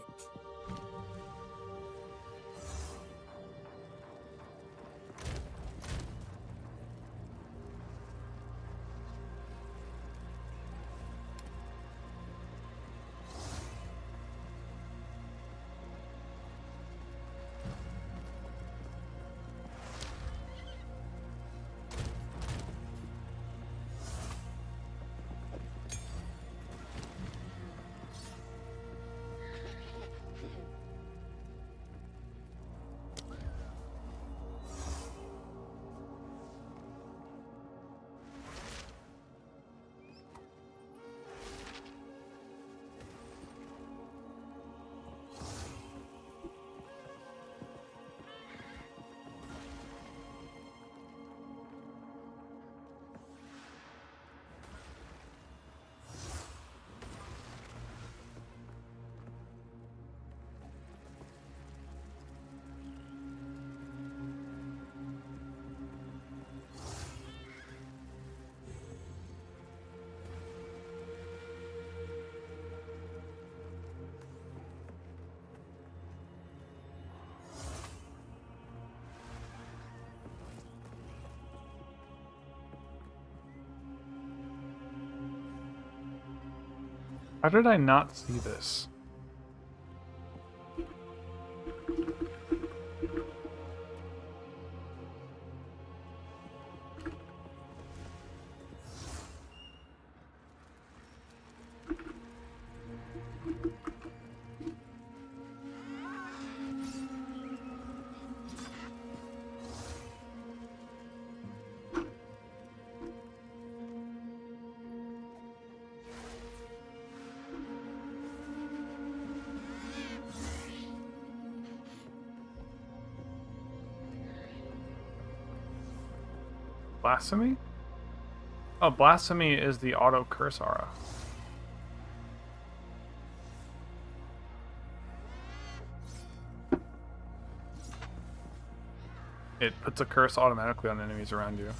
B: How did I not see this? Blasphemy? Oh, Blasphemy is the auto curse aura. It puts a curse automatically on enemies around you.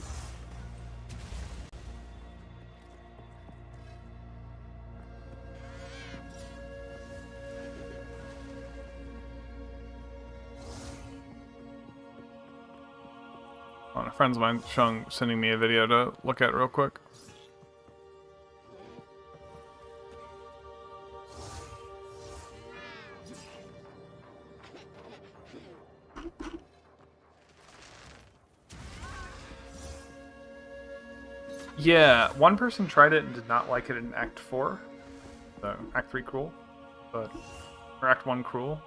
B: A friend's of mine sending me a video to look at real quick. Yeah, one person tried it and did not like it in Act 4. So, Act 3 Cruel. Or Act 1 Cruel.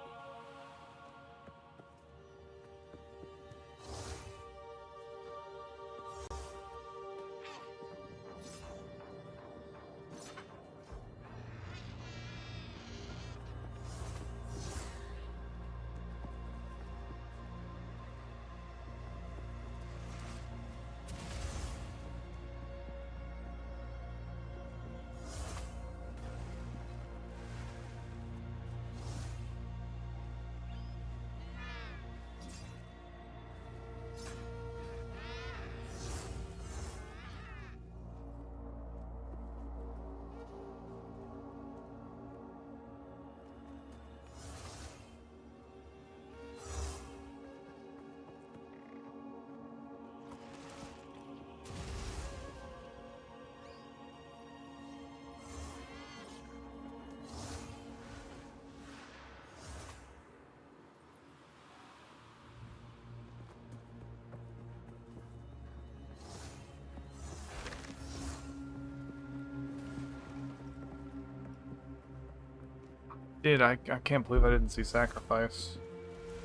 B: I can't believe I didn't see Sacrifice.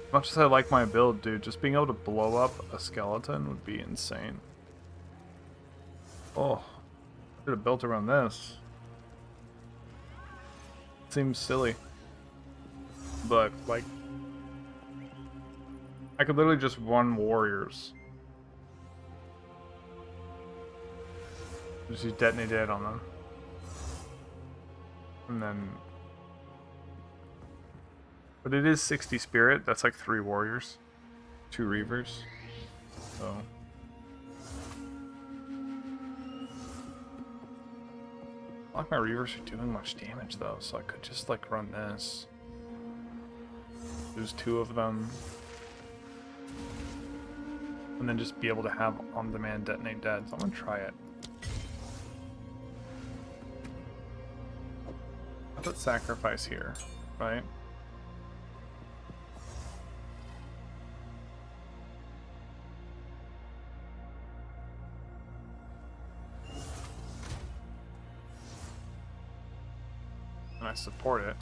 B: As much as I like my build, dude, just being able to blow up a skeleton would be insane. Oh, should have built around this. Seems silly. But, like, I could literally just run warriors. Just use detonate dead on them. And then... But it is 60 spirit, that's like 3 warriors. 2 reavers. So... I don't like my reavers are doing much damage though, so I could just like run this. There's 2 of them. And then just be able to have on-demand detonate dead. So I'm gonna try it. I'll put sacrifice here, right? And I support it.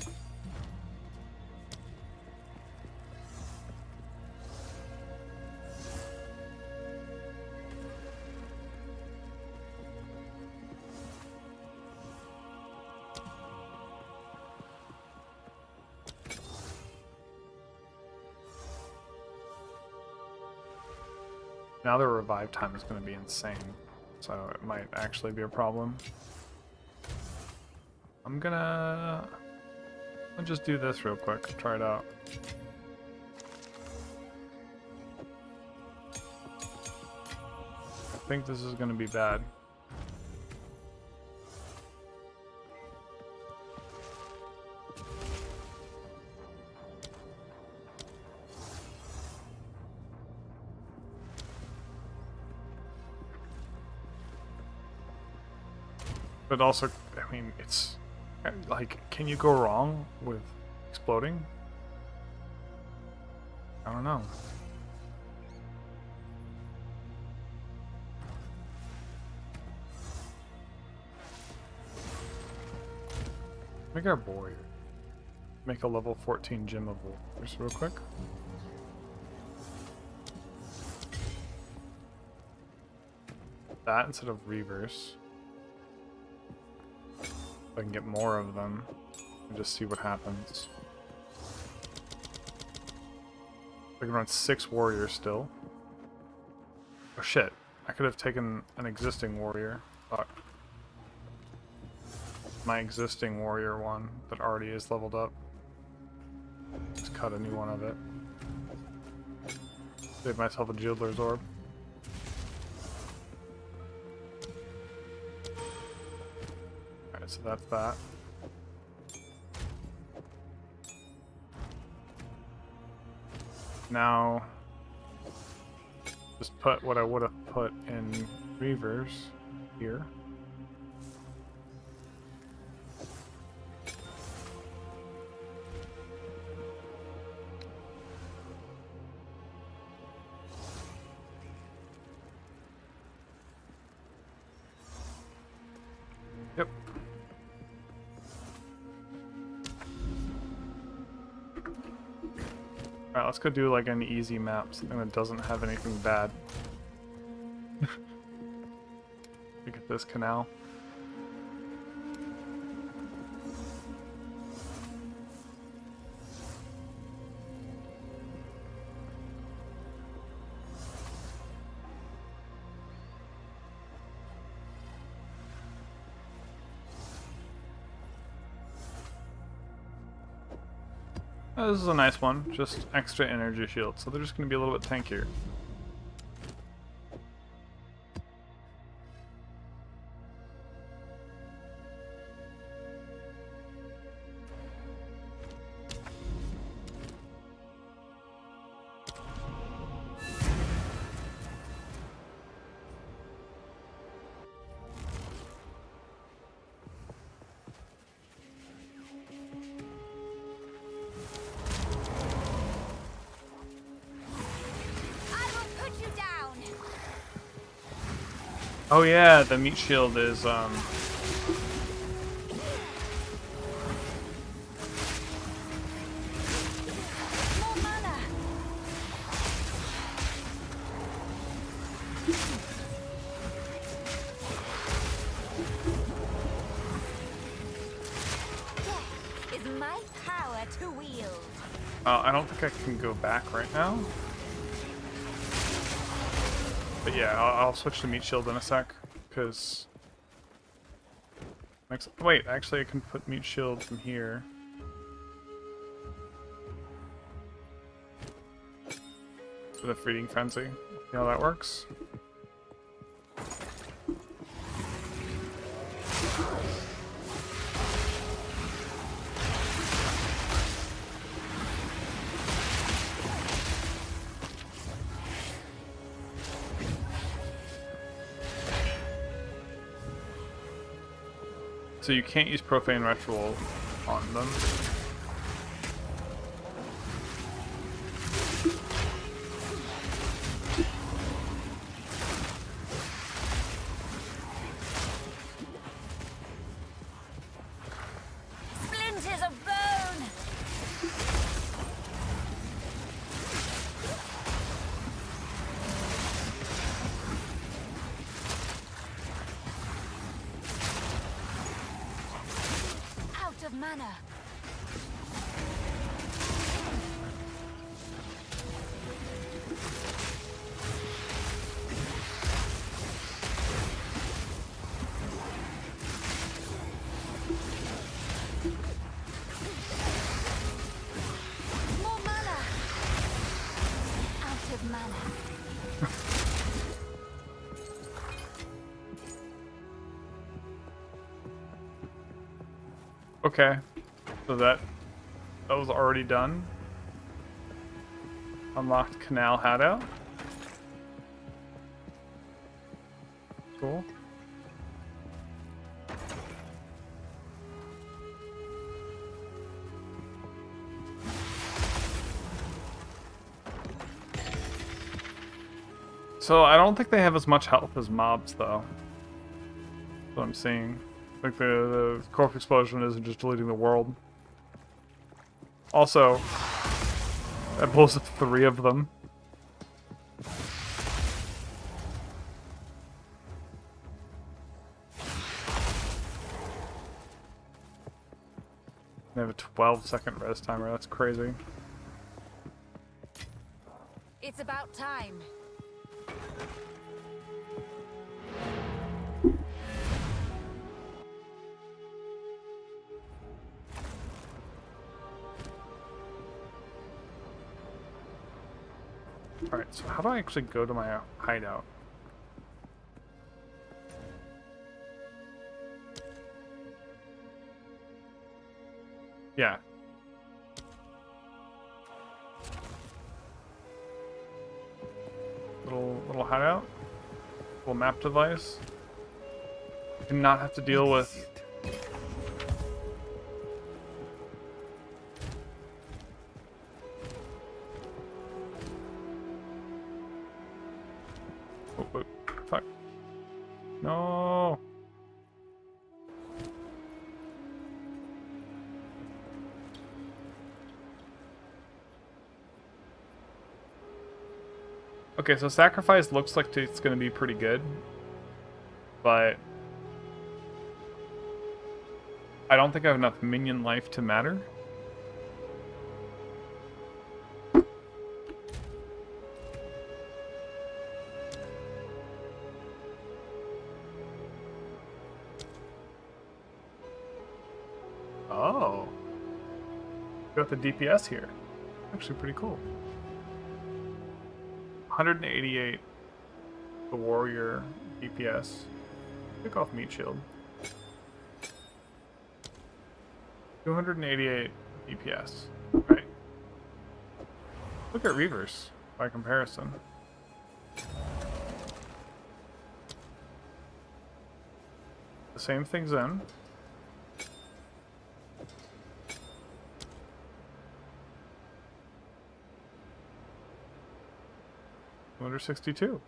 B: Now the revive time is going to be insane, so it might actually be a problem. I'll just do this real quick, try it out. I think this is going to be bad. But also, I mean, it's like, can you go wrong with exploding? I don't know. Make our boy. Make a level 14 gem of warriors real quick. That instead of reavers. I can get more of them and just see what happens. I can run 6 warriors still. Oh shit, I could have taken an existing warrior. Fuck. My existing warrior one that already is leveled up. Just cut a new one of it. Save myself a Judler's Orb. So that's that. Now, just put what I would have put in reavers here. Yep. Alright, let's go do like an easy map, something that doesn't have anything bad. Look at this canal. Oh, this is a nice one, just extra energy shield, so they're just going to be a little bit tankier. Oh yeah, the meat shield is
I: my power to wield.
A: I don't think I can go back right now. But yeah, I'll switch to meat shield in a sec, because... Wait, actually I can put meat shield from here. For the feeding frenzy. See how that works? So you can't use Profane Ritual on them.
I: Splinters of bone! Out of mana. More mana. Out of mana.
A: Okay, so that was already done. Unlocked Canal Hideout. Cool. So I don't think they have as much health as mobs, though. That's what I'm seeing. Like the corpse explosion isn't just deleting the world. Also, that blows up 3 of them. They have a 12-second res timer. That's crazy.
I: It's about time.
A: Alright, so how do I actually go to my hideout? Yeah. Little hideout? Little map device? Do not have to deal with... Oh, fuck. No. Okay, so sacrifice looks like it's going to be pretty good, but I don't think I have enough minion life to matter. Oh. Got the DPS here. Actually pretty cool. 188 the warrior DPS. Pick off meat shield. 288 DPS. Right. Look at Reavers by comparison. The same thing's in. Under 62.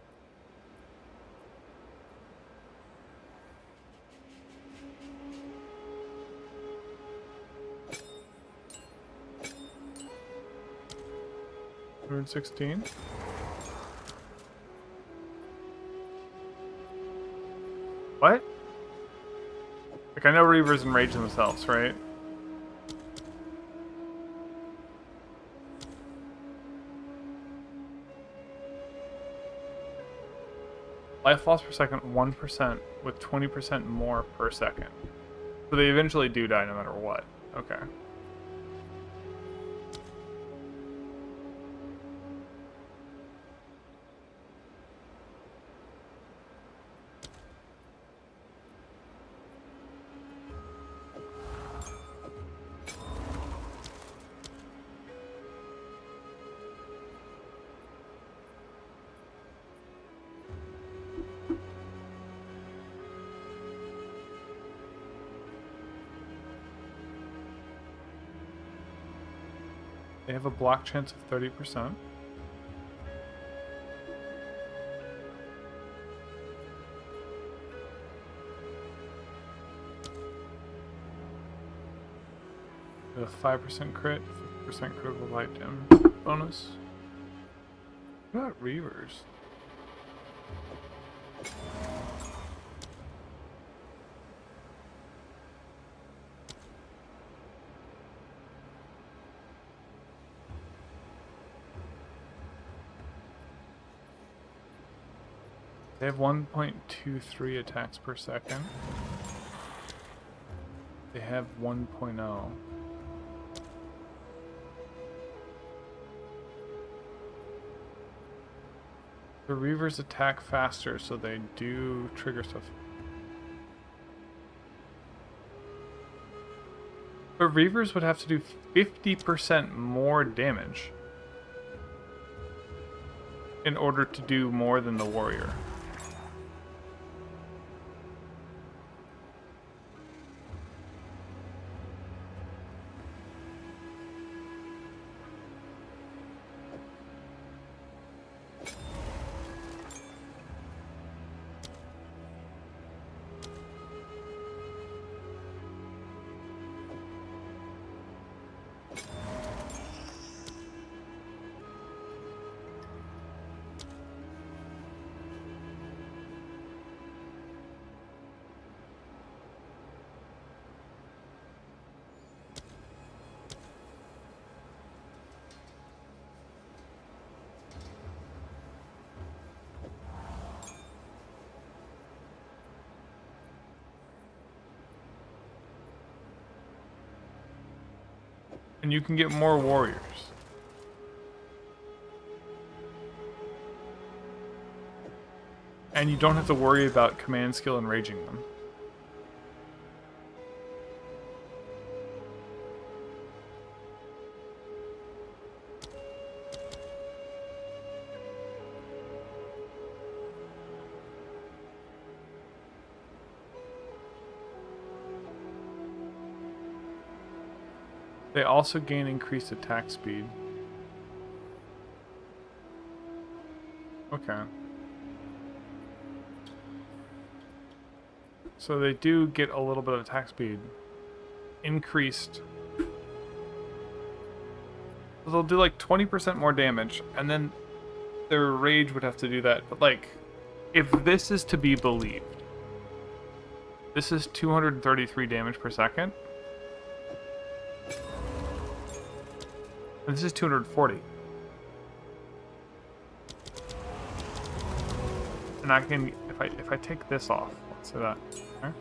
A: $116. What? Like, I know Reavers enrage themselves, right? Life loss per second, 1%, with 20% more per second. So they eventually do die no matter what. Okay. They have a block chance of 30%. A 5% crit, 50% critical light damage bonus. What about Reavers? They have 1.23 attacks per second. They have 1.0. The Reavers attack faster, so they do trigger stuff. But Reavers would have to do 50% more damage in order to do more than the Warrior. And you can get more warriors. And you don't have to worry about command skill and raging them. They also gain increased attack speed. Okay. So they do get a little bit of attack speed increased. So they'll do like 20% more damage, and then their rage would have to do that. But like, if this is to be believed, this is 233 damage per second. And this is 240. And I can, if I take this off, let's say that, okay?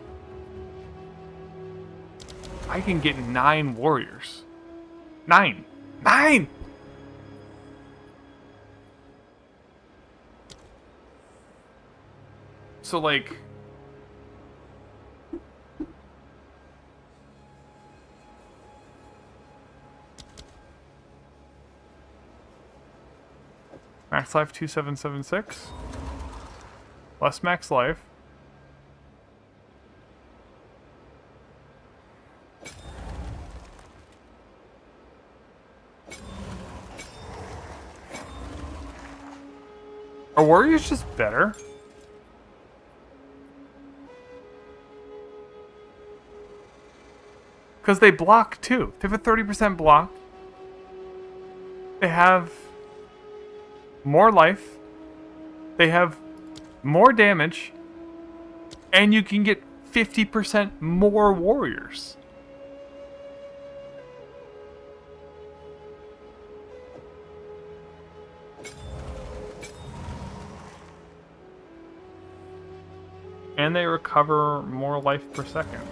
A: I can get 9 warriors. 9! 9! So like, max life 2776. Less max life. Are warriors just better? Because they block too. They have a 30% block. They have more life. They have more damage. And you can get 50% more warriors. and they recover more life per second.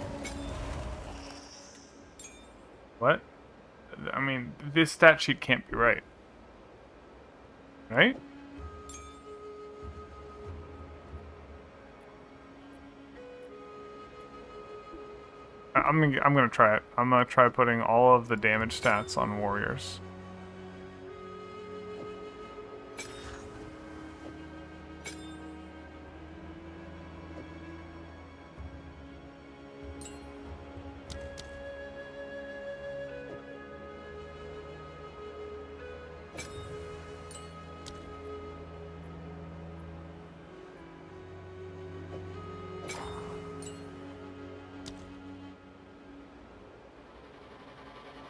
A: What? I mean, this stat sheet can't be right. Right? I'm gonna try it. I'm gonna try putting all of the damage stats on warriors.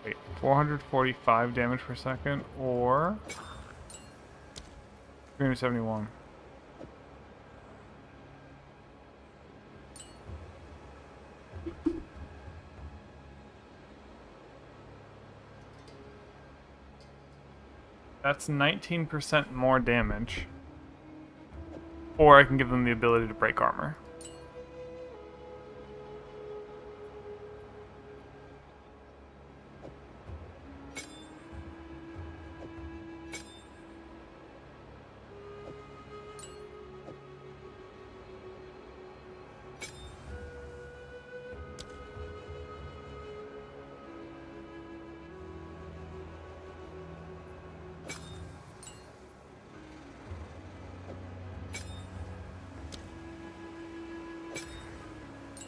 A: Wait, 445 damage per second, or 371. That's 19% more damage. Or I can give them the ability to break armor.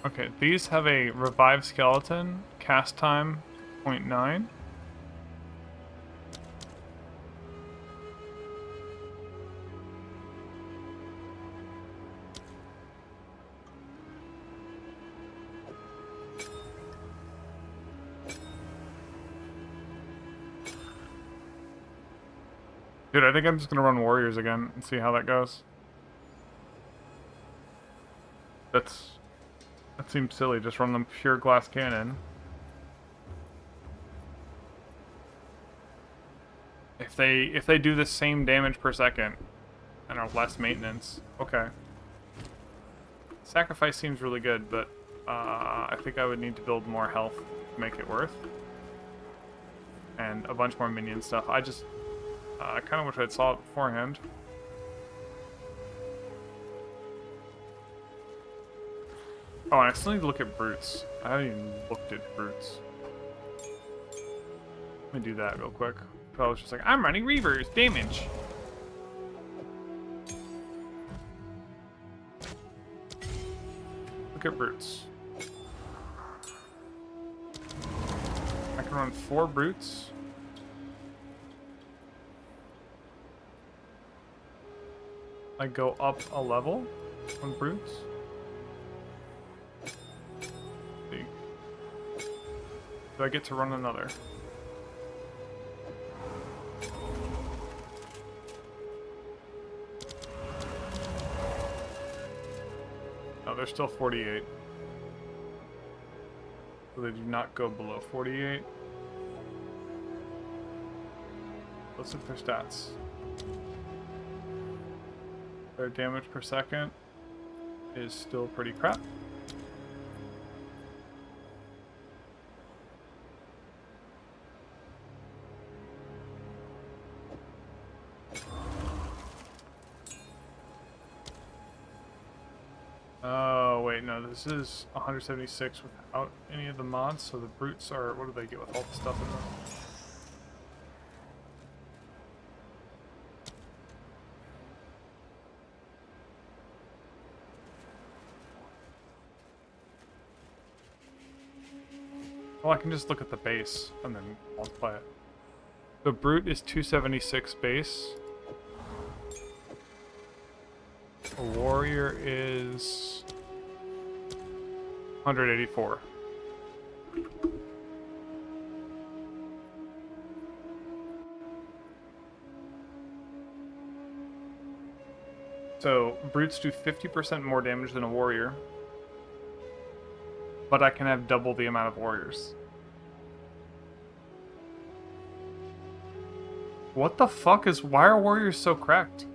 A: Okay, these have a revive skeleton, cast time 0.9. Dude, I think I'm just gonna run warriors again and see how that goes. That seems silly, just run them pure glass cannon. If they do the same damage per second and are less maintenance, okay. Sacrifice seems really good, but I think I would need to build more health to make it worth. And a bunch more minion stuff. I just I kind of wish I'd saw it beforehand. Oh, and I still need to look at brutes. I haven't even looked at brutes. Let me do that real quick. I was just like, I'm running Reavers, damage. Look at brutes. I can run 4 brutes. I go up a level on brutes. See. Do I get to run another? No, they're still 48. So they do not go below 48. Let's look at their stats. Their damage per second is still pretty crap. Oh, wait, no, this is 176 without any of the mods, so the brutes are, what do they get with all the stuff in them? Well, I can just look at the base and then multiply it. The brute is 276 base. A warrior is 184. So brutes do 50% more damage than a warrior. But I can have double the amount of warriors. What the fuck is... Why are warriors so cracked?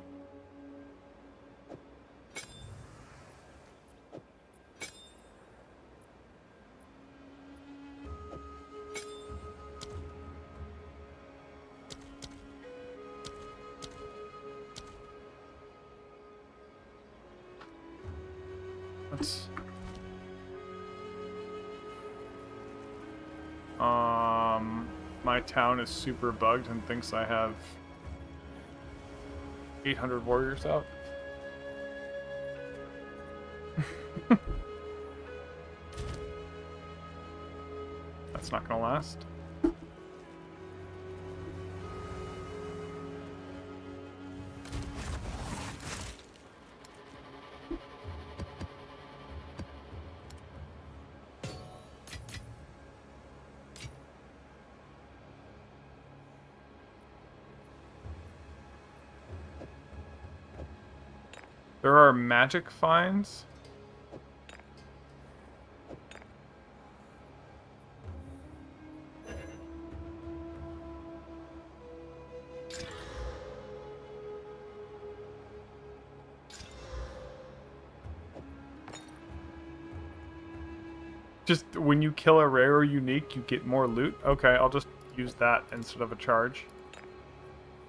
A: Let's... My town is super bugged and thinks I have 800 warriors out. That's not gonna last. There are magic finds. Just when you kill a rare or unique, you get more loot. Okay, I'll just use that instead of a charge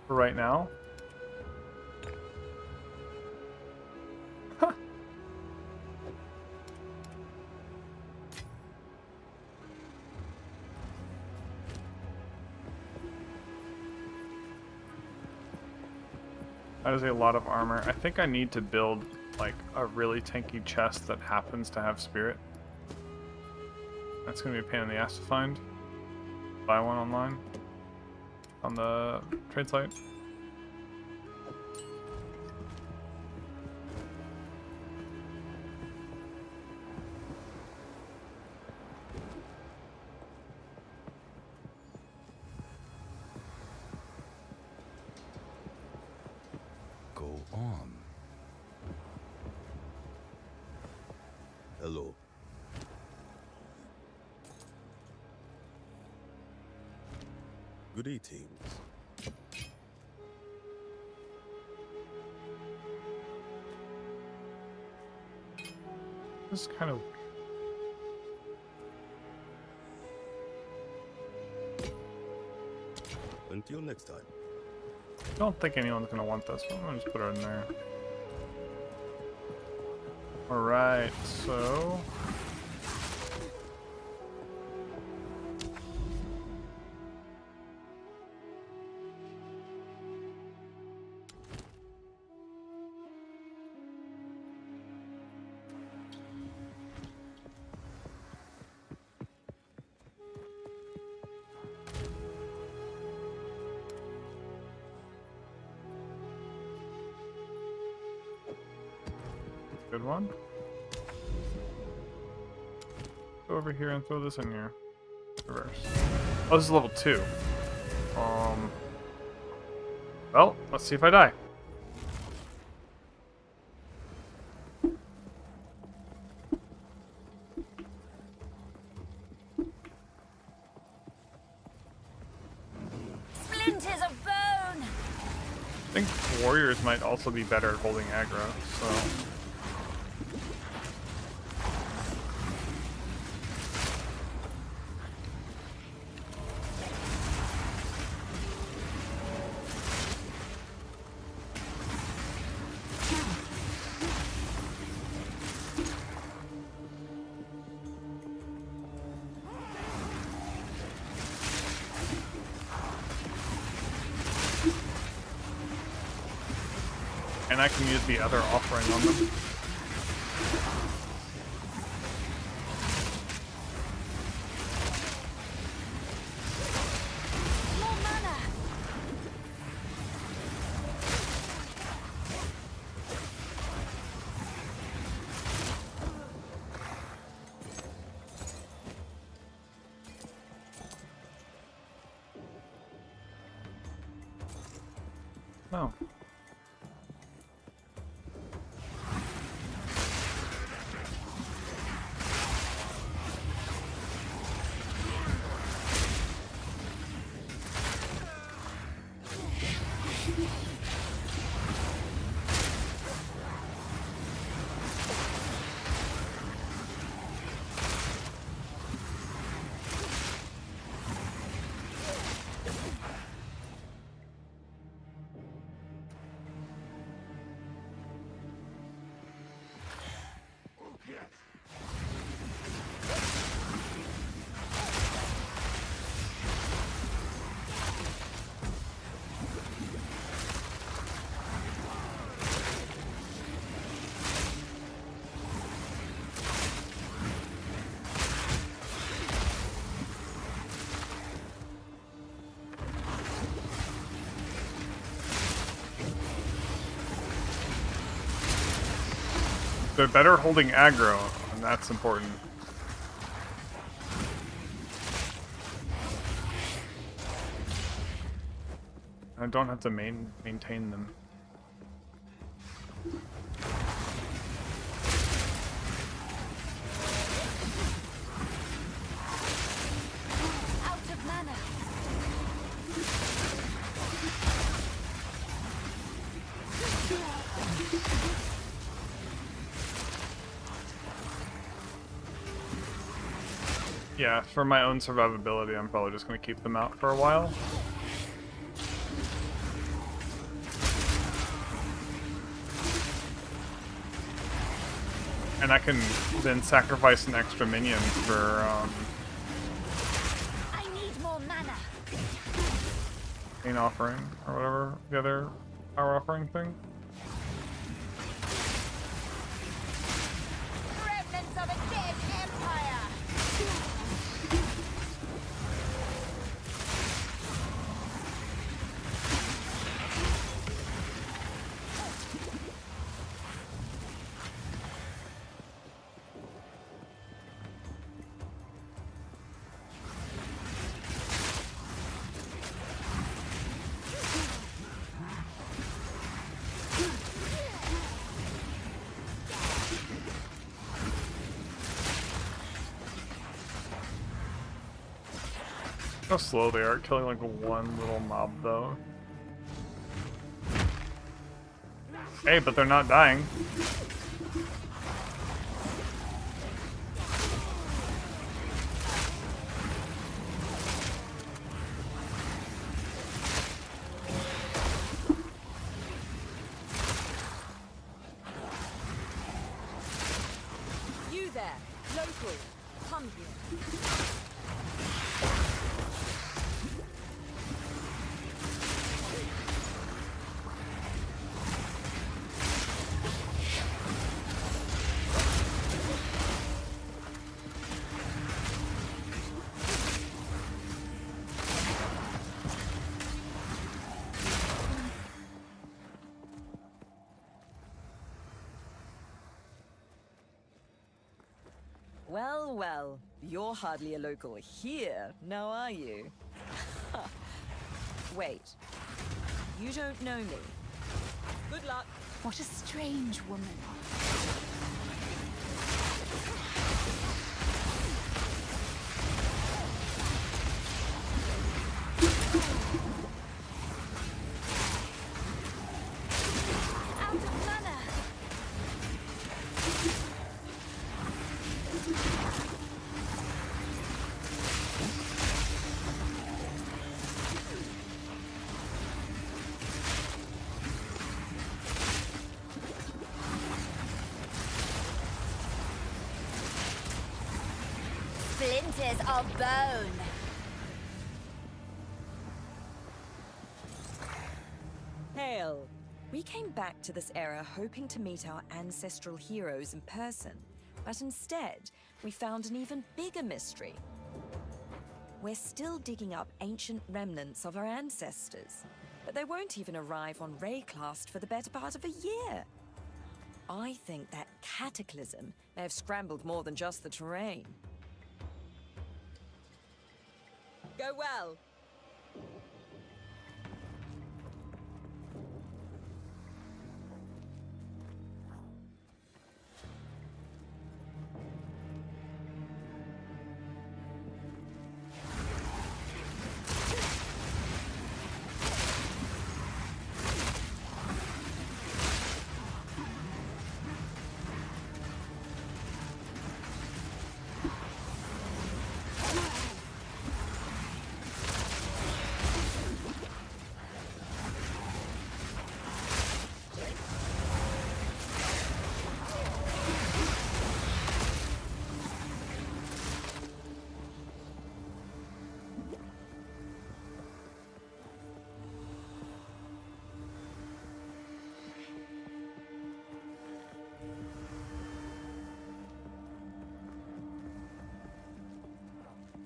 A: for right now. That is a lot of armor. I think I need to build like a really tanky chest that happens to have spirit. That's gonna be a pain in the ass to find. Buy one online on the trade site.
F: Go on.
G: Hello. Good eating.
A: This is kind of...
G: Until next time.
A: I don't think anyone's gonna want this, but I'm gonna just put it in there. Alright, so... Good one. Go over here and throw this in here. Reverse. Oh, this is level 2. Well, let's see if I die.
I: Splinters of bone!
A: I think warriors might also be better at holding aggro, so... And I can use the other offering on them.
I: More mana!
A: Oh. They're better holding aggro, and that's important. I don't have to maintain them.
I: Out of mana.
A: Yeah, for my own survivability, I'm probably just going to keep them out for a while. And I can then sacrifice an extra minion for,
I: I need more mana.
A: Pain Offering, or whatever the other power offering thing.
I: Remnants of a dead empire.
A: How slow they are at killing like one little mob though. Hey, but they're not dying.
I: You there, local, come here.
J: Well, well, you're hardly a local here, now are you? Wait, you don't know me. Good luck.
I: What a strange woman. Out of mana. Splinters of bone.
J: Hail. We came back to this era hoping to meet our ancestral heroes in person, but instead, we found an even bigger mystery. We're still digging up ancient remnants of our ancestors, but they won't even arrive on Rayclast for the better part of a year. I think that cataclysm may have scrambled more than just the terrain. Go well.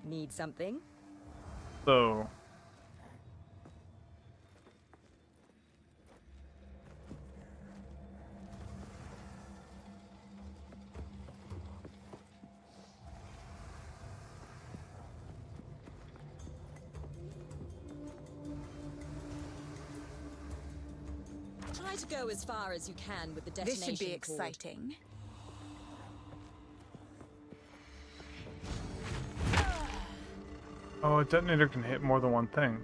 J: Need something?
A: So
J: Try to go as far as you can with the detonation.
I: This should be
J: cord.
I: exciting.
A: Oh, a detonator can hit more than one thing.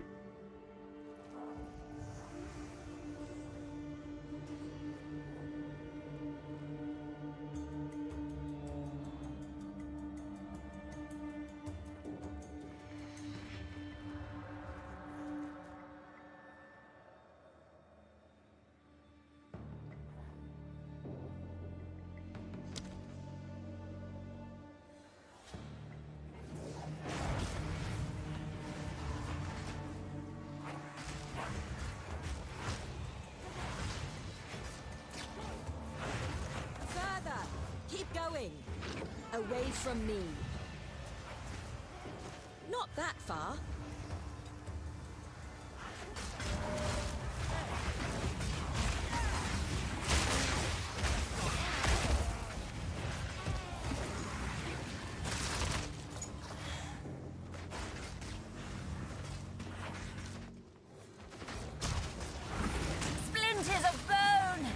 J: Further! Keep going! Away from me. Not that far.
I: Splinters of bone!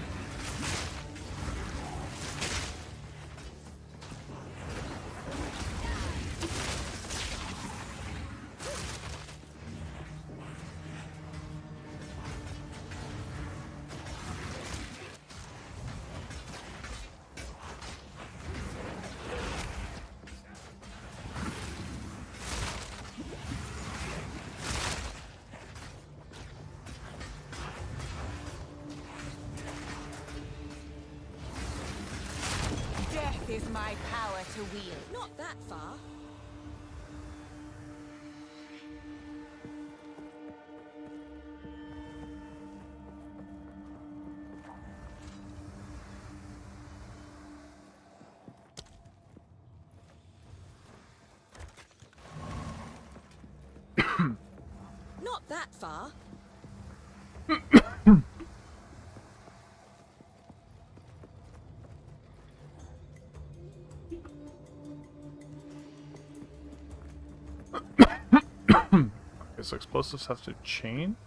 D: Death is my power to wield.
J: Not that far. Not that far.
A: Okay, so explosives have to chain.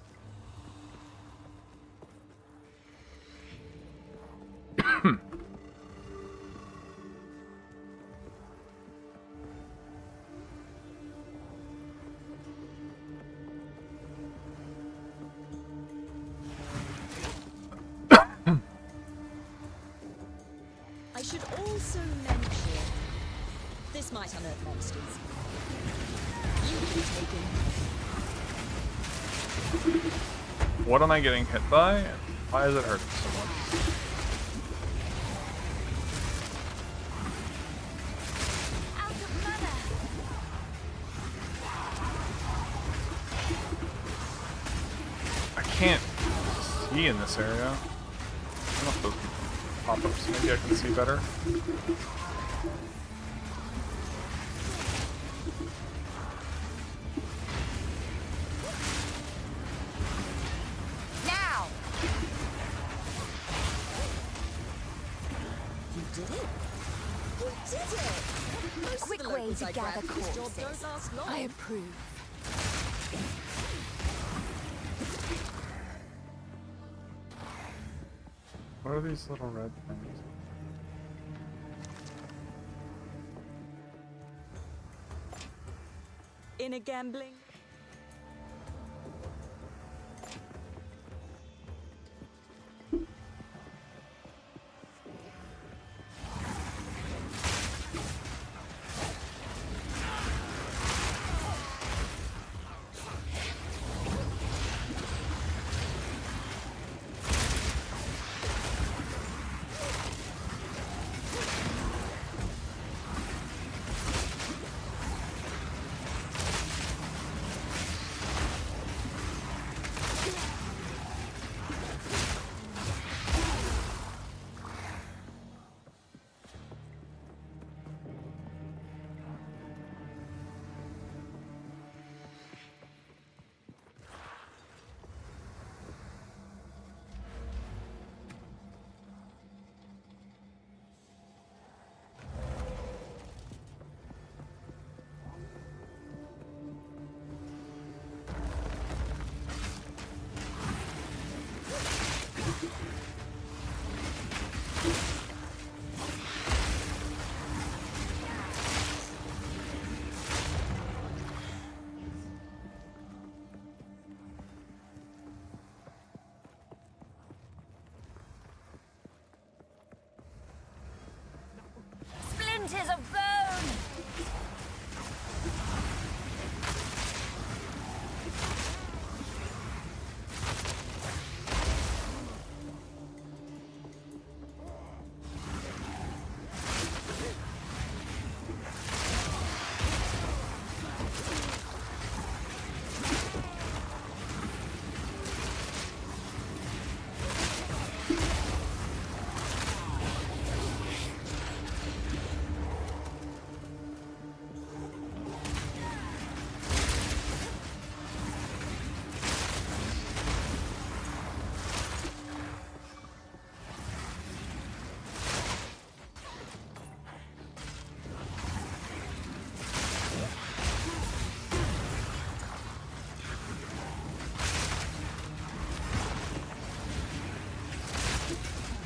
J: I should also mention this might unearth monsters. You can take him.
A: What am I getting hit by? And why is it hurting so much?
I: Out of mana!
A: I can't see in this area. I don't know if those pop-ups, maybe I can see better.
I: Now!
J: You did it. You did it. Most
I: Quick
J: of the
I: way
J: locals
I: to
J: I
I: gather
J: grabbed for this job
I: corpses.
J: don't last long.
I: I approve.
A: What are these little red things?
J: In a gambling.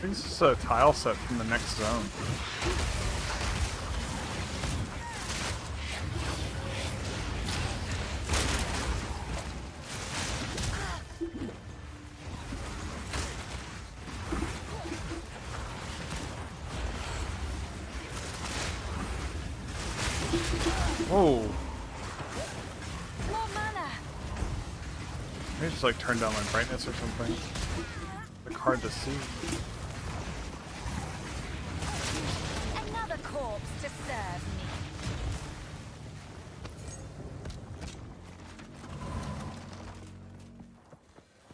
A: think this is a tile set from the next zone. Whoa.
I: More mana.
A: Maybe just like turn down my brightness or something. Like hard to see.
I: Another corpse to serve me.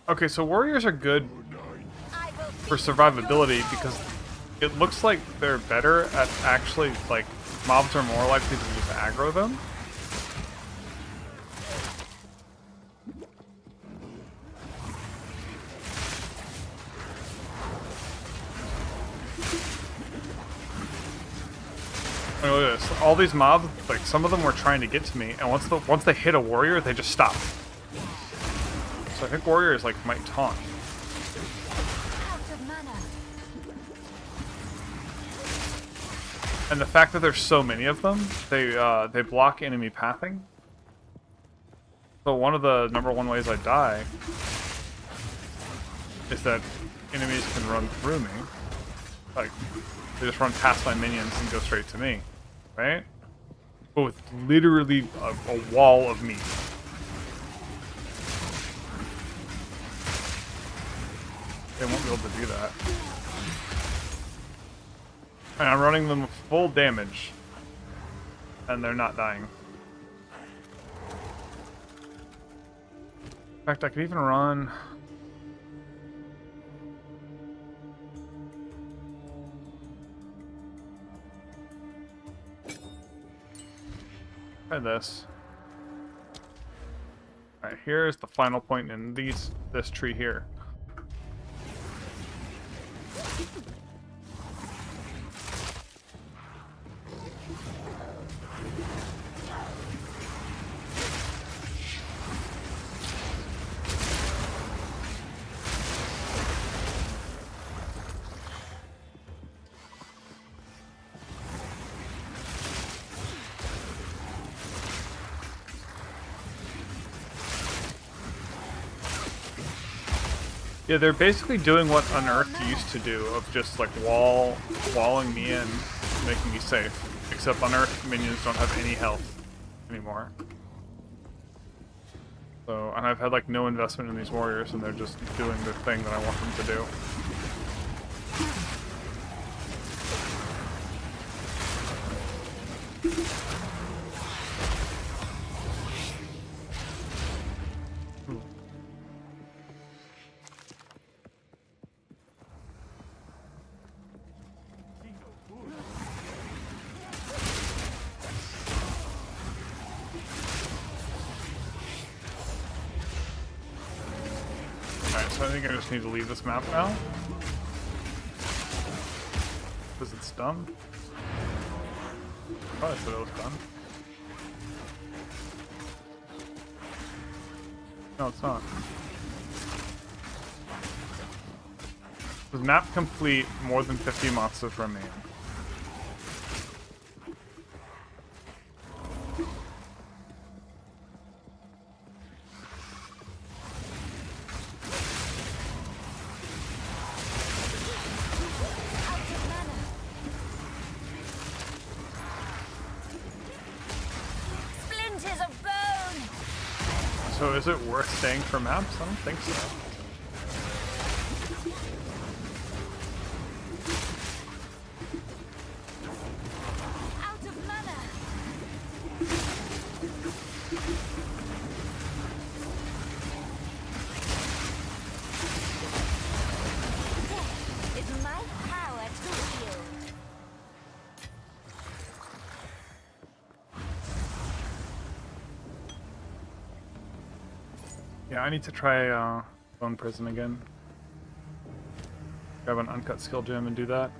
A: Okay, so warriors are good
I: I will
A: for survivability because it looks like they're better at actually, like, mobs are more likely to just aggro them. Like, look at this. All these mobs, like, some of them were trying to get to me, and once they hit a warrior, they just stop. So I think warriors, like, might taunt.
I: out of mana.
A: And the fact that there's so many of them, they block enemy pathing. So one of the #1 ways I die is that enemies can run through me. Like, they just run past my minions and go straight to me, right? But with literally a wall of meat. They won't be able to do that. And I'm running them full damage. And they're not dying. In fact, I could even run... Try this. Alright, here's the final point in this tree here. Yeah, they're basically doing what Unearthed used to do, of just like walling me in, making me safe. Except Unearthed minions don't have any health anymore. So, and I've had like no investment in these warriors, and they're just doing the thing that I want them to do. So I think I just need to leave this map now. Because it's done. Probably said it was done. No, it's not. Does map complete, more than 50 monsters remain. So is it worth staying for maps? I don't think so.
I: Out of mana. Death is my power to wield.
A: Yeah, I need to try Bone Prison again. Grab an uncut skill gem and do that.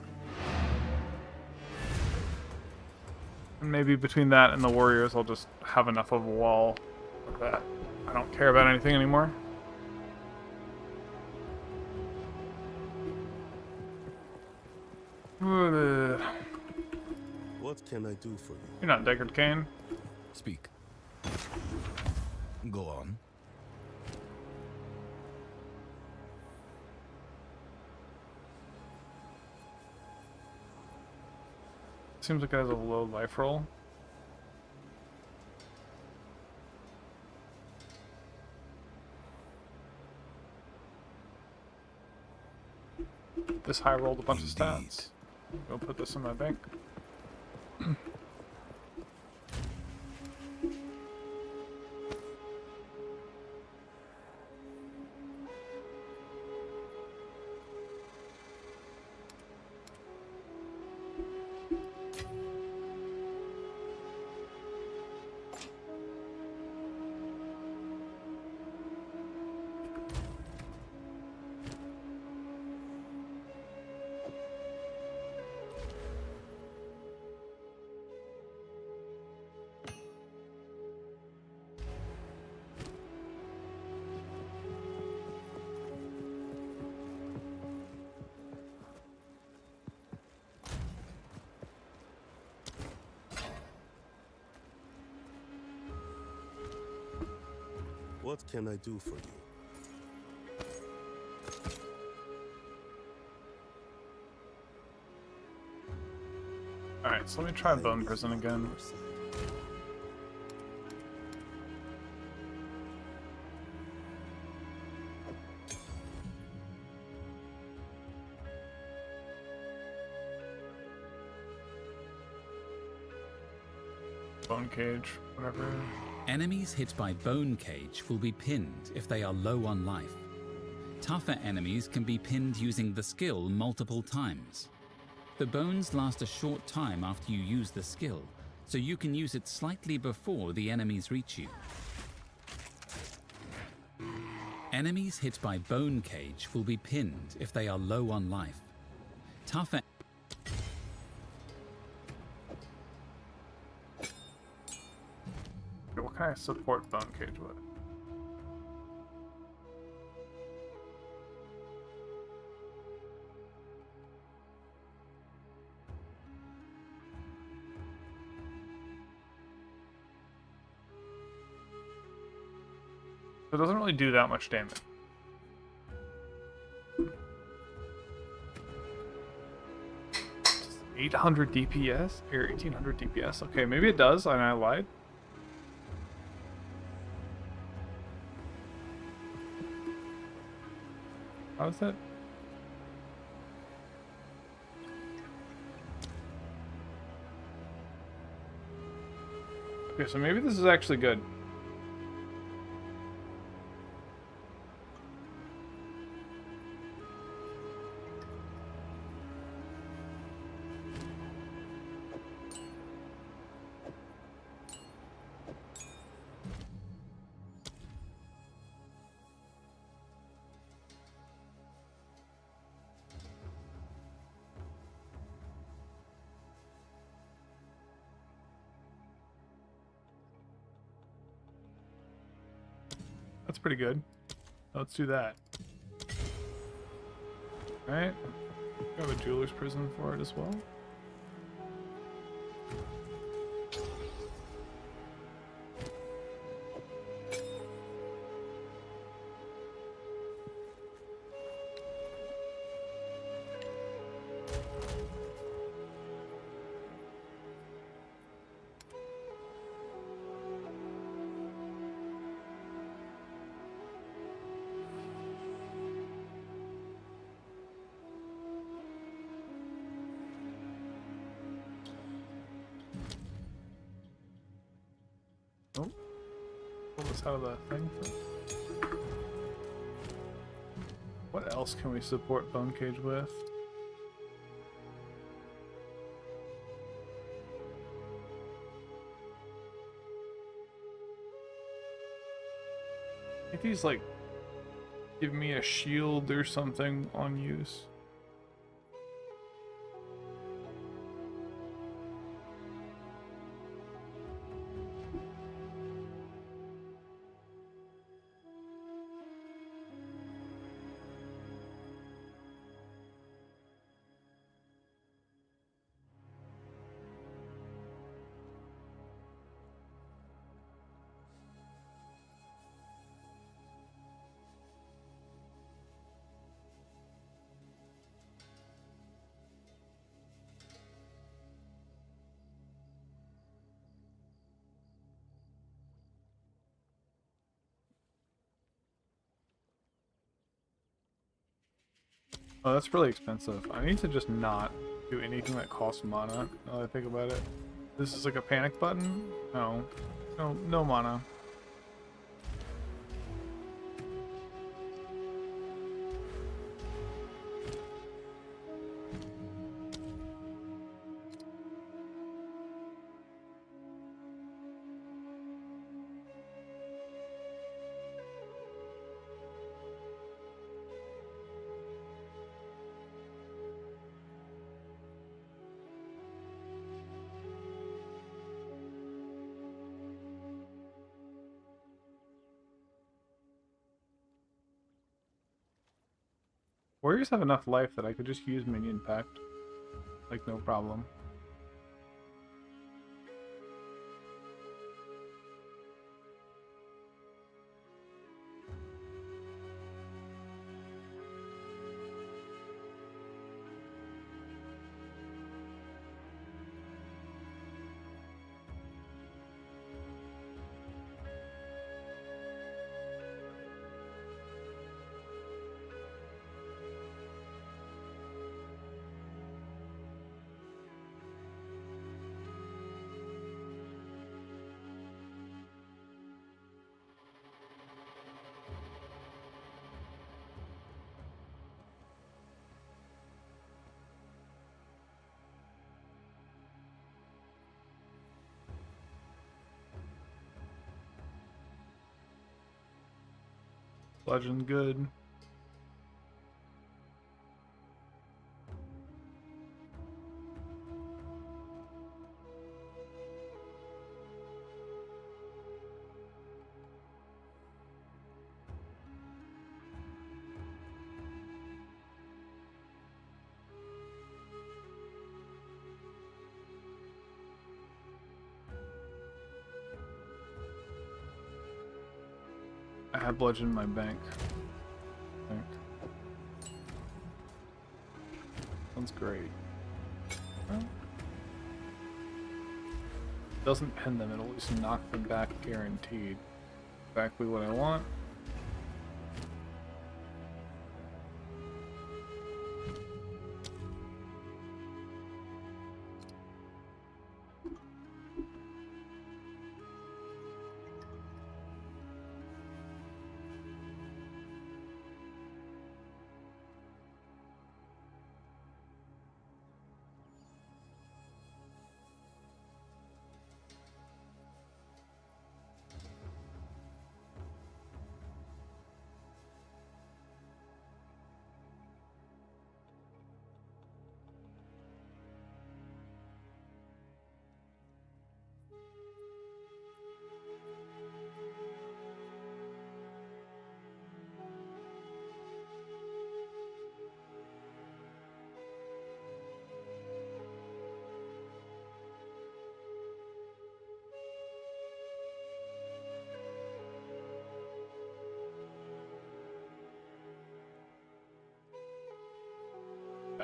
A: And maybe between that and the warriors, I'll just have enough of a wall that I don't care about anything anymore. You're
G: What can I do for you?
A: not Deckard Cain.
F: Speak. Go on.
A: Seems like it has a low life roll. This high rolled a bunch of stats. Go put this in my bank.
G: What can I do for you?
A: Alright, so let me try Bone Prison again. Bone Cage, whatever.
C: Enemies hit by Bone Cage will be pinned if they are low on life. Tougher enemies can be pinned using the skill multiple times. The bones last a short time after you use the skill, so you can use it slightly before the enemies reach you. Enemies hit by Bone Cage will be pinned if they are low on life. Tougher
A: What can I support Bone Cage with? It doesn't really do that much damage. Just 800 DPS? Or 1800 DPS? Okay, maybe it does, and I lied. How is that? Okay, so maybe this is actually good. That's pretty good. Let's do that. Alright. We have a jeweler's prison for it as well. Oh, pull this out of the thing first. What else can we support Bone Cage with? I think these like give me a shield or something on use.
B: Oh, that's really expensive. I need to just not do anything that costs mana, now that I think about it. This is like a panic button? No. No, no mana. Warriors have enough life that I could just use Minion Pact. Like, no problem. Legend good. I have bludgeon in my bank. I think. Sounds great. Well, doesn't pin them, it'll just knock them back guaranteed. Exactly what I want.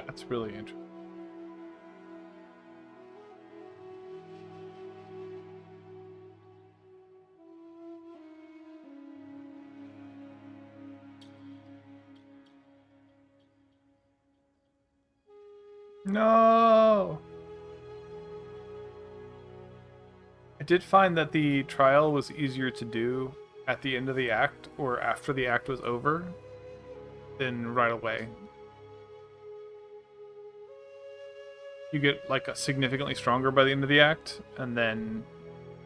B: That's really interesting. No! I did find that the trial was easier to do at the end of the act or after the act was over than right away. You get like a significantly stronger by the end of the act and then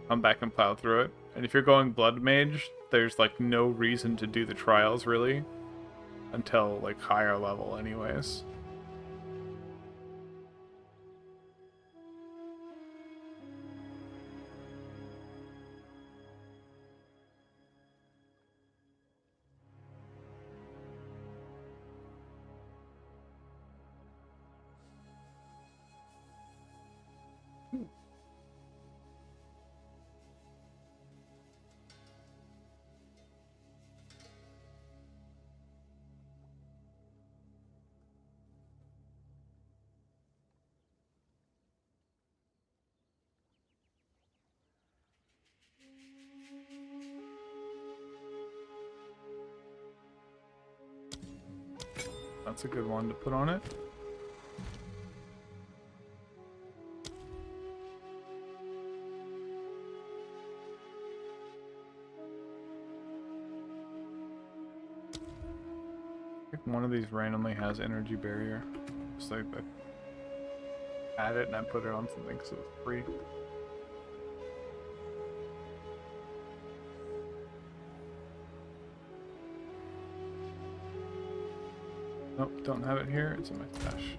B: come back and plow through it. And if you're going Blood Mage, there's like no reason to do the trials really until like higher level anyways. That's a good one to put on it. I think one of these randomly has energy barrier. Just like I add it and I put it on something so it's free. Nope, don't have it here. It's in my stash.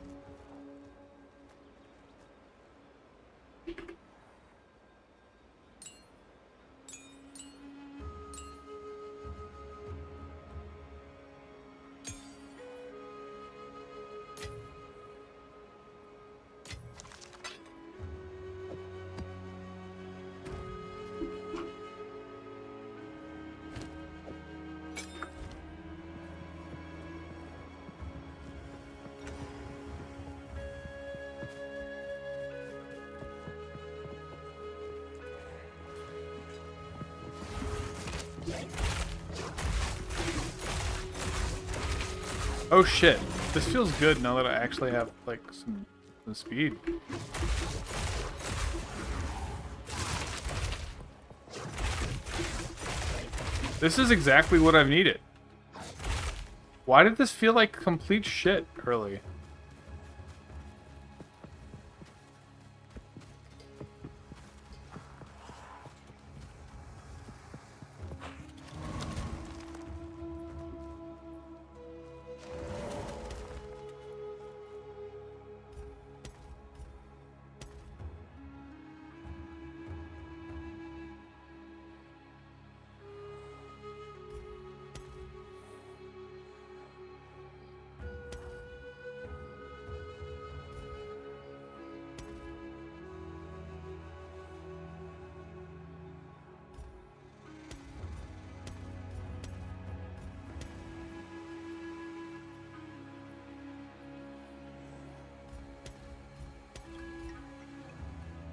B: Oh shit, this feels good now that I actually have like some speed. This is exactly what I've needed. Why did this feel like complete shit early?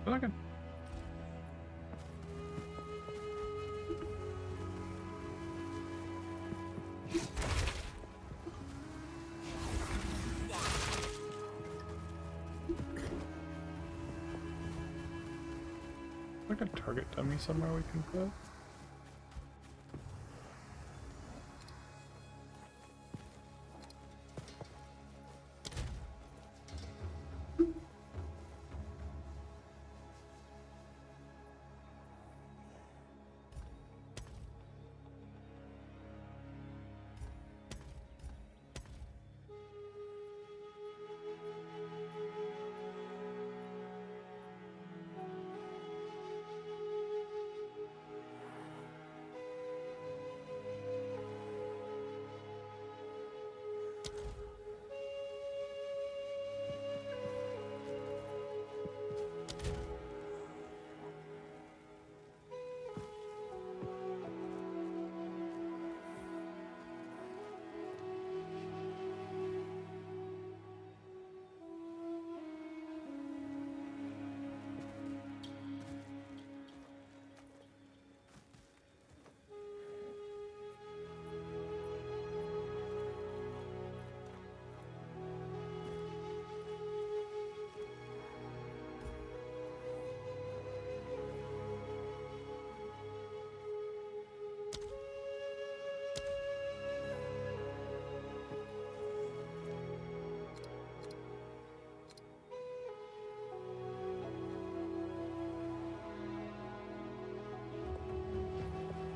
B: Okay. Like a target dummy somewhere we can put.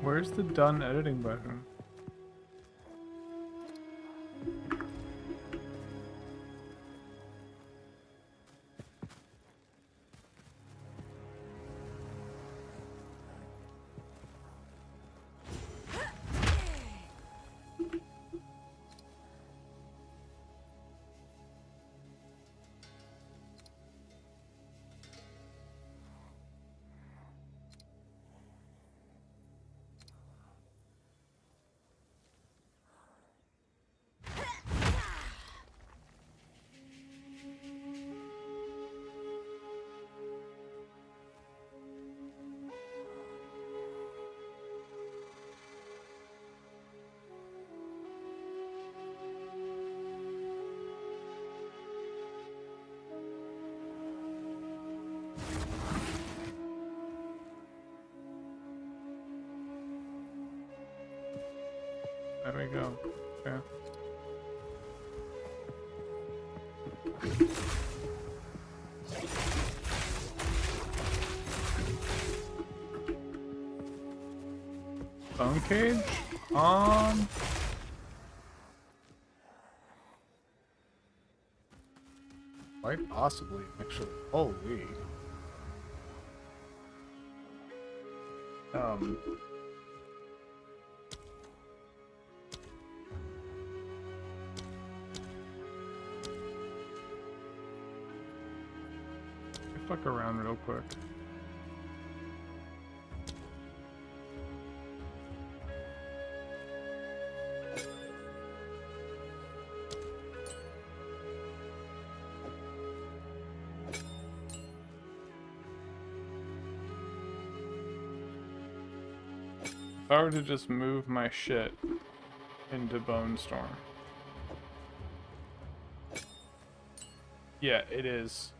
B: Where's the done editing button? Oh, yeah. Bone cage? Quite possibly, actually. Holy. Fuck around real quick. If I were to just move my shit into Bone Storm. Yeah, it is.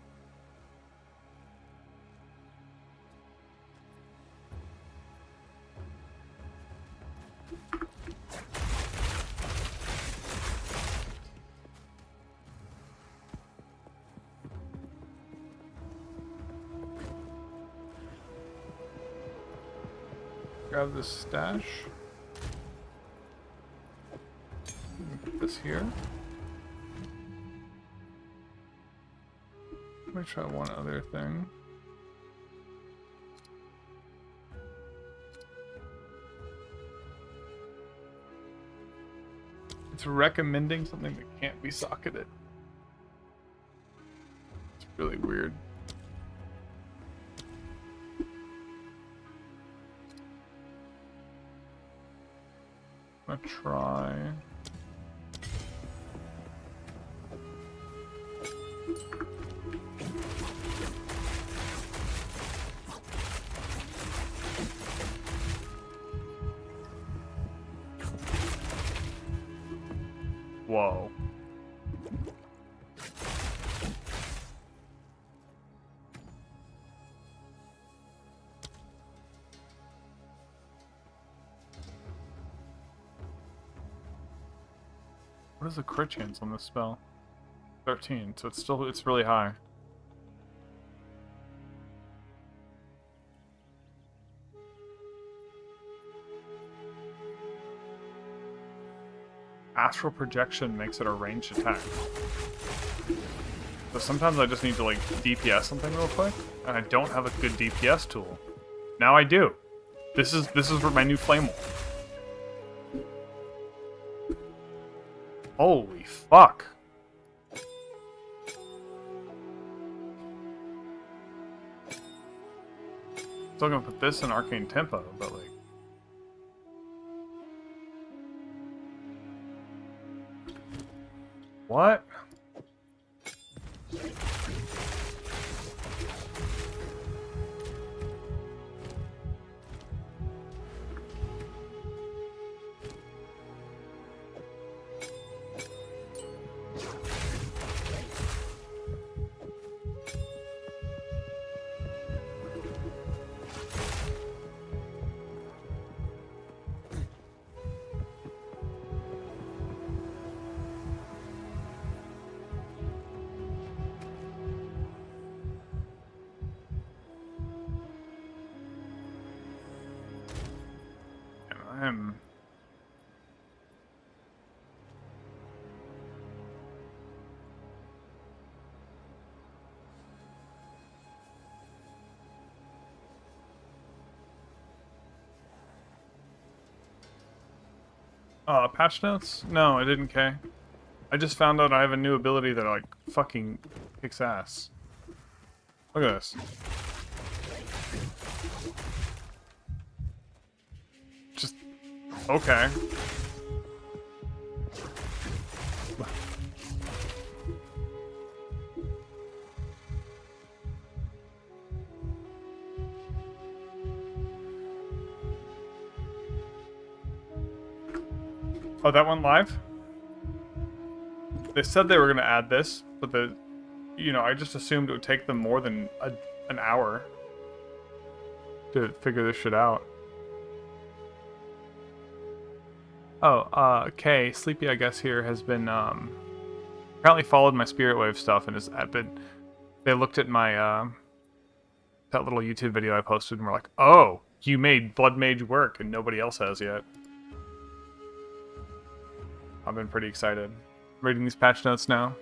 B: Grab this stash. Put this here. Let me try one other thing. It's recommending something that can't be socketed. It's really weird. I'm gonna try.
A: Whoa.
B: What is the crit chance on this spell? 13, so it's really high.
A: Astral projection makes it a ranged attack. So sometimes I just need to like DPS something real quick, and I don't have a good DPS tool. Now I do. This is for my new flame wall. Holy fuck. Still gonna put this in Arcane Tempo, but like... What? I'm... patch notes? No, I didn't, K. I just found out I have a new ability that, like, fucking kicks ass. Look at this. Just... okay. Oh, that went live? They said they were going to add this, but you know, I just assumed it would take them more than an hour to figure this shit out. Oh, Kay, Sleepy, I guess, here has been, apparently followed my Spirit Wave stuff and has been, they looked at my, that little YouTube video I posted and were like, oh, you made Blood Mage work and nobody else has yet. I've been pretty excited. Reading these patch notes now.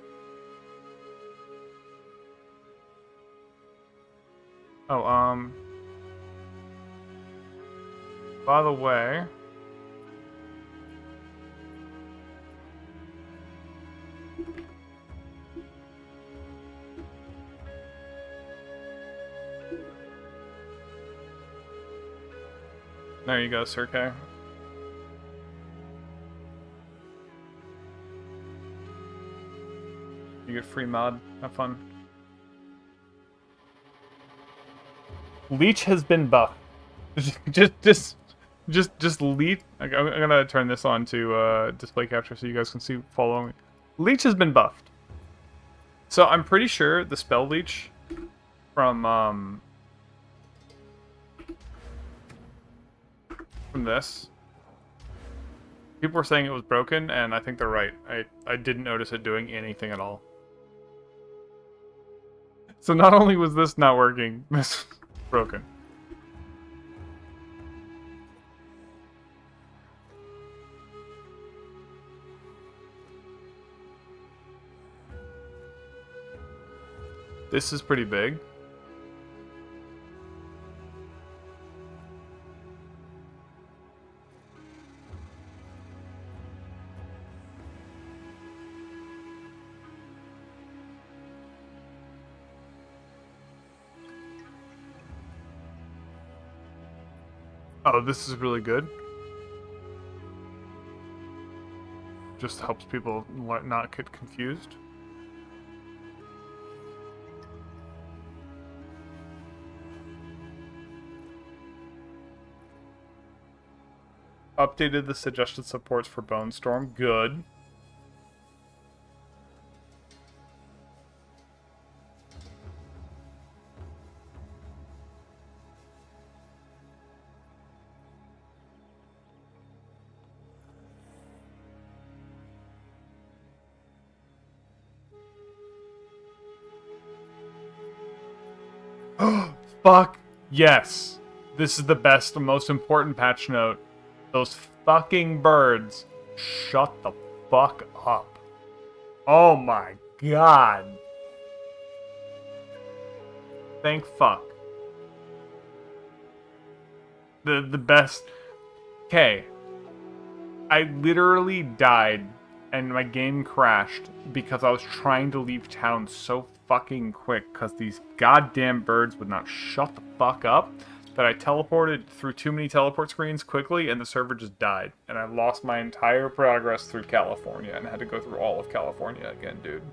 A: Oh, by the way, there you go, Sir K. You get free mod. Have fun. Leech has been buffed. just Leech. I'm gonna turn this on to display capture so you guys can see following. Leech has been buffed. So I'm pretty sure the spell Leech from this. People were saying it was broken, and I think they're right. I didn't notice it doing anything at all. So not only was this not working, this was broken. This is pretty big. Oh, this is really good. Just helps people not get confused. Updated the suggested supports for Bone Storm. Good. Fuck yes. This is the best, the most important patch note. Those fucking birds. Shut the fuck up. Oh my god. Thank fuck. The best. Okay. I literally died and my game crashed because I was trying to leave town so fucking quick because these goddamn birds would not shut the fuck up that I teleported through too many teleport screens quickly and the server just died. And I lost my entire progress through California and had to go through all of California again, dude.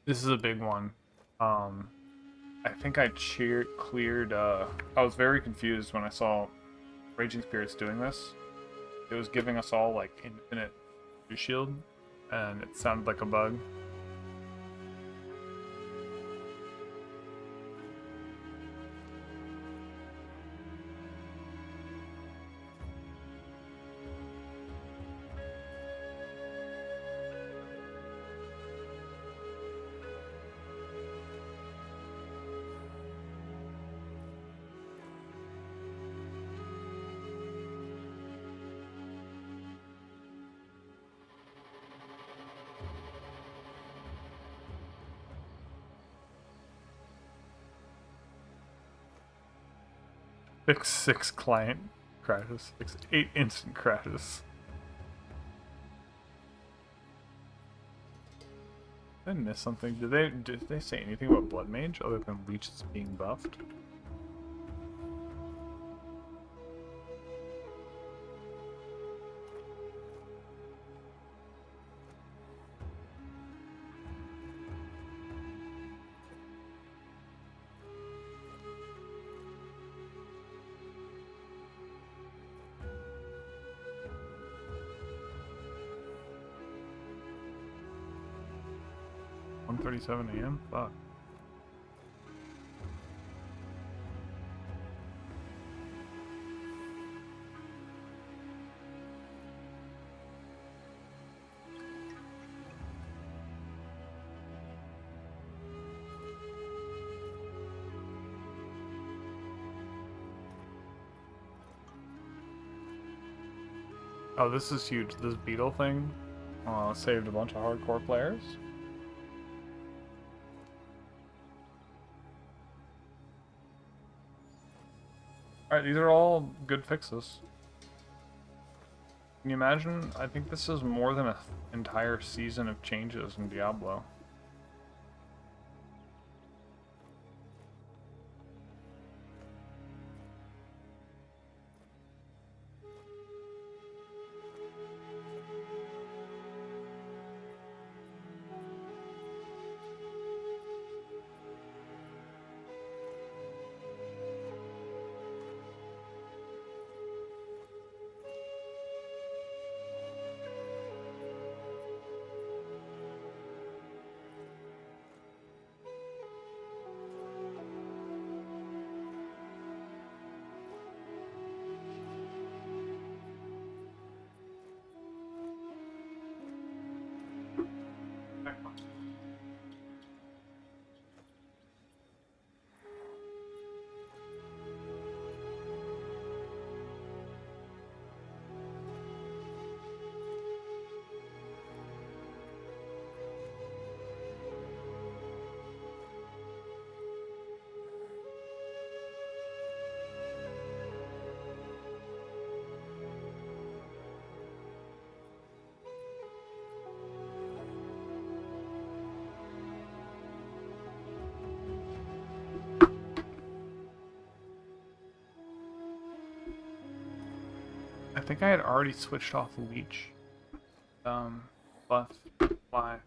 A: This is a big one. I think I cleared. I was very confused when I saw Raging Spirits doing this. It was giving us all like infinite shield, and it sounded like a bug. Fix 6 client crashes. Fix 8 instant crashes. Did I miss something? Did they say anything about Blood Mage other than leeches being buffed? One 1:37 a.m. Fuck. Oh, this is huge. This beetle thing saved a bunch of hardcore players. Alright, these are all good fixes. Can you imagine? I think this is more than an entire season of changes in Diablo. I think I had already switched off Leech. Buff live.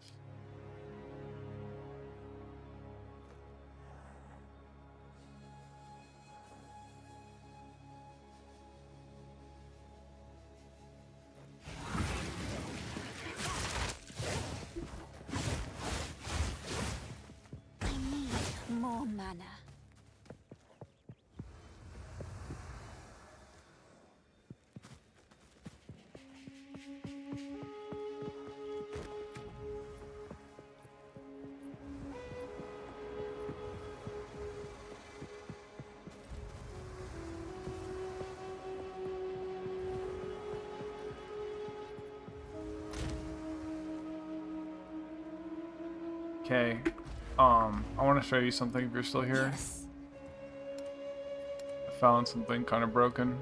I: I need more mana.
A: Okay, I want to show you something if you're still here.
I: Yes.
A: I found something kind of broken.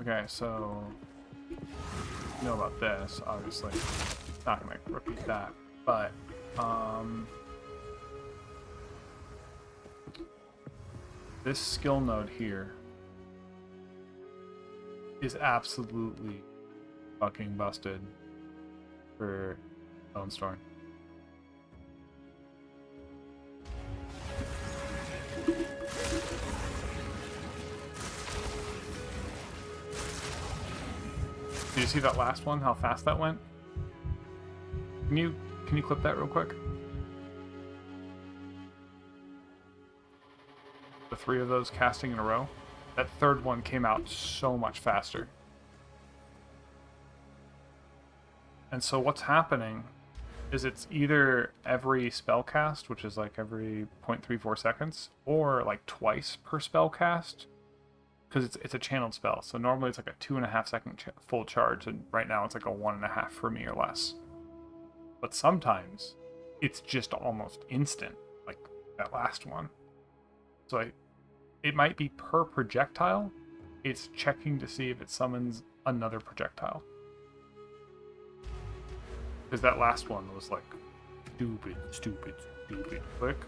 A: Okay, so you know about this, obviously. Not gonna repeat that. But this skill node here is absolutely fucking busted for Bone Storm. Did you see that last one? How fast that went? Can you clip that real quick? The 3 of those casting in a row. That third one came out so much faster. And so what's happening is it's either every spell cast, which is like every 0.34 seconds, or like twice per spell cast, because it's a channeled spell. So normally it's like a 2.5 second full charge, and right now it's like a 1.5 for me or less. But sometimes it's just almost instant, like that last one. So it might be per projectile. It's checking to see if it summons another projectile. Because that last one was like stupid quick.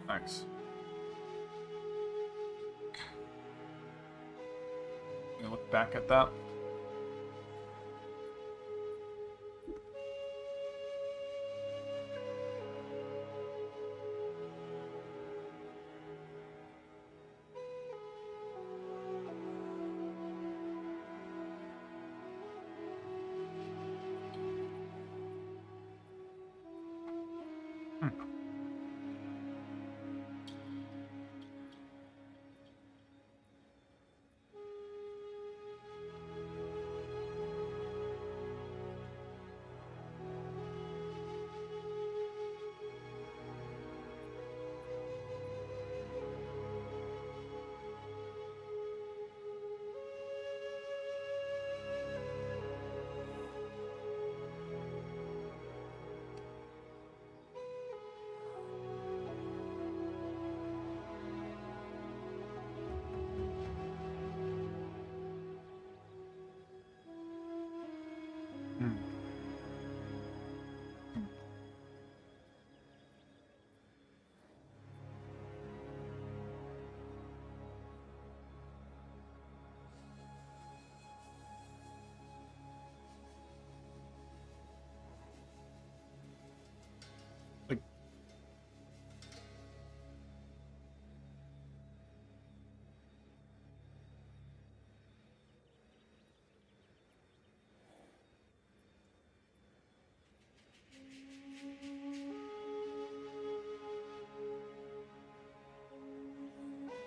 A: Nice. You look back at that.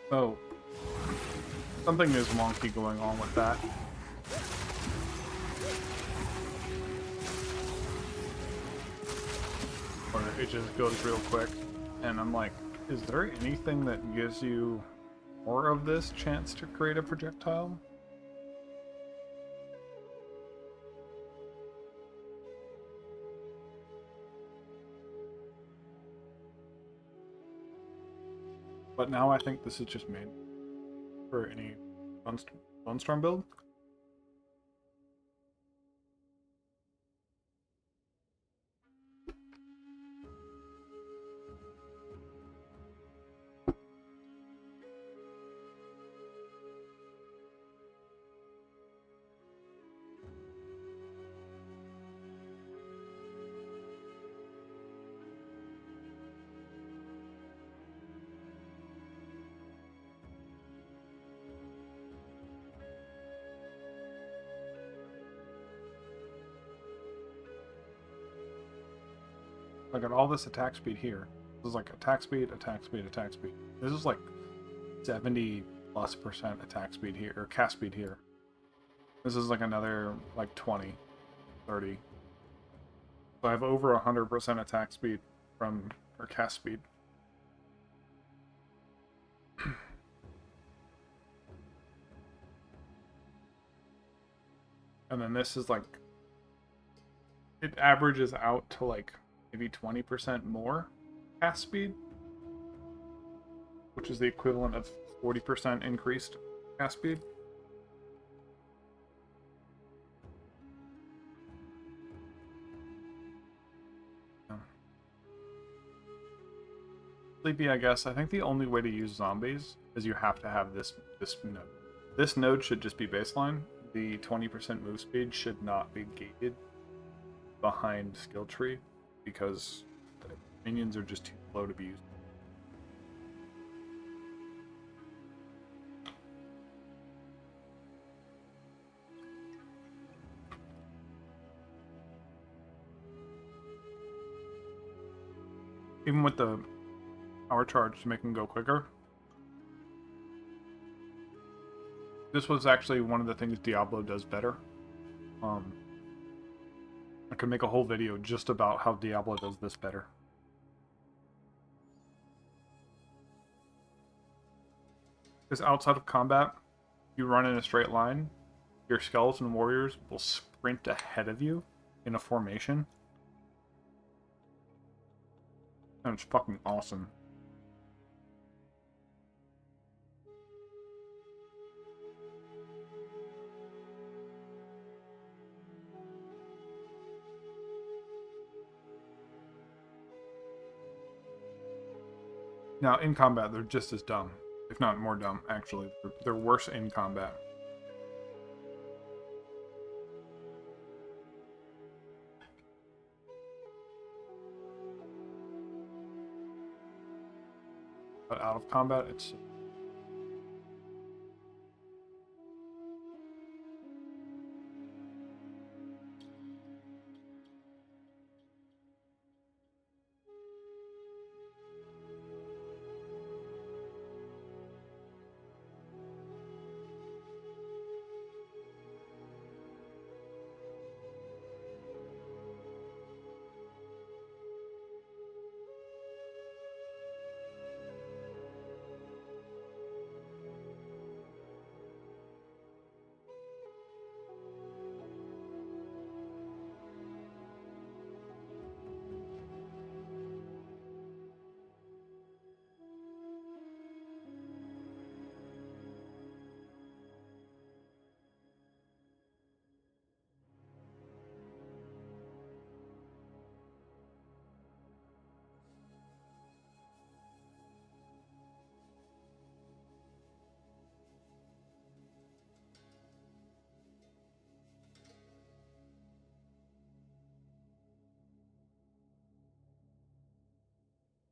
A: Oh, something is wonky going on with that. Or it just goes real quick, and I'm like, is there anything that gives you more of this chance to create a projectile? But now I think this is just made for any Bone Storm build.
B: I got all this attack speed here. This is like attack speed, attack speed, attack speed. This is like 70+% attack speed here, or cast speed here. This is like another like 20, 30. So I have over 100% attack speed from, or cast speed. And then this is like, it averages out to like maybe 20% more cast speed, which is the equivalent of 40% increased cast speed. Sleepy, I guess. I think the only way to use zombies is you have to have this node. This node should just be baseline. The 20% move speed should not be gated behind skill tree because the minions are just too slow to be used. Even with the power charge to make them go quicker. This was actually one of the things Diablo does better. I could make a whole video just about how Diablo does this better. Because outside of combat, you run in a straight line, your skeleton warriors will sprint ahead of you in a formation. And it's fucking awesome. Now, in combat, they're just as dumb. If not more dumb, actually. They're worse in combat. But out of combat, it's...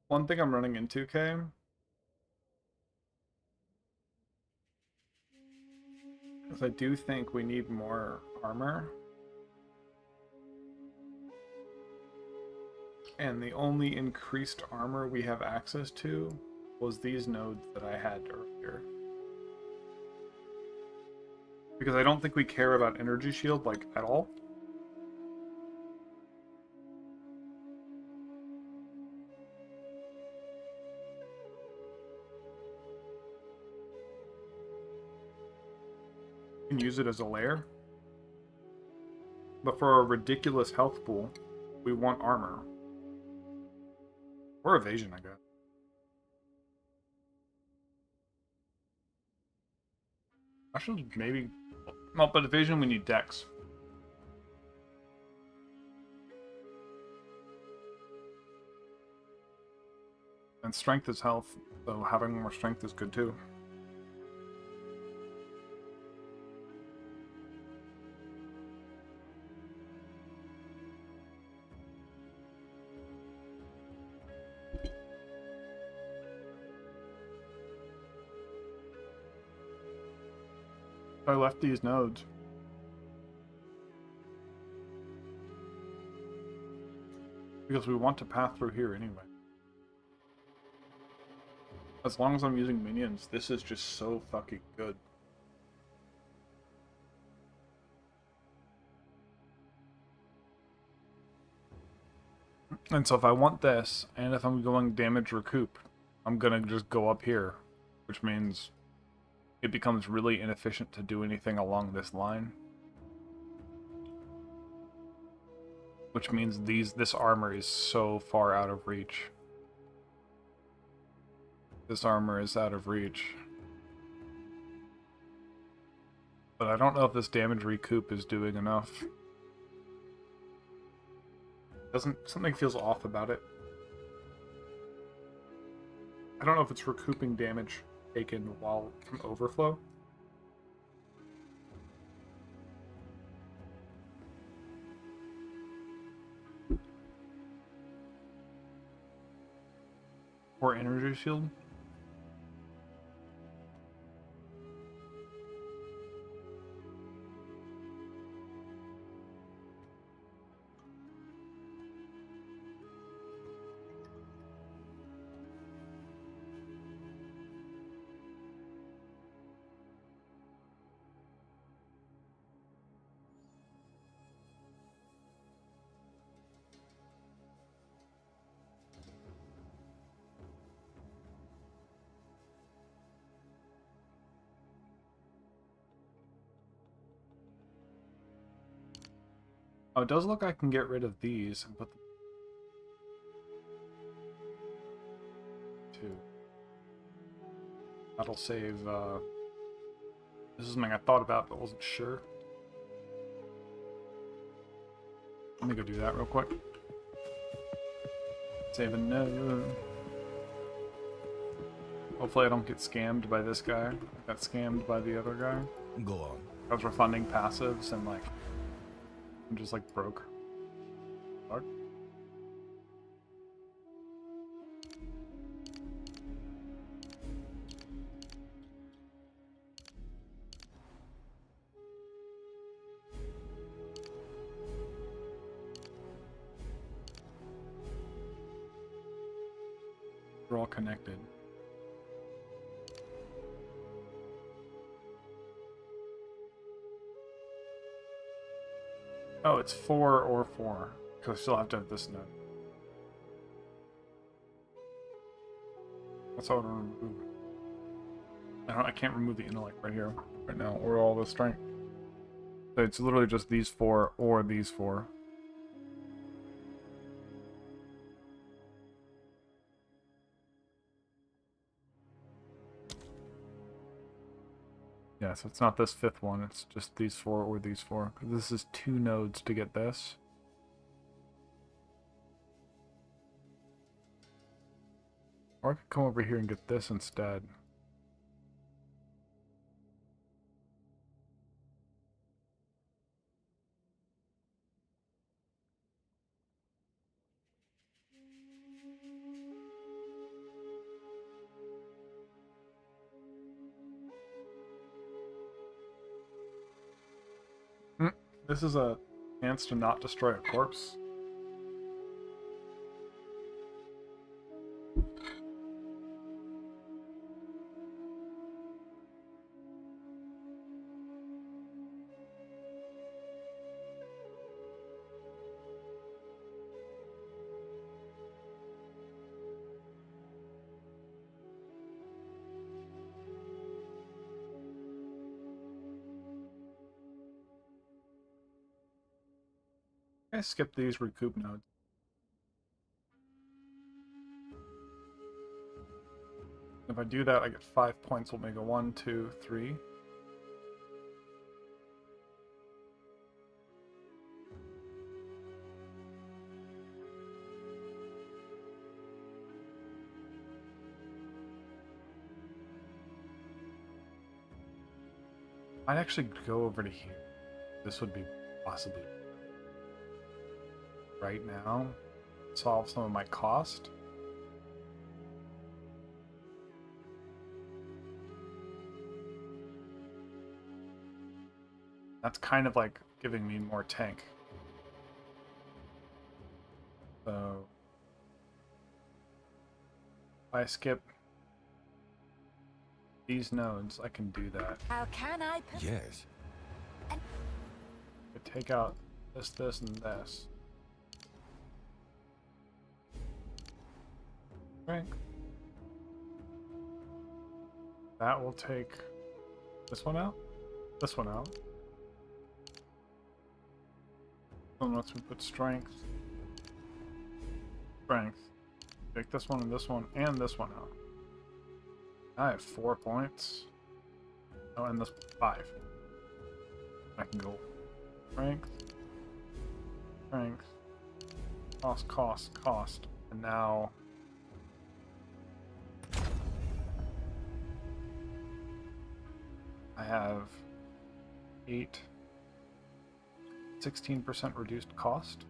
B: One thing I'm running into, K, is I do think we need more armor. And the only increased armor we have access to was these nodes that I had earlier. Because I don't think we care about energy shield, like, at all. You can use it as a layer. But for a ridiculous health pool, we want armor. Or evasion, I guess. Actually, maybe... No, but evasion we need dex. And strength is health, so having more strength is good too. I left these nodes. Because we want to path through here anyway. As long as I'm using minions, this is just so fucking good. And so if I want this, and if I'm going damage recoup, I'm gonna just go up here, which means it becomes really inefficient to do anything along this line. Which means this armor is so far out of reach. This armor is out of reach. But I don't know if this damage recoup is doing enough. Something feels off about it. I don't know if it's recouping damage taken while from overflow. Or energy shield. Oh, it does look like I can get rid of these and put them... Two. That'll save, This is something I thought about but wasn't sure. Let me go do that real quick. Save a no. Hopefully I don't get scammed by this guy. I got scammed by the other guy.
G: Go on.
B: I was refunding passives and like I'm just like broke. Fuck. We're all connected. Oh, it's 4 or 4. Because I still have to have this node. That's how I remove. I can't remove the intellect right here, right now, or all the strength. So it's literally just these 4 or these 4. Yeah, so it's not this 5th one, it's just these 4 or these 4. Because this is 2 nodes to get this. Or I could come over here and get this instead. This is a chance to not destroy a corpse. I skip these recoup nodes. If I do that, I get 5 points Omega 1, 2, 3. I'd actually go over to here. This would be possibly right now. Solve some of my cost. That's kind of like giving me more tank.
A: So if I skip these nodes, I can do that.
I: How can I
F: Yes.
A: I take out this, this, and this. Right. That will take this one out, this one out. And lets me put strength. Strength. Take this one, and this one out. I have 4 points. Oh, and this 5. I can go strength, strength, cost, cost, cost, and now I have 16% reduced cost.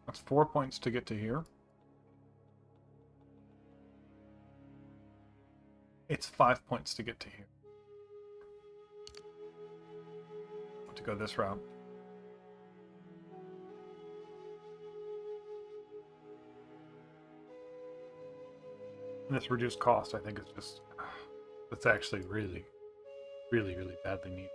A: That's 4 points to get to here. It's 5 points to get to here. I want to go this route. And this reduced cost, I think, is just... It's actually really, really, really badly needed.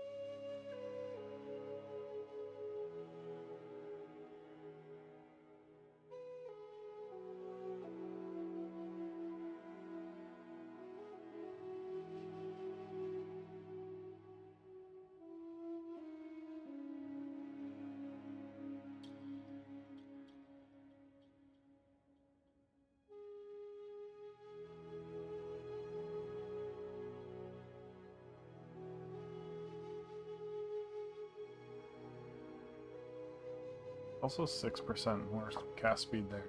A: Also 6% more cast speed there.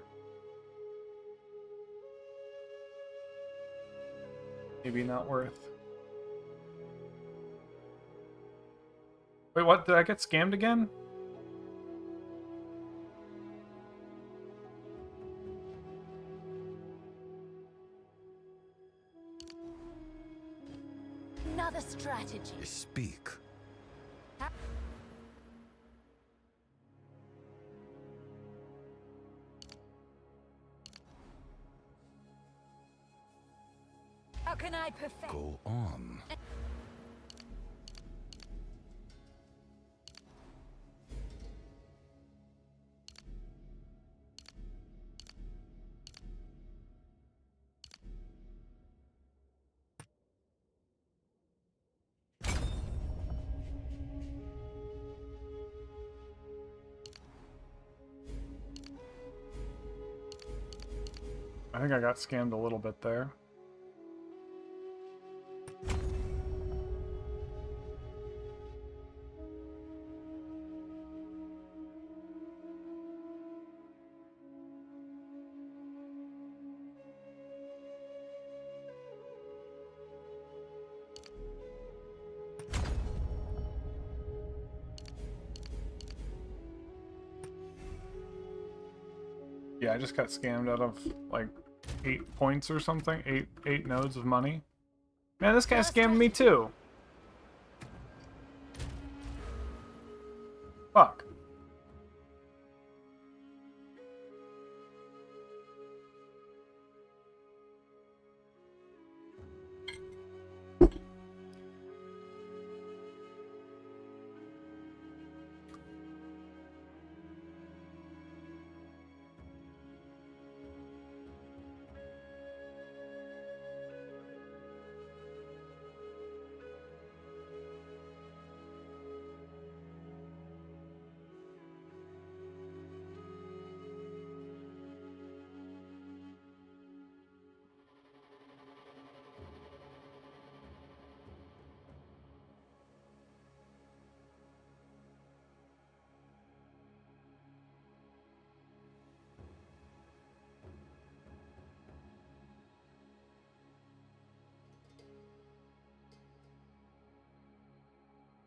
A: Maybe not worth. Wait, what? Did I get scammed again?
I: Another strategy.
F: Speak.
I: How can I perfect?
F: Go on.
A: I think I got scammed a little bit there. Yeah, I just got scammed out of like 8 points or something. Eight nodes of money. Man, this guy scammed me too. Fuck.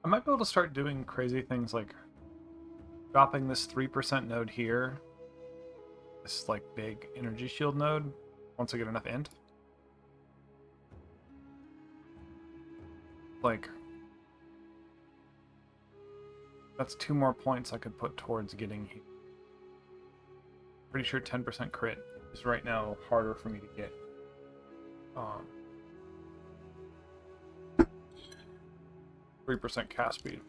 A: I might be able to start doing crazy things like dropping this 3% node here. This like big energy shield node once I get enough int. Like that's 2 more points I could put towards getting here. Pretty sure 10% crit is right now harder for me to get. 3% cast speed.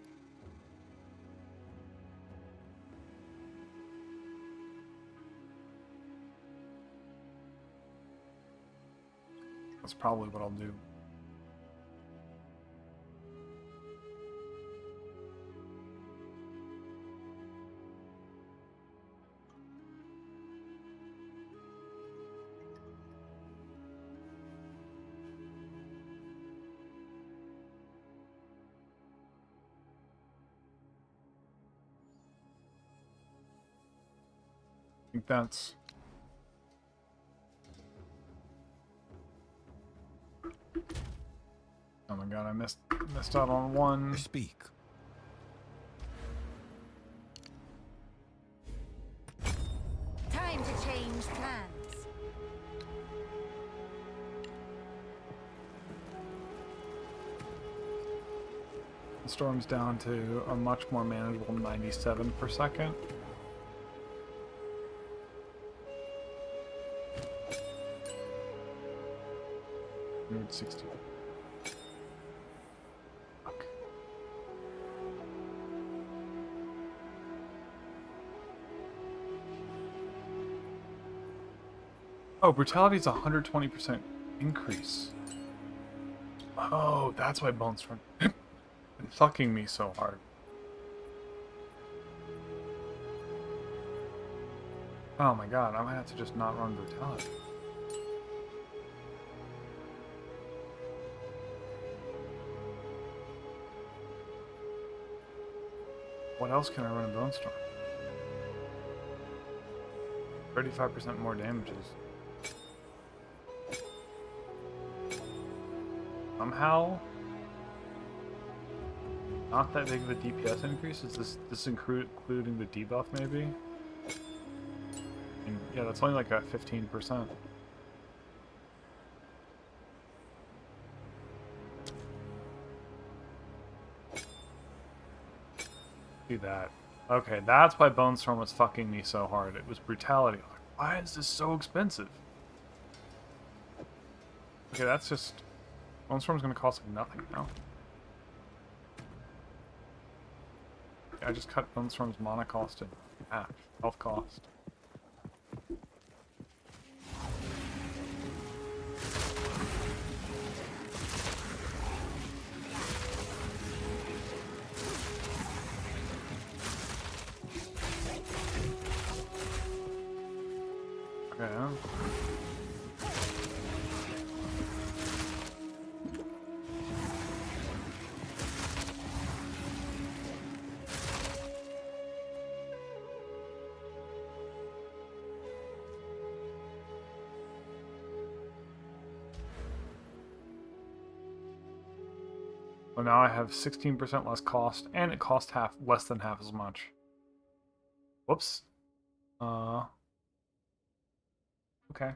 A: That's probably what I'll do. I think that's... Oh my god, I missed out on one.
F: Speak.
I: Time to change plans.
A: The storm's down to a much more manageable 97 per second. Mood 60. Fuck. Oh, brutality is 120% increase. Oh, that's why Bone Storm been fucking me so hard. Oh my god, I might have to just not run brutality. What else can I run in Bone Storm? 35% more damages. Somehow, not that big of a DPS increase. Is this including the debuff maybe? And yeah, that's only like a 15%. Do that. Okay, that's why Bone Storm was fucking me so hard. It was brutality. Like, why is this so expensive? Okay, that's just... Bone Storm's gonna cost like nothing now. I just cut Bone Storm's mana cost in half. Health cost. Okay. Well, now I have 16% less cost, and it costs less than half as much. Whoops. Okay.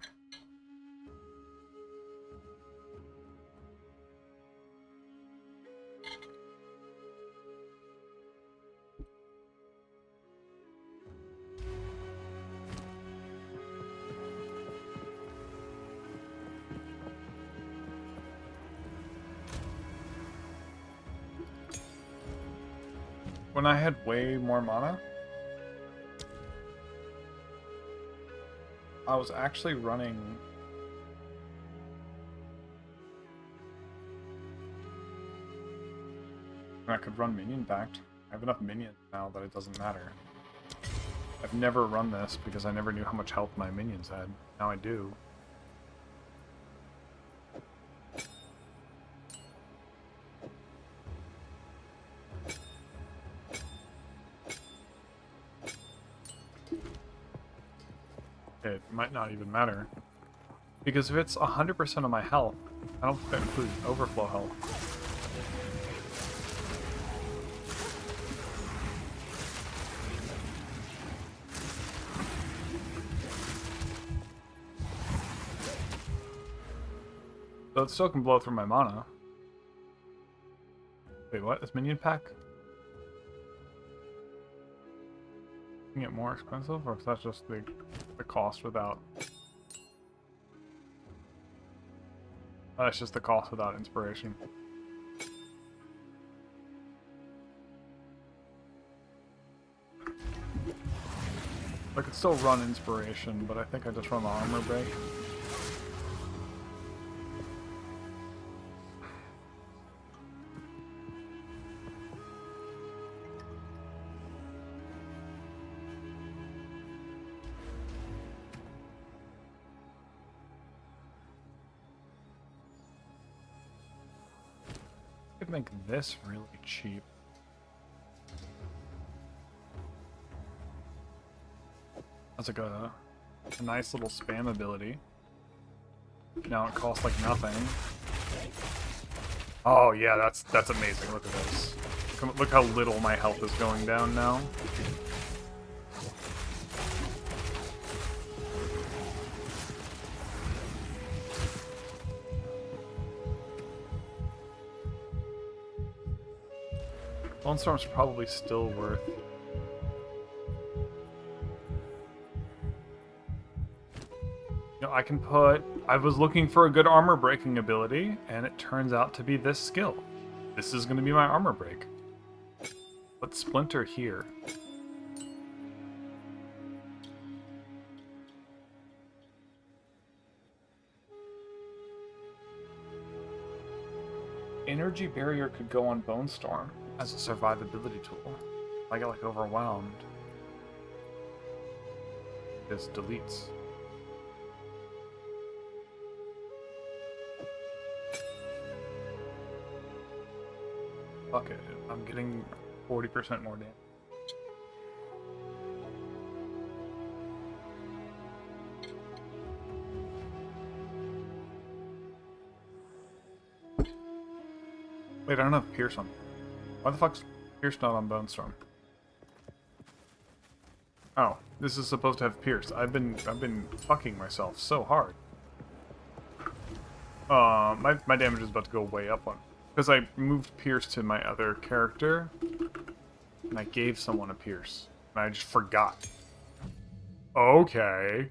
A: When I had way more mana, I was actually running... I could run minion backed. I have enough minions now that it doesn't matter. I've never run this because I never knew how much health my minions had. Now I do. It might not even matter. Because if it's 100% of my health, I don't think that includes overflow health. So it still can blow through my mana. Wait, what? Is minion pack? Can it more expensive, or is that just the cost without? That's just the cost without inspiration. I could still run inspiration, but I think I just run the armor break. I could make this really cheap. That's like a nice little spam ability. Now it costs like nothing. Oh yeah, that's amazing. Look at this. Look how little my health is going down now. Bone Storm's probably still worth. You know, I can put. I was looking for a good armor breaking ability, and it turns out to be this skill. This is going to be my armor break. Let's splinter here. Energy Barrier could go on Bone Storm as a survivability tool. If I get like overwhelmed, this deletes. Fuck it, I'm getting 40% more damage. Wait, I don't have Pierce on. Why the fuck's Pierce not on Bone Storm? Oh, this is supposed to have Pierce. I've been fucking myself so hard. My damage is about to go way up on, because I moved Pierce to my other character, and I gave someone a Pierce, and I just forgot. Okay.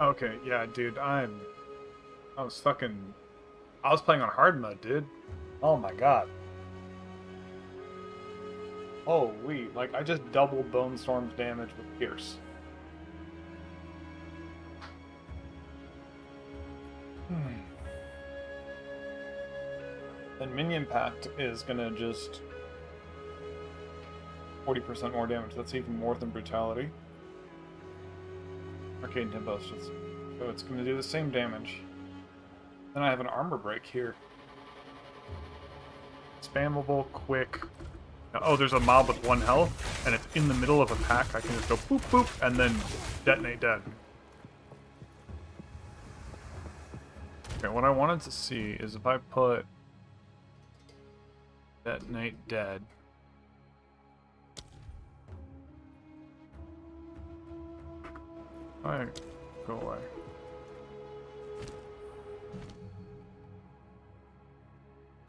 A: Okay, yeah, dude, I was playing on hard mode, dude. Oh my god. Holy, like, I just doubled Bone Storm's damage with Pierce. And Minion Pact is gonna just 40% more damage. That's even more than Brutality. Arcane Tempest, so it's going to do the same damage. Then I have an armor break here. Spammable, quick. Oh, there's a mob with 1 health, and it's in the middle of a pack. I can just go boop boop, and then detonate dead. Okay, what I wanted to see is if I put detonate dead. Alright, go away.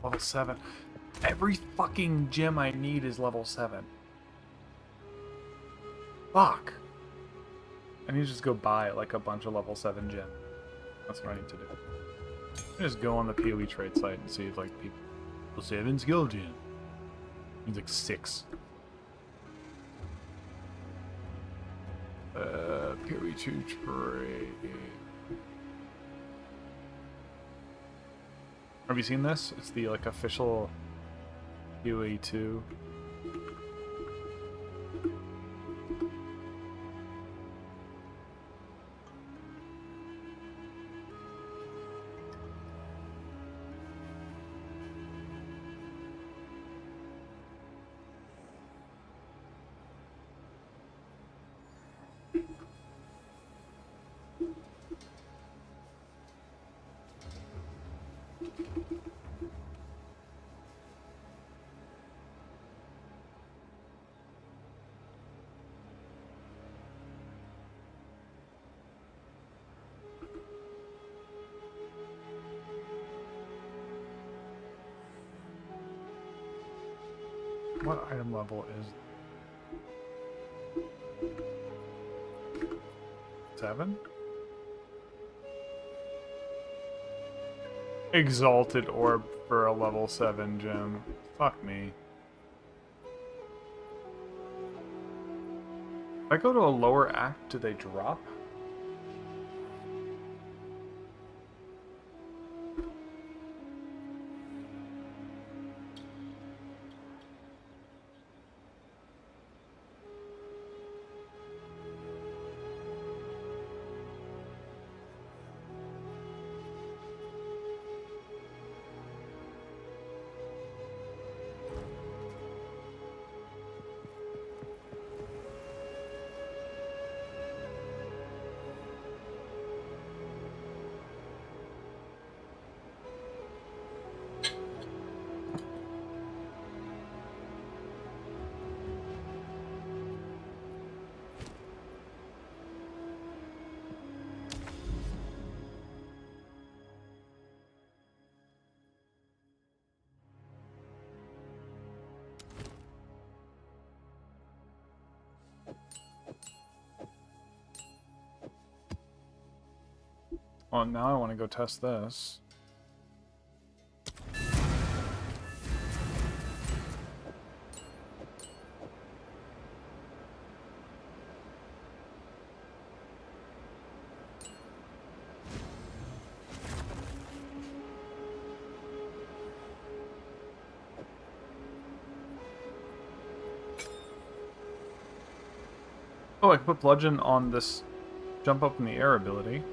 A: Level 7. Every fucking gem I need is level 7. Fuck! I need to just go buy like a bunch of level 7 gems. That's what I need to do. Just go on the PoE trade site and see if like people 7 skill gem. He's like 6. PoE 2 trade. Have you seen this? It's the like official PoE 2. What item level is 7? Exalted Orb for a level 7 gem. Fuck me. If I go to a lower act, do they drop? Well, now I want to go test this. Oh, I can put Bludgeon on this jump up in the air ability.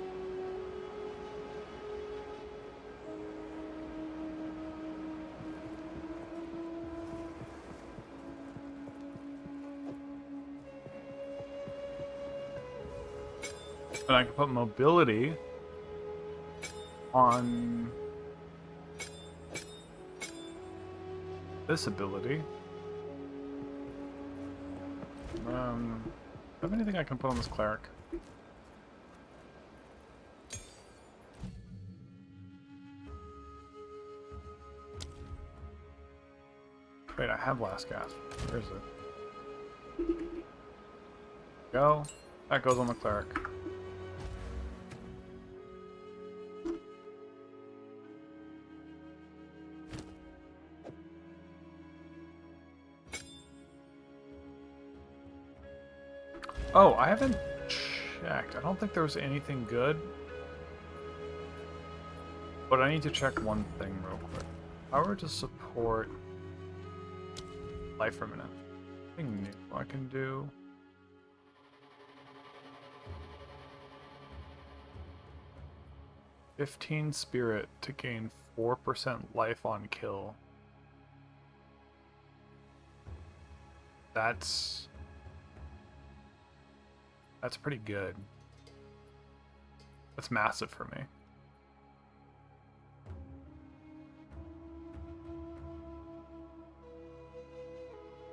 A: And I can put mobility on this ability. Do I have anything I can put on this cleric? Wait, I have last gasp. Where is it? Go. That goes on the cleric. Oh, I haven't checked. I don't think there was anything good. But I need to check one thing real quick. Power to support life remnant. Anything new I can do? $15 spirit to gain 4% life on kill. That's pretty good. That's massive for me.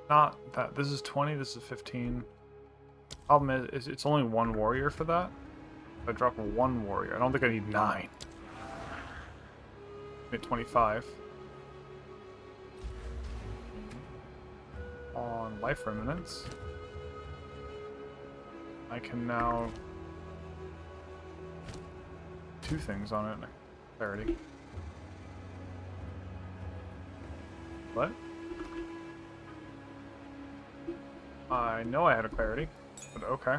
A: Not that. This is 20, this is 15. Problem is it's only one warrior for that. If I drop one warrior, I don't think I need 9. At 25. On life remnants. I can now 2 things on it. Clarity. What? I know I had a clarity, but okay.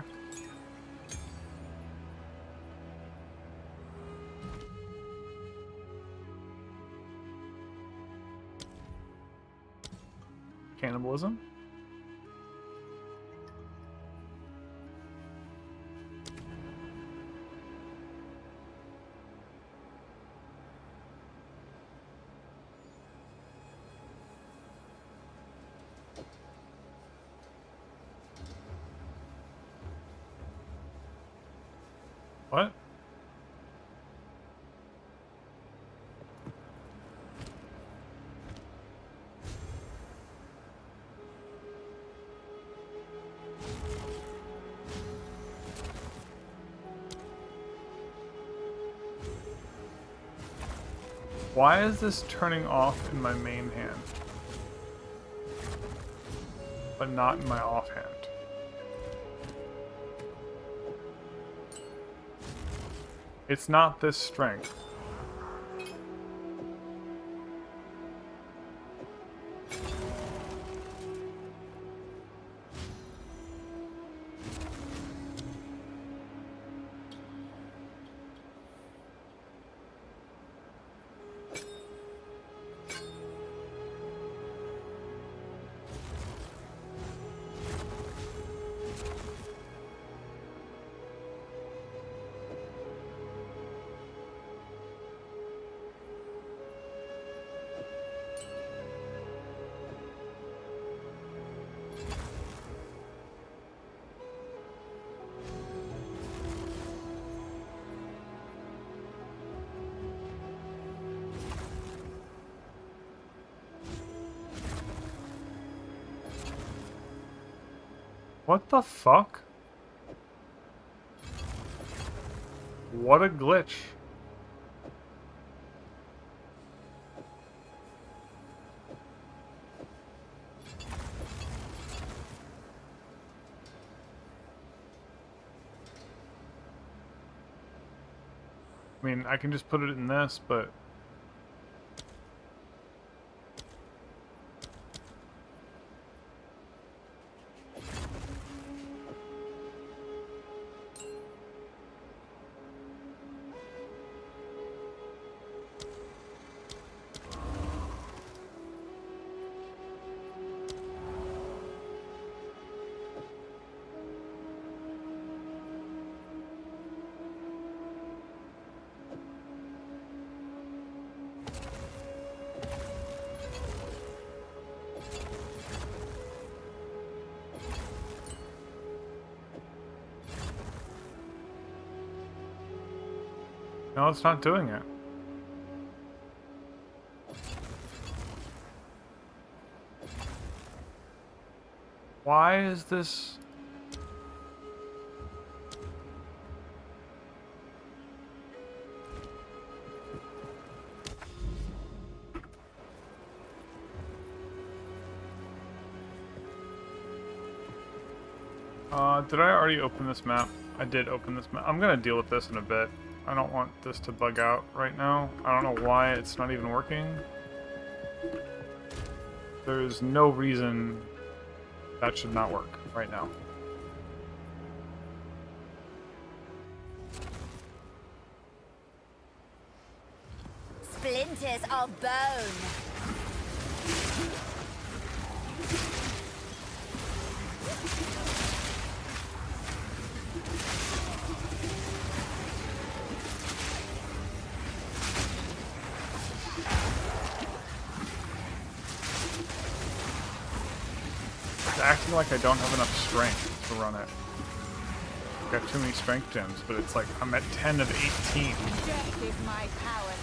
A: Cannibalism? What? Why is this turning off in my main hand, but not in my offhand? It's not this strength. What the fuck? What a glitch. I mean, I can just put it in this, but... No, it's not doing it. Why is this... did I already open this map? I did open this map. I'm gonna deal with this in a bit. I don't want this to bug out right now. I don't know why it's not even working. There's no reason that should not work right now.
I: Splinters of bone.
A: It's acting like I don't have enough strength to run it. I've got too many strength gems, but it's like I'm at 10 of 18.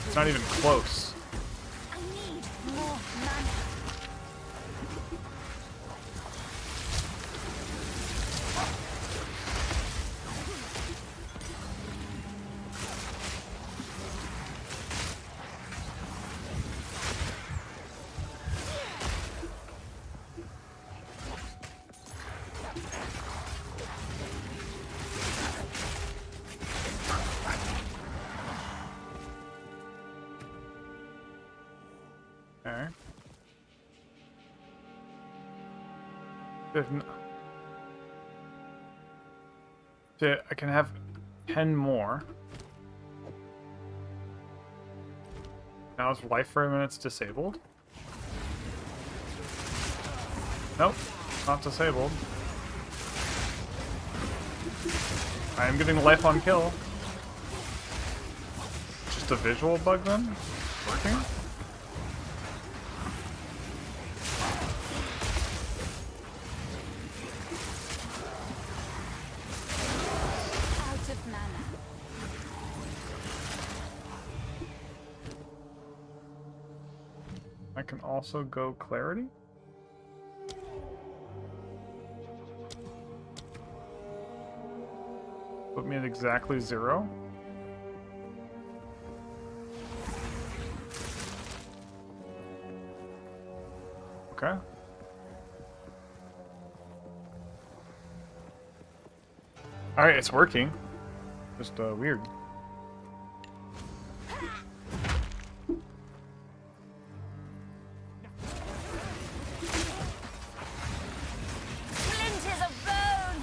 A: It's not even close.
I: I need more mana.
A: So I can have 10 more. Now is life for a minute's disabled? Nope, not disabled. I am getting life on kill. Just a visual bug then? Working?
I: Out of mana.
A: I can also go clarity. Put me at exactly 0. Okay. Alright, it's working. Just weird.
I: Splinters of bone.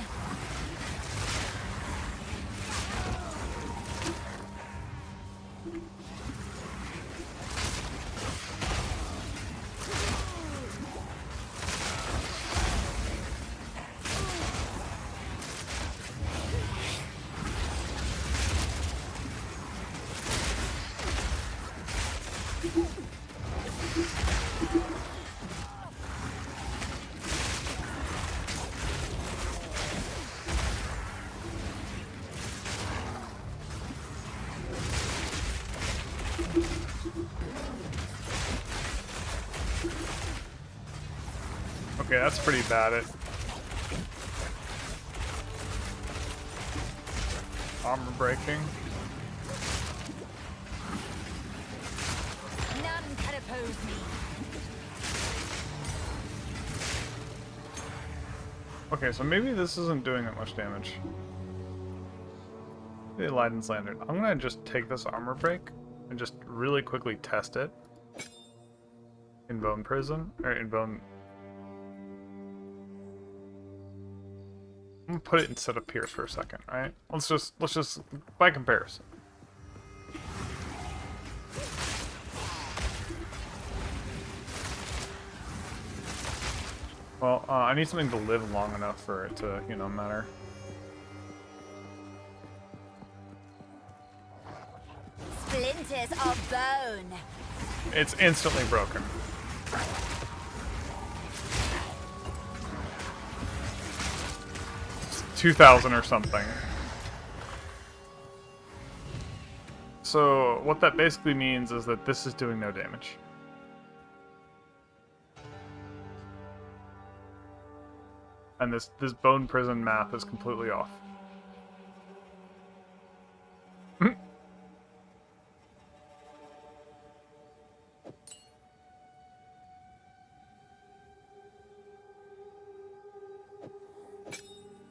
A: Okay, that's pretty bad. It armor breaking.
I: None can oppose me.
A: Okay, so maybe this isn't doing that much damage. The Leiden's Lantern. I'm gonna just take this armor break and just really quickly test it in Bone Prison or in Bone. I'm gonna put it instead of Pierce for a second, right? Let's just by comparison. Well, I need something to live long enough for it to, you know, matter.
I: Splinters of bone.
A: It's instantly broken. It's 2,000 or something. So what that basically means is that this is doing no damage. And this Bone Prison math is completely off.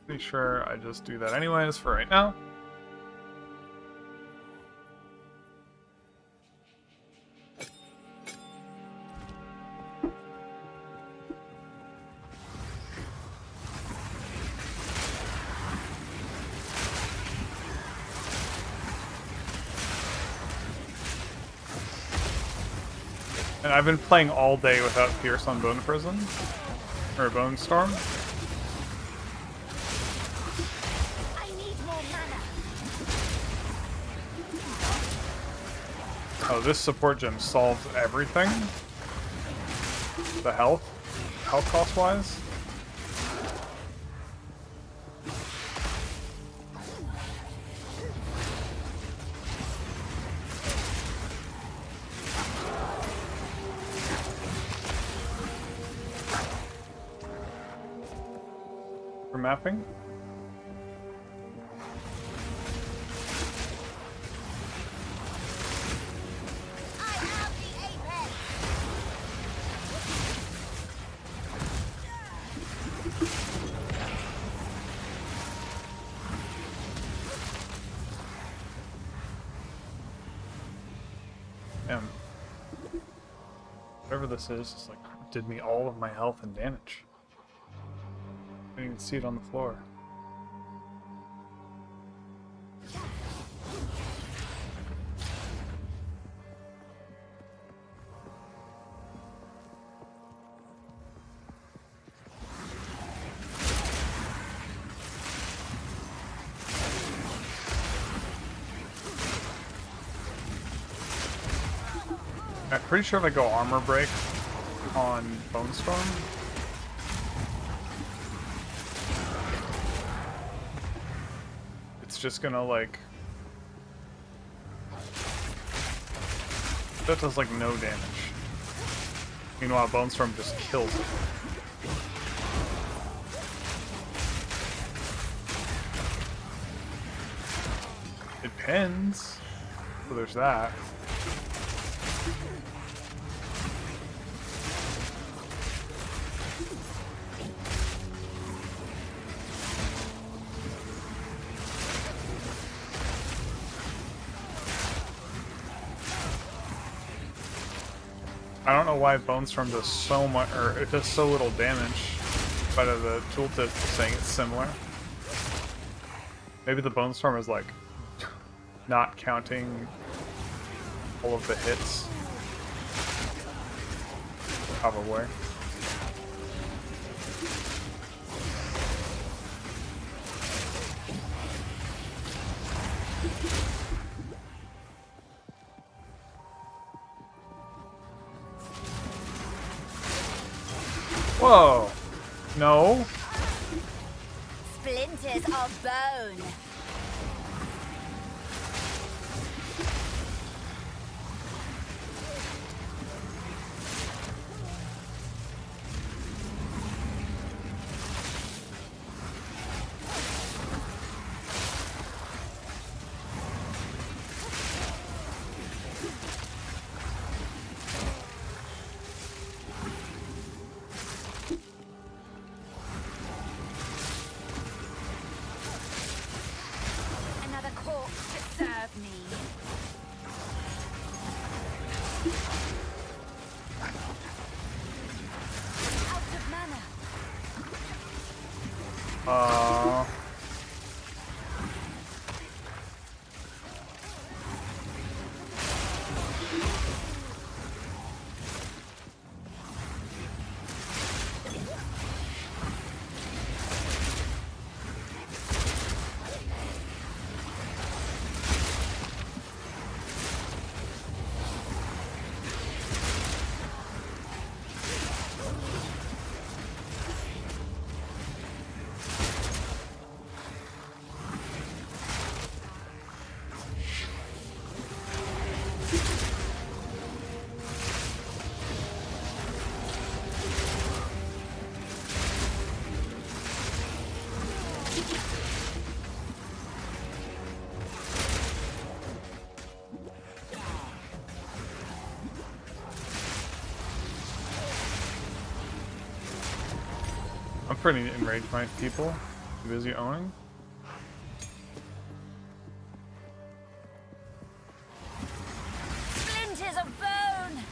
A: Pretty sure I just do that anyways for right now. And I've been playing all day without Pierce on Bone Prison. Or Bone Storm.
I: I need more mana.
A: Oh, this support gem solves everything. The health cost wise. For mapping.
I: I am the apex.
A: Damn. Whatever this is, it's like did me all of my health and damage. didn't even see it on the floor. I'm pretty sure if I go armor break on Bone Storm, it's just gonna like, that does like no damage. Meanwhile, Bone Storm just kills it. It pins, so there's that. I don't know why Bone Storm does so much, or it does so little damage, but the tooltip is saying it's similar. Maybe the Bone Storm is like not counting all of the hits. Probably. Whoa! No.
I: Splinters of bone.
A: I'm pretty enraged by people. Too busy owning.
I: Splinters of bone.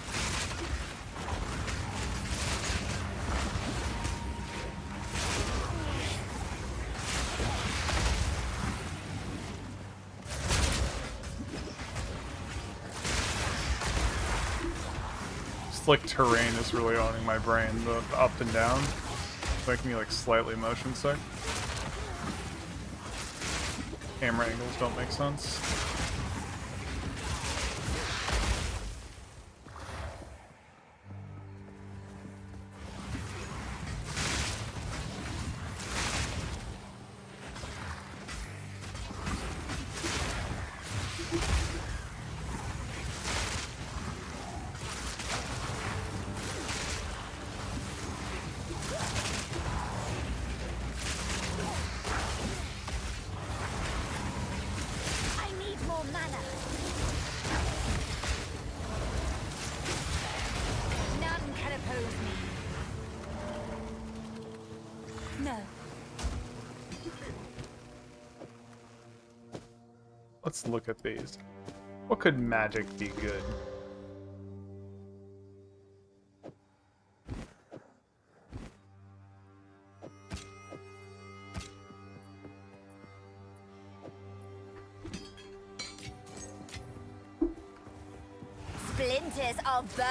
A: Slick terrain is really owning my brain. The up and down. Making me like slightly motion sick. Camera angles don't make sense. Let's look at these. What could magic be good?
I: hunters of bone.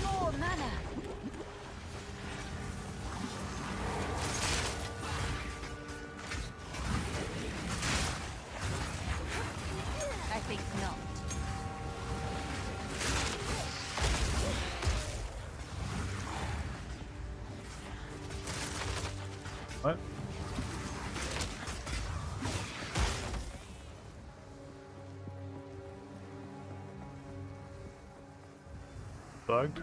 I: More mana. I think not.
B: What? Bugged?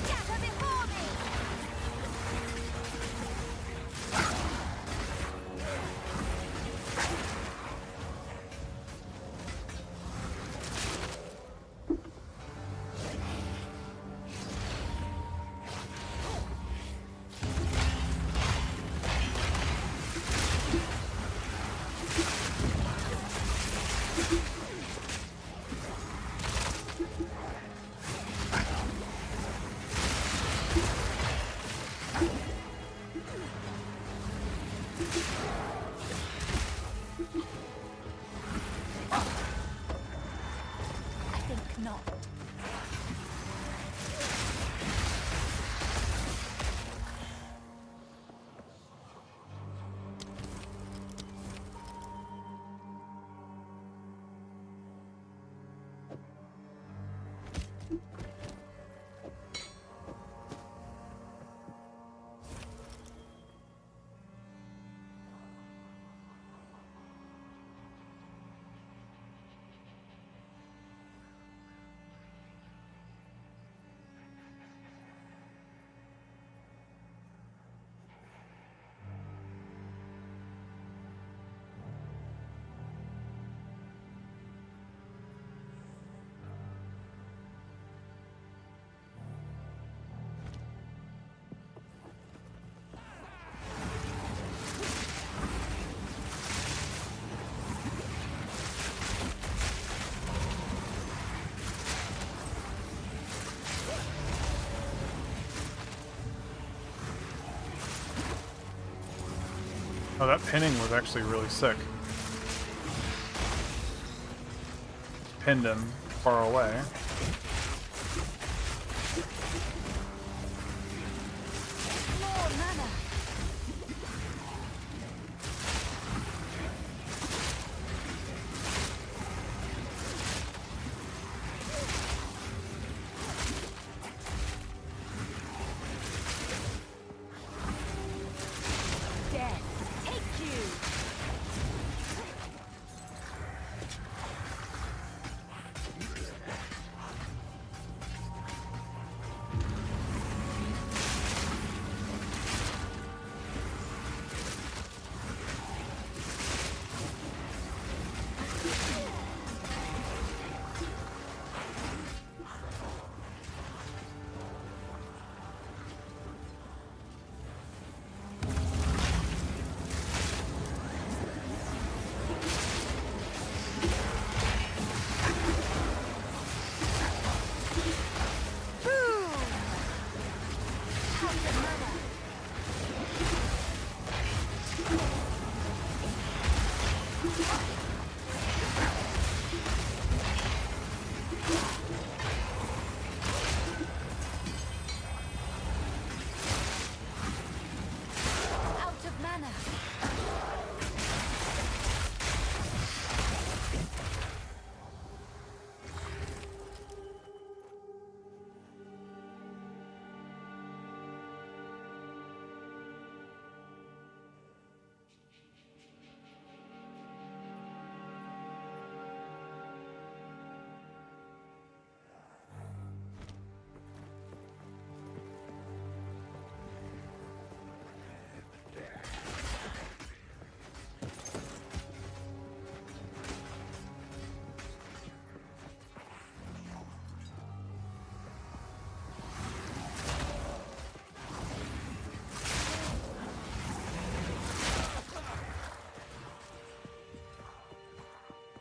I: Gather before me. I think not.
B: Oh, that pinning was actually really sick. Pinned him far away.
I: More mana. Death, take you.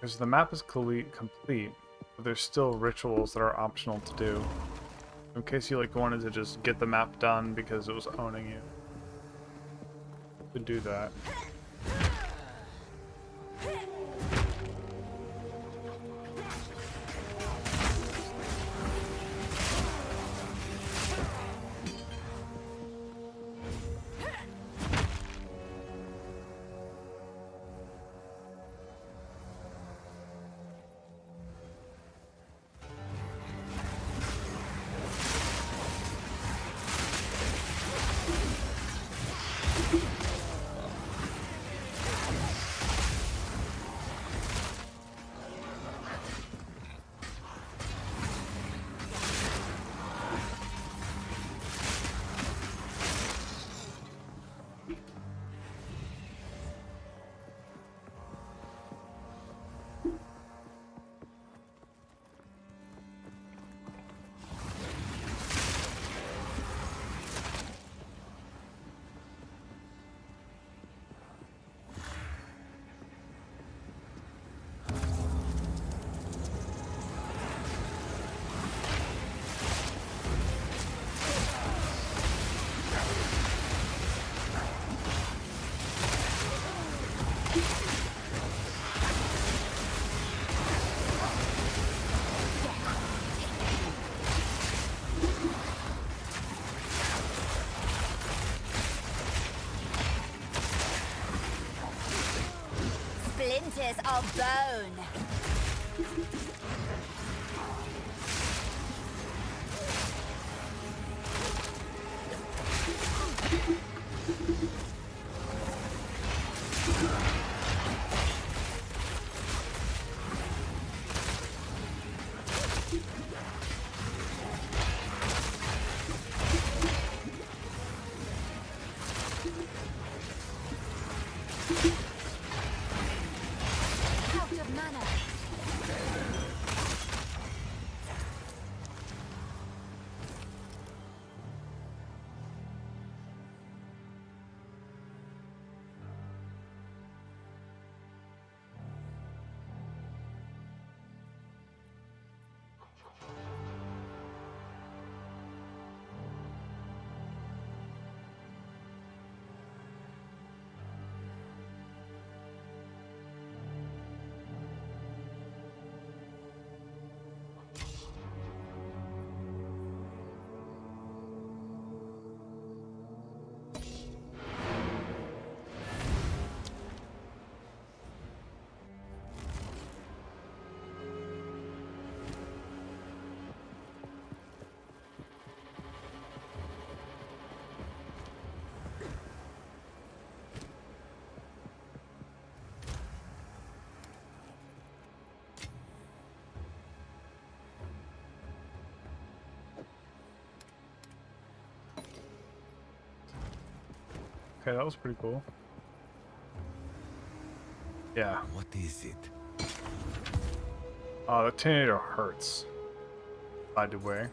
A: Because the map is complete, but there's still rituals that are optional to do. In case you like wanted to just get the map done because it was owning you. To do that.
I: Splinters of bone. Out of mana.
A: Okay, that was pretty cool. Yeah.
F: What is it?
A: The tornado hurts. By the way.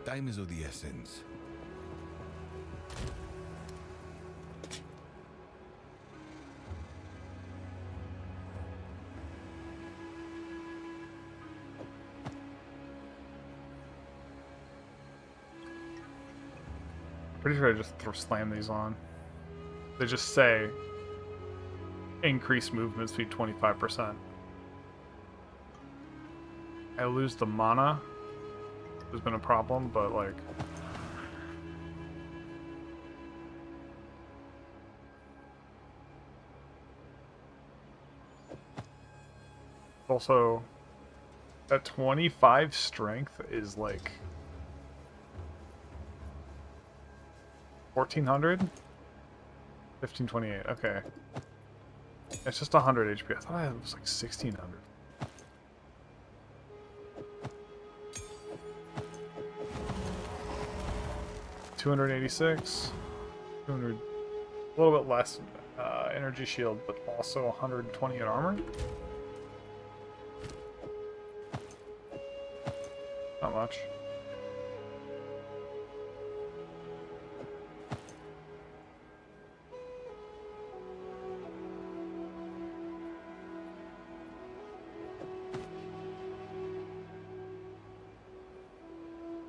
F: Time is of the essence.
A: Pretty sure I just slam these on. They just say increase movement speed 25%. I lose the mana. There's been a problem, but like also that 25 strength is like 1400? 1528, okay. It's just 100 HP. I thought it was like 1600. $286, 200, a little bit less energy shield, but also 120 in armor. Not much.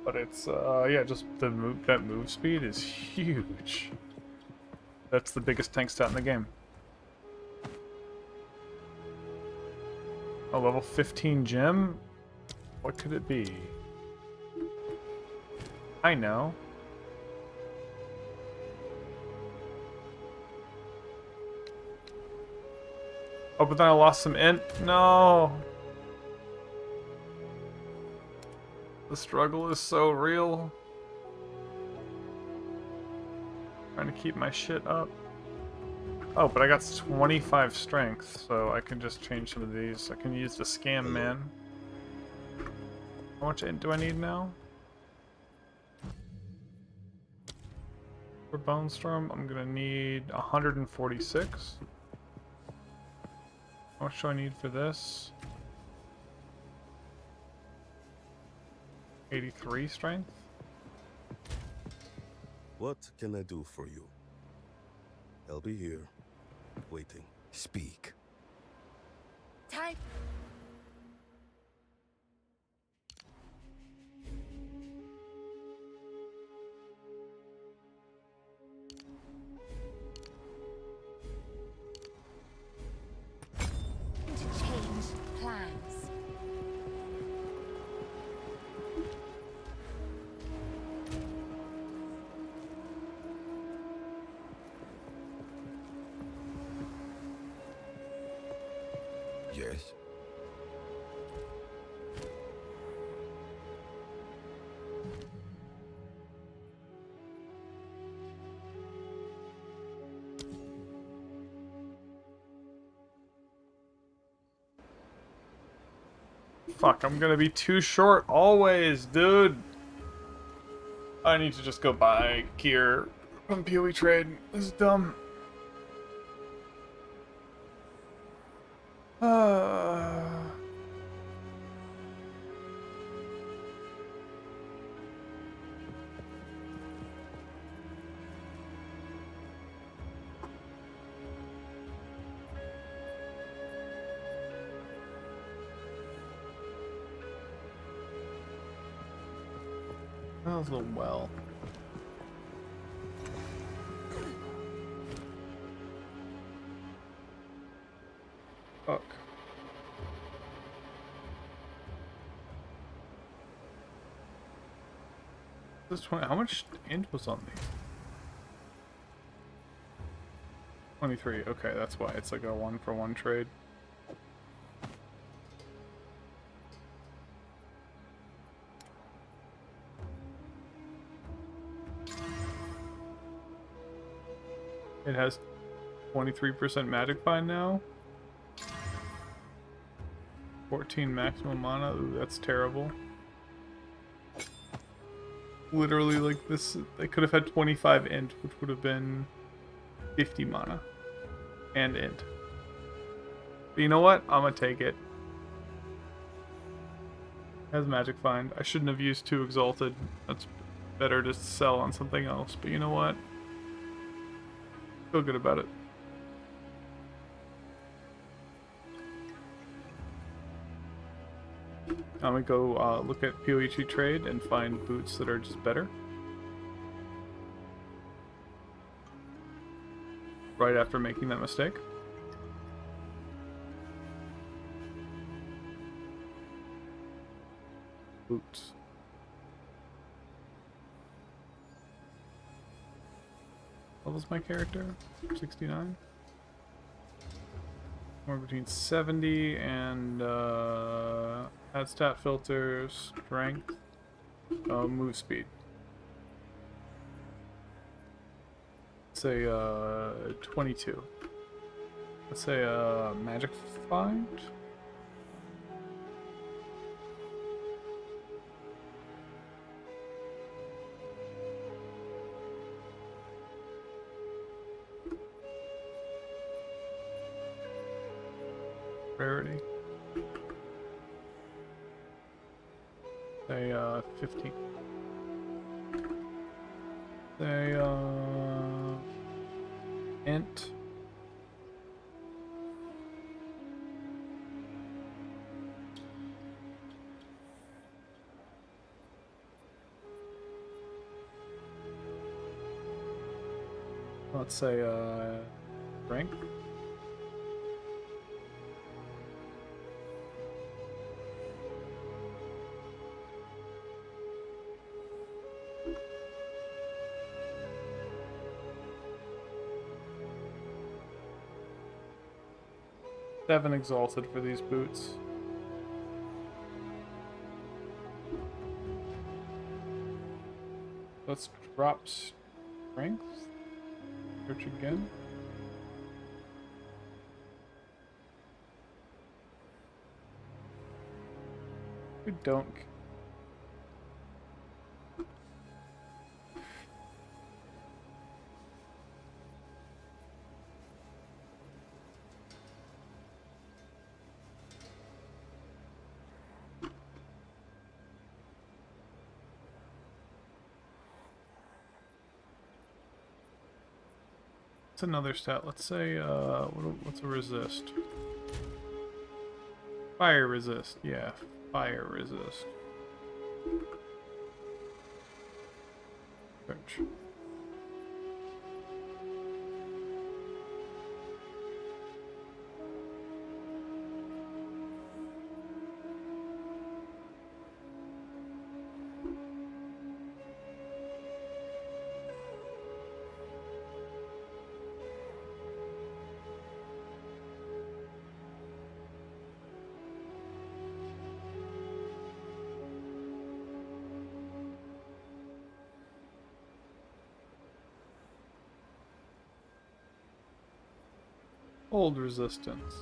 A: But it's yeah, just the move, that move speed is huge. That's the biggest tank stat in the game. A level 15 gem? What could it be? I know. Oh, but then I lost some int. No. The struggle is so real. Trying to keep my shit up. Oh, but I got 25 strength, so I can just change some of these. I can use the scam man. How much int do I need now? For Bone Storm, I'm gonna need 146. How much do I need for this? 83 strength?
G: What can I do for you? I'll be here, waiting.
F: Speak.
I: Time. To change plans.
F: Yes.
A: Fuck, I'm gonna be too short always, dude. I need to just go buy gear from PoE Trade. This is dumb.
B: That was a little well. Fuck. This 20. How much int was on these? 23. Okay, that's why it's like a 1-for-1 trade. It has 23% magic find now. 14 maximum mana. Ooh, that's terrible. Literally, like this, they could have had 25 int, which would have been 50 mana and int. But you know what? I'm gonna take it. Has magic find. I shouldn't have used 2 exalted. That's better to sell on something else. But you know what? Feel good about it. I'm gonna go look at PoE trade and find boots that are just better. Right after making that mistake. Boots. Level's my character? 69? Somewhere between 70 and add stat filters, strength, move speed. Let's say 22. Let's say magic find. Rarity. Say 15. Say int. Let's say strength. Seven exalted for these boots. Let's drop strength. Search again. We don't. What's another stat? Let's say, what's a resist? Fire resist. Yeah, fire resist. Search. Hold resistance.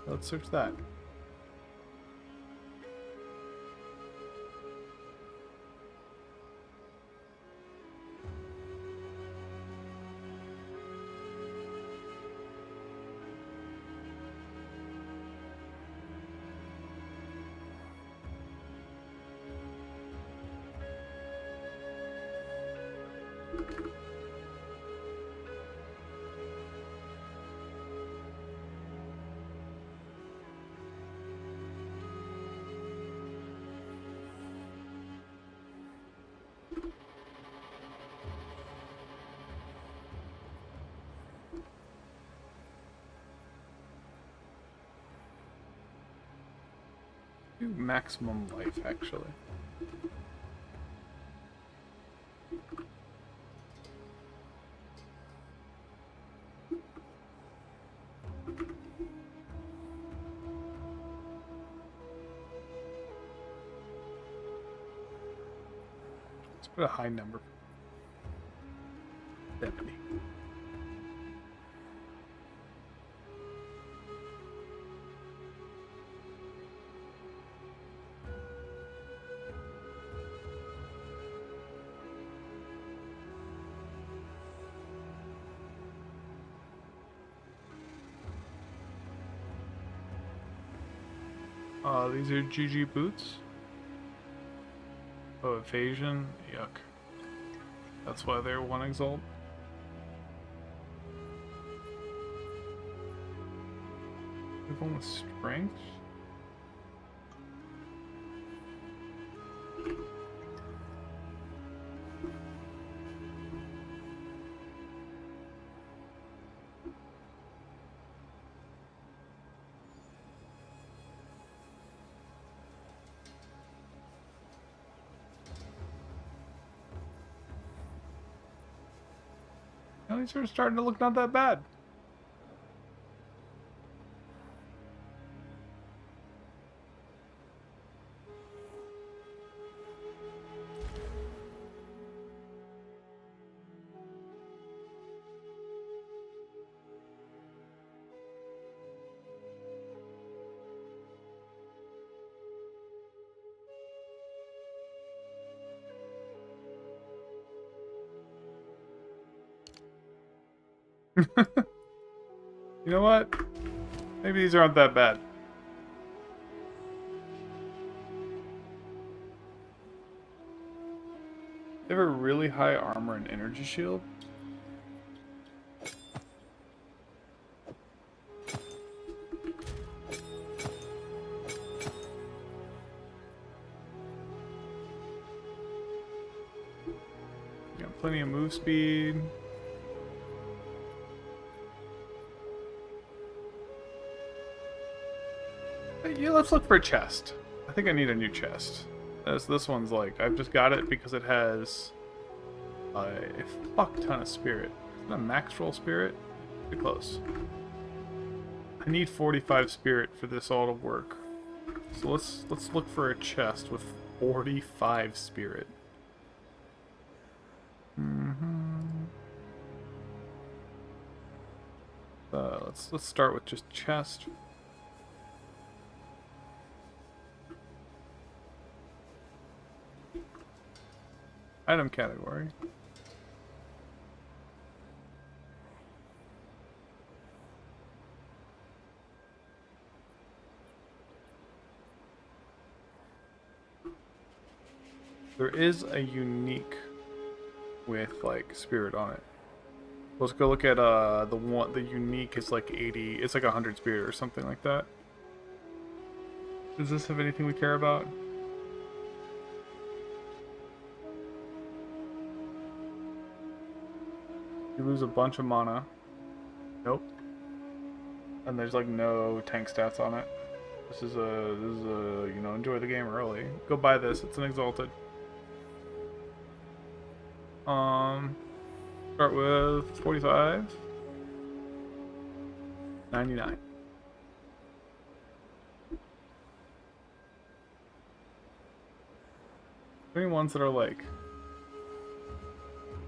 B: Let's search that. Do maximum life, actually. Let's put a high number. 70. These are GG boots. Oh, evasion. Yuck. That's why they're one exalt. We've one with strength. Now these are starting to look not that bad. You know what? Maybe these aren't that bad. They have a really high armor and energy shield. Got plenty of move speed. Yeah, let's look for a chest. I think I need a new chest. This one's like, I've just got it because it has a fuck ton of spirit. Isn't that max roll spirit? Pretty close. I need 45 spirit for this all to work. So let's look for a chest with 45 spirit. Let's start with just chest. Item category. There is a unique with like spirit on it. Let's go look at the unique is like 80. It's like 100 spirit or something like that. Does this have anything we care about? You lose a bunch of mana. Nope. And there's like no tank stats on it. This is a you know, enjoy the game early. Go buy this. It's an exalted. Start with 45. 99. Any ones that are like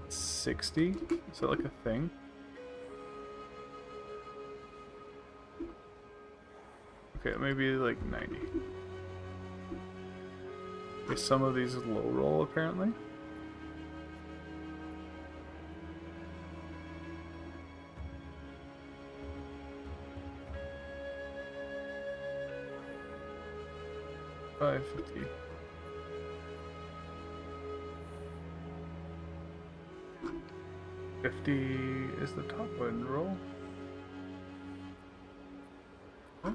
B: 60? Is that like a thing? Okay, maybe like 90. Okay, some of these is low roll apparently. $5.50. $50 is the top one roll. Huh?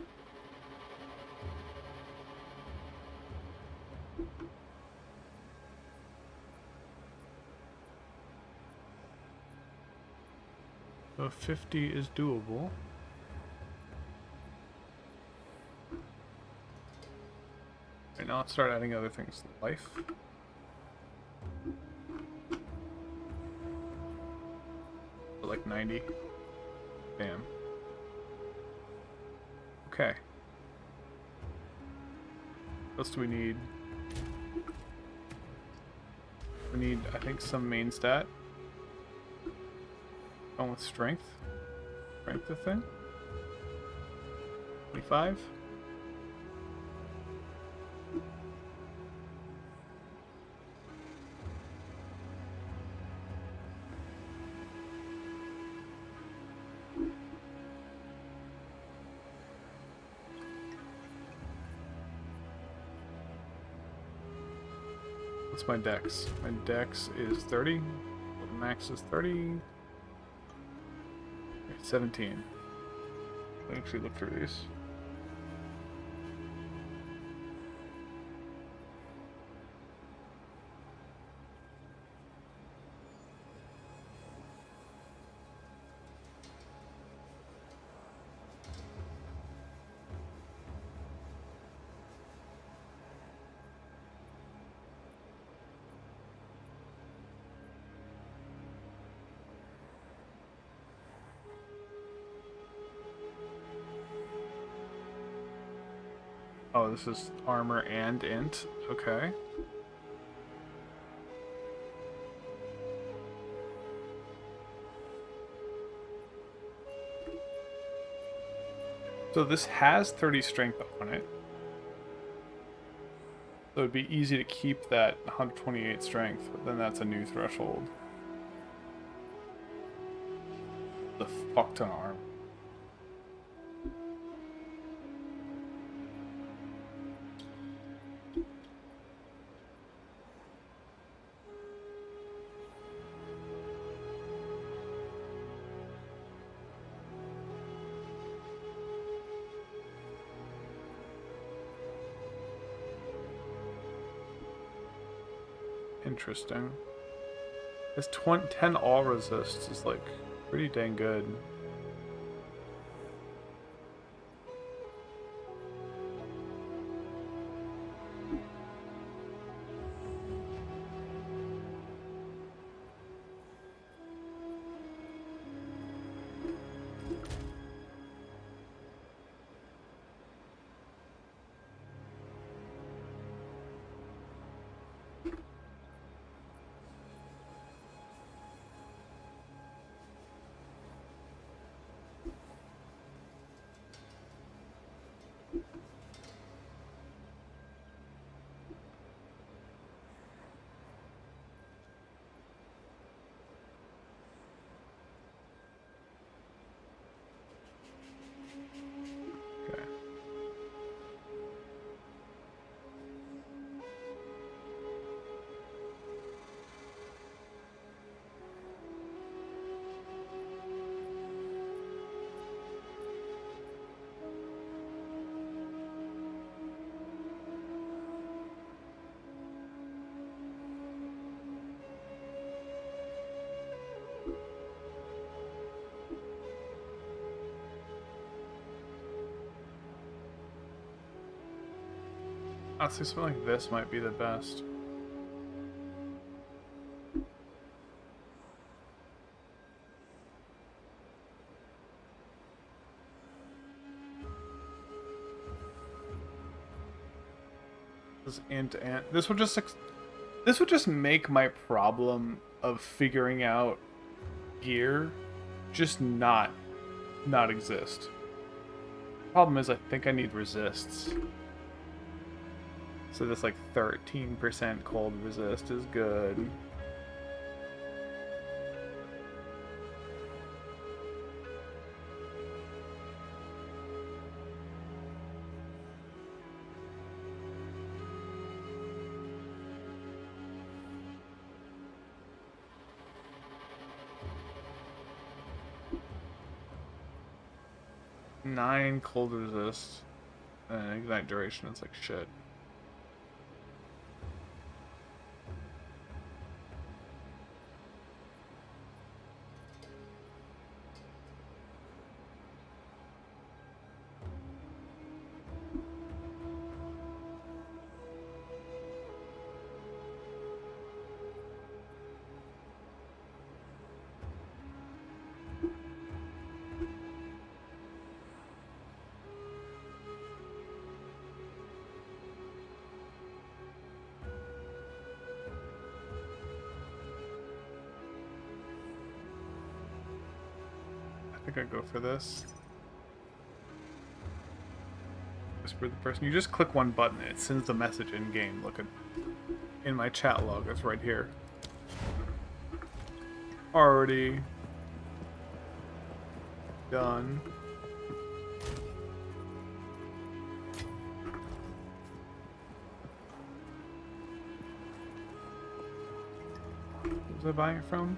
B: So 50 is doable. Right, now let's start adding other things to life. Like 90. Bam. Okay. What else do we need? We need, I think, some main stat. Going with strength. Strength the thing. 25. What's my dex? My dex is 30. The max is 30. 17. Let me actually look through these. Oh, this is armor and int. Okay. So this has 30 strength on it. So it'd be easy to keep that 128 strength, but then that's a new threshold. The fuck ton of armor. Interesting. This 10 all resists is like pretty dang good. Okay. Honestly, something like this might be the best. This would just make my problem of figuring out gear just not exist. Problem is, I think I need resists. So this like 13% cold resist is good. Nine cold resist and ignite duration is like shit. I think I'd go for this. Whisper the person. You just click one button and it sends the message in game. Look at in my chat log. It's right here. Already done. Was I buying it from?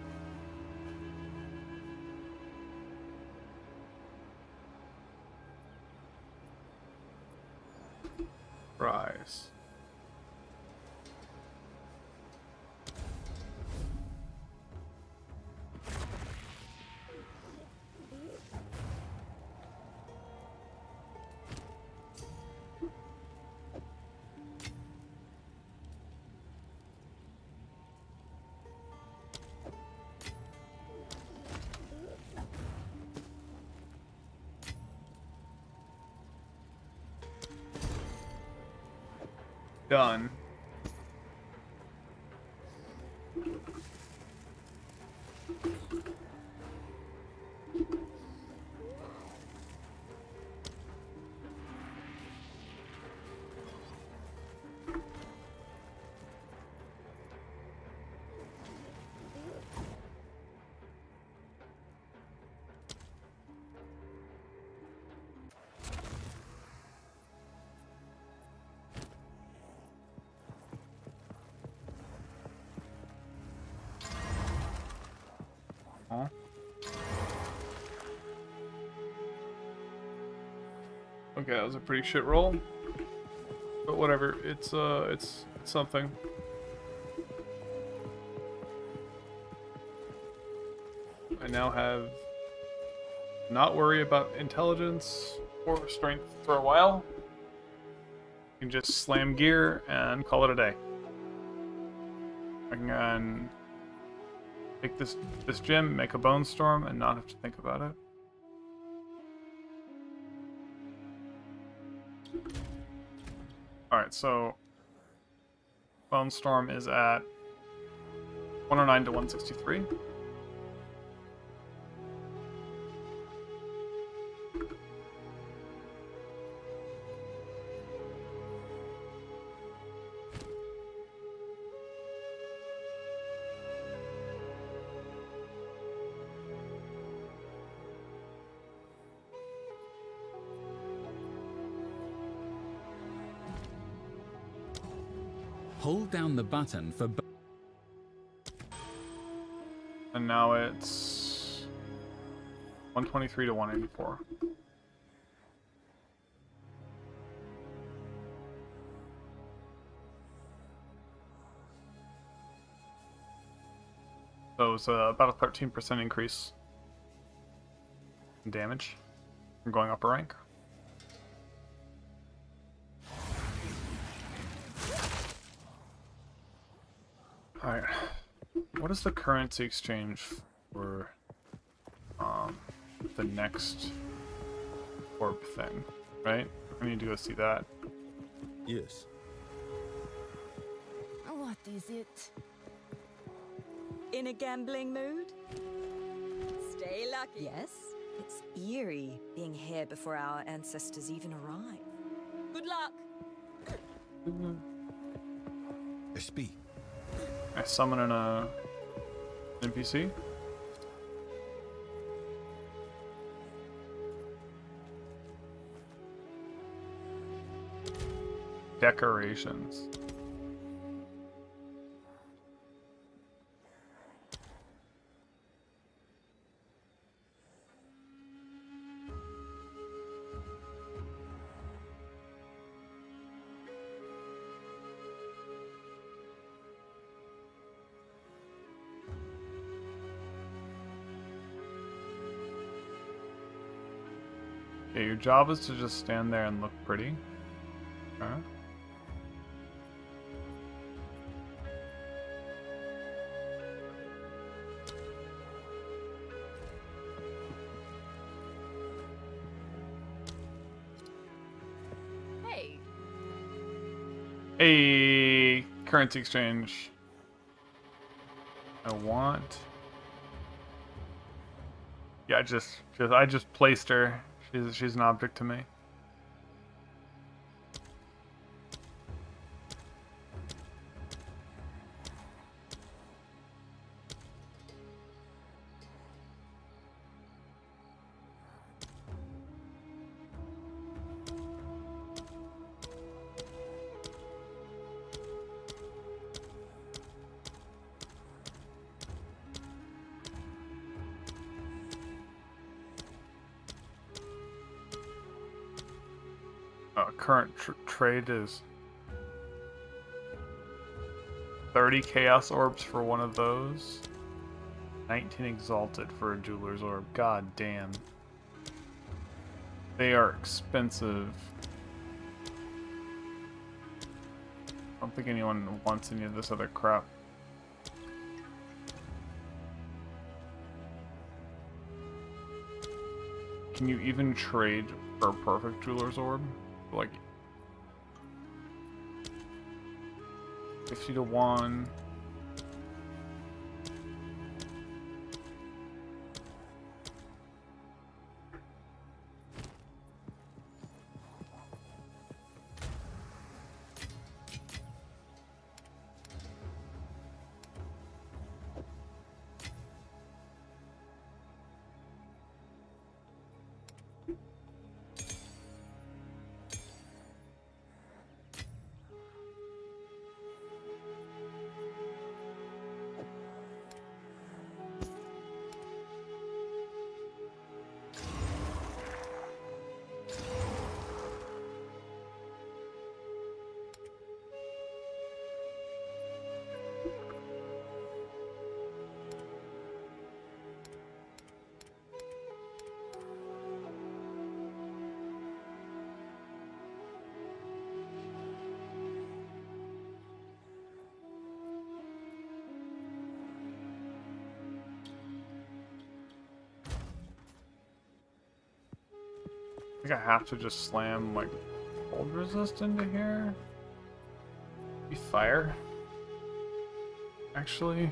B: Rise. Done. Huh? Okay, that was a pretty shit roll. But whatever, it's something. I now have not worry about intelligence or strength for a while. You can just slam gear and call it a day. I can take this gym, make a bone storm, and not have to think about it. Alright, so Bone Storm is at 109 to 163.
C: Hold down the button for
B: And now it's 123 to 184. So it's about a 13% increase in damage from going up a rank. Alright, what is the currency exchange for the next orb thing, right? I need to go see that.
G: Yes.
I: What is it?
J: In a gambling mood? Stay lucky. Yes? It's eerie being here before our ancestors even arrive. Good luck!
G: SP.
B: I summon an NPC. Decorations. Yeah, your job is to just stand there and look pretty. Okay.
I: Hey,
B: A currency exchange. I want. Yeah, I just placed her. She's an object to me. Current trade is 30 chaos orbs for one of those. 19 exalted for a jeweler's orb. God damn. They are expensive. I don't think anyone wants any of this other crap. Can you even trade for a perfect jeweler's orb? Like 50 to 1.
A: think I have to just slam like cold resist into here. Be fire. Actually.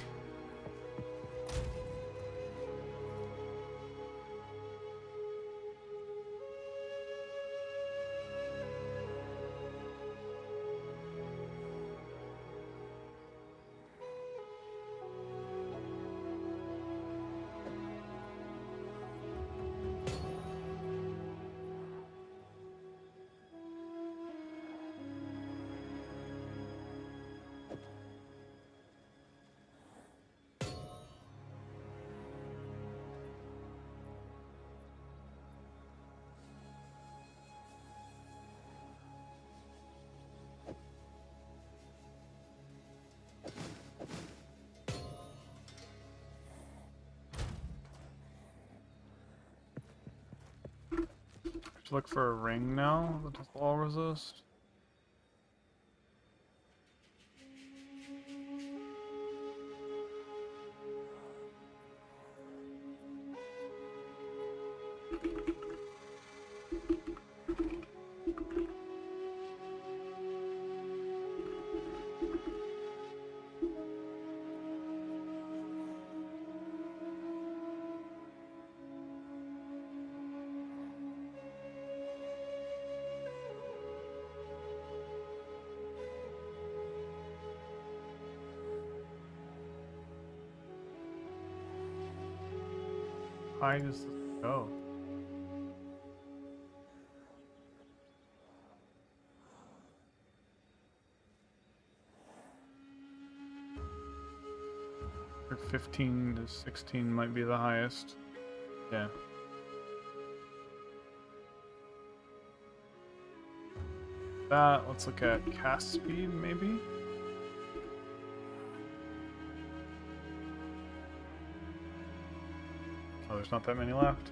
A: Look for a ring now that does wall resist. How high does this go? Or 15 to 16 might be the highest. Yeah. That, let's look at cast speed maybe. Oh, there's not that many left.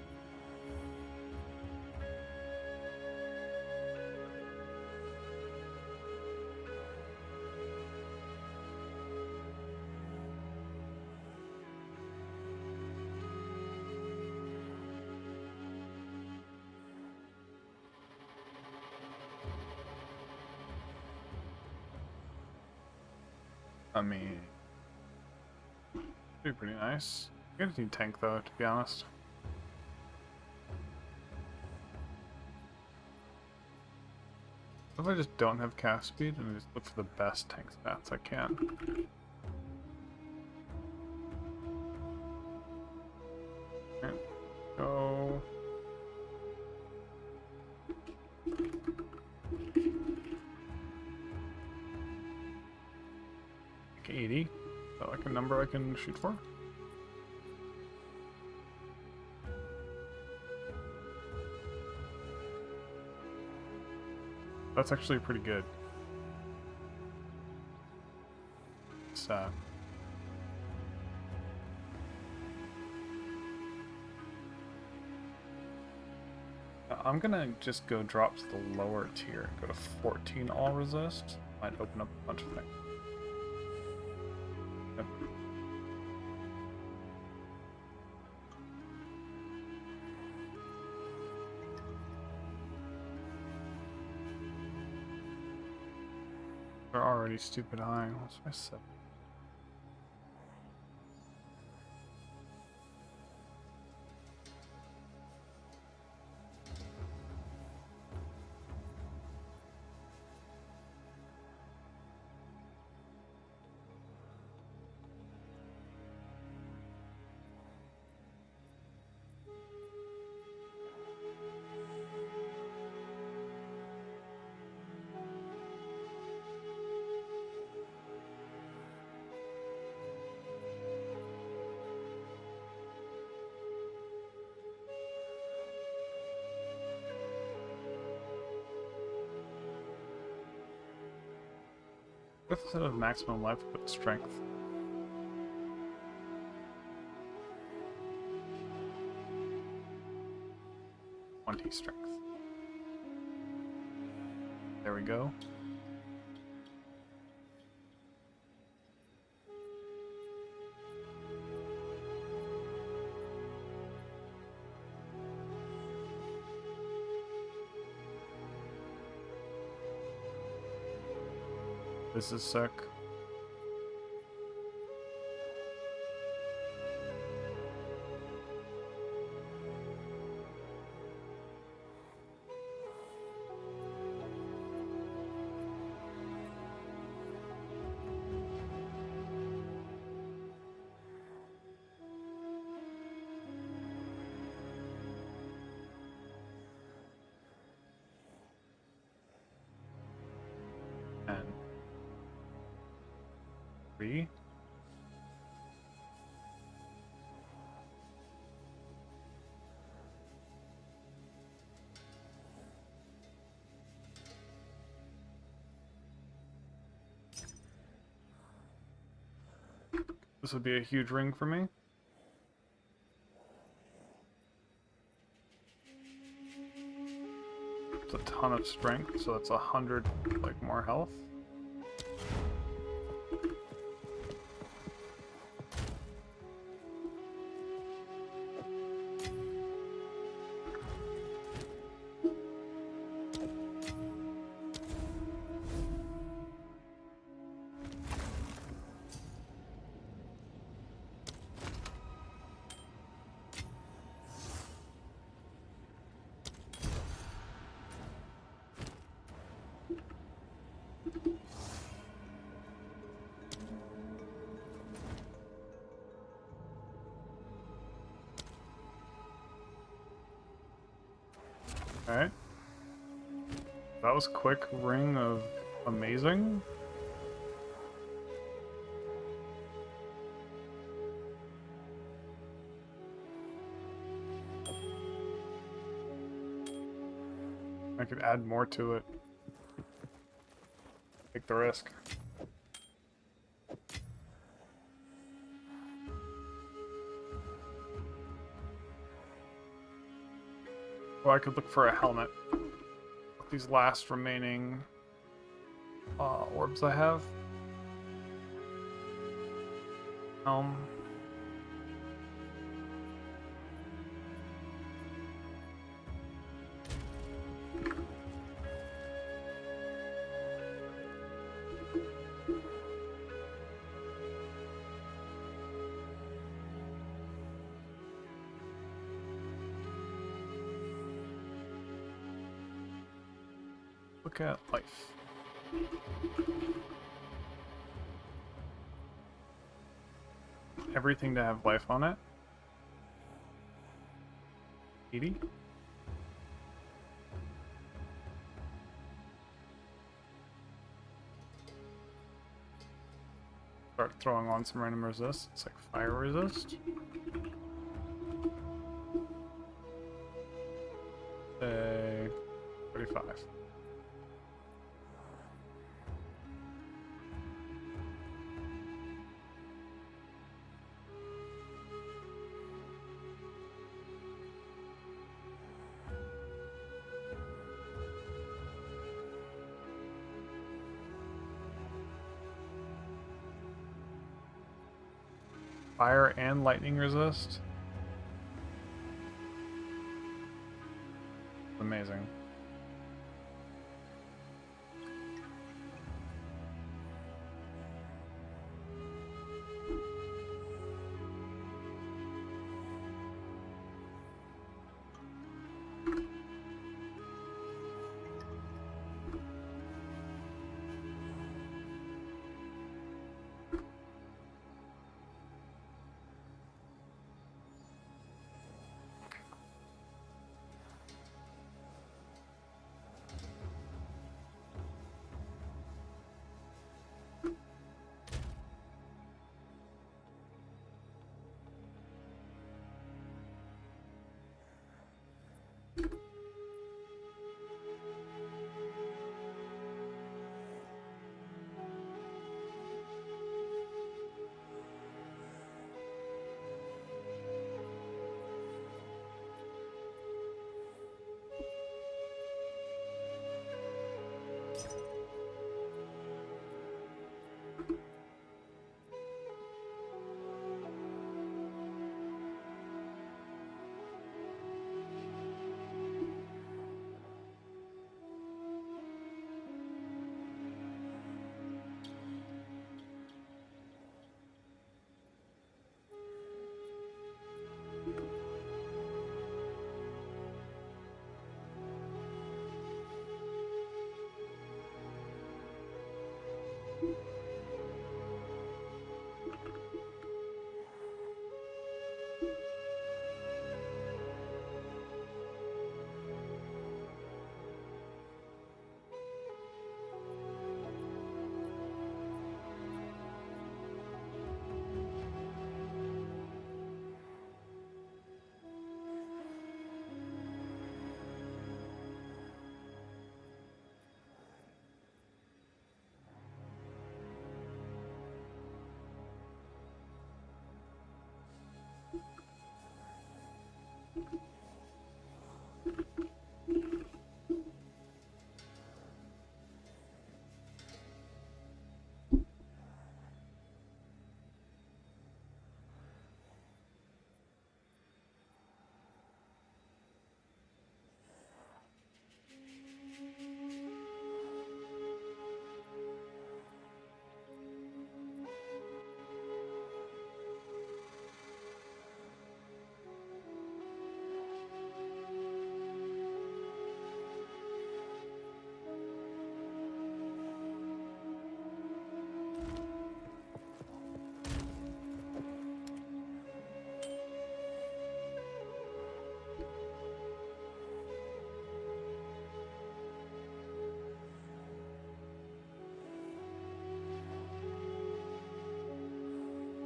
A: I mean, be pretty nice. I gotta need tank though, to be honest. What if I just don't have cast speed and I just look for the best tank stats I can? Okay, go. Like 80. Is that like a number I can shoot for? That's actually pretty good. Sad. I'm gonna just go drop to the lower tier. Go to 14 all resist. Might open up a bunch of things. Yep. They're already stupid high. What's my 7? Instead of maximum life, but strength. Strength. There we go. This is sick. And 3. This would be a huge ring for me. It's a ton of strength, so that's 100 like more health. Alright. That was quick ring of amazing. I could add more to it. Take the risk. Or I could look for a helmet. These last remaining orbs I have. Look at life. Everything to have life on it. 80. Start throwing on some random resist. It's like fire resist. Say 35. Fire and lightning resist. Amazing.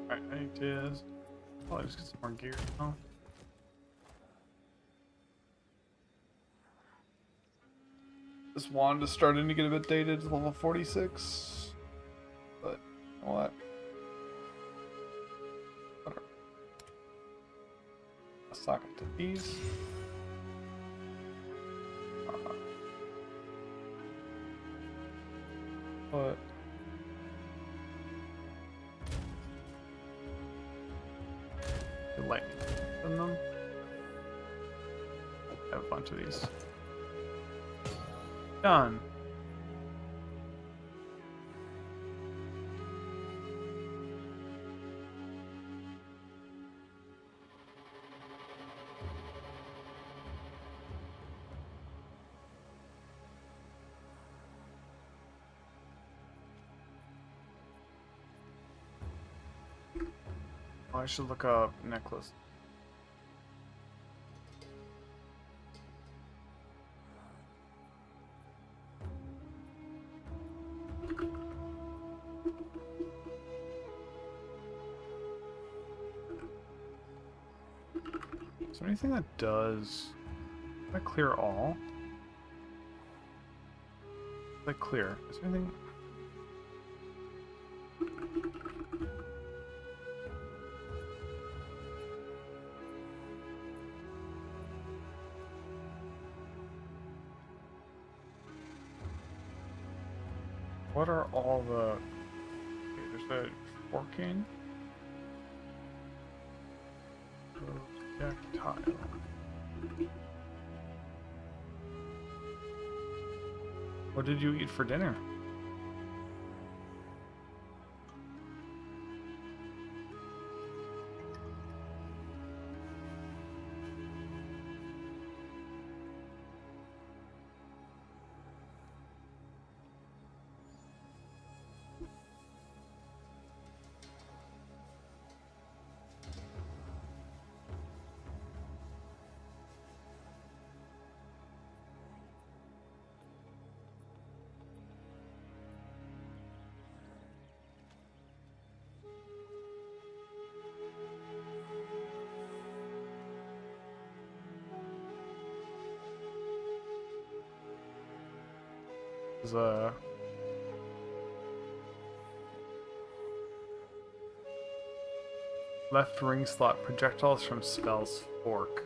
A: Alright, I need to probably just get some more gear now. This wand is starting to get a bit dated. It's level 46. But, you know what? Whatever. A socket to these. But the lightning in them. I have a bunch of these. Done. Oh, I should look up necklace. Is there anything that does... Did I clear all? Did I clear? Is there anything... What are all the... Okay, there's a forking. Projectile. What did you eat for dinner? Left ring slot projectiles from spells fork.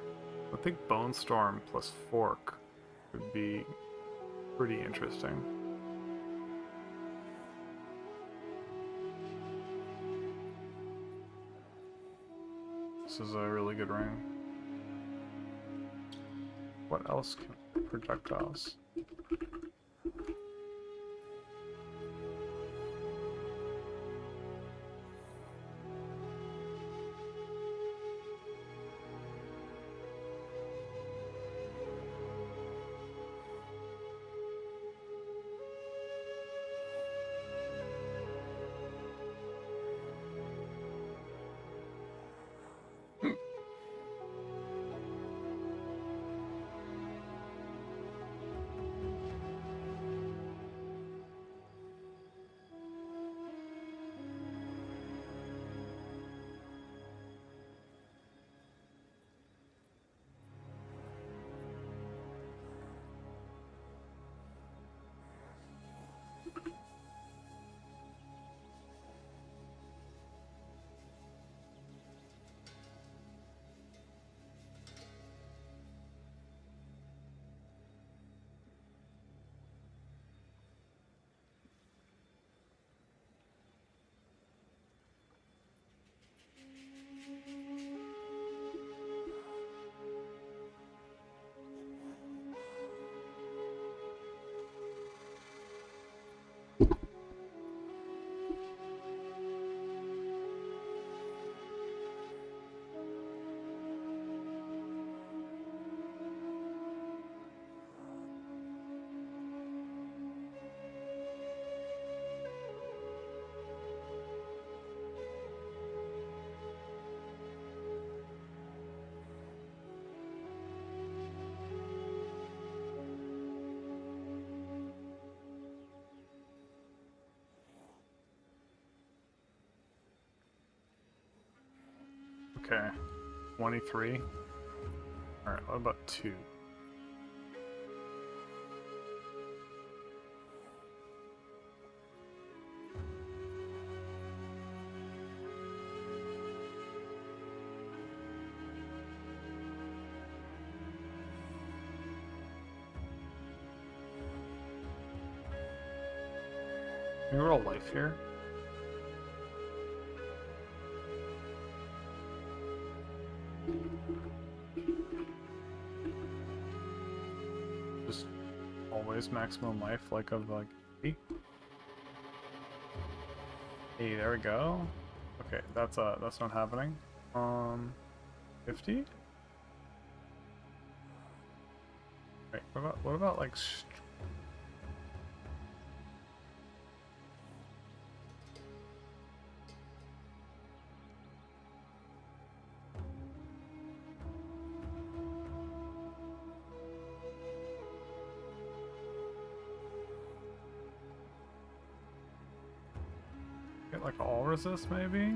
A: I think Bone Storm plus fork would be pretty interesting. This is a really good ring. What else can projectiles? Okay. 23. Alright, what about 2? Can we roll life here? Just always maximum life, like of like 80. Hey, there we go. Okay, that's not happening. 50. Wait, what about like? Get like all resist maybe?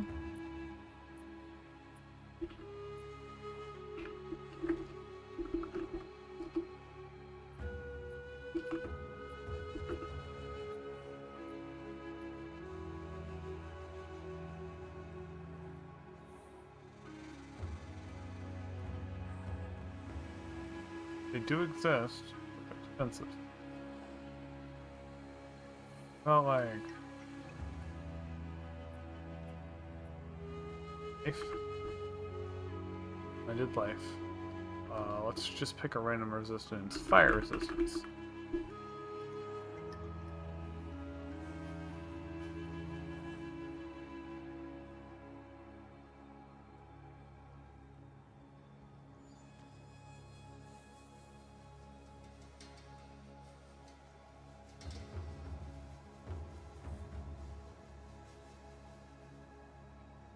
A: They do exist, but they're expensive. Not like life. I did life. Let's just pick a random resistance. Fire resistance.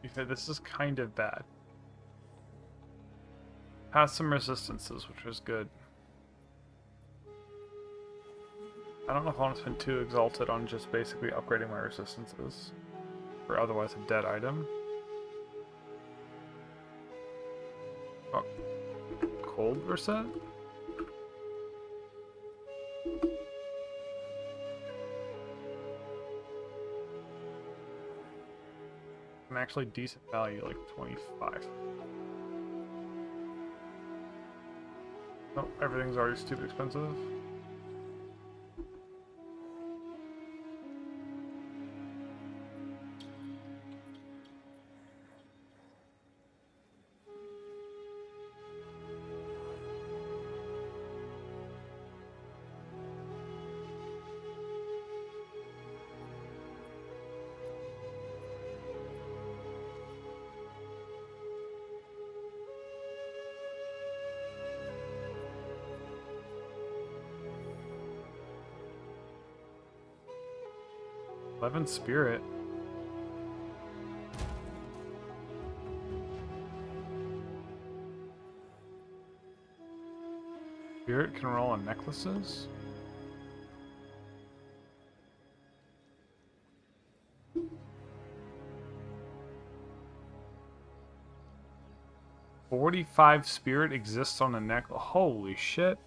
A: Okay, this is kind of bad. Has some resistances, which is good. I don't know if I want to spend too exalted on just basically upgrading my resistances for otherwise a dead item. Oh, cold reset? And actually decent value, like 25. Oh, everything's already stupid expensive. Spirit. Spirit can roll on necklaces? $45 spirit exists on a necklace. Holy shit.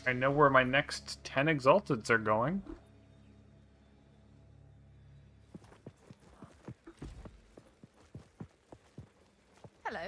A: I know where my next 10 exalteds are going.
I: Hello.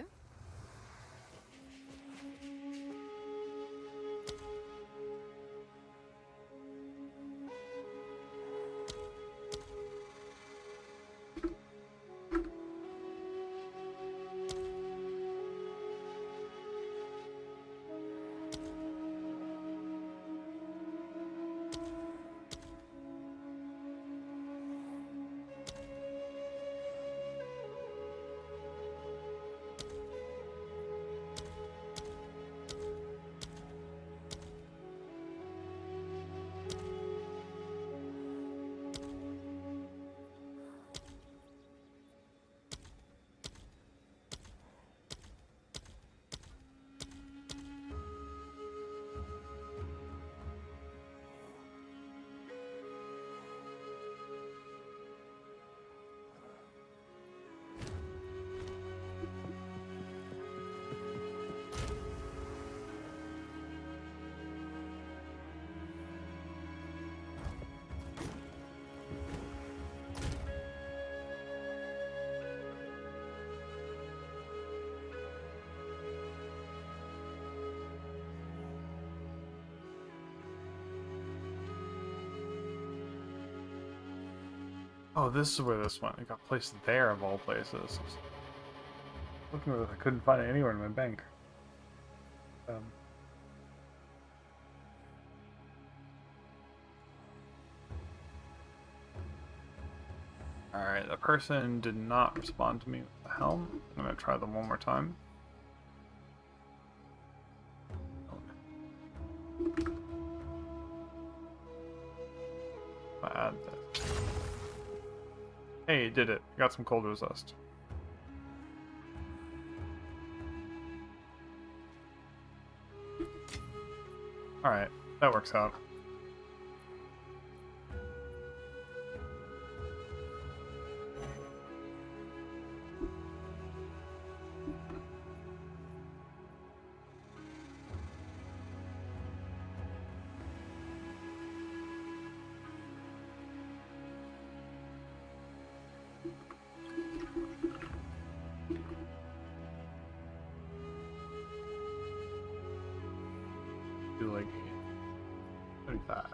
A: Oh, this is where this went. It got placed there of all places. I was looking at it, I couldn't find it anywhere in my bank. Alright, the person did not respond to me with the helm. I'm gonna try them one more time. I'll add this. Hey, did it. Got some cold resist. Alright, that works out. Do like 35.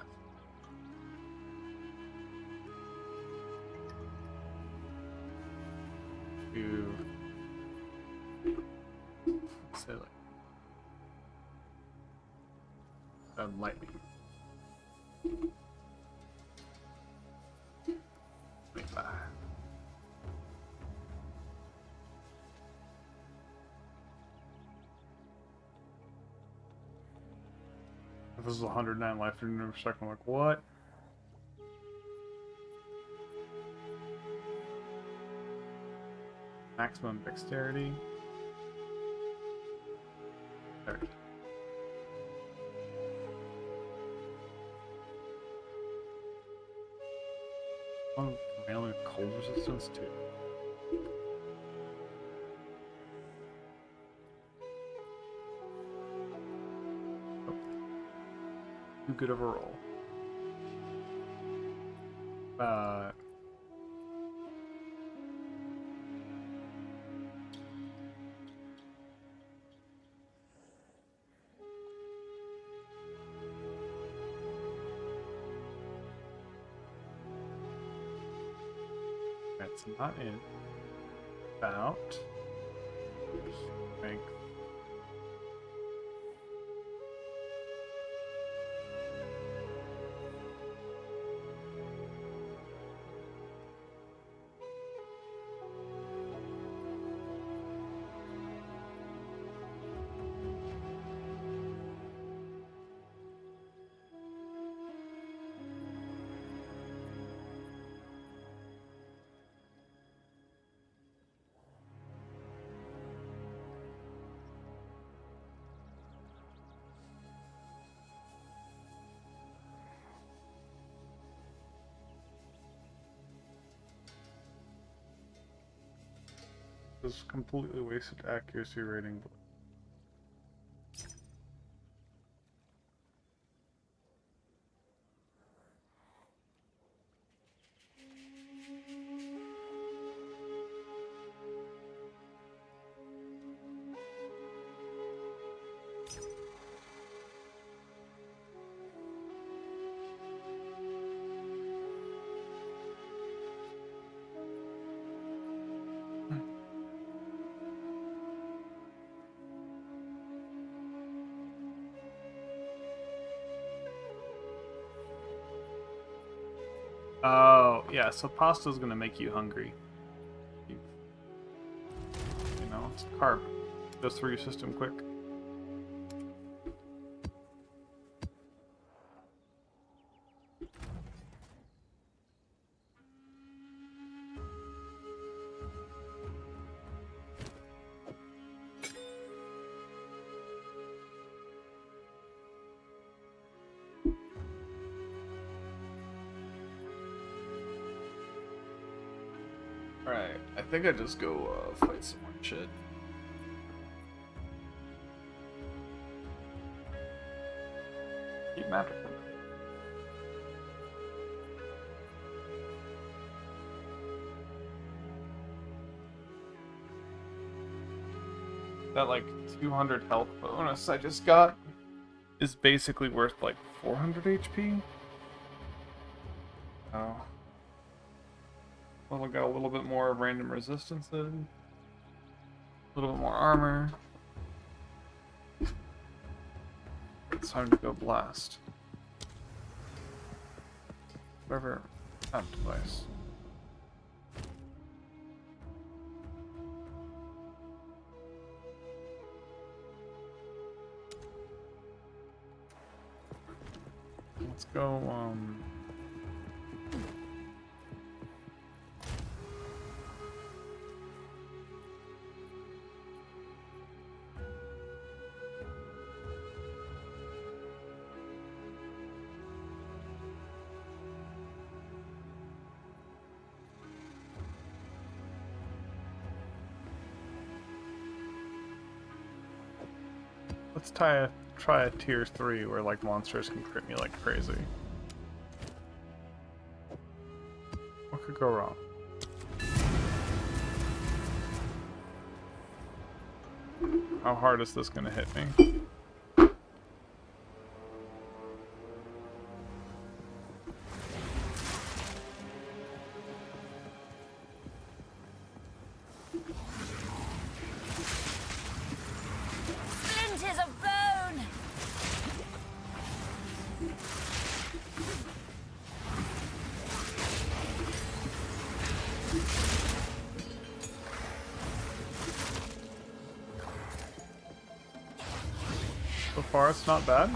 A: Do say like lightning. 25. If this is 109 life for a second, I'm like, what? Maximum dexterity. 30. Oh, mainly cold resistance too. Too good of a roll. That's not in. About. Strength. This completely wasted accuracy rating. Oh, yeah, so pasta's gonna make you hungry. You know, it's a carb. Goes through your system quick. Alright, I think I just go fight some more shit. Keep magic. That like 200 health bonus I just got is basically worth like 400 HP. Oh.
B: Well, got a little bit more random resistances, a little bit more armor. It's time to go blast. Whatever that device. Let's go, let's try a tier 3 where like monsters can crit me like crazy. What could go wrong? How hard is this gonna hit me?
I: Splinters of bone!
B: So far, it's not bad.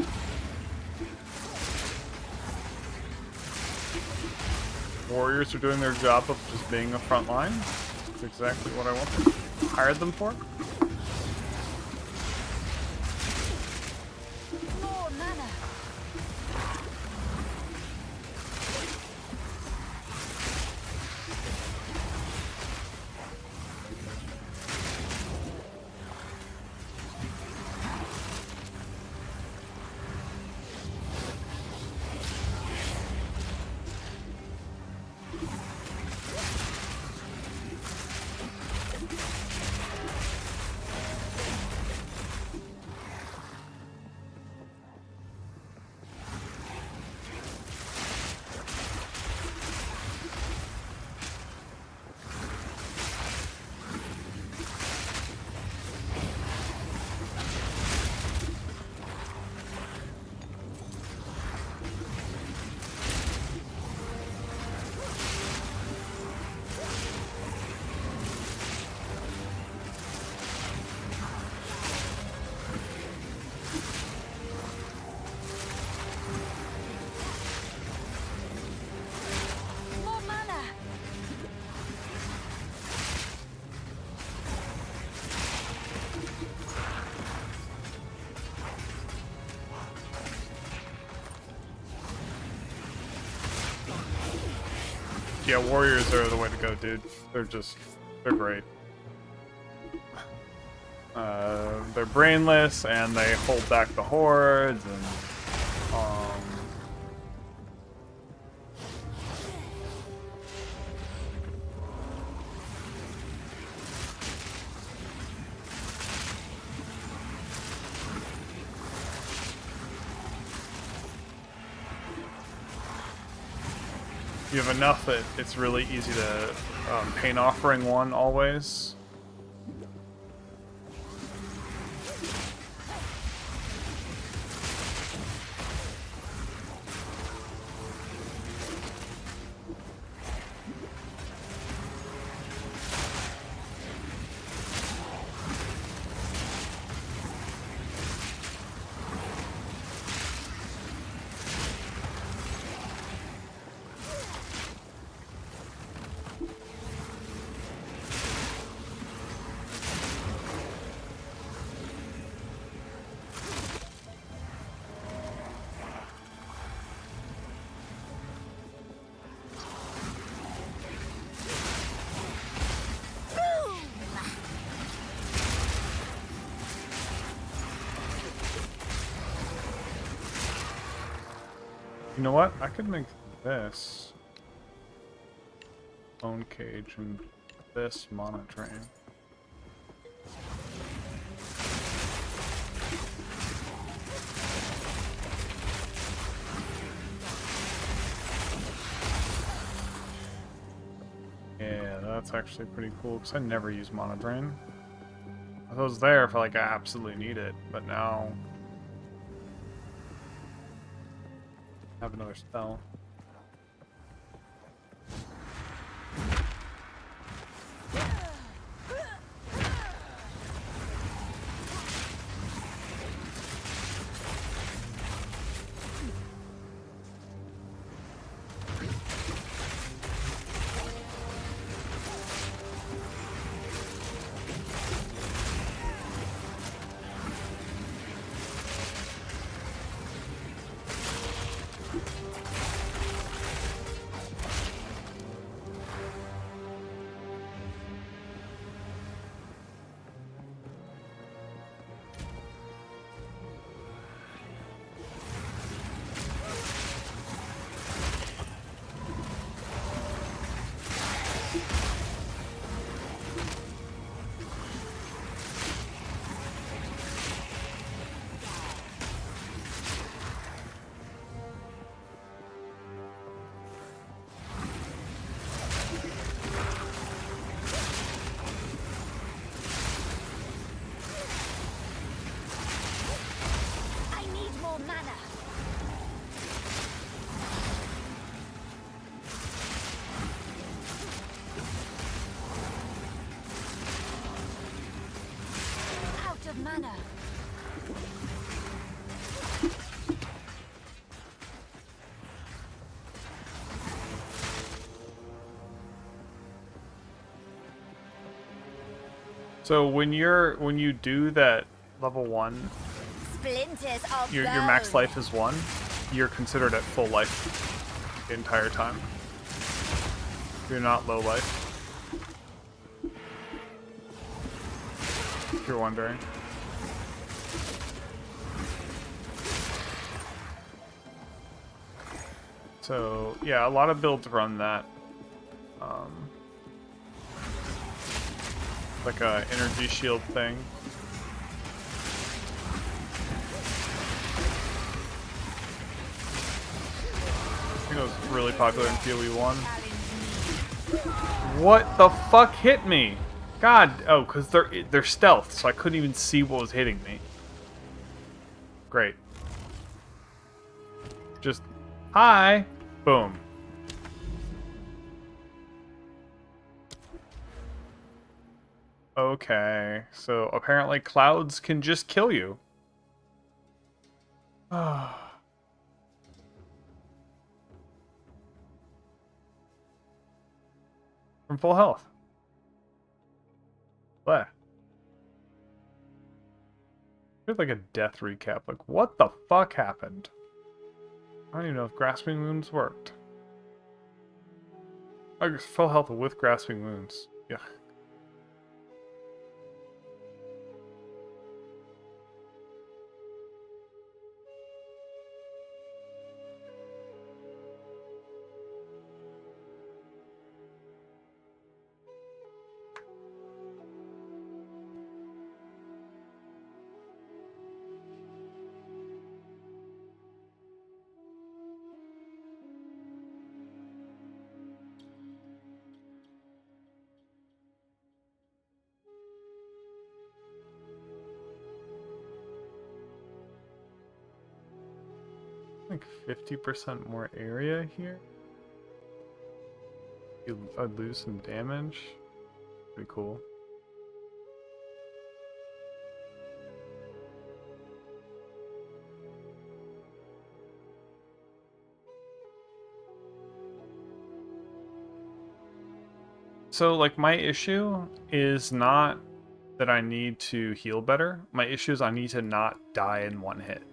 B: Warriors are doing their job of just being a front line. That's exactly what I hired them for.
I: More mana! More mana!
B: Yeah, warriors are the way to go, dude. They're great. They're brainless and they hold back the hordes and you have enough that it's really easy to pain offering one always. You know what? I could make this bone cage and this mana drain. that's actually pretty cool, because I never use Mana Drain. I was there if like I absolutely need it, but now I have another spell.
I: Mana.
B: So when you do that level 1,
I: Splinters of
B: your max life is 1, you're considered at full life the entire time. You're not low life. If you're wondering. So yeah, a lot of builds run that. Like a energy shield thing. I think it was really popular in PoE 1. What the fuck hit me? God, oh, because they're stealth, so I couldn't even see what was hitting me. Great. Just, hi! Boom. Okay, so apparently clouds can just kill you. From full health. Bleh. Here's like a death recap. Like, what the fuck happened? I don't even know if Grasping Wounds worked. I guess full health with Grasping Wounds. Yeah. Like 50% more area here. I'd lose some damage. Pretty cool. So, like, my issue is not that I need to heal better. My issue is I need to not die in one hit.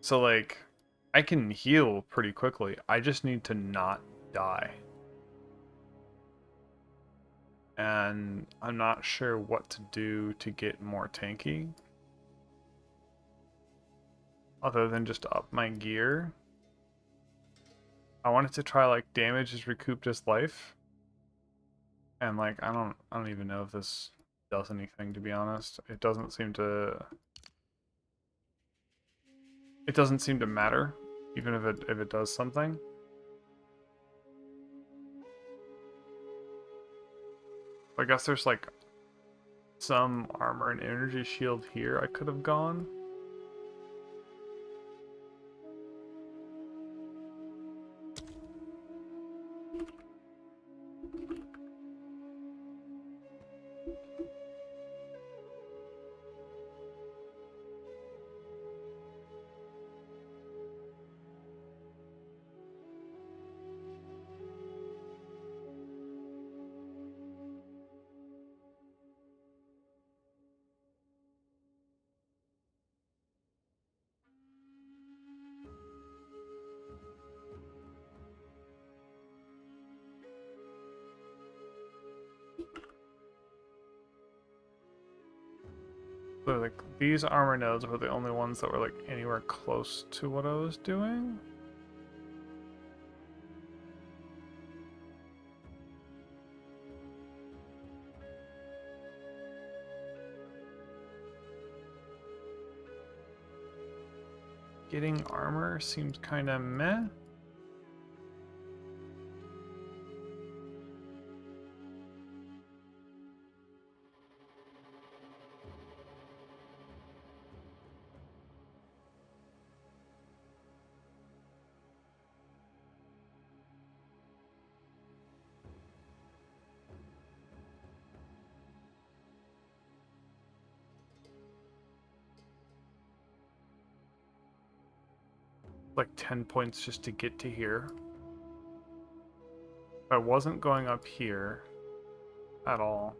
B: So, like, I can heal pretty quickly. I just need to not die. And I'm not sure what to do to get more tanky. Other than just up my gear. I wanted to try, like, damage is recouped as life. And, like, I don't even know if this does anything, to be honest. It doesn't seem to matter, even if it does something.
A: I guess there's like some armor and energy shield here I could have gone. So like these armor nodes were the only ones that were like anywhere close to what I was doing. Getting armor seems kind of meh. Like 10 points just to get to here. If I wasn't going up here at all,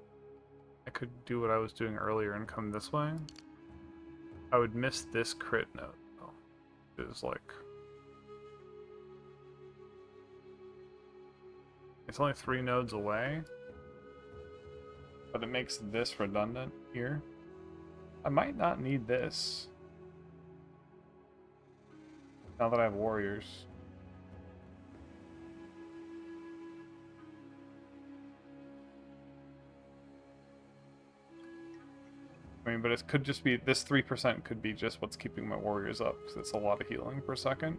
A: I could do what I was doing earlier and come this way. I would miss this crit node, though. It is like... It's only 3 nodes away. But it makes this redundant here. I might not need this. Now that I have warriors. I mean, but it could just be, this 3% could be just what's keeping my warriors up, because it's a lot of healing per second.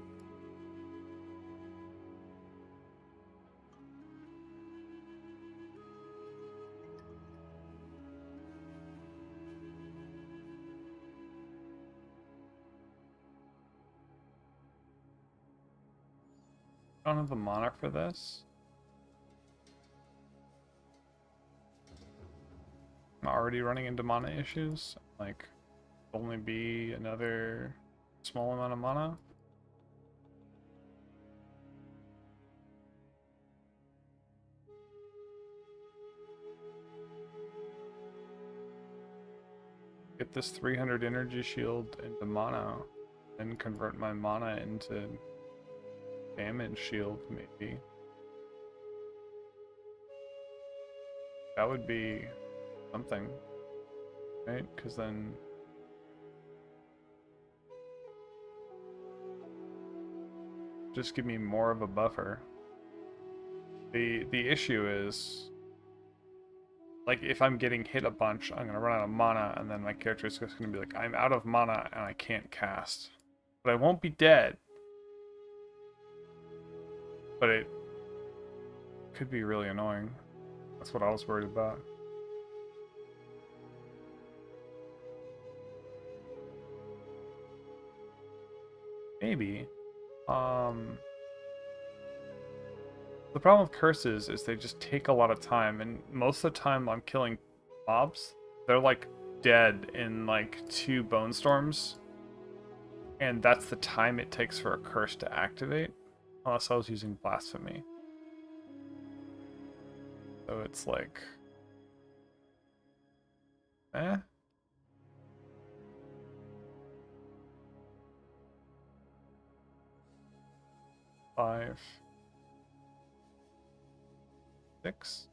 A: I don't have the mana for this. I'm already running into mana issues. Like, only be another small amount of mana. Get this 300 energy shield into mana, and convert my mana into damage shield, maybe. That would be something, right? Because then just give me more of a buffer. The issue is, like, if I'm getting hit a bunch, I'm gonna run out of mana, and then my character is just gonna be like, I'm out of mana and I can't cast. But I won't be dead. But it could be really annoying. That's what I was worried about. Maybe. The problem with curses is they just take a lot of time, and most of the time I'm killing mobs, they're like dead in like 2 bone storms, and that's the time it takes for a curse to activate, unless I was using blasphemy. So it's like, eh. Five. 6.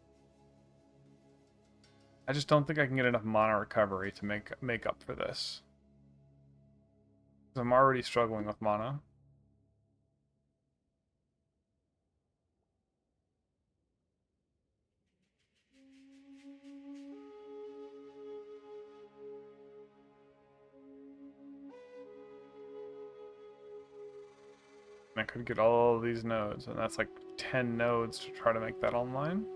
A: I just don't think I can get enough mana recovery to make up for this. I'm already struggling with mana. I could get all of these nodes, and that's like 10 nodes to try to make that online.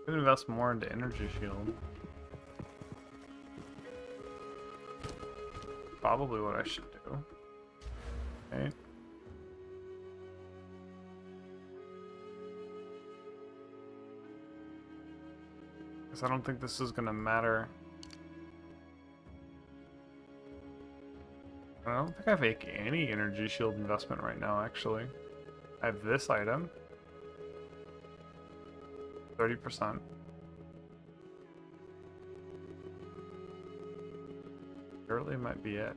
A: Could invest more into energy shield. Probably what I should do. Okay. Because I don't think this is gonna matter. I don't think I have any energy shield investment right now, actually. I have this item. 30%. Surely might be it.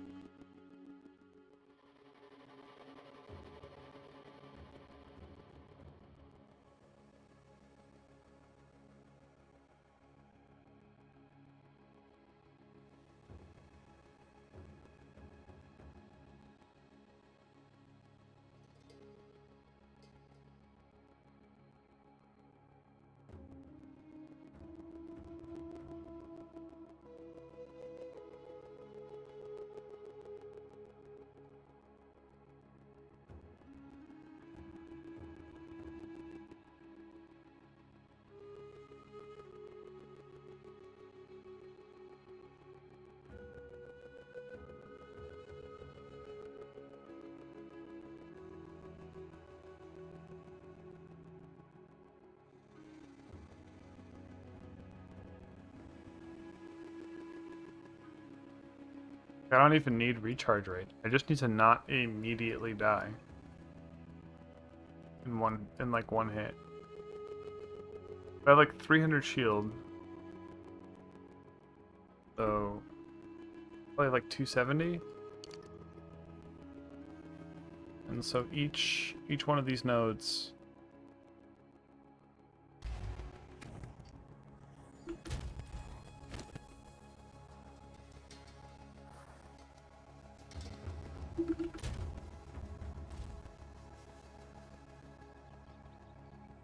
A: I don't even need recharge rate. I just need to not immediately die. In like one hit. I have like 300 shield. So probably like 270. And so each one of these nodes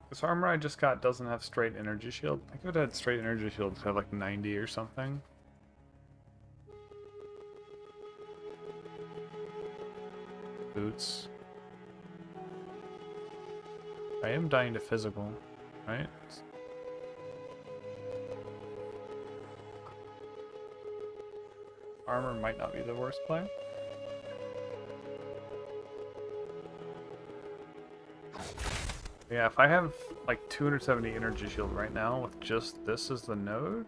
A: this armor I just got doesn't have straight energy shield. I think if it had straight energy shield, it had like 90 or something. Boots. I am dying to physical, right? Armor might not be the worst play. Yeah, if I have like 270 energy shield right now with just this as the node.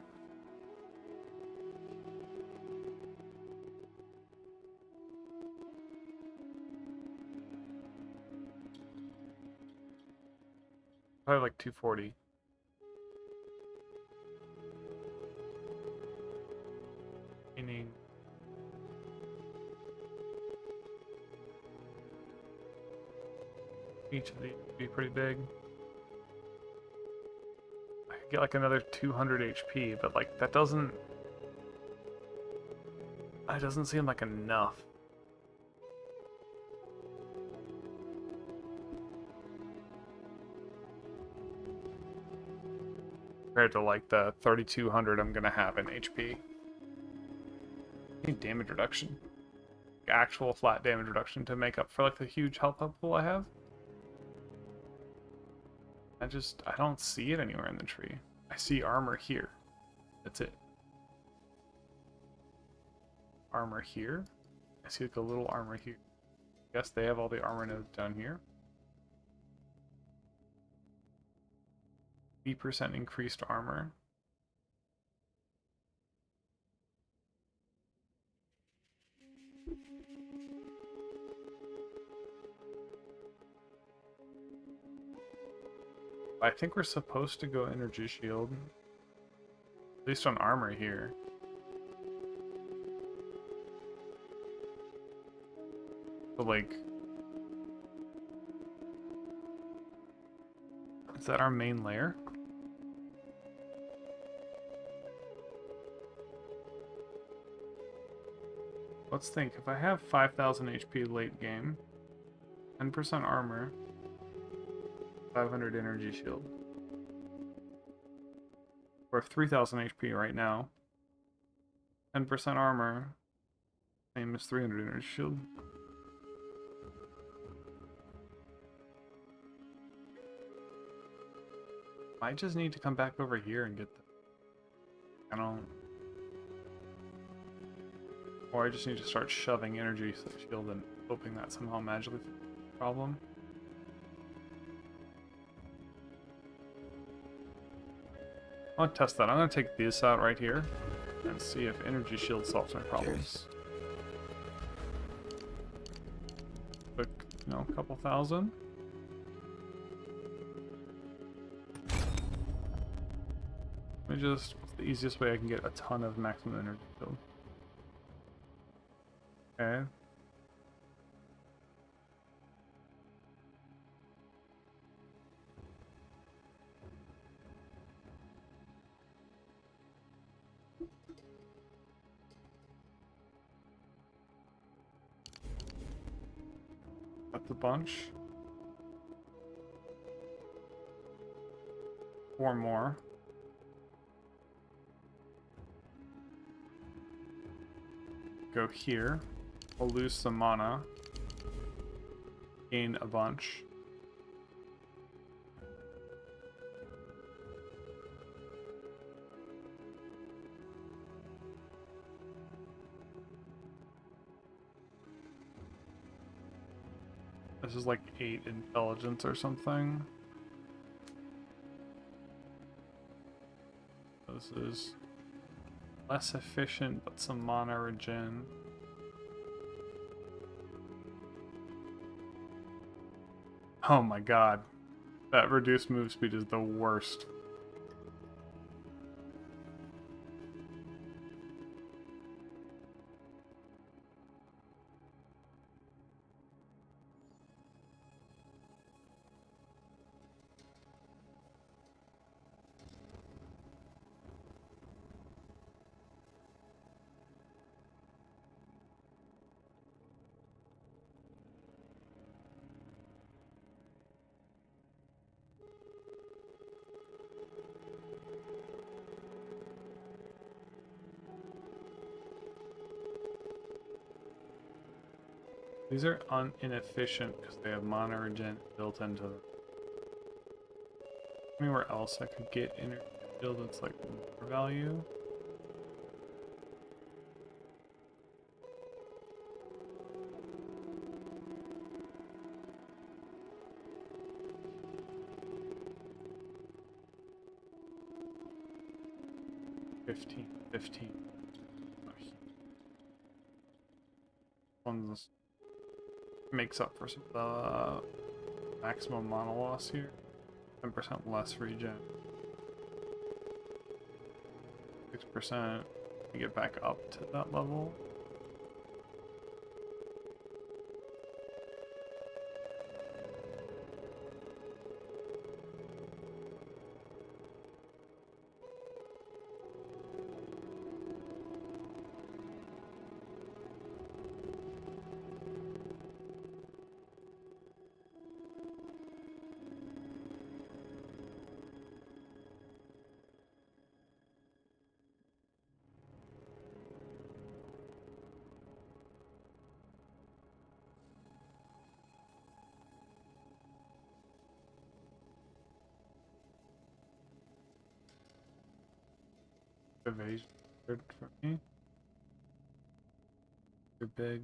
A: Probably like 240. Meaning each of these would be pretty big. I could get like another 200 HP, but like that doesn't seem like enough. Compared to like the 3200 I'm gonna have in HP. I need damage reduction. Actual flat damage reduction to make up for like the huge health up pool I have. I don't see it anywhere in the tree. I see armor here. That's it. Armor here. I see like a little armor here. Guess they have all the armor nodes down here. 8% increased armor. I think we're supposed to go energy shield. At least on armor here. But like... is that our main layer? Let's think. If I have 5,000 HP late game, 10% armor, 500 energy shield. We're 3,000 HP right now. 10% armor, same as 300 energy shield. I just need to come back over here and get the... I don't... Or I just need to start shoving energy to the shield and hoping that somehow magically fixes the problem. I want to test that. I'm going to take this out right here and see if energy shield solves my problems. Quick, you know, a couple thousand. Let me just, what's the easiest way I can get a ton of maximum energy shield? Okay. That's a bunch. 4 more. Go here. We'll lose some mana. Gain a bunch. This is like 8 intelligence or something. This is less efficient, but some mana regen. Oh my god. That reduced move speed is the worst. These are inefficient because they have mana regen built into them. Anywhere else I could get energy build that's like more value. $15. One's makes up for some of the maximum mana loss here. 10% less regen. 6% to get back up to that level. Evasion for me. You're big.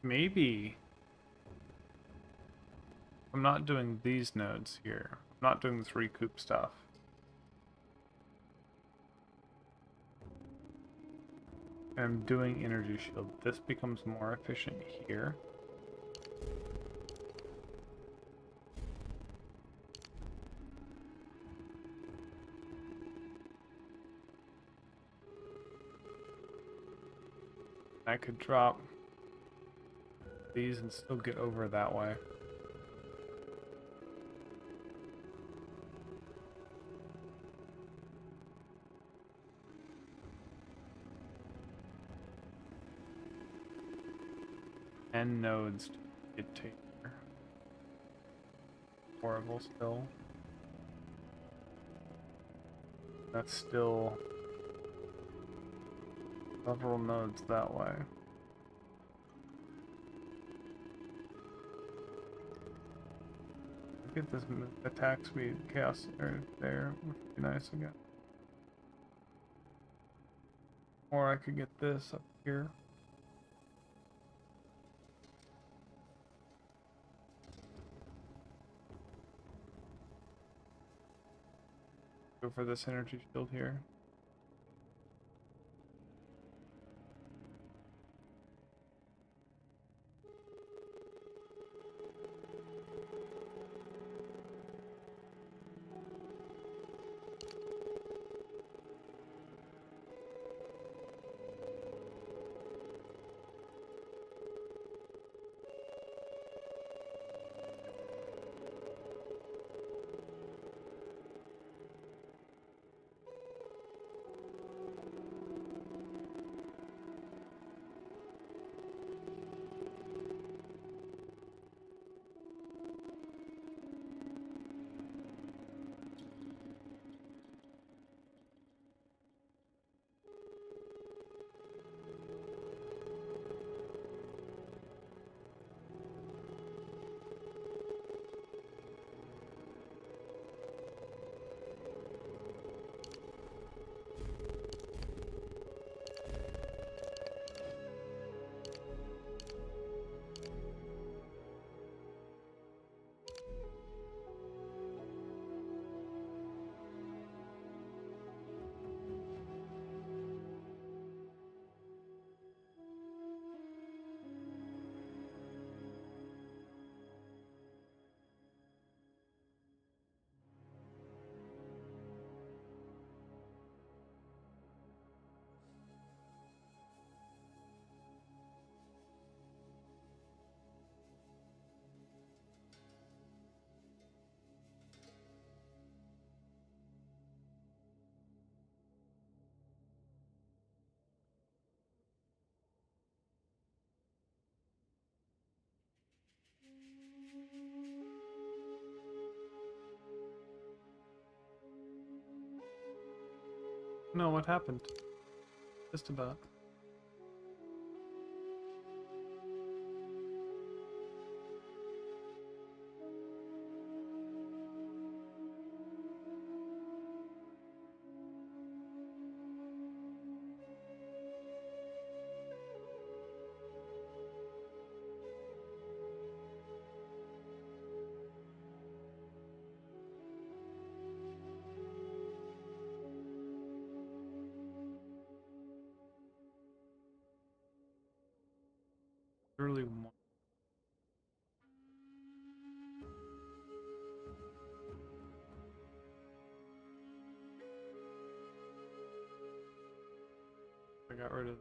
B: maybe I'm not doing these nodes here. I'm not doing this recoup stuff. I'm doing energy shield. This becomes more efficient here. I could drop these and still get over that way. And nodes to get to here. Horrible still. That's still several nodes that way. Get this attack speed, chaos there, which would be nice again. Or I could get this up here. Go for this energy shield here. No, what happened? Just about. Literally one. I got rid of.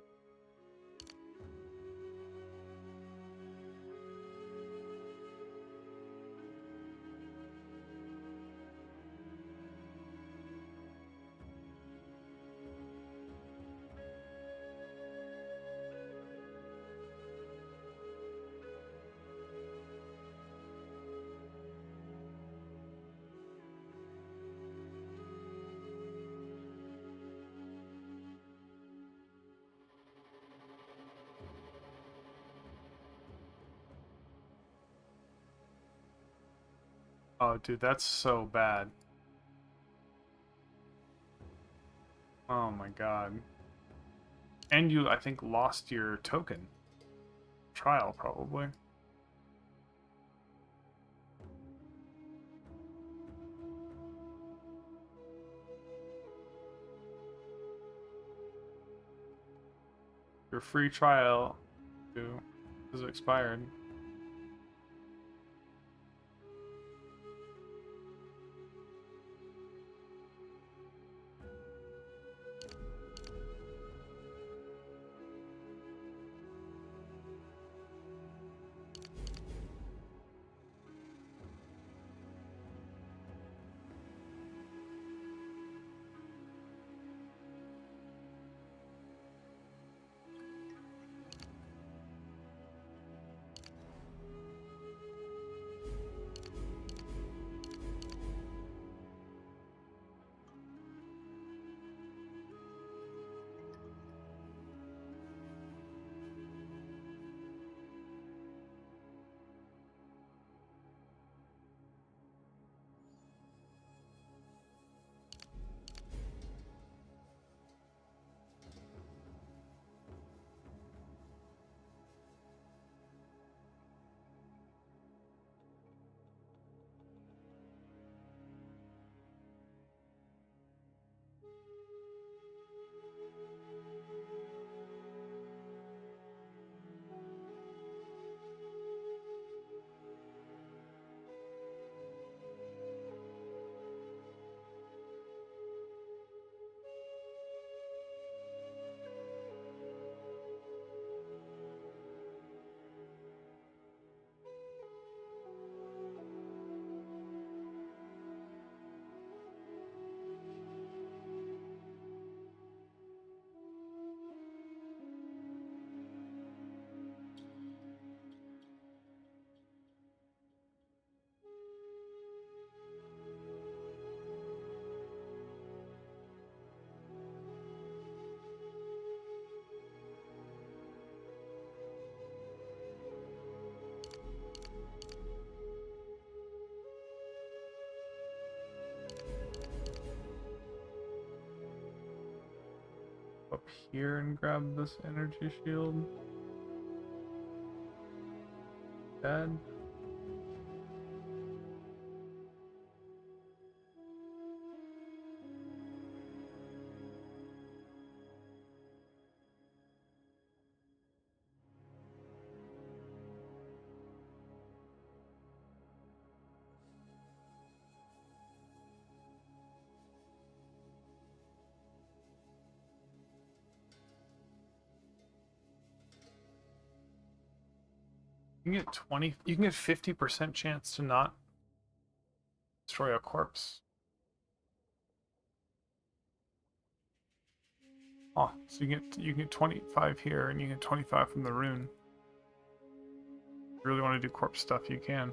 B: Oh, dude, that's so bad. Oh my god. And you, I think, lost your token.
A: trial, probably. Your free trial is expired. Up here and grab this energy shield. Dead. You can get 20. You can get 50% chance to not destroy a corpse. Oh, so you get 25 here, and you get 25 from the rune. If you really want to do corpse stuff, you can.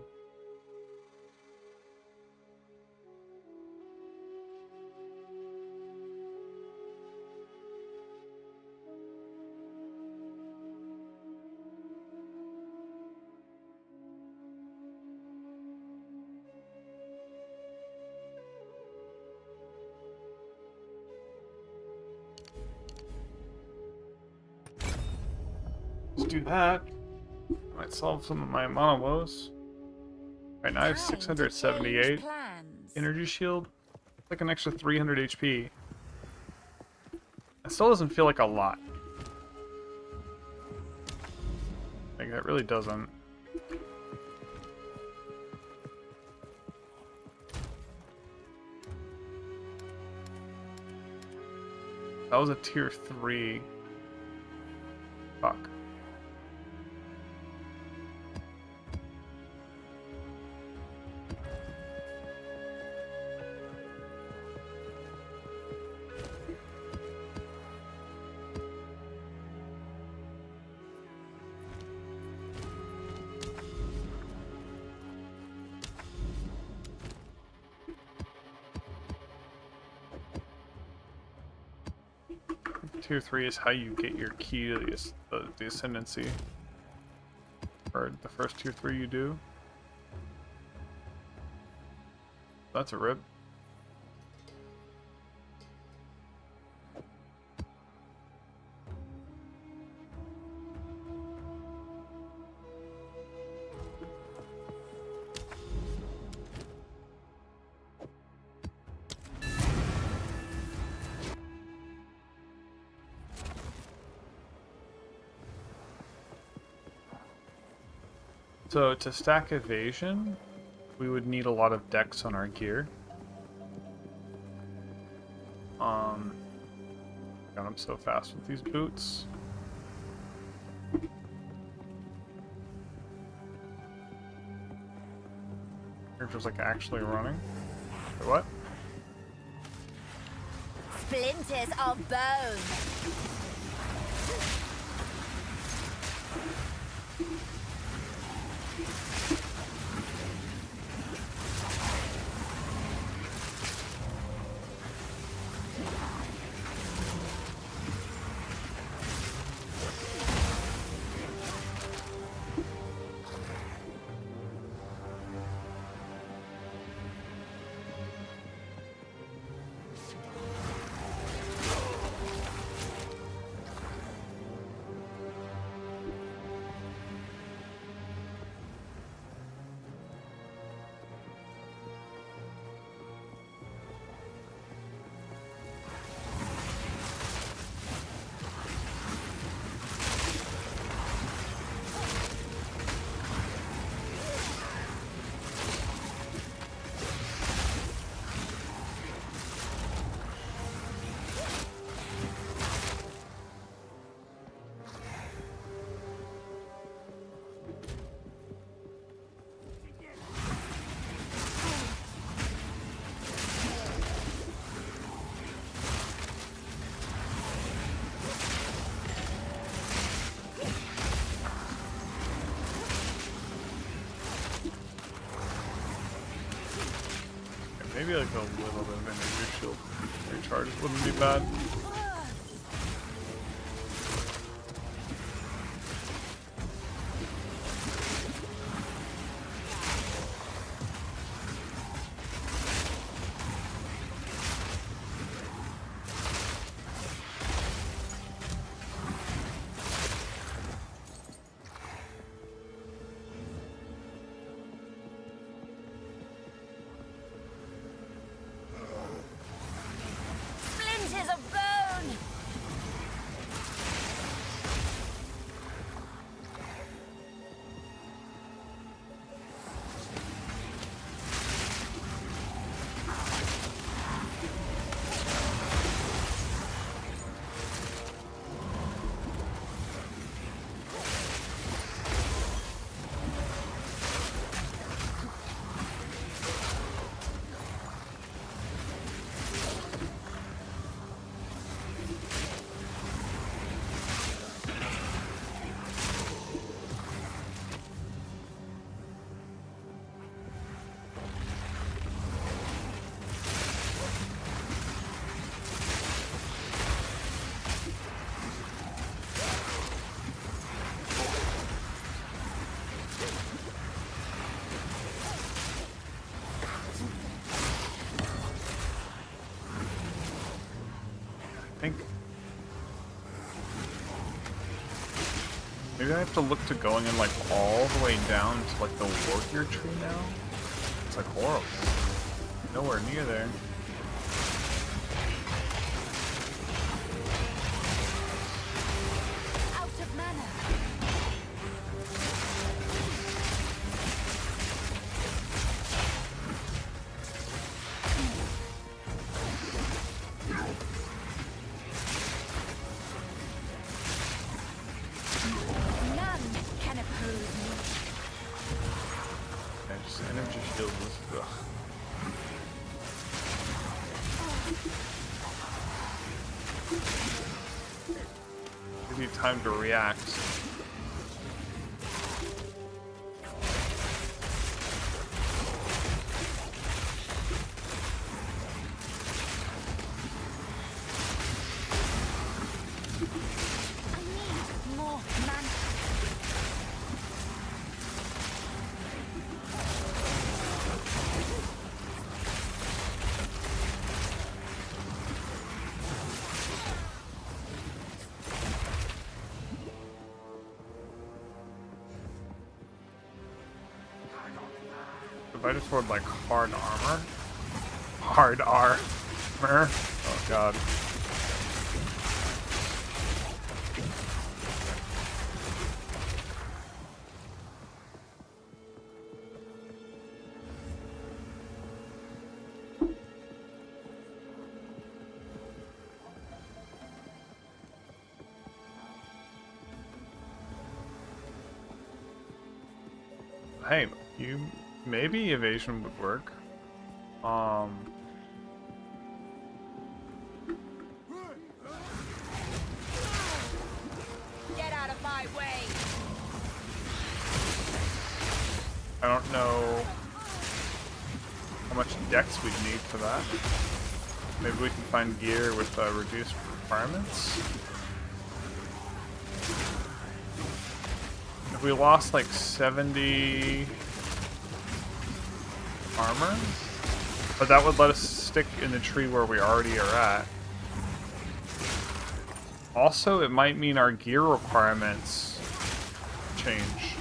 A: Let's do that. Might solve some of my mana woes. Right now I have 678 energy shield. It's like an extra 300 HP. It still doesn't feel like a lot. Like, that really doesn't. That was a tier 3. Fuck. Tier 3 is how you get your key to the Ascendancy. Or the first tier 3 you do. That's a rip.
B: So to stack evasion, we would need a lot of dex on our gear. God, I'm so fast with these boots. Character's like actually running. Wait, what?
I: Splinters of bone.
B: Maybe like a little bit of energy shield recharge wouldn't be bad.
I: Splinters of bone.
B: I think maybe I have to look to going in like all the way down to like the warrior tree now. It's like horrible. Nowhere near there.
I: Out of mana. None can oppose me.
B: Yeah, just energy shield was ugh. Give you time to react.
I: I need more mana.
B: If I just word like hard armor. Hard armor. Oh god. Hey, you maybe evasion would work.
I: Get out of my way!
B: I don't know how much dex we'd need for that. Maybe we can find gear with reduced requirements. If we lost like 70 armor, but that would let us stick in the tree where we already are at. Also, it might mean our gear requirements change.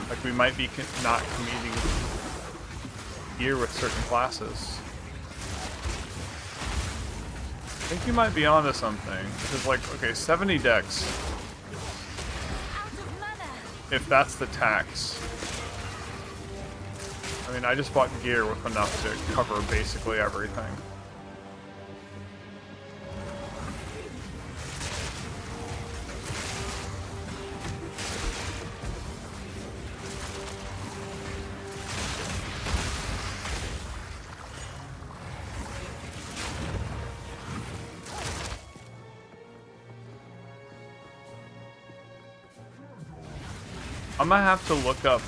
B: Like we might be not competing gear with certain classes. I think you might be onto something. Because like, okay, 70 dex. If that's the tax. I mean, I just bought gear with enough to cover basically everything. I'm gonna have to look up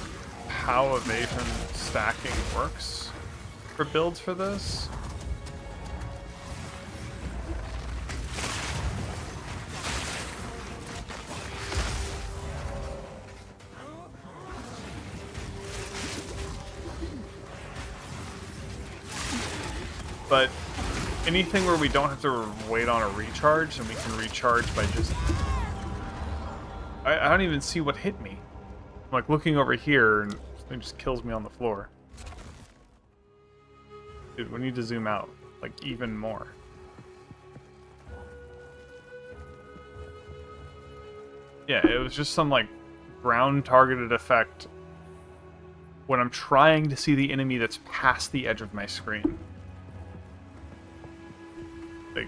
B: how evasion stacking works for builds for this. But anything where we don't have to wait on a recharge and we can recharge by just... I don't even see what hit me. I'm like looking over here and it just kills me on the floor. Dude, we need to zoom out, like even more. Yeah, it was just some like ground targeted effect when I'm trying to see the enemy that's past the edge of my screen. Like...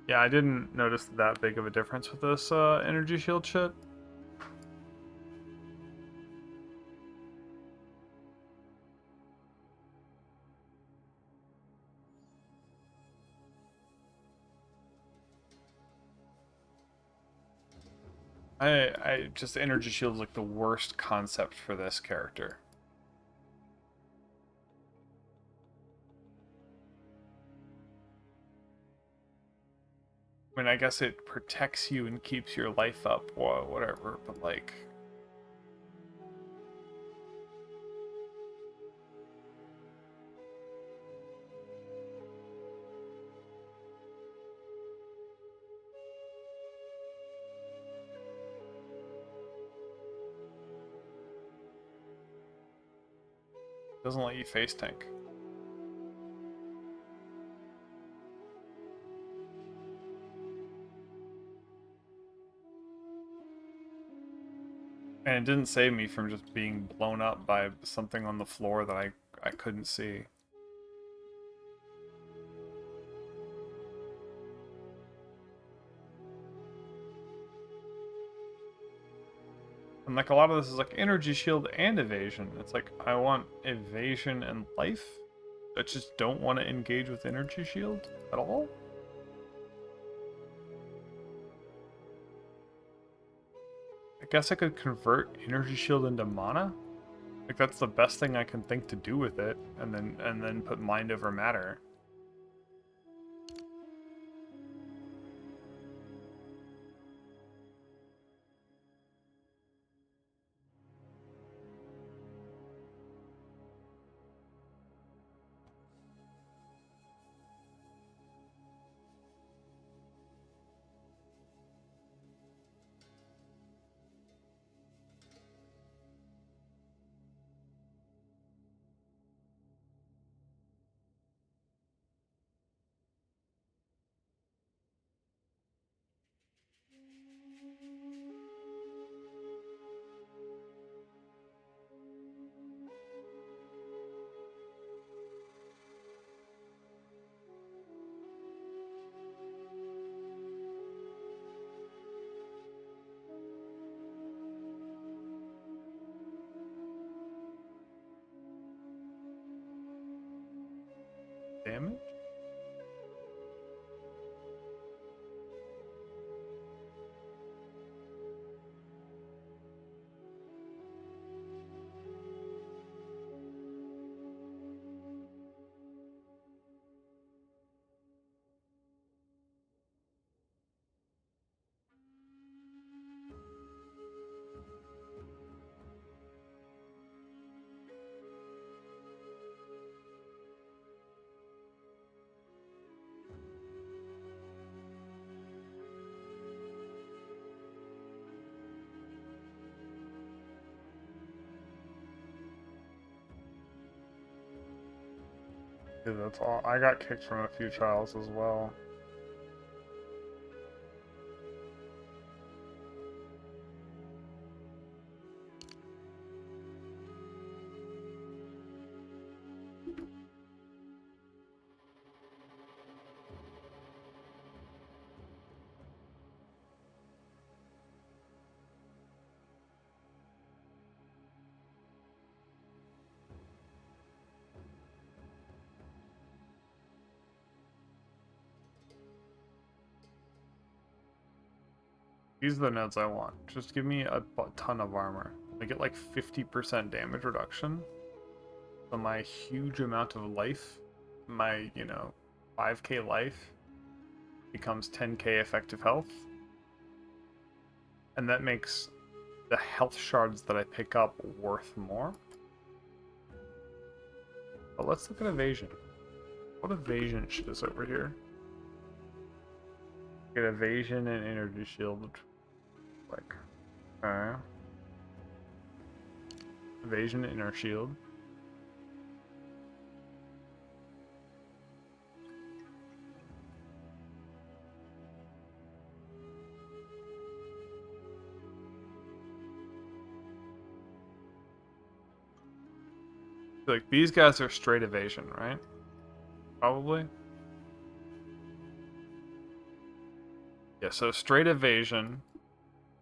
B: Yeah, I didn't notice that big of a difference with this energy shield shit. I just energy shield is like the worst concept for this character. I mean, I guess it protects you and keeps your life up or whatever, but like... Doesn't let you face tank. And it didn't save me from just being blown up by something on the floor that I couldn't see. And like a lot of this is like energy shield and evasion. It's like I want evasion and life. I just don't want to engage with energy shield at all. I guess I could convert energy shield into mana. Like that's the best thing I can think to do with it, and then put mind over matter.
A: damage? Yeah, that's all. I got kicked from a few trials as well. These are the nodes I want. Just give me a ton of armor. I get like 50% damage reduction. So my huge amount of life, my, 5k life, becomes 10k effective health. And that makes the health shards that I pick up worth more. But let's look at evasion. What evasion shit is over here? Get evasion and energy shield. Like, alright. Evasion, inner shield. Like, these guys are straight evasion, right? Probably. Yeah, so straight evasion,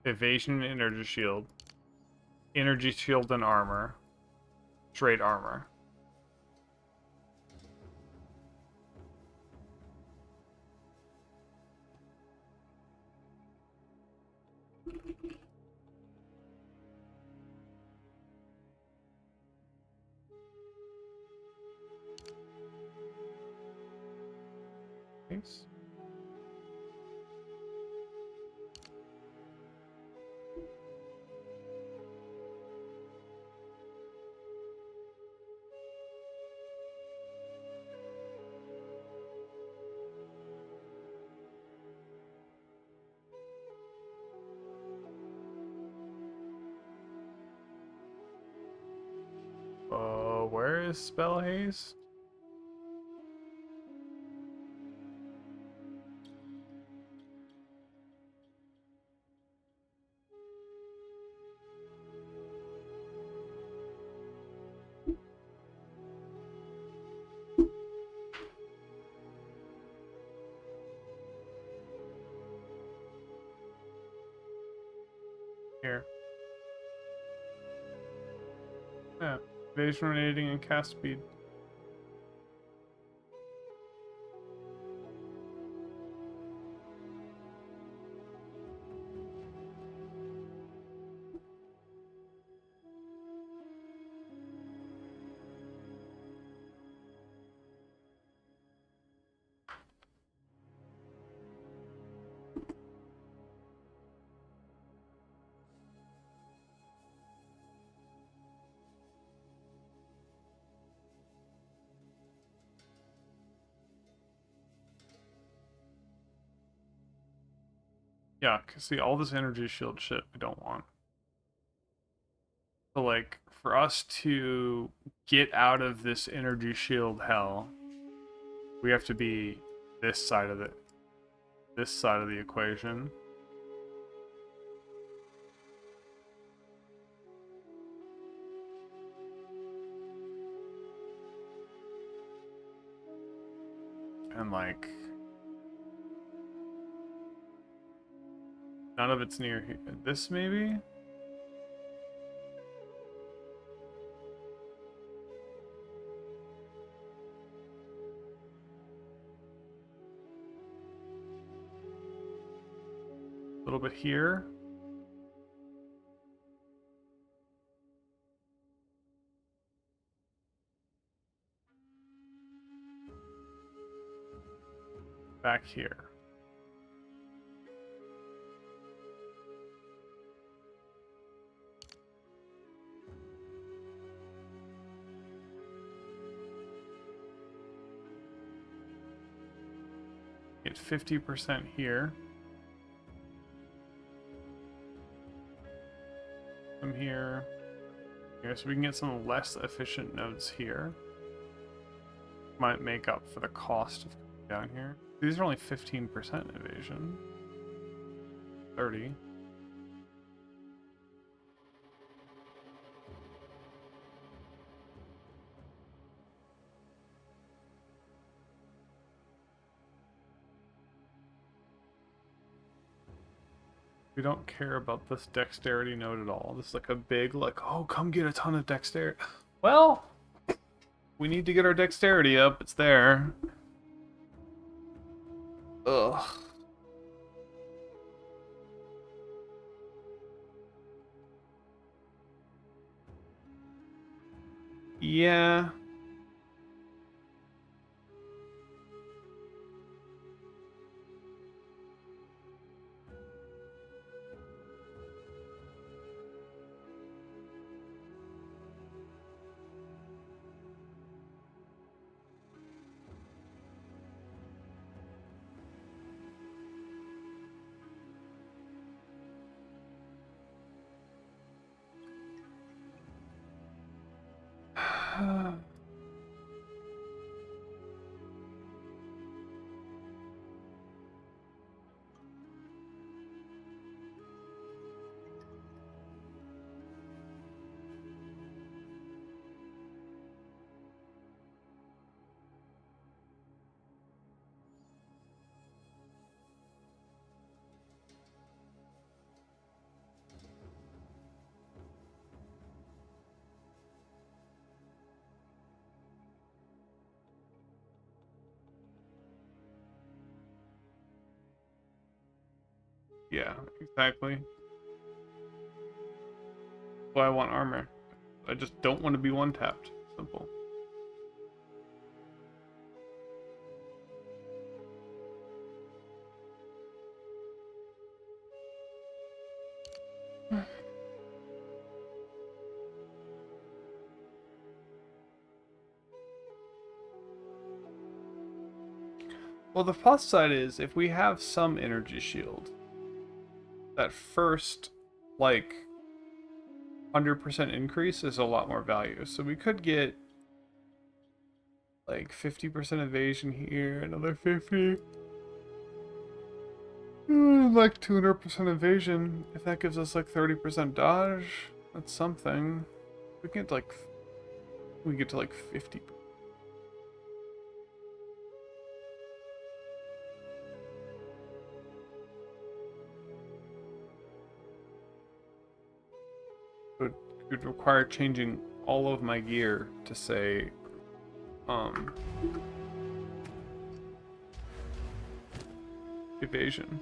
A: evasion and energy shield and armor, straight armor. Thanks. Where is Spell Haze? Here. Yeah. Evasion rating and cast speed. Yeah, cause see, all this energy shield shit we don't want. So, like, for us to get out of this energy shield hell, we have to be this side of the equation. And, like, none of it's near here. This, maybe? little bit here. Back here. Get 50% here. Some here. Here, so we can get some less efficient nodes here. Might make up for the cost of coming down here. These are only 15% evasion. 30. We don't care about this dexterity node at all. This is like a big, like, oh, come get a ton of dexterity. Well, we need to get our dexterity up. It's there. Ugh. Yeah. Yeah, exactly. That's why I want armor. I just don't want to be one-tapped. Simple. Well, the plus side is, if we have some energy shield, that first, like, 100% increase is a lot more value. So we could get, like, 50% evasion here, another 50. Like 200% evasion. If that gives us, like, 30% dodge, that's something. We get, like, we get to, like, 50%. It would require changing all of my gear to say, evasion.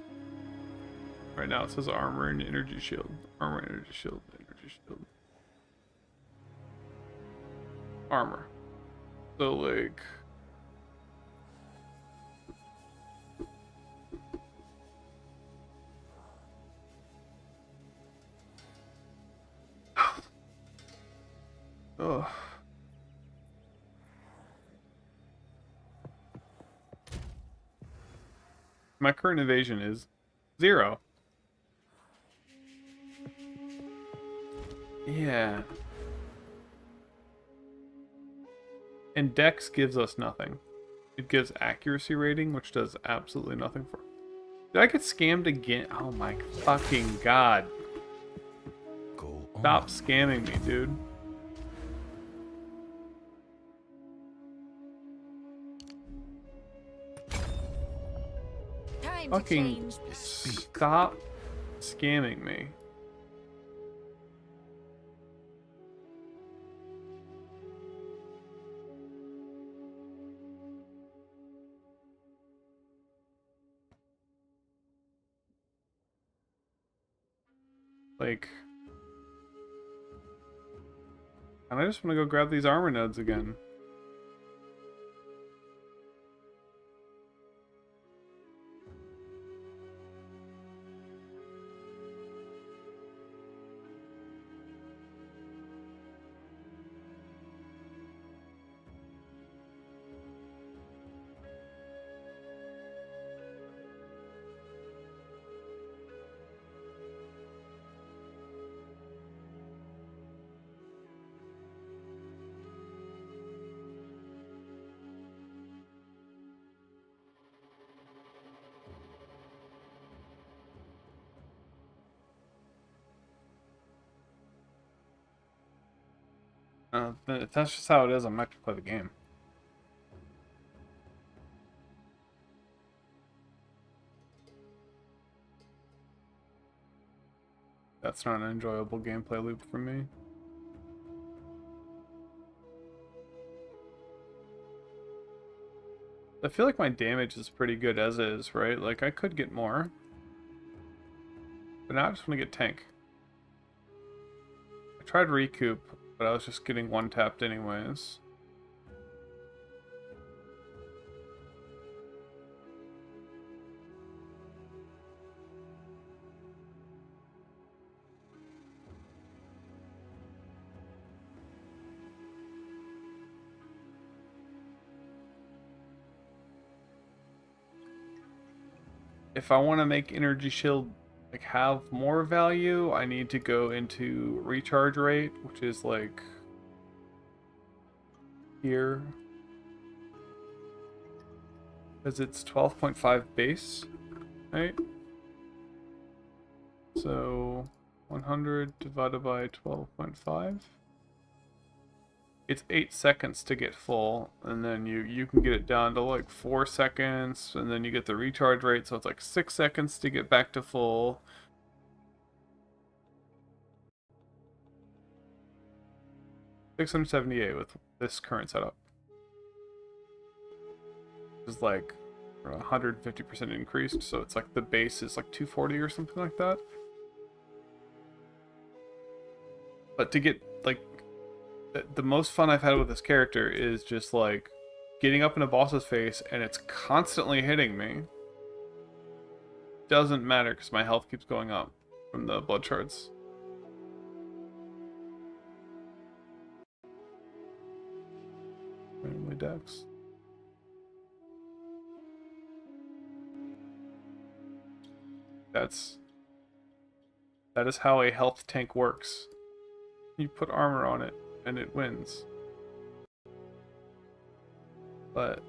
A: Right now it says armor and energy shield. Armor, energy shield, energy shield. Armor. So, like... Ugh. My current evasion is 0. Yeah. And Dex gives us nothing. It gives accuracy rating, which does absolutely nothing for... Did I get scammed again? Oh my fucking god. Stop scamming me, dude. Fucking stop scamming me.
B: Like, and I just want to go grab these armor nodes again. If that's just how it is, I'm not gonna play the game. That's not an enjoyable gameplay loop for me. I feel like my damage is pretty good as is, right? Like, I could get more. But now I just want to get tank. I tried recoup, but I was just getting one-tapped anyways. If I want to make energy shield like have more value, I need to go into recharge rate, which is like here, because it's 12.5 base, right? So 100 divided by 12.5. It's 8 seconds to get full, and then you can get it down to like 4 seconds, and then you get the recharge rate, so it's like 6 seconds to get back to full. $678 with this current setup. It's like 150% increased, so it's like the base is like 240 or something like that. But to get like the most fun I've had with this character is just like getting up in a boss's face and it's constantly hitting me. Doesn't matter because my health keeps going up from the blood shards. Randomly dex. That is how a health tank works. You put armor on it and it wins. But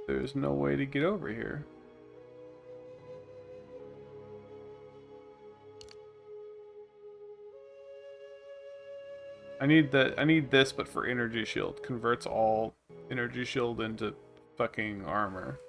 B: there's no way to get over here. I need this, but for energy shield. Converts all energy shield into fucking armor.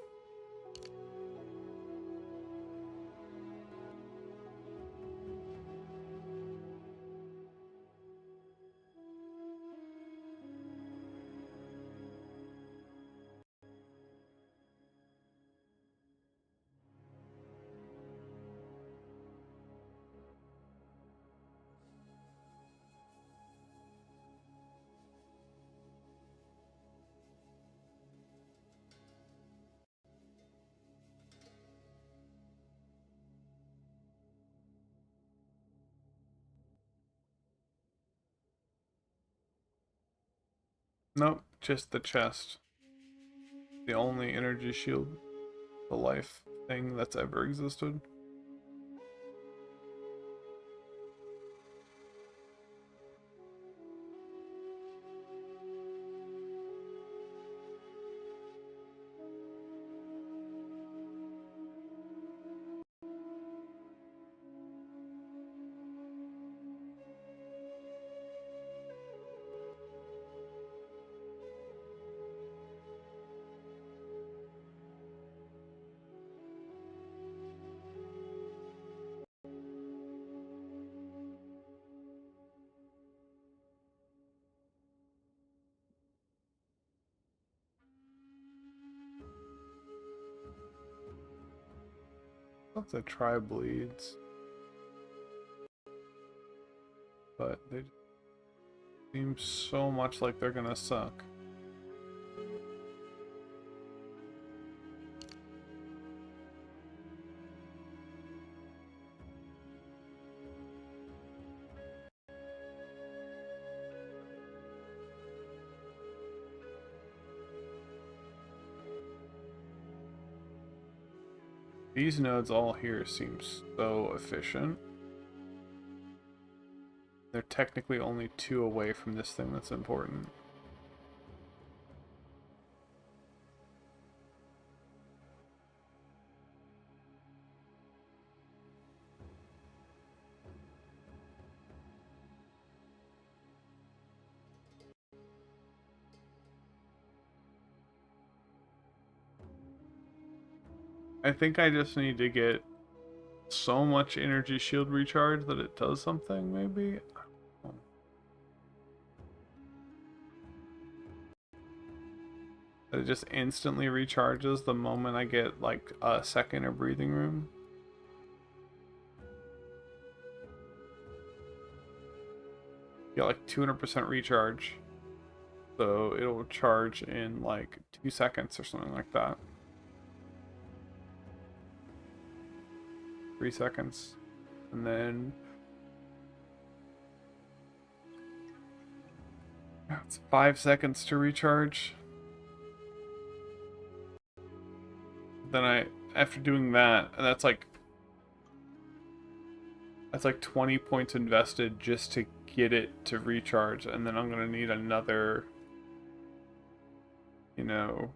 B: Nope, just the chest. The only energy shield, the life thing that's ever existed. What's the tribe bleeds? but they seem so much like they're gonna suck. These nodes all here seem so efficient. They're technically only 2 away from this thing that's important. I think I just need to get so much energy shield recharge that it does something, maybe? It just instantly recharges the moment I get like a second of breathing room. Get like 200% recharge. So it'll charge in like 2 seconds or something like that. 3 seconds. And then it's 5 seconds to recharge. Then after doing that, and that's like 20 points invested just to get it to recharge, and then I'm gonna need another, you know,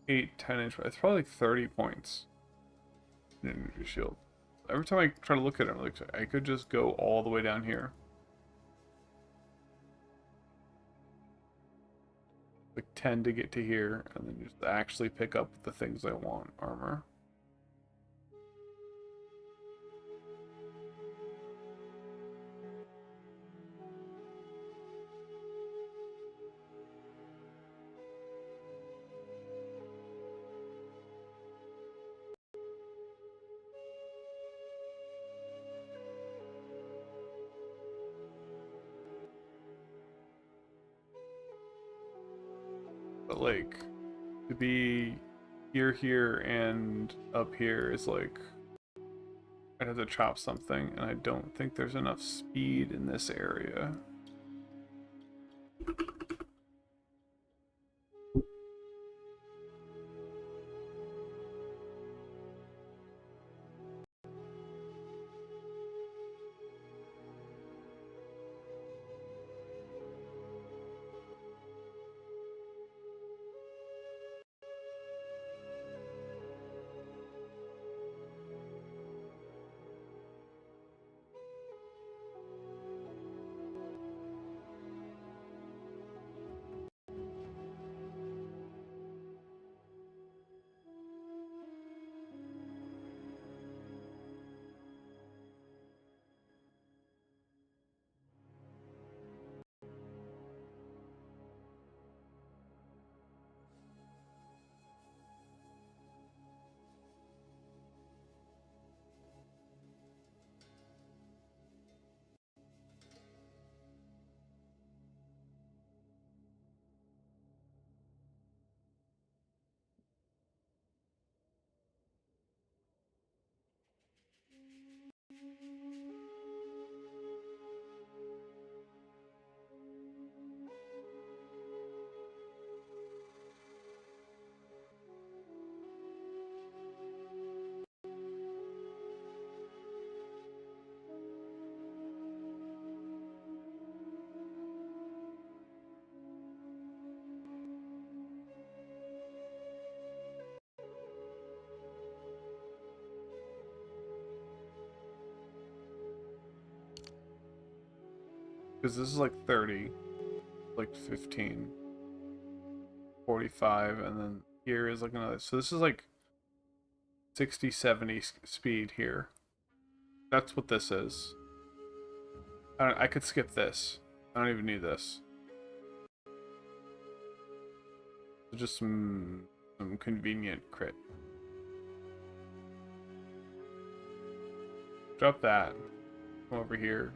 B: 8, 10 inch. It's probably like 30 points in energy shield. Every time I try to look at it, I'm like, I could just go all the way down here. Like 10 to get to here, and then just actually pick up the things I want. Armor. But like, to be here, and up here is like, I'd have to chop something, and I don't think there's enough speed in this area. Because this is like 30, like 15, 45, and then here is like another. So this is like 60, 70 speed here. That's what this is. I could skip this. I don't even need this. Just some convenient crit. Drop that. come over here.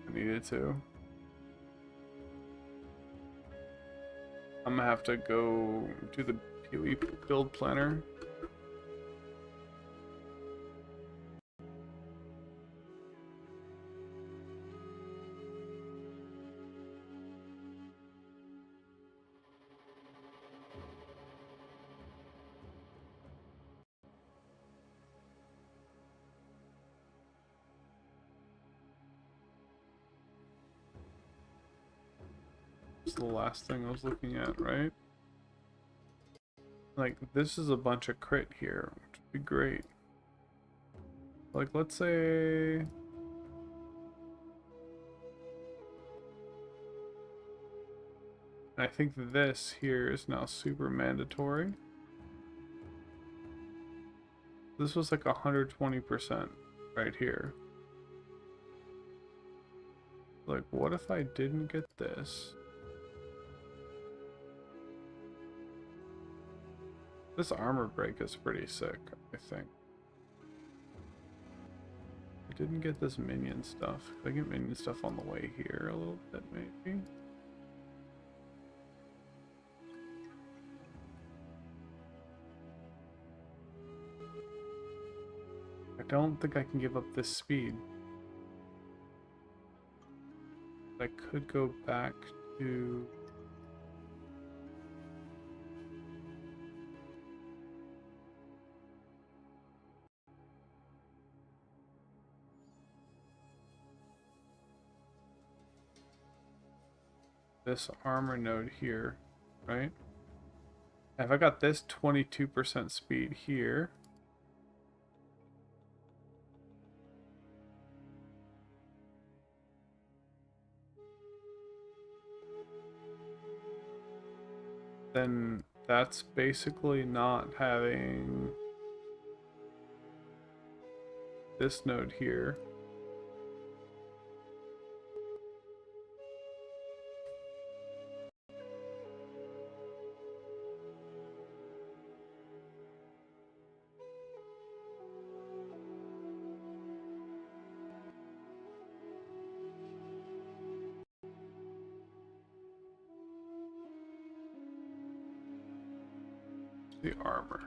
B: I needed to. I'm gonna have to go do the PoE build planner. It's the last thing I was looking at, right? Like, this is a bunch of crit here, which would be great. Like, let's say... I think this here is now super mandatory. This was like 120% right here. Like, what if I didn't get this? This armor break is pretty sick, I think. I didn't get this minion stuff. Could I get minion stuff on the way here a little bit, maybe? I don't think I can give up this speed. I could go back to... this armor node here, right? If I got this 22% speed here, then that's basically not having this node here. The armor.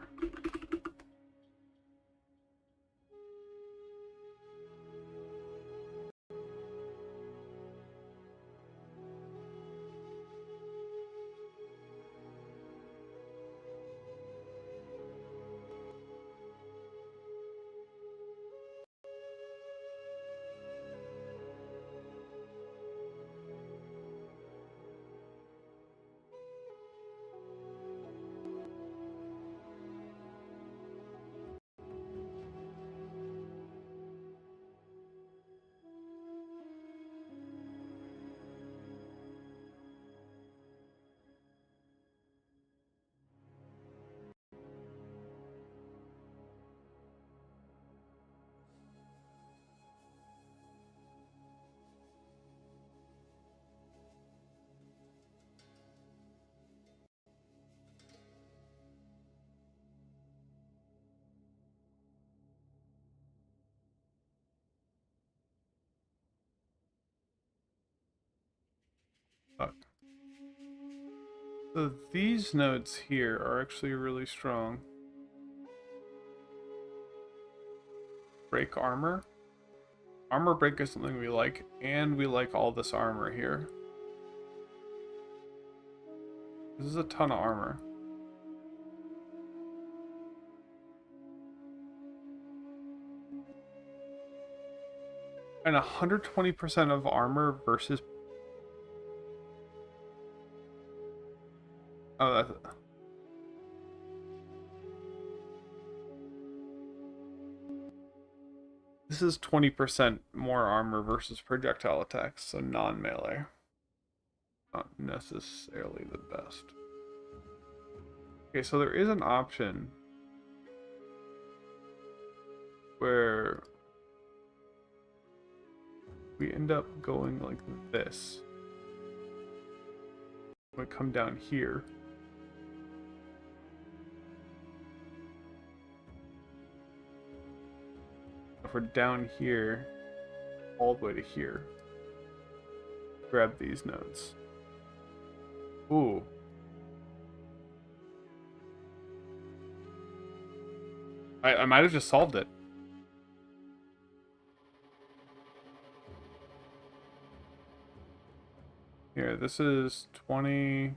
B: Fuck. So these nodes here are actually really strong. Break armor. Armor break is something we like, and we like all this armor here. This is a ton of armor. And 120% of armor versus... Oh, that's... This is 20% more armor versus projectile attacks, so non-melee. Not necessarily the best. Okay, so there is an option where we end up going like this. We come down here. if we're down here, all the way to here, grab these nodes. Ooh. I might have just solved it. Here, this is 20.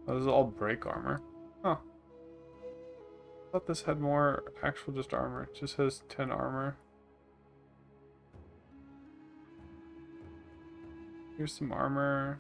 B: Oh, this is all break armor. Huh. I thought this had more actual just armor. It just has 10 armor. Here's some armor.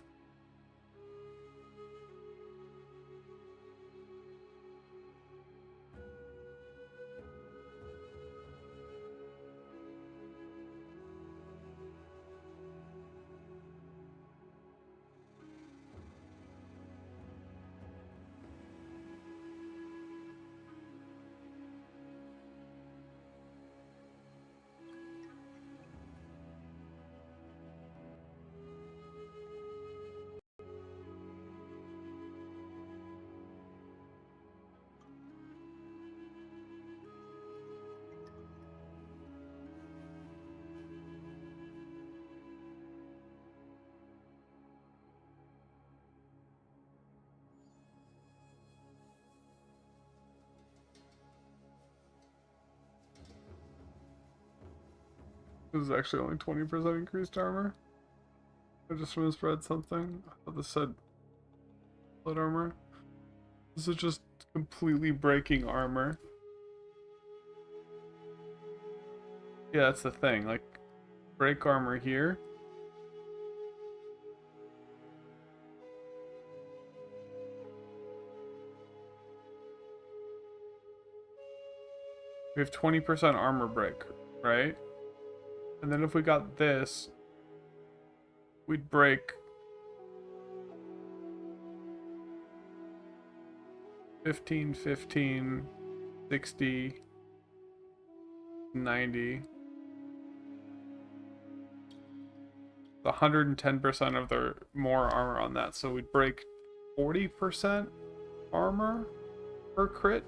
B: This is actually only 20% increased armor. I just misread something. I thought this said split armor. This is just completely breaking armor. Yeah, that's the thing. Like, break armor here. We have 20% armor break, right? And then if we got this, we'd break 15, 15, 60, 90. 110% of their more armor on that, so we'd break 40% armor per crit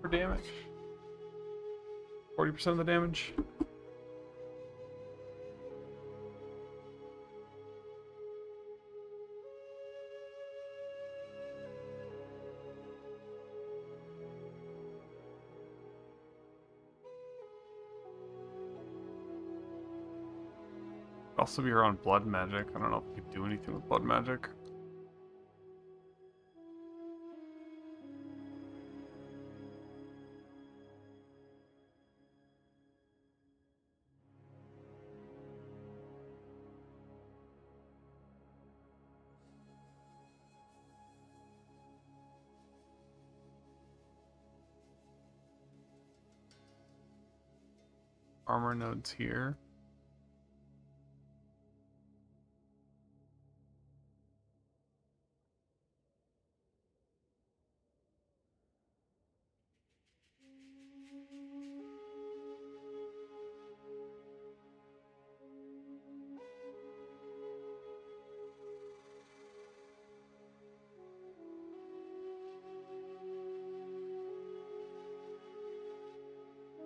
B: for damage. 40% of the damage.
A: Also be around blood magic. I don't know if we could do anything with blood magic. Armor nodes here.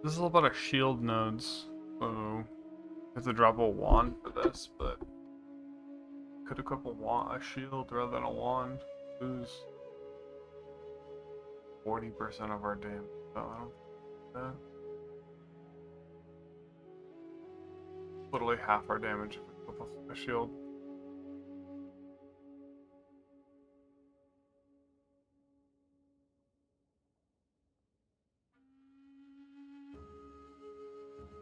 A: This is a lot of shield nodes, so I have to drop a wand for this, but could equip a shield rather than a wand. Lose 40% of our damage. So I don't think that. Literally half our damage if we equip a shield.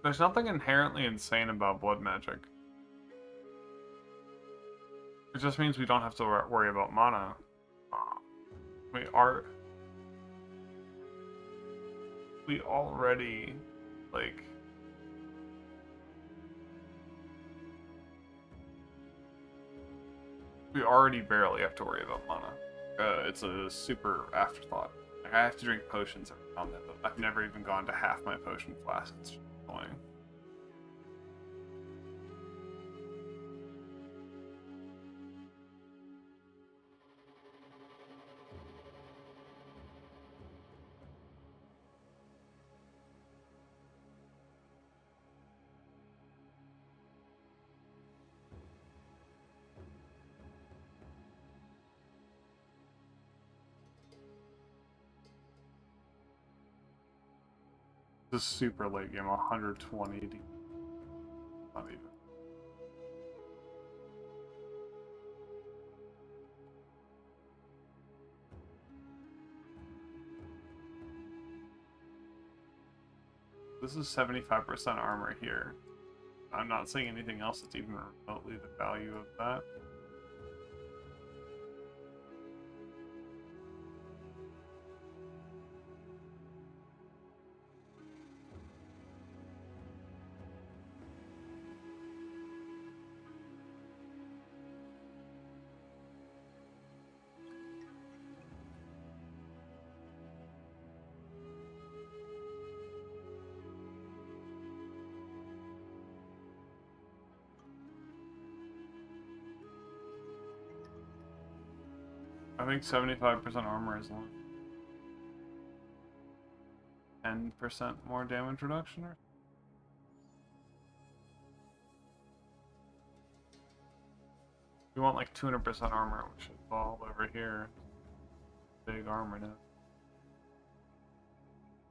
A: There's nothing inherently insane about blood magic. It just means we don't have to worry about mana. We already, like... We already barely have to worry about mana. It's a super afterthought. Like, I have to drink potions every on that, but I've never even gone to half my potion flask. It's just annoying. This is super late game, 120. Not even. This is 75% armor here. I'm not seeing anything else that's even remotely the value of that. I think 75% armor is 10% more damage reduction. Or you want like 200% armor, which should fall over here. Big armor now.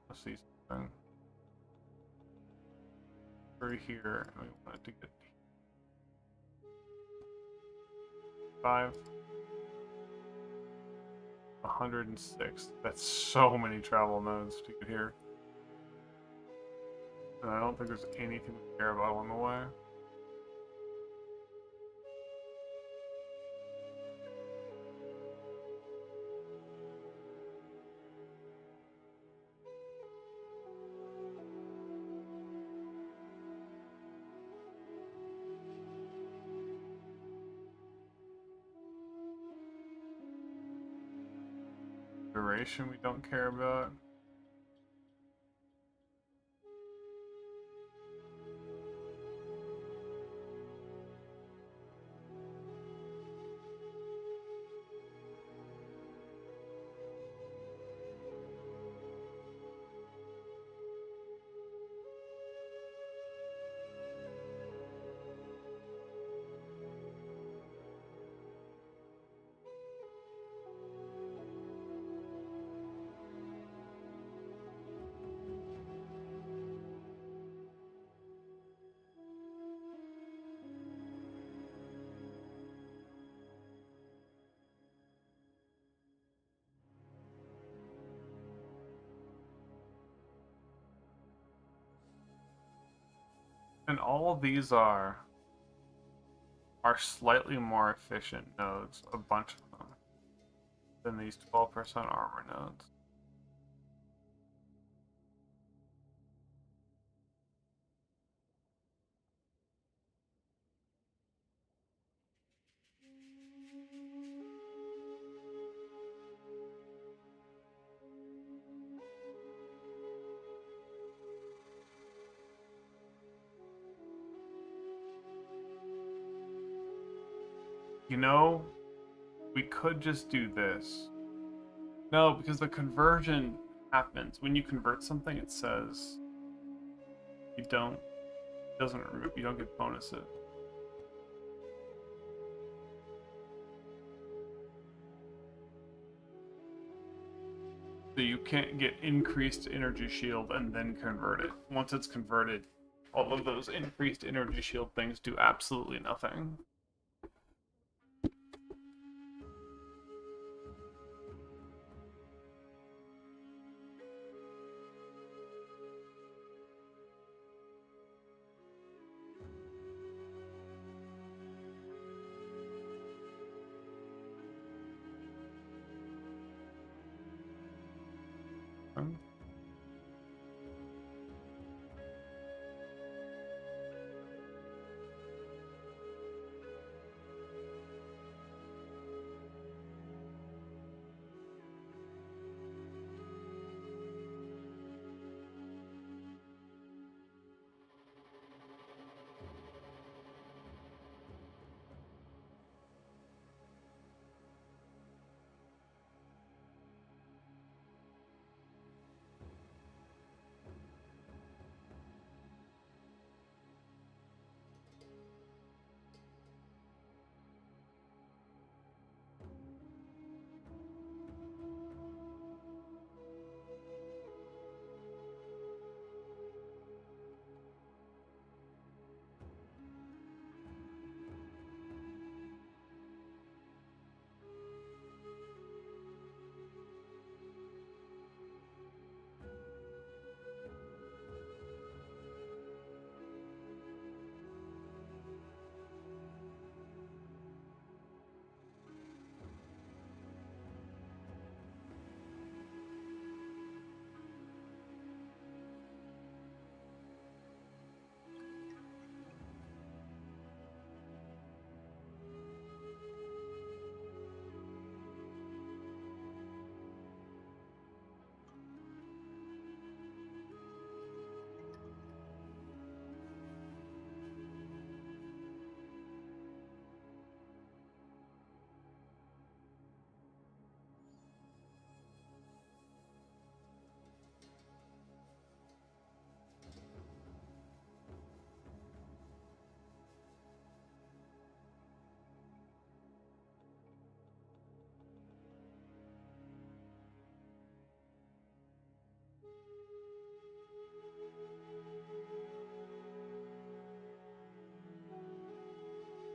A: Let's see something. Over here, and we want it to get 5. 106. That's so many travel nodes to get here. And I don't think there's anything to care about on the way. Duration we don't care about. And all of these are slightly more efficient nodes, a bunch of them, than these 12% armor nodes. You know, we could just do this. No, because the conversion happens. When you convert something, it says you don't get bonuses. So you can't get increased energy shield and then convert it. Once it's converted, all of those increased energy shield things do absolutely nothing.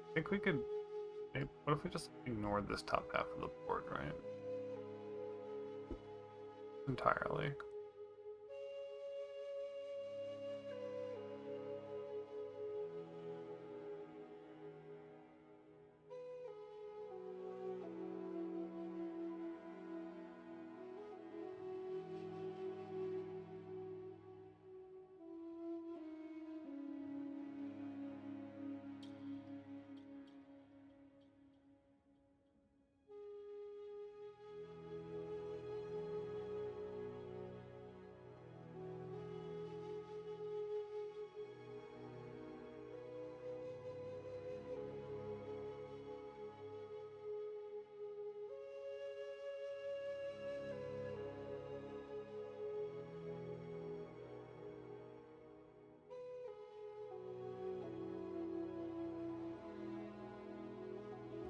A: I think we could. What if we just ignored this top half of the board, right? Entirely.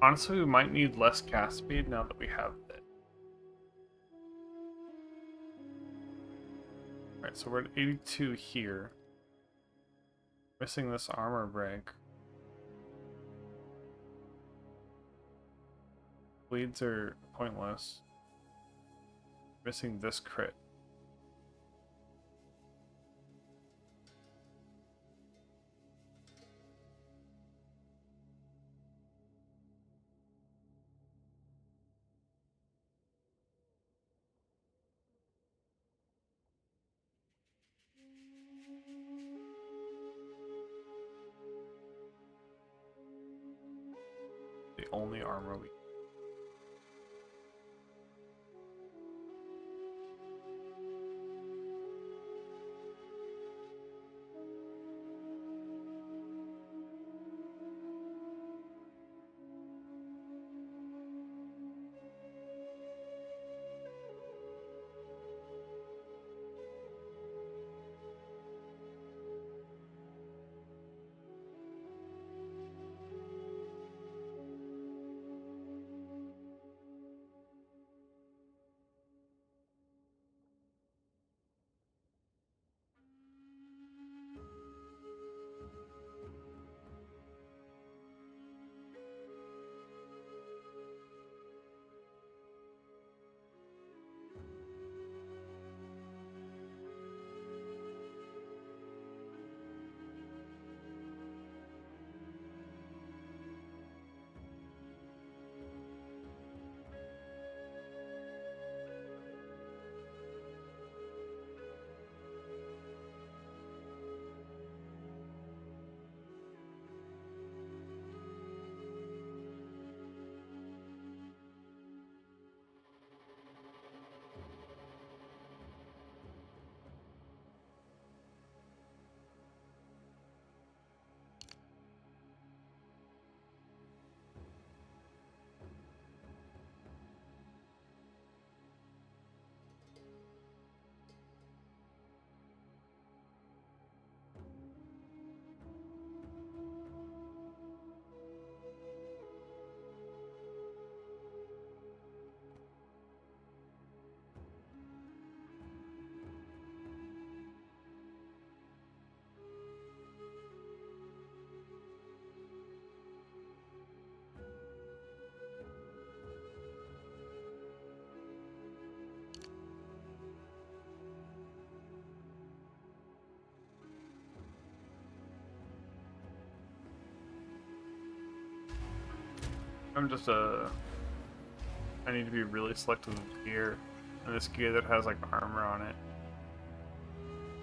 A: Honestly, we might need less cast speed now that we have it. Alright, so we're at 82 here. Missing this armor break. Bleeds are pointless. Missing this crit. The only armor we. I need to be really selective of gear. And this gear that has like armor on it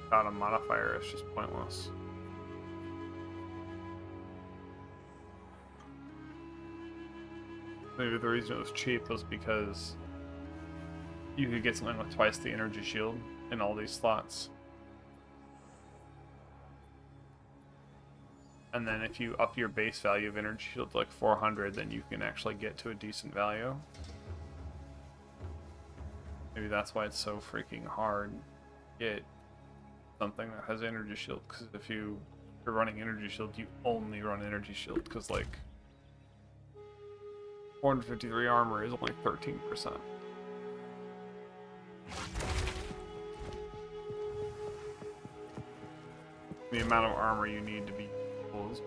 A: without a modifier is just pointless. Maybe the reason it was cheap was because you could get something with twice the energy shield in all these slots. And then if you up your base value of energy shield to like 400, then you can actually get to a decent value. Maybe that's why it's so freaking hard to get something that has energy shield, because if you're running energy shield, you only run energy shield, because like 453 armor is only 13%. The amount of armor you need to be useful is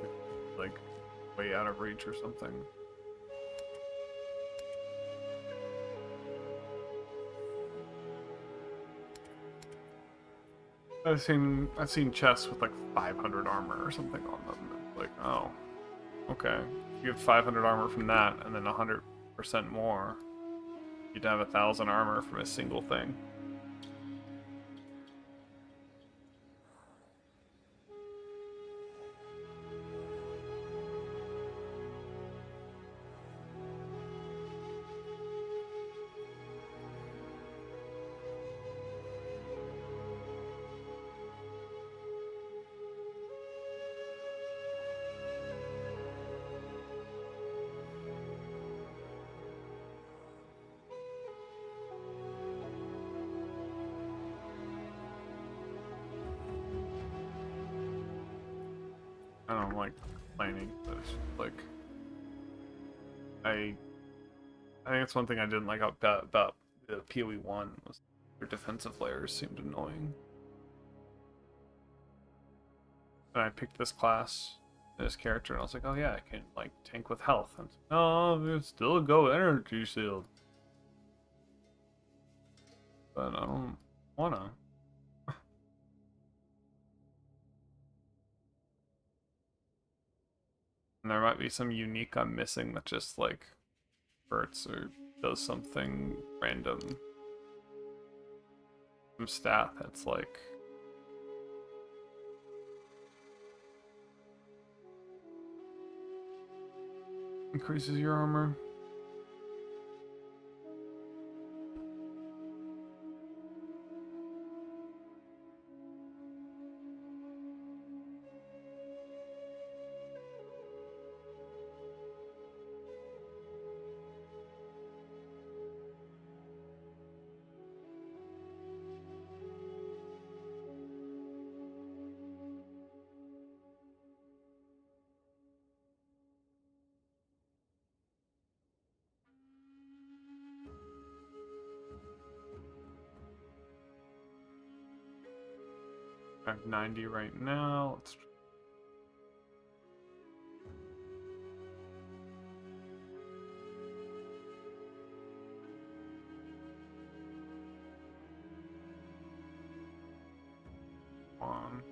A: like way out of reach or something. I've seen chests with like 500 armor or something on them. Like, oh, okay. You have 500 armor from that, and then 100% more. You'd have 1,000 armor from a single thing. I don't like complaining, but it's like I think it's one thing I didn't like about the PoE1 was their defensive layers seemed annoying. And I picked this class, this character, and I was like, oh yeah, I can like tank with health. And no, it's still a go energy shield. But I don't wanna. And there might be some unique I'm missing that just like hurts or does something random. Some stat that's like increases your armor. I have 90 right now. Let's try. On.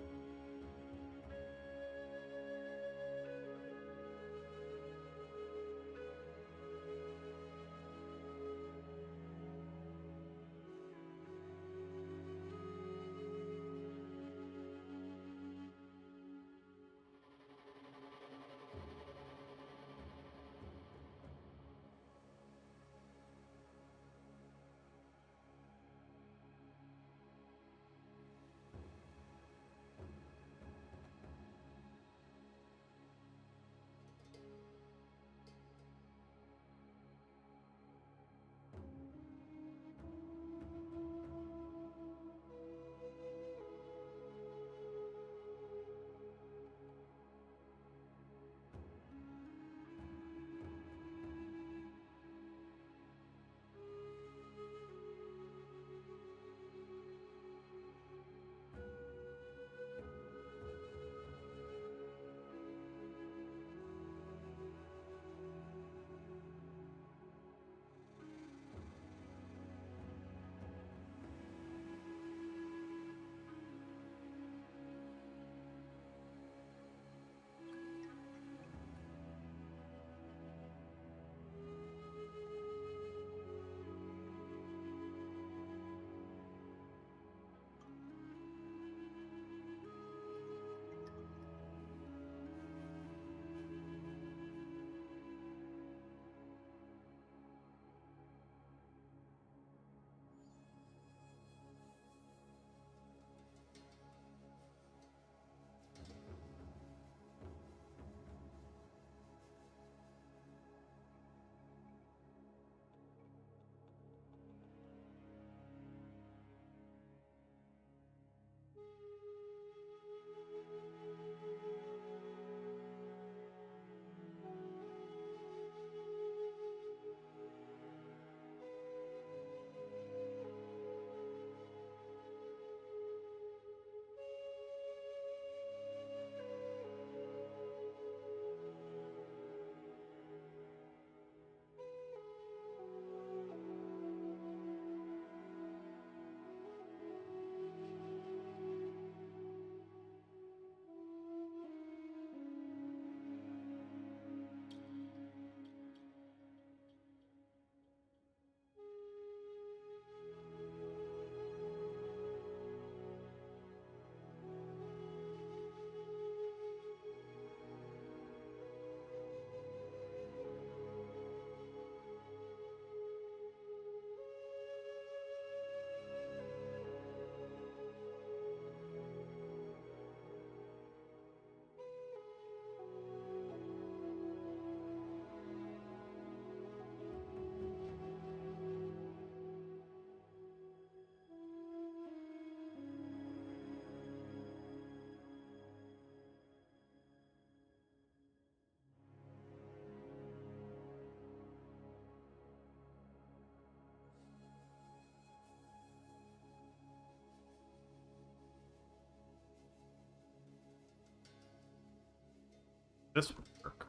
B: This would work.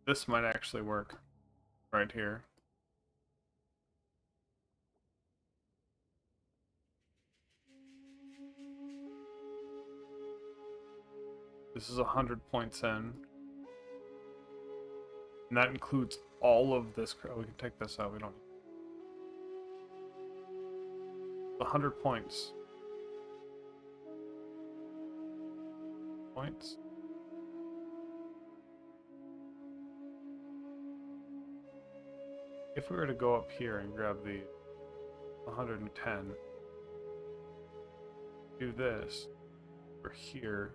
B: This might actually work. Right here. This is 100 points in. And that includes all of this. We can take this out. We don't. 100 points. Points. If we were to go up here and grab the 110, do this. We're here.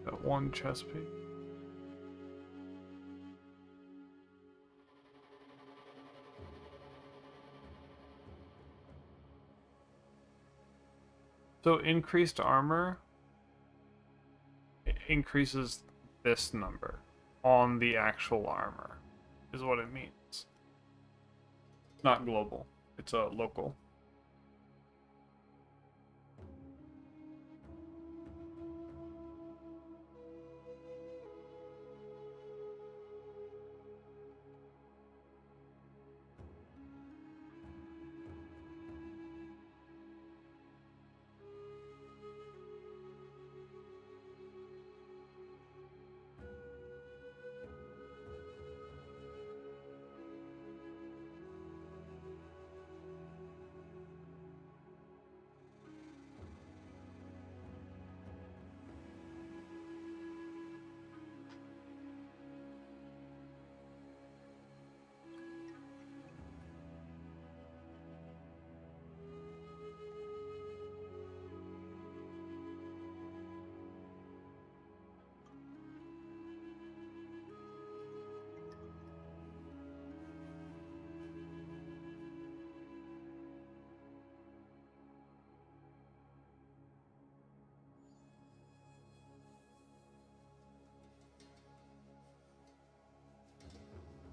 B: Got one chest piece. So increased armor increases this number on the actual armor, is what it means. It's not global, it's a local.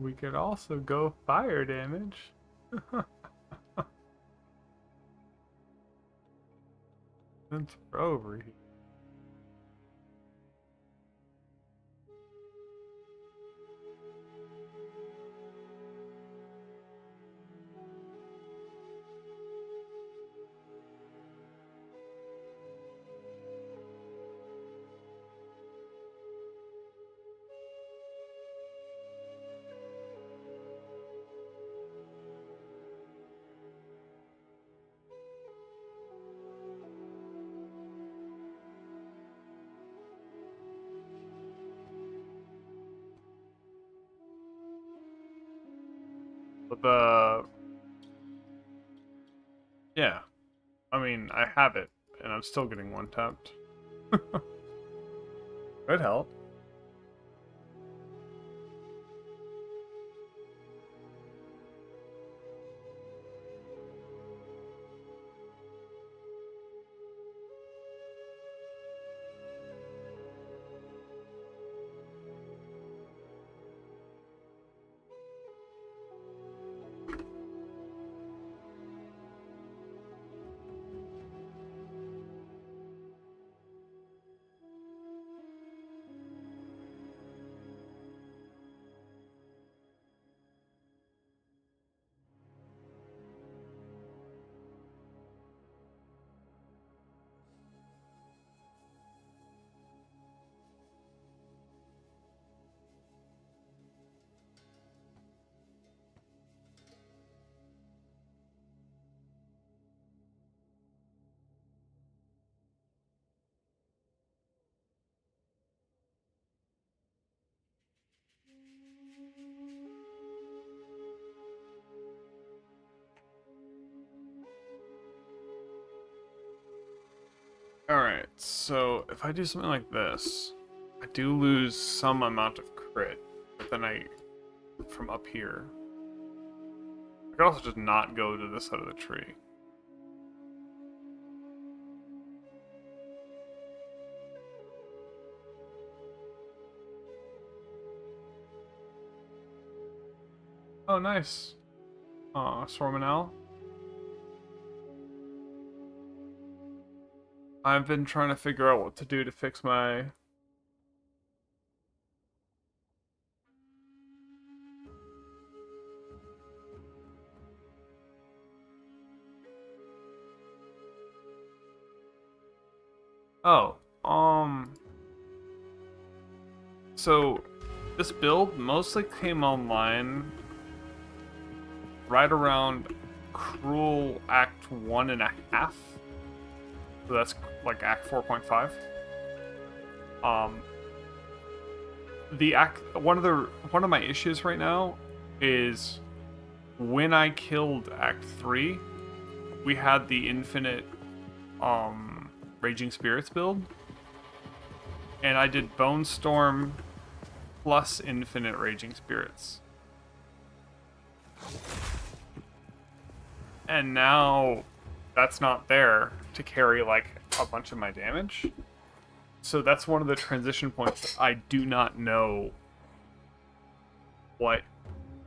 B: We could also go fire damage. Then throw over here. But yeah, I mean, I have it, and I'm still getting one tapped. Could help.
A: Alright, so if I do something like this, I do lose some amount of crit, but then from up here, I could also just not go to this side of the tree. Oh, nice. Sormanel. I've been trying to figure out what to do to fix my... Oh, so this build mostly came online right around Cruel Act 1.5. So that's like Act 4.5. One of my issues right now is when I killed Act 3, we had the infinite Raging Spirits build, and I did Bone Storm plus infinite Raging Spirits. And now that's not there to carry like a bunch of my damage. So that's one of the transition points that I do not know what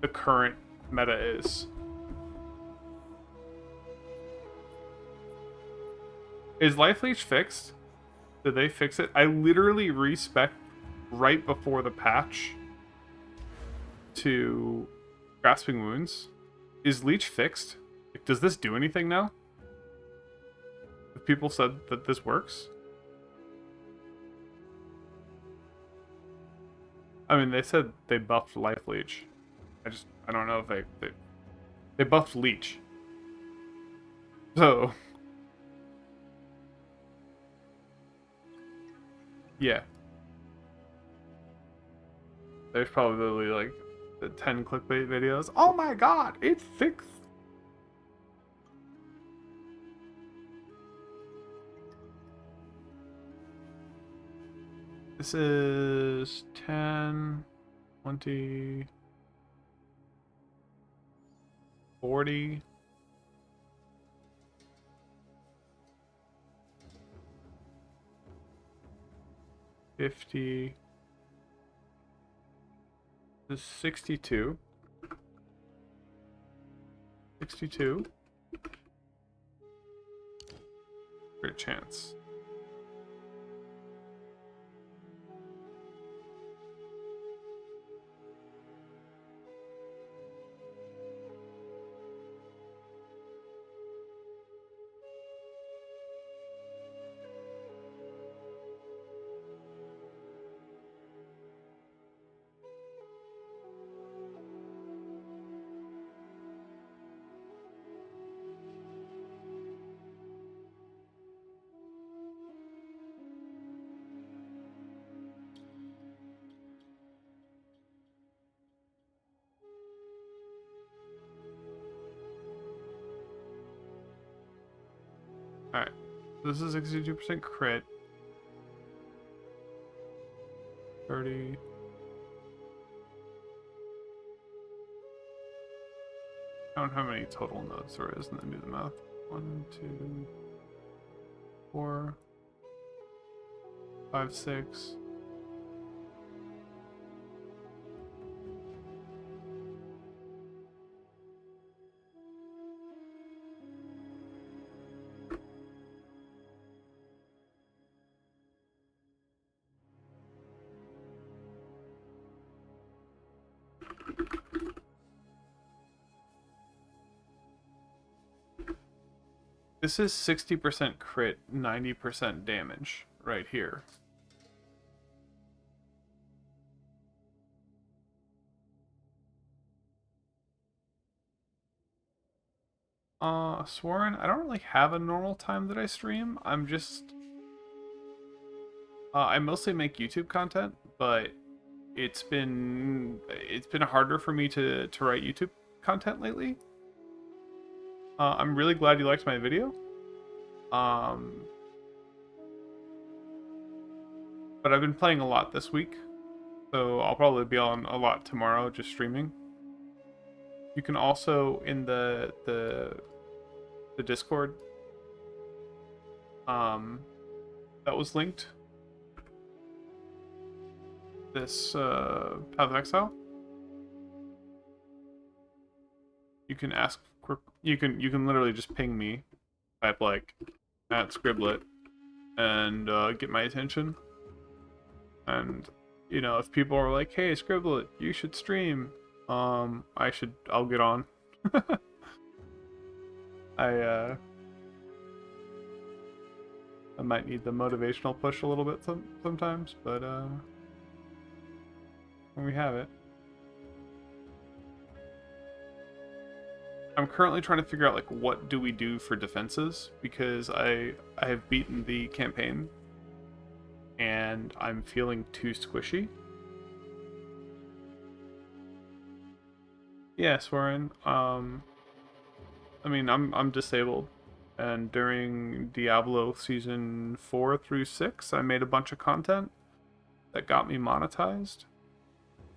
A: the current meta is. Is Life Leech fixed? Did they fix it? I literally respec right before the patch to Grasping Wounds. Is Leech fixed? Like, does this do anything now? Have people said that this works? I mean, they said they buffed Life Leech. I don't know if they buffed Leech. So... yeah. There's probably like the 10 clickbait videos. Oh my god, it fixed. This is 10, 20, 40. 50. This is 62. 62. Great chance. Alright, this is 62% crit. 30. Count how many total nodes there is and then do the math. 1, 2, 4, 5, 6. This is 60% crit, 90% damage right here. Sworn, I don't really have a normal time that I stream. I'm just... I mostly make YouTube content, but
B: it's been harder for me to write YouTube content lately. I'm really glad you liked my video. But I've been playing a lot this week, so I'll probably be on a lot tomorrow, just streaming. You can also in the Discord, that was linked. This Path of Exile. You can ask. You can literally just ping me, type like @scribblet, and get my attention. And you know, if people are like, "Hey, Scribblet, you should stream," I'll get on. I might need the motivational push a little bit sometimes, but when we have it. I'm currently trying to figure out like what do we do for defenses, because I have beaten the campaign and I'm feeling too squishy. Yes, Warren. I mean, I'm disabled, and during Diablo season 4 through 6, I made a bunch of content that got me monetized,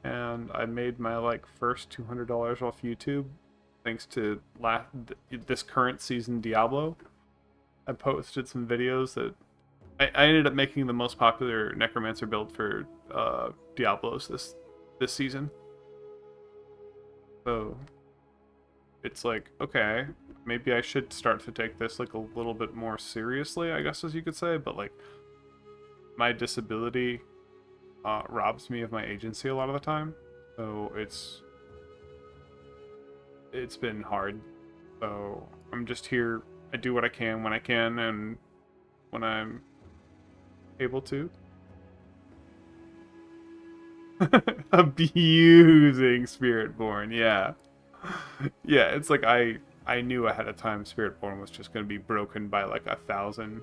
B: and I made my like first $200 off YouTube thanks to this current season Diablo. I posted some videos that I ended up making the most popular Necromancer build for Diablos this season. So it's like, okay, maybe I should start to take this like a little bit more seriously, I guess, as you could say. But like, my disability robs me of my agency a lot of the time, so it's been hard. So I'm just here. I do what I can when I can, and when I'm able to. Abusing Spiritborn, yeah. Yeah, it's like I knew ahead of time Spiritborn was just going to be broken by like 1,000.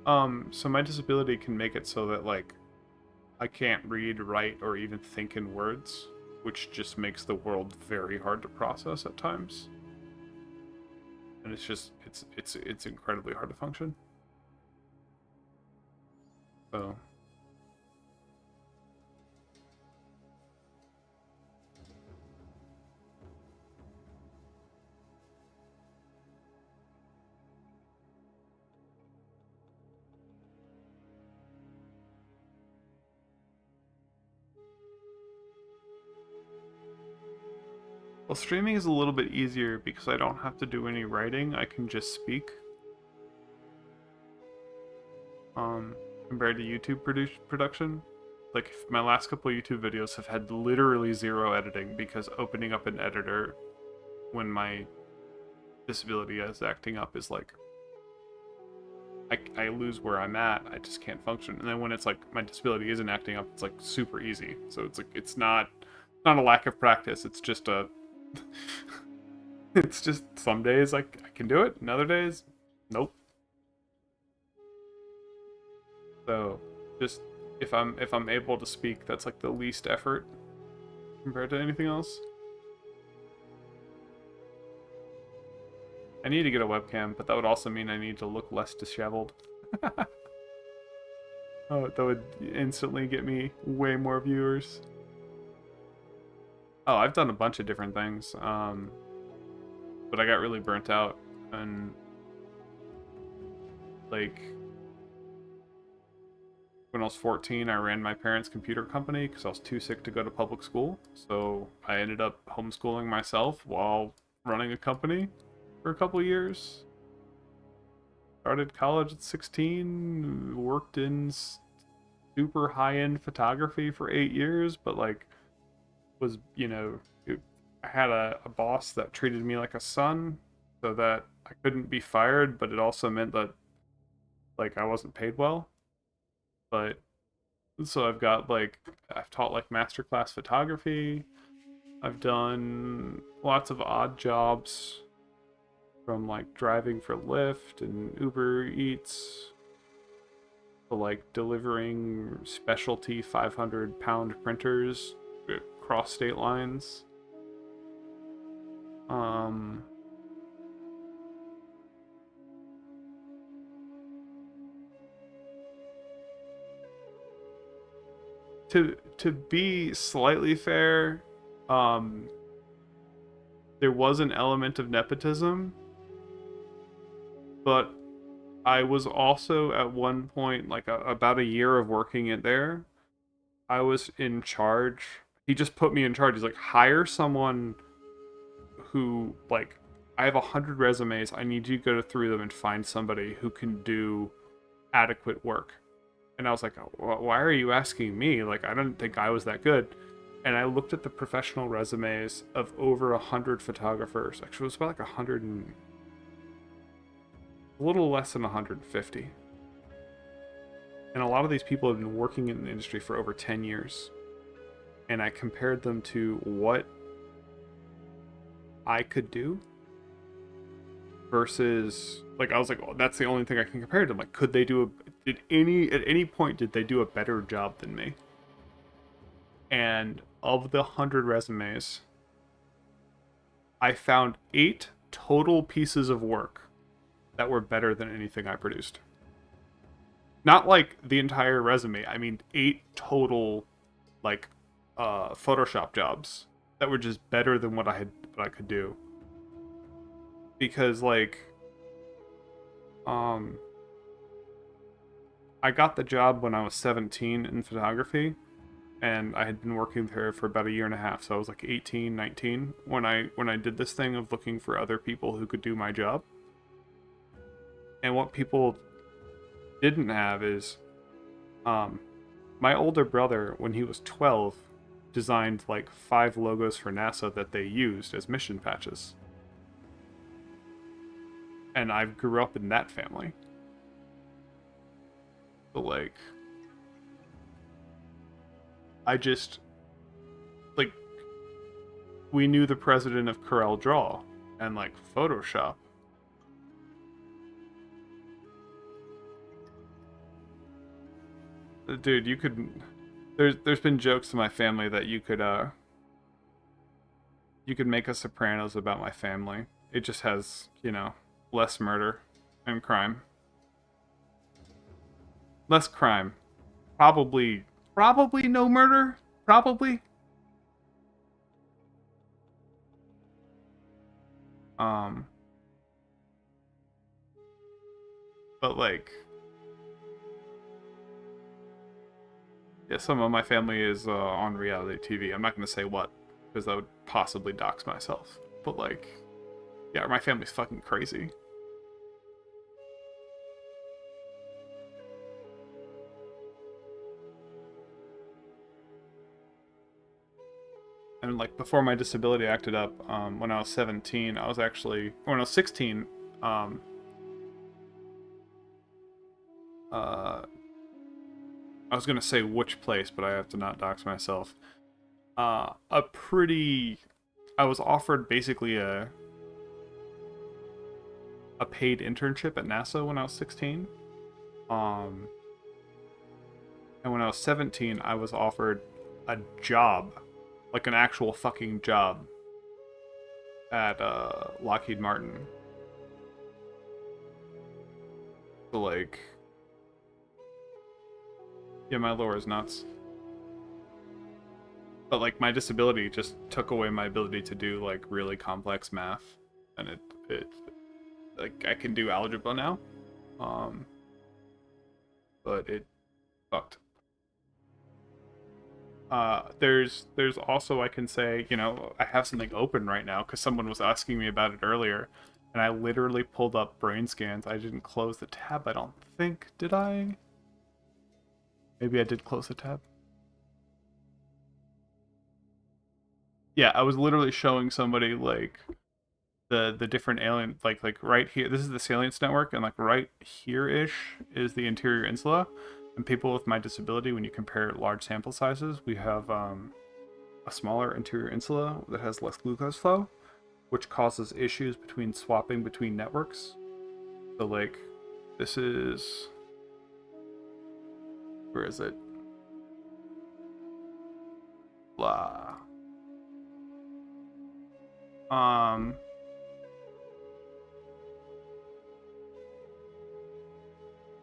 B: So my disability can make it so that like I can't read, write, or even think in words, which just makes the world very hard to process at times. And it's just it's incredibly hard to function. So well, streaming is a little bit easier because I don't have to do any writing. I can just speak. Compared to YouTube production. Like, my last couple YouTube videos have had literally 0 editing because opening up an editor when my disability is acting up is like, I lose where I'm at. I just can't function. And then when it's like my disability isn't acting up, it's like super easy. So it's like it's not a lack of practice. It's just a it's just some days like I can do it, and other days, nope. So just if I'm able to speak, that's like the least effort compared to anything else. I need to get a webcam, but that would also mean I need to look less disheveled. Oh, that would instantly get me way more viewers. Oh, I've done a bunch of different things, but I got really burnt out, and like when I was 14, I ran my parents' computer company because I was too sick to go to public school, so I ended up homeschooling myself while running a company for a couple years. Started college at 16, worked in super high-end photography for 8 years, but like was, you know, I had a boss that treated me like a son, so that I couldn't be fired, but it also meant that like I wasn't paid well. But so I've taught like masterclass photography. I've done lots of odd jobs, from like driving for Lyft and Uber Eats, So like delivering specialty 500-pound printers across state lines. To be slightly fair, there was an element of nepotism, but I was also at one point, like about a year of working it there, I was in charge. He just put me in charge. He's like, hire someone who, like, I have 100 resumes. I need you to go through them and find somebody who can do adequate work. And I was like, why are you asking me? Like, I don't think I was that good. And I looked at the professional resumes of over 100 photographers. Actually, it was about like 100 and a little less than 150. And a lot of these people have been working in the industry for over 10 years. And I compared them to what I could do versus, like, I was like, oh, that's the only thing I can compare to them. Like, could they do at any point did they do a better job than me? And of the 100 resumes, I found 8 total pieces of work that were better than anything I produced. Not like the entire resume. I mean 8 total, like, Photoshop jobs that were just better than what I could do. Because, like, I got the job when I was 17 in photography, and I had been working there for about a year and a half, so I was like 18, 19 when I did this thing of looking for other people who could do my job. And what people didn't have is, my older brother, when he was 12, designed like 5 logos for NASA that they used as mission patches. And I grew up in that family. So, like, I just, like, we knew the president of Corel Draw and, like, Photoshop. Dude, you could, there's been jokes to my family that you could make a Sopranos about my family. It just has, you know, less murder and crime. Less crime. Probably no murder. Probably. But, like, yeah, some of my family is on reality TV. I'm not going to say what, because that would possibly dox myself. But, like, yeah, my family's fucking crazy. And, like, before my disability acted up, when I was 17, I was actually, or when I was 16, I was gonna say which place, but I have to not dox myself. I was offered basically a paid internship at NASA when I was 16. And when I was 17, I was offered a job, like an actual fucking job, at Lockheed Martin. So, like, yeah, my lore is nuts. But, like, my disability just took away my ability to do, like, really complex math. And it like, I can do algebra now. But it fucked. There's also, I can say, you know, I have something open right now because someone was asking me about it earlier, and I literally pulled up brain scans. I didn't close the tab, I don't think. Did I? Maybe I did close the tab. Yeah, I was literally showing somebody, like, the different alien, like right here. This is the Salience network, and, like, right here-ish is the interior insula. And people with my disability, when you compare large sample sizes, we have a smaller interior insula that has less glucose flow, which causes issues between swapping between networks. So, like, this is Where is it? Blah.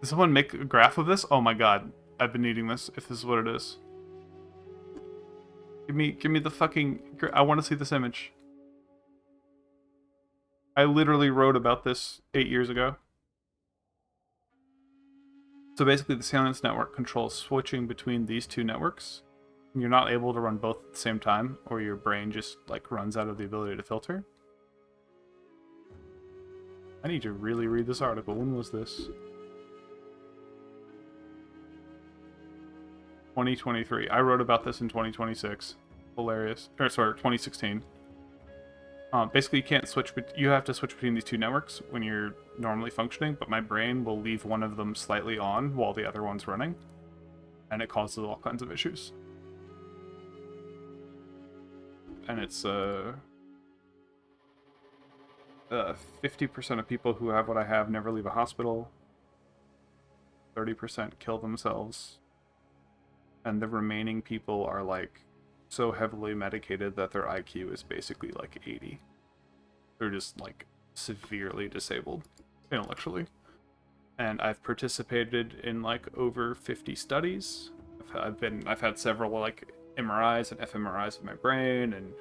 B: Did someone make a graph of this? Oh my god. I've been needing this, if this is what it is. Give me the fucking... I want to see this image. I literally wrote about this 8 years ago. So basically the Salience network controls switching between these two networks. You're not able to run both at the same time, or your brain just like runs out of the ability to filter. I need to really read this article. When was this? 2023. I wrote about this in 2026. Hilarious. Or sorry, 2016. Basically, you can't switch, but you have to switch between these two networks when you're normally functioning, but my brain will leave one of them slightly on while the other one's running, and it causes all kinds of issues. And it's 50% of people who have what I have never leave a hospital. 30% kill themselves. And the remaining people are like so heavily medicated that their IQ is basically like 80. They're just like severely disabled intellectually. And I've participated in like over 50 studies. I've had several like MRIs and fMRIs of my brain and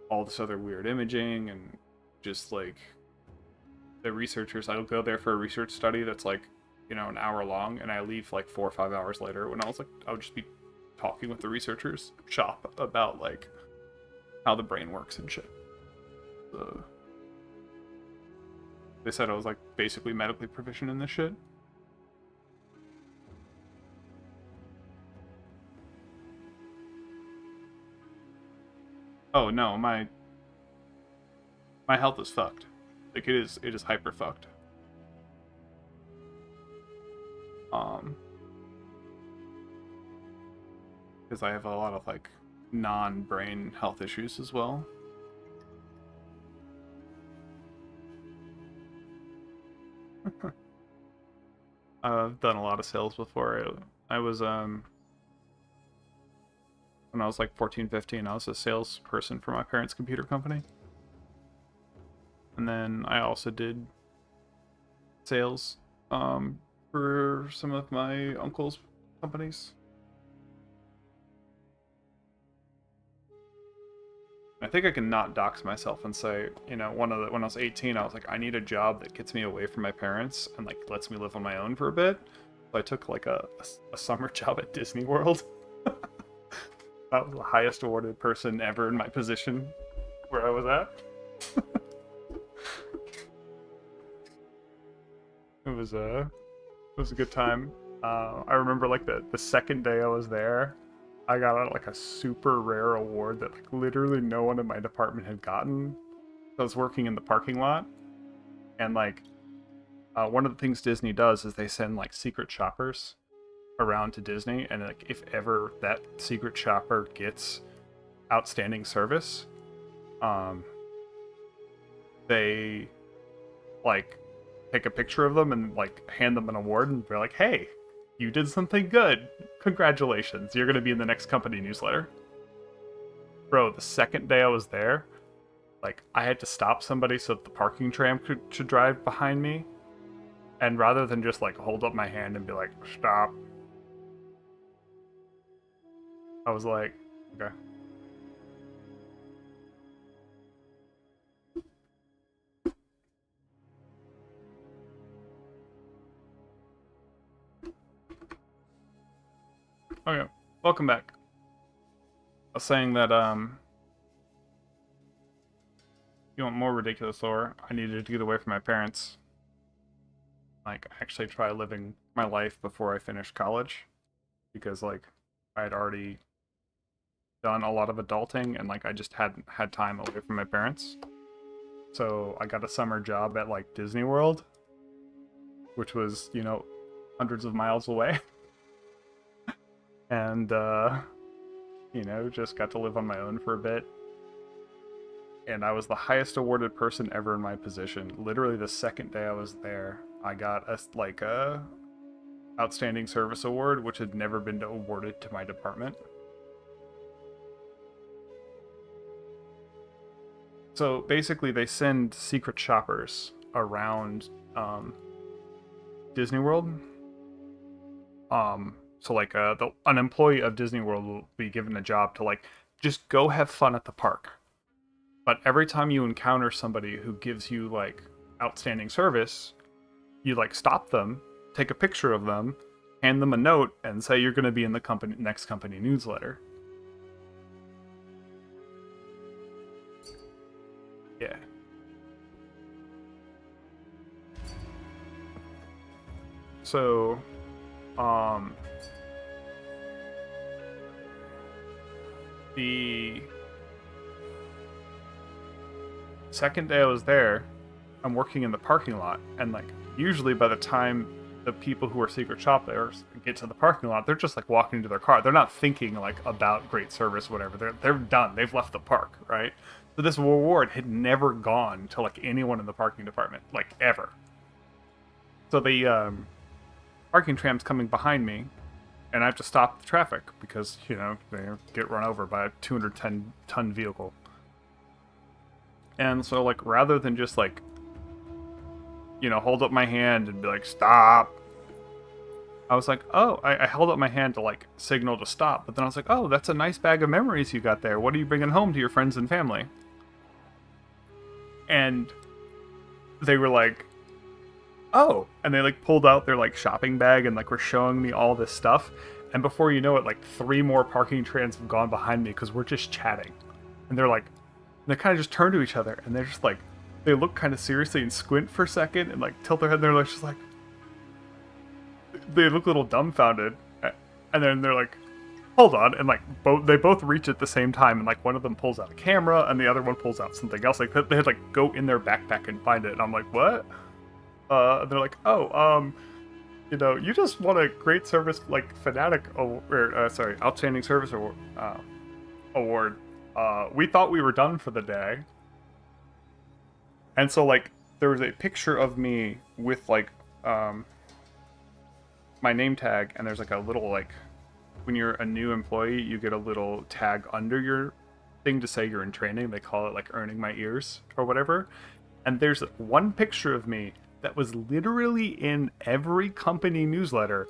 B: all this other weird imaging, and just like the researchers, I'll go there for a research study that's like, you know, an hour long, and I leave like 4 or 5 hours later when I would just be talking with the researchers shop about like how the brain works and shit. So they said I was like basically medically proficient in this shit. Oh no, my health is fucked. Like it is hyper fucked. Because I have a lot of like non-brain health issues as well. I've done a lot of sales before. I was when I was like 14, 15, I was a salesperson for my parents' computer company. And then I also did sales for some of my uncle's companies. I think I can not dox myself and say, you know, when I was 18, I was like, I need a job that gets me away from my parents and like lets me live on my own for a bit. So I took like a summer job at Disney World. That was the highest awarded person ever in my position where I was at. It was a good time. I remember like the second day I was there, I got like a super rare award that like literally no one in my department had gotten. I was working in the parking lot, and like one of the things Disney does is they send like secret shoppers around to Disney, and like if ever that secret shopper gets outstanding service, they like take a picture of them and like hand them an award, and they're like, hey, you did something good, congratulations, you're gonna be in the next company newsletter. Bro, the second day I was there, like I had to stop somebody so that the parking tram should drive behind me, and rather than just like hold up my hand and be like, stop, I was like, okay. Okay, welcome back. I was saying that, you want more ridiculous lore, I needed to get away from my parents. Like, actually try living my life before I finished college. Because, like, I had already done a lot of adulting, and, like, I just hadn't had time away from my parents. So, I got a summer job at, like, Disney World. Which was, you know, hundreds of miles away. And, you know, just got to live on my own for a bit. And I was the highest awarded person ever in my position. Literally the second day I was there, I got a
A: Outstanding Service Award, which had never been awarded to my department. So basically, they send secret shoppers around Disney World. So like an employee of Disney World will be given a job to like just go have fun at the park. But every time you encounter somebody who gives you like outstanding service, you like stop them, take a picture of them, hand them a note, and say you're going to be in the next company newsletter. Yeah. So, the second day I was there, I'm working in the parking lot, and like usually by the time the people who are secret shoppers get to the parking lot, they're just like walking into their car. They're not thinking like about great service, whatever. They're done. They've left the park, right? So this reward had never gone to like anyone in the parking department, like ever. So the parking tram's coming behind me, and I have to stop the traffic because, you know, they get run over by a 210-ton vehicle. And so, like, rather than just, like, you know, hold up my hand and be like, stop, I was like, oh, I held up my hand to, like, signal to stop. But then I was like, oh, that's a nice bag of memories you got there. What are you bringing home to your friends and family? And they were like, oh, and they like pulled out their like shopping bag and like were showing me all this stuff, and before you know it, like 3 more parking trams have gone behind me because we're just chatting, and they're like, they kind of just turn to each other and they're just like, they look kind of seriously and squint for a second and like tilt their head, and they're like, just like, they look a little dumbfounded, and then they're like, hold on, and like they both reach at the same time, and like one of them pulls out a camera and the other one pulls out something else, like they had like go in their backpack and find it, and I'm like, what? They're like, oh, you know, you just won a great service, like, fanatic, outstanding service award. We thought we were done for the day. And so, like, there was a picture of me with, like, my name tag, and there's, like, a little, like, when you're a new employee, you get a little tag under your thing to say you're in training. They call it, like, earning my ears or whatever. And there's one picture of me that was literally in every company newsletter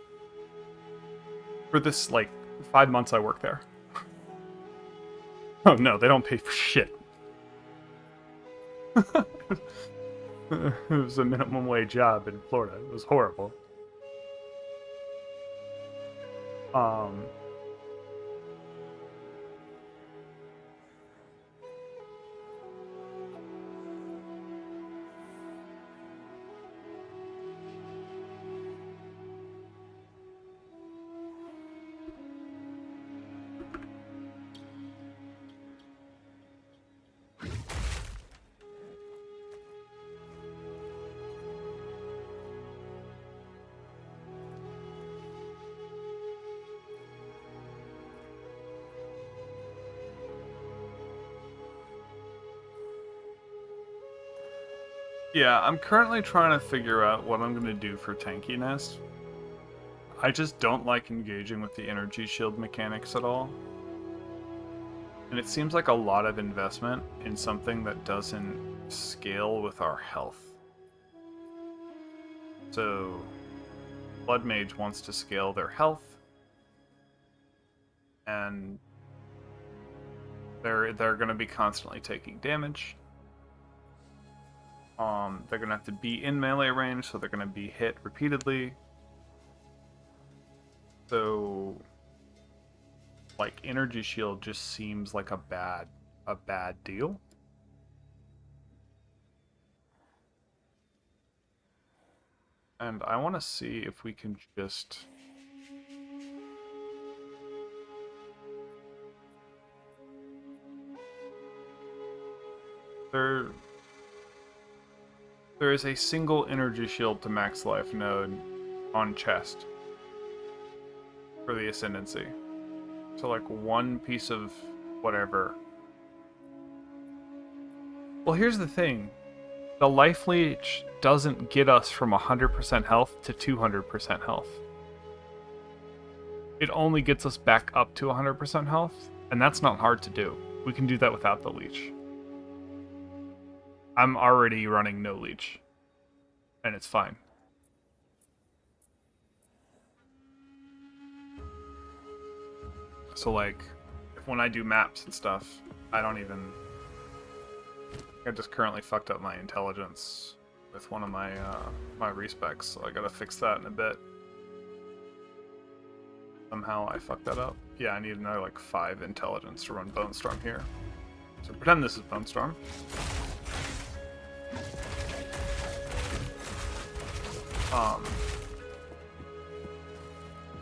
A: for this, like, 5 months I worked there. Oh no, they don't pay for shit. It was a minimum wage job in Florida. It was horrible. Yeah, I'm currently trying to figure out what I'm going to do for tankiness. I just don't like engaging with the energy shield mechanics at all. And it seems like a lot of investment in something that doesn't scale with our health. So, Blood Mage wants to scale their health, and they're going to be constantly taking damage. They're going to have to be in melee range, so they're going to be hit repeatedly. So, like, energy shield just seems like a bad deal. And I want to see if we can just... There is a single energy shield to max life node on chest for the Ascendancy. So like one piece of whatever. Well, here's the thing. The life leech doesn't get us from 100% health to 200% health. it only gets us back up to 100% health, and that's not hard to do. We can do that without the leech. I'm already running no leech, and it's fine. So like, if when I do maps and stuff, I don't even... I just currently fucked up my intelligence with one of my my respecs, so I gotta fix that in a bit. Somehow I fucked that up. Yeah, I need another like 5 intelligence to run Bone Storm here. So pretend this is Bone Storm.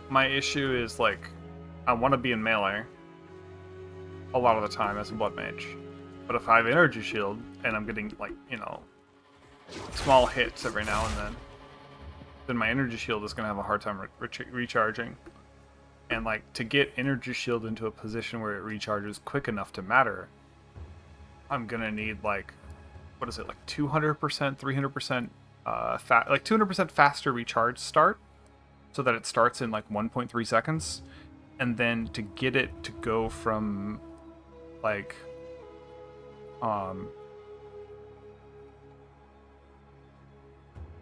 A: My issue is like, I want to be in melee a lot of the time as a Blood Mage. But if I have Energy Shield, and I'm getting, like, you know, small hits every now and then my Energy Shield is going to have a hard time recharging. And, like, to get Energy Shield into a position where it recharges quick enough to matter, I'm going to need, like, what is it, like 200%, 300%, like 200% faster recharge start, so that it starts in, like, 1.3 seconds. And then to get it to go from, like...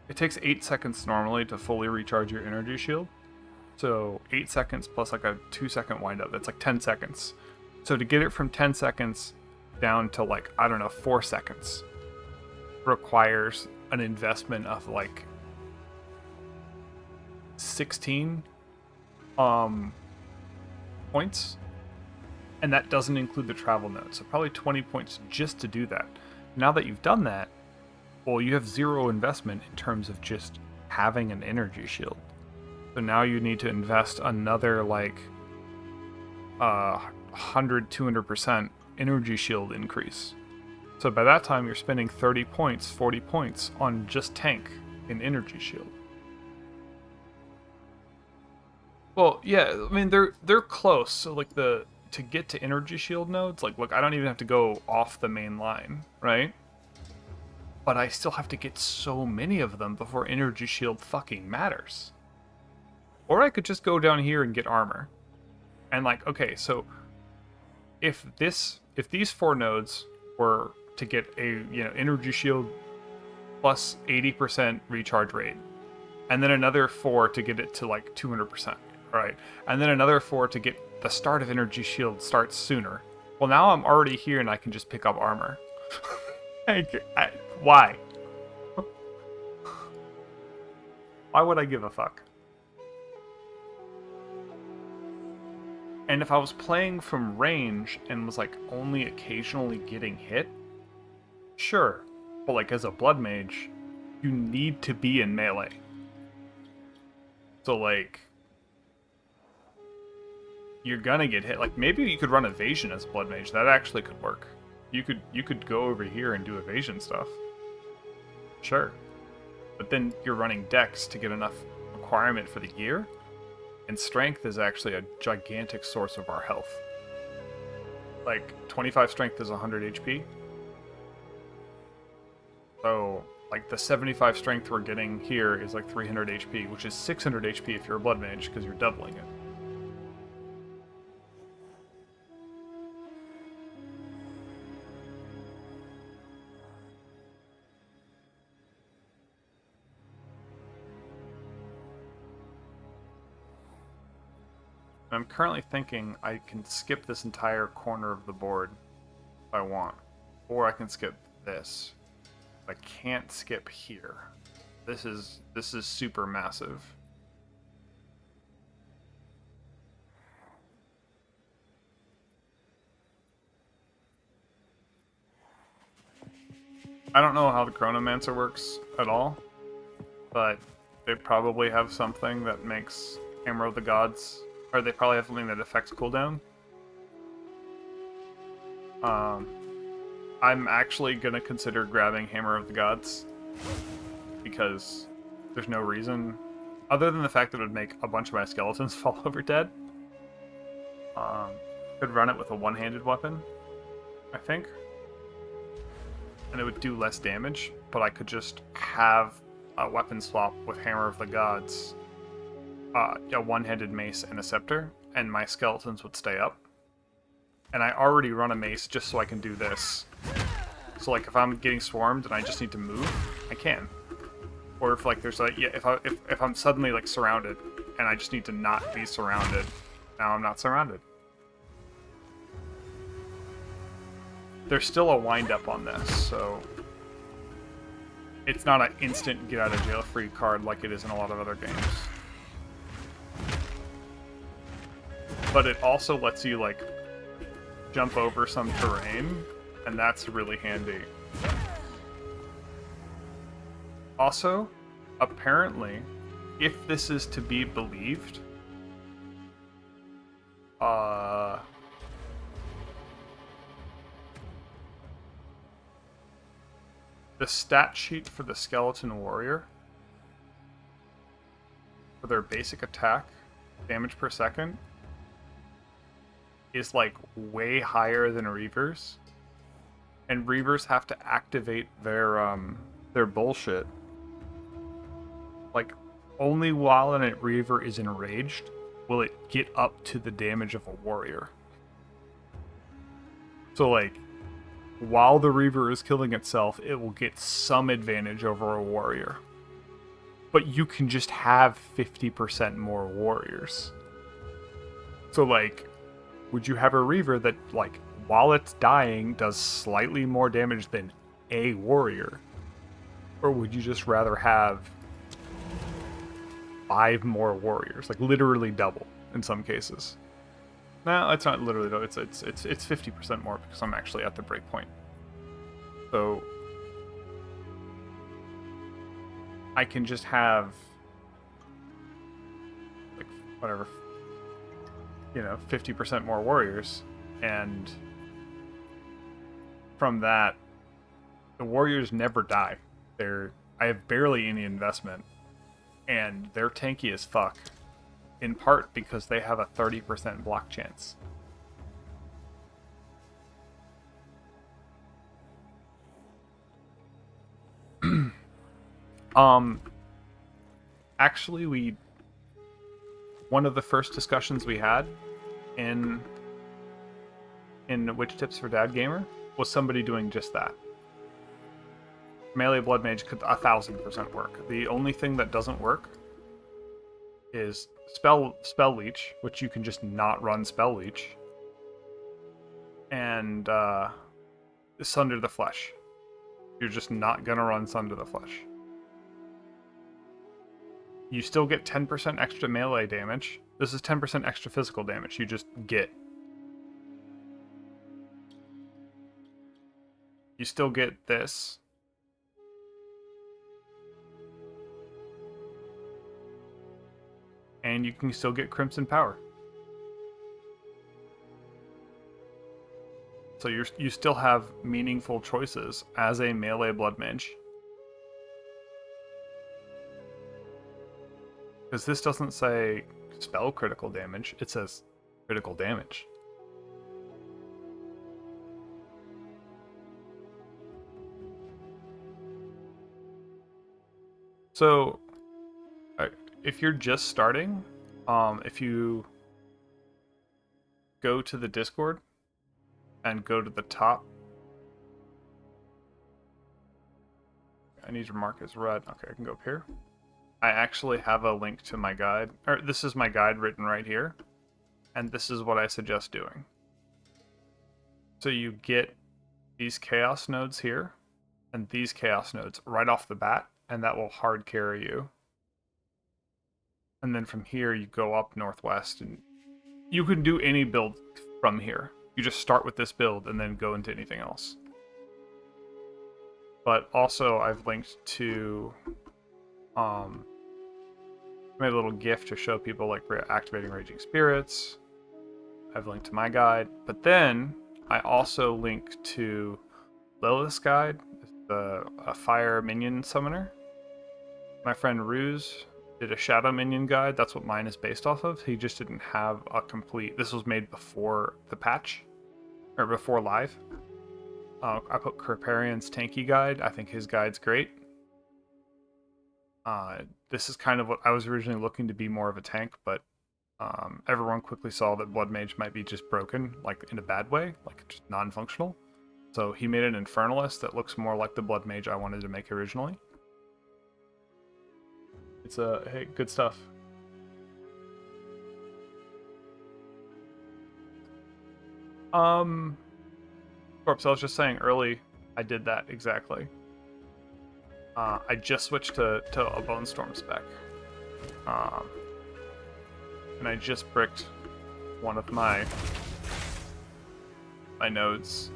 A: it takes 8 seconds normally to fully recharge your energy shield. So 8 seconds plus like a 2-second windup, that's like 10 seconds. So to get it from 10 seconds down to like, I don't know, 4 seconds requires an investment of like 16 points. And that doesn't include the travel node, so probably 20 points just to do that. Now that you've done that, well, you have 0 investment in terms of just having an energy shield. So now you need to invest another like 100, 200% energy shield increase. So by that time, you're spending 30 points, 40 points on just tank in energy shield. Well, yeah, I mean they're close. So like to get to energy shield nodes, like look, I don't even have to go off the main line, right? But I still have to get so many of them before energy shield fucking matters. Or I could just go down here and get armor. And like, okay, so if these 4 nodes were to get a, you know, energy shield plus 80% recharge rate, and then another 4 to get it to like 200%, right? And then another 4 to get the start of energy shield starts sooner. Well, now I'm already here and I can just pick up armor. Why? Why would I give a fuck? And if I was playing from range and was like only occasionally getting hit, sure. But like as a Blood Mage, you need to be in melee. So like, you're gonna get hit. Like maybe you could run evasion as Blood Mage. That actually could work. You could go over here and do evasion stuff. Sure. But then you're running dex to get enough requirement for the gear. And strength is actually a gigantic source of our health. Like 25 strength is 100 HP. So like the 75 strength we're getting here is like 300 HP, which is 600 HP if you're a Blood Mage because you're doubling it. I'm currently thinking I can skip this entire corner of the board if I want. Or I can skip this. I can't skip here. This is super massive. I don't know how the Chronomancer works at all, but they probably have something that makes Hammer of the Gods, or they probably have something that affects cooldown. I'm actually gonna consider grabbing Hammer of the Gods because there's no reason other than the fact that it would make a bunch of my skeletons fall over dead. Could run it with a one-handed weapon, I think, and it would do less damage, but I could just have a weapon swap with Hammer of the Gods a one-handed mace and a scepter, and my skeletons would stay up. And I already run a mace just so I can do this. So like if I'm getting swarmed and I just need to move, I can. Or if like there's like if I'm suddenly like surrounded and I just need to not be surrounded, now I'm not surrounded. There's still a wind up on this, so it's not an instant get out of jail free card like it is in a lot of other games. But it also lets you like jump over some terrain, and that's really handy. Also, apparently, if this is to be believed, the stat sheet for the Skeleton Warrior, for their basic attack, damage per second, is like way higher than Reavers. And Reavers have to activate their bullshit. Like, only while a Reaver is enraged will it get up to the damage of a warrior. So like, while the Reaver is killing itself, it will get some advantage over a warrior. But you can just have 50% more warriors. So like, would you have a Reaver that, like, while it's dying, does slightly more damage than a warrior? Or would you just rather have 5 more warriors? Like, literally double in some cases. No, it's not literally though. It's 50% more because I'm actually at the breakpoint. So I can just have like whatever, 50% more warriors, and from that, the warriors never die. I have barely any investment, and they're tanky as fuck. In part because they have a 30% block chance. Actually, one of the first discussions we had in Witch Tips for Dad Gamer was somebody doing just that. Melee Blood Mage could 1000% work. The only thing that doesn't work is spell leech, which you can just not run spell leech, and Sunder the Flesh. You're just not gonna run Sunder the Flesh. You still get 10% extra melee damage. This is 10% extra physical damage. You just get. You still get this. And you can still get Crimson Power. So you still have meaningful choices as a melee Blood Mage. Because this doesn't say spell critical damage, it says critical damage. So, if you're just starting, if you go to the Discord and go to the top, I need to mark as red. Okay, I can go up here. I actually have a link to my guide, or this is my guide written right here, and this is what I suggest doing. So you get these chaos nodes here, and these chaos nodes right off the bat, and that will hard carry you. And then from here, you go up northwest, and you can do any build from here. You just start with this build and then go into anything else. But also, I've linked to made a little GIF to show people like activating Raging Spirits. I've linked to my guide, but then I also link to Lilith's guide, a fire minion summoner. My friend Ruse did a shadow minion guide. That's what mine is based off of. He just didn't have a complete. This was made before the patch, or before live. I put Kriparian's tanky guide. I think his guide's great. This is kind of what I was originally looking to be, more of a tank, but everyone quickly saw that Blood Mage might be just broken, like in a bad way, like just non-functional. So he made an Infernalist that looks more like the Blood Mage I wanted to make originally. It's hey, good stuff. Corpse, I was just saying early, I did that exactly. I just switched to a Bone Storm spec. And I just bricked one of my nodes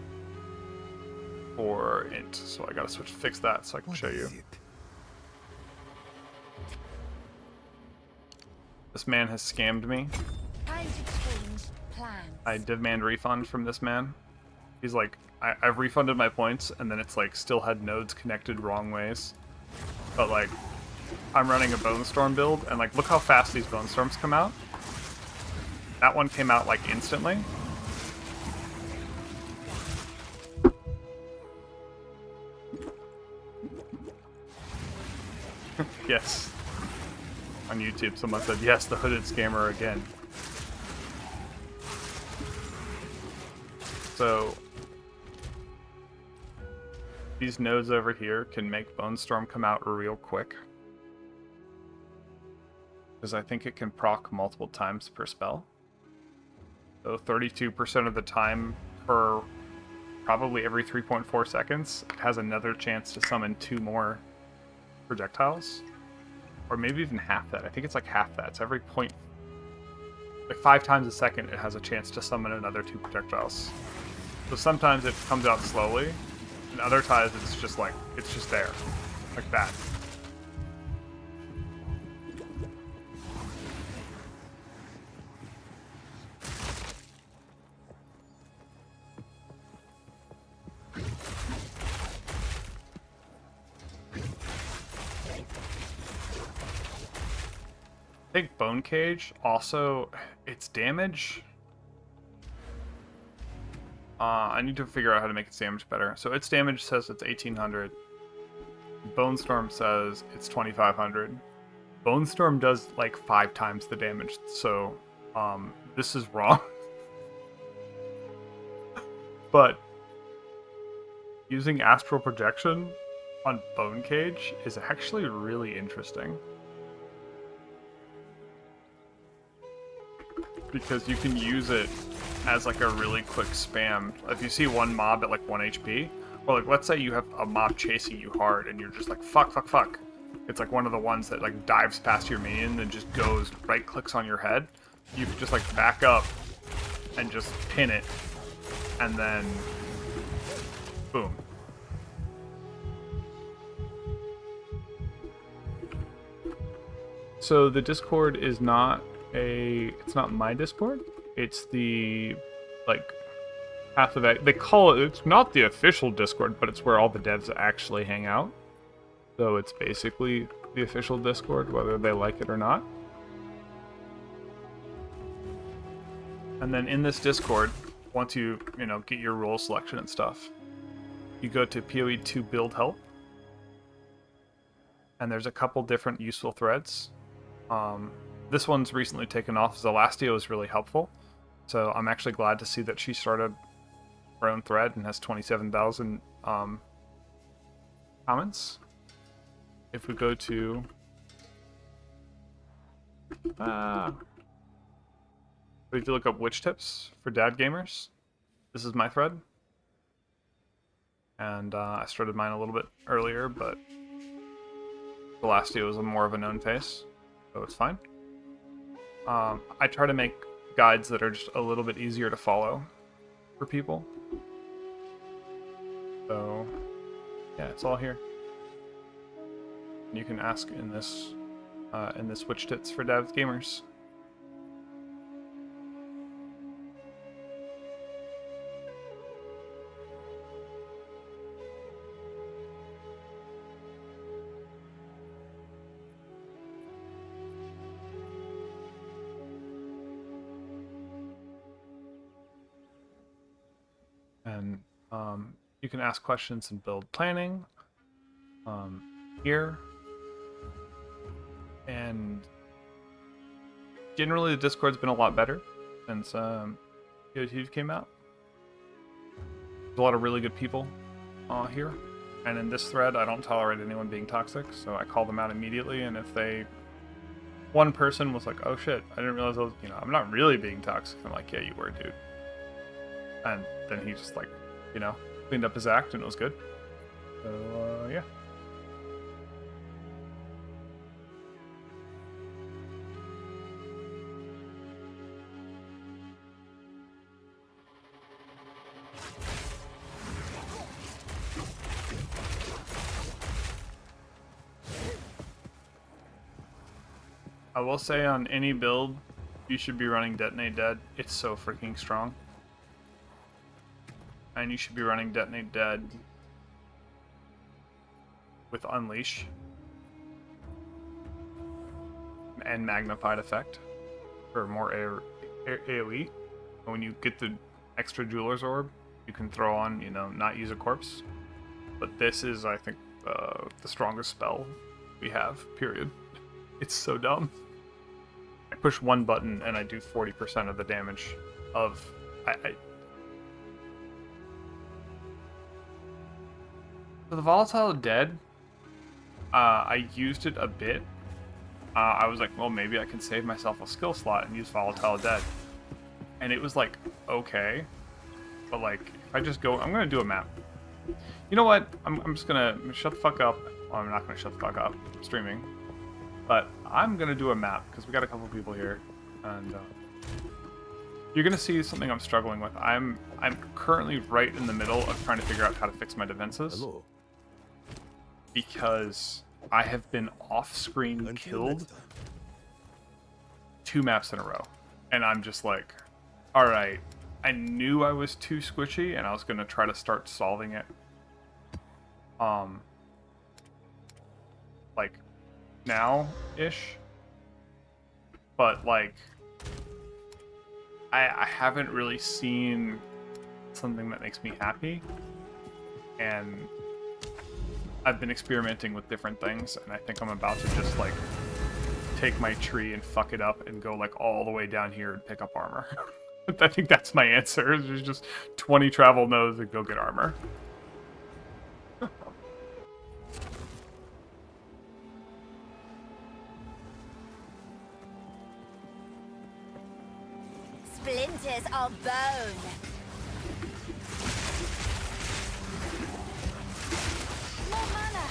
A: for int, so I gotta fix that so I can show you. This man has scammed me.
I: Time to change plans.
A: I demand refund from this man. He's like, I've refunded my points, and then it's like still had nodes connected wrong ways. But like, I'm running a Bone Storm build, and like, look how fast these Bone Storms come out. That one came out like instantly. Yes. On YouTube, someone said, yes, the hooded scammer again. So, these nodes over here can make Bone Storm come out real quick. Because I think it can proc multiple times per spell. So 32% of the time per probably every 3.4 seconds, it has another chance to summon 2 more projectiles. Or maybe even half that. I think it's like half that. It's every point... Like 5 times a second, it has a chance to summon another 2 projectiles. So sometimes it comes out slowly, and other times it's just like, it's just there. Like that. I think Bone Cage also, its damage. I need to figure out how to make its damage better. So its damage says it's 1800. Bone Storm says it's 2500. Bone Storm does like 5 times the damage, so this is wrong. But using Astral Projection on Bone Cage is actually really interesting. Because you can use it as like a really quick spam. If you see one mob at like 1 HP, or like let's say you have a mob chasing you hard and you're just like fuck, fuck, fuck. It's like one of the ones that like dives past your minion and just goes right clicks on your head. You can just like back up and just pin it, and then boom. So the Discord is not it's not my Discord. It's the like Path of Exile. They call it. It's not the official Discord, but it's where all the devs actually hang out. So it's basically the official Discord, whether they like it or not. And then in this Discord, once you get your role selection and stuff, you go to PoE2 build help, and there's a couple different useful threads. This one's recently taken off. Zelastio is really helpful. So I'm actually glad to see that she started her own thread and has 27,000 comments. If we go to... if you look up witch tips for dad gamers, this is my thread. And I started mine a little bit earlier, but Zelastio is more of a known face, so it's fine. I try to make guides that are just a little bit easier to follow for people. So, yeah, it's all here. You can ask in this Witch Tits for Dev Gamers. And you can ask questions and build planning here. And generally the Discord's been a lot better since POT came out. There's a lot of really good people here. And in this thread, I don't tolerate anyone being toxic, so I call them out immediately. And if one person was like, "Oh shit, I didn't realize I was, I'm not really being toxic." I'm like, "Yeah, you were, dude." And then he just like, cleaned up his act and it was good. So yeah. I will say on any build, you should be running Detonate Dead. It's so freaking strong. And you should be running Detonate Dead with Unleash and Magnified Effect for more AoE. And when you get the extra Jeweler's Orb, you can throw on, not use a corpse. But this is, I think, the strongest spell we have, period. It's so dumb. I push one button and I do 40% of the damage of... For the Volatile Dead, I used it a bit. I was like, well, maybe I can save myself a skill slot and use Volatile Dead. And it was like, okay. But like, if I just go... I'm going to do a map. You know what? I'm just going to shut the fuck up. Well, I'm not going to shut the fuck up. I'm streaming. But I'm going to do a map, because we got a couple people here. And you're going to see something I'm struggling with. I'm currently right in the middle of trying to figure out how to fix my defenses.
G: Hello.
A: Because I have been off-screen killed 2 maps in a row. And I'm just like, alright, I knew I was too squishy, and I was going to try to start solving it. Like, now-ish. But, like, I haven't really seen something that makes me happy. And I've been experimenting with different things, and I think I'm about to just, like, take my tree and fuck it up and go, like, all the way down here and pick up armor. I think that's my answer. There's just 20 travel nodes and go get armor.
I: Splinters of bone. More mana.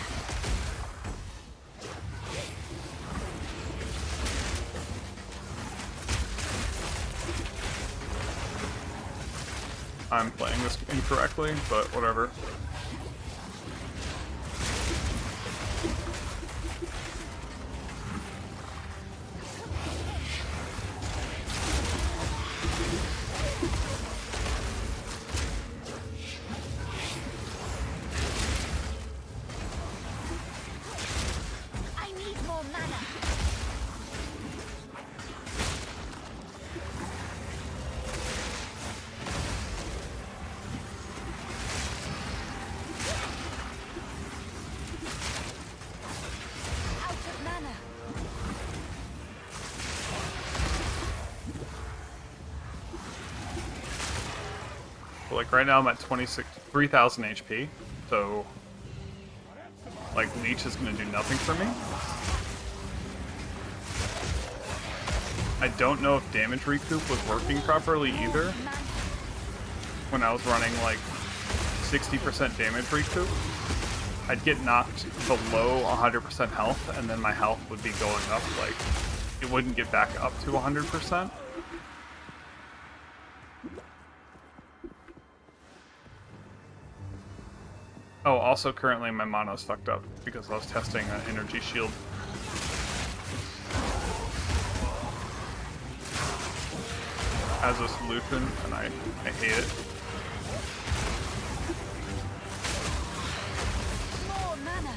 A: I'm playing this incorrectly, but whatever.
I: I need more mana. Out of mana.
A: So, like, right now I'm at 3,000 HP, so, like, Leech is going to do nothing for me. I don't know if damage recoup was working properly either. When I was running, like, 60% damage recoup, I'd get knocked below 100% health, and then my health would be going up, like, it wouldn't get back up to 100%. Oh, also currently my mana's fucked up because I was testing an energy shield. As a solution, and I hate it.
I: More mana.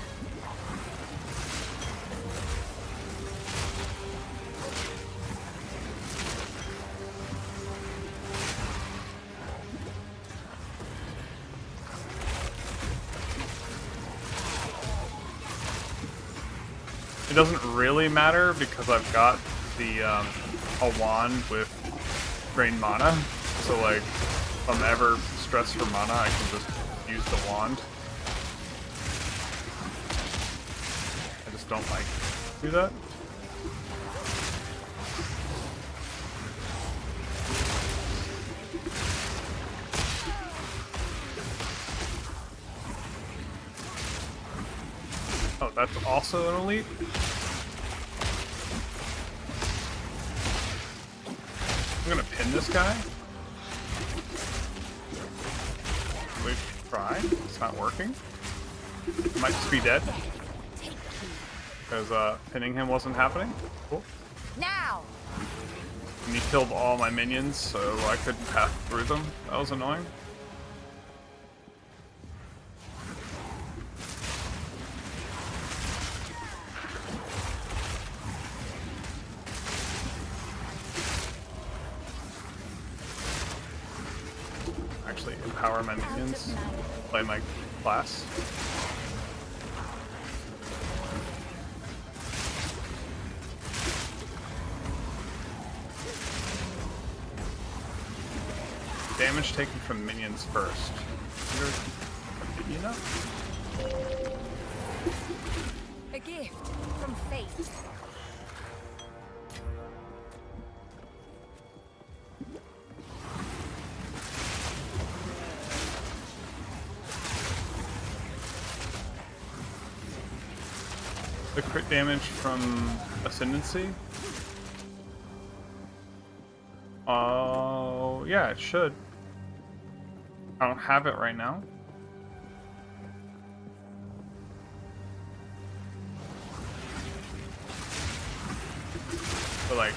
A: It doesn't really matter because I've got the a wand with drain mana, so like if I'm ever stressed for mana, I can just use the wand. I just don't like to do that. Oh, that's also an elite? I'm gonna pin this guy. We try. It's not working. He might just be dead. Because pinning him wasn't happening. Cool.
I: Now.
A: And he killed all my minions, so I couldn't pass through them. That was annoying. Actually empower my minions, play my class. Damage taken from minions first. You know?
I: A gift from fate.
A: The crit damage from Ascendancy? Oh, yeah, it should. I don't have it right now. But like...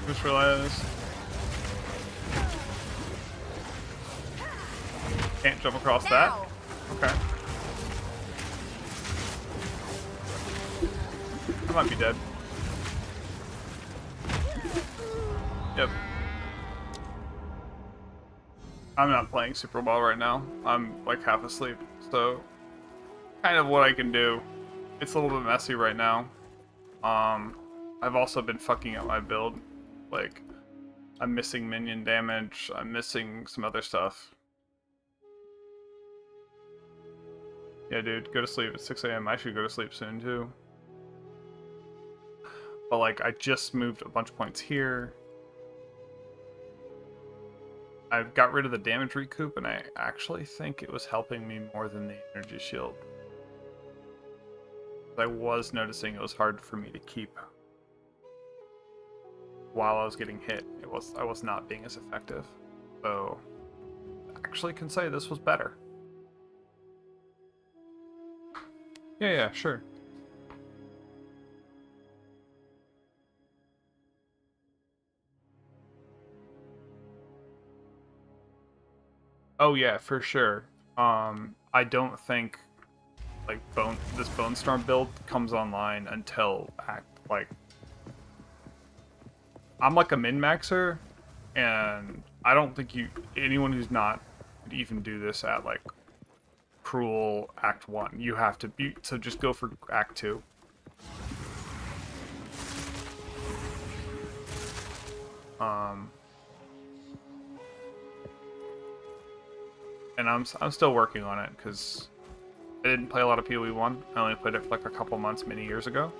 A: Just realized can't jump across that. Okay. I might be dead. Yep. I'm not playing super well right now. I'm like half asleep, so kind of what I can do. It's a little bit messy right now. I've also been fucking up my build. Like, I'm missing minion damage, I'm missing some other stuff. Yeah, dude, go to sleep at 6 a.m. I should go to sleep soon, too. But, like, I just moved a bunch of points here. I got rid of the damage recoup, and I actually think it was helping me more than the energy shield. I was noticing it was hard for me to keep while I was getting hit. I was not being as effective. So I actually can say this was better. Yeah, sure. Oh yeah, for sure. I don't think like this Bone Storm build comes online until I'm like a min-maxer, and I don't think anyone who's not could even do this at like Cruel Act 1. You have to be, so just go for Act 2. And I'm still working on it because I didn't play a lot of PoE 1. I only played it for like a couple months many years ago.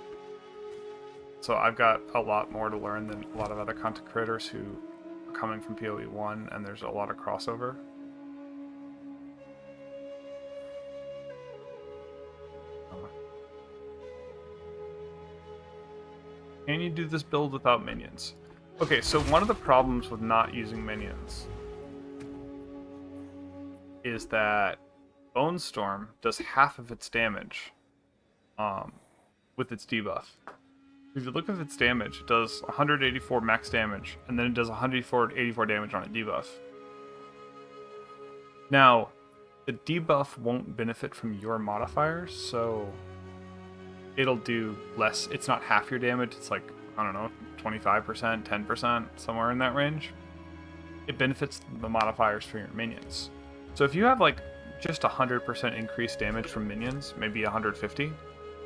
A: So I've got a lot more to learn than a lot of other content creators who are coming from PoE 1, and there's a lot of crossover. Can you do this build without minions? Okay, so one of the problems with not using minions is that Bone Storm does half of its damage with its debuff. If you look at its damage, it does 184 max damage, and then it does 184 damage on a debuff. Now, the debuff won't benefit from your modifiers, so it'll do less. It's not half your damage. It's like, I don't know, 25%, 10%, somewhere in that range. It benefits the modifiers for your minions. So if you have like just 100% increased damage from minions, maybe 150,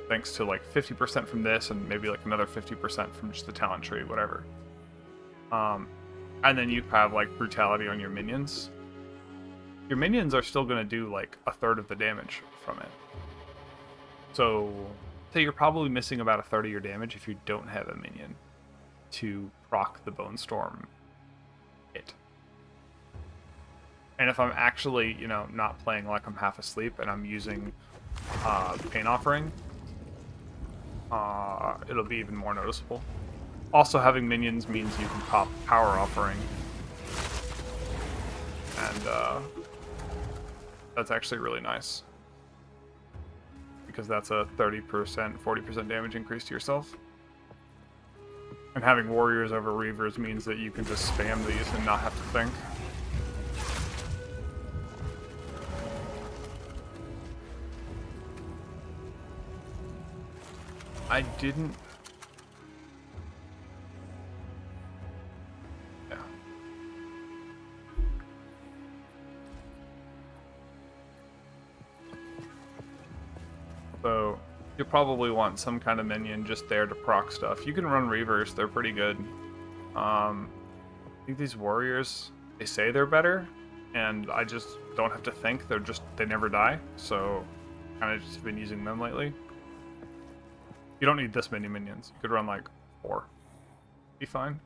A: thanks to like 50% from this and maybe like another 50% from just the talent tree, whatever. And then you have like brutality on your minions. Your minions are still going to do like a third of the damage from it. So you're probably missing about a third of your damage if you don't have a minion to proc the Bone Storm hit. And if I'm actually, you know, not playing like I'm half asleep and I'm using Pain Offering, it'll be even more noticeable. Also, having minions means you can pop Power Offering. And that's actually really nice. Because that's a 30%, 40% damage increase to yourself. And having warriors over reavers means that you can just spam these and not have to think. I didn't... Yeah. So, you'll probably want some kind of minion just there to proc stuff. You can run reavers, they're pretty good. I think these warriors, they say they're better, and I just don't have to think, they never die, so kind of just been using them lately. You don't need this many minions. You could run like 4. Be fine.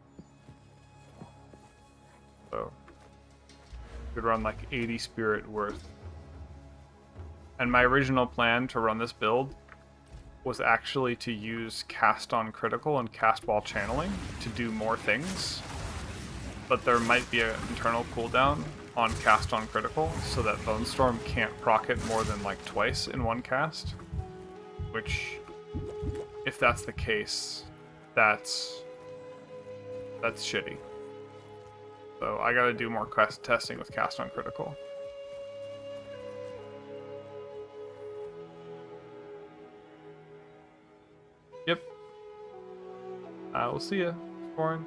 A: So you could run like 80 spirit worth. And my original plan to run this build was actually to use cast on critical and cast while channeling to do more things. But there might be an internal cooldown on cast on critical so that Bone Storm can't proc it more than like twice in one cast. Which, if that's the case, that's shitty. So I gotta do more testing with cast on critical. Yep. I will see ya, Sporin.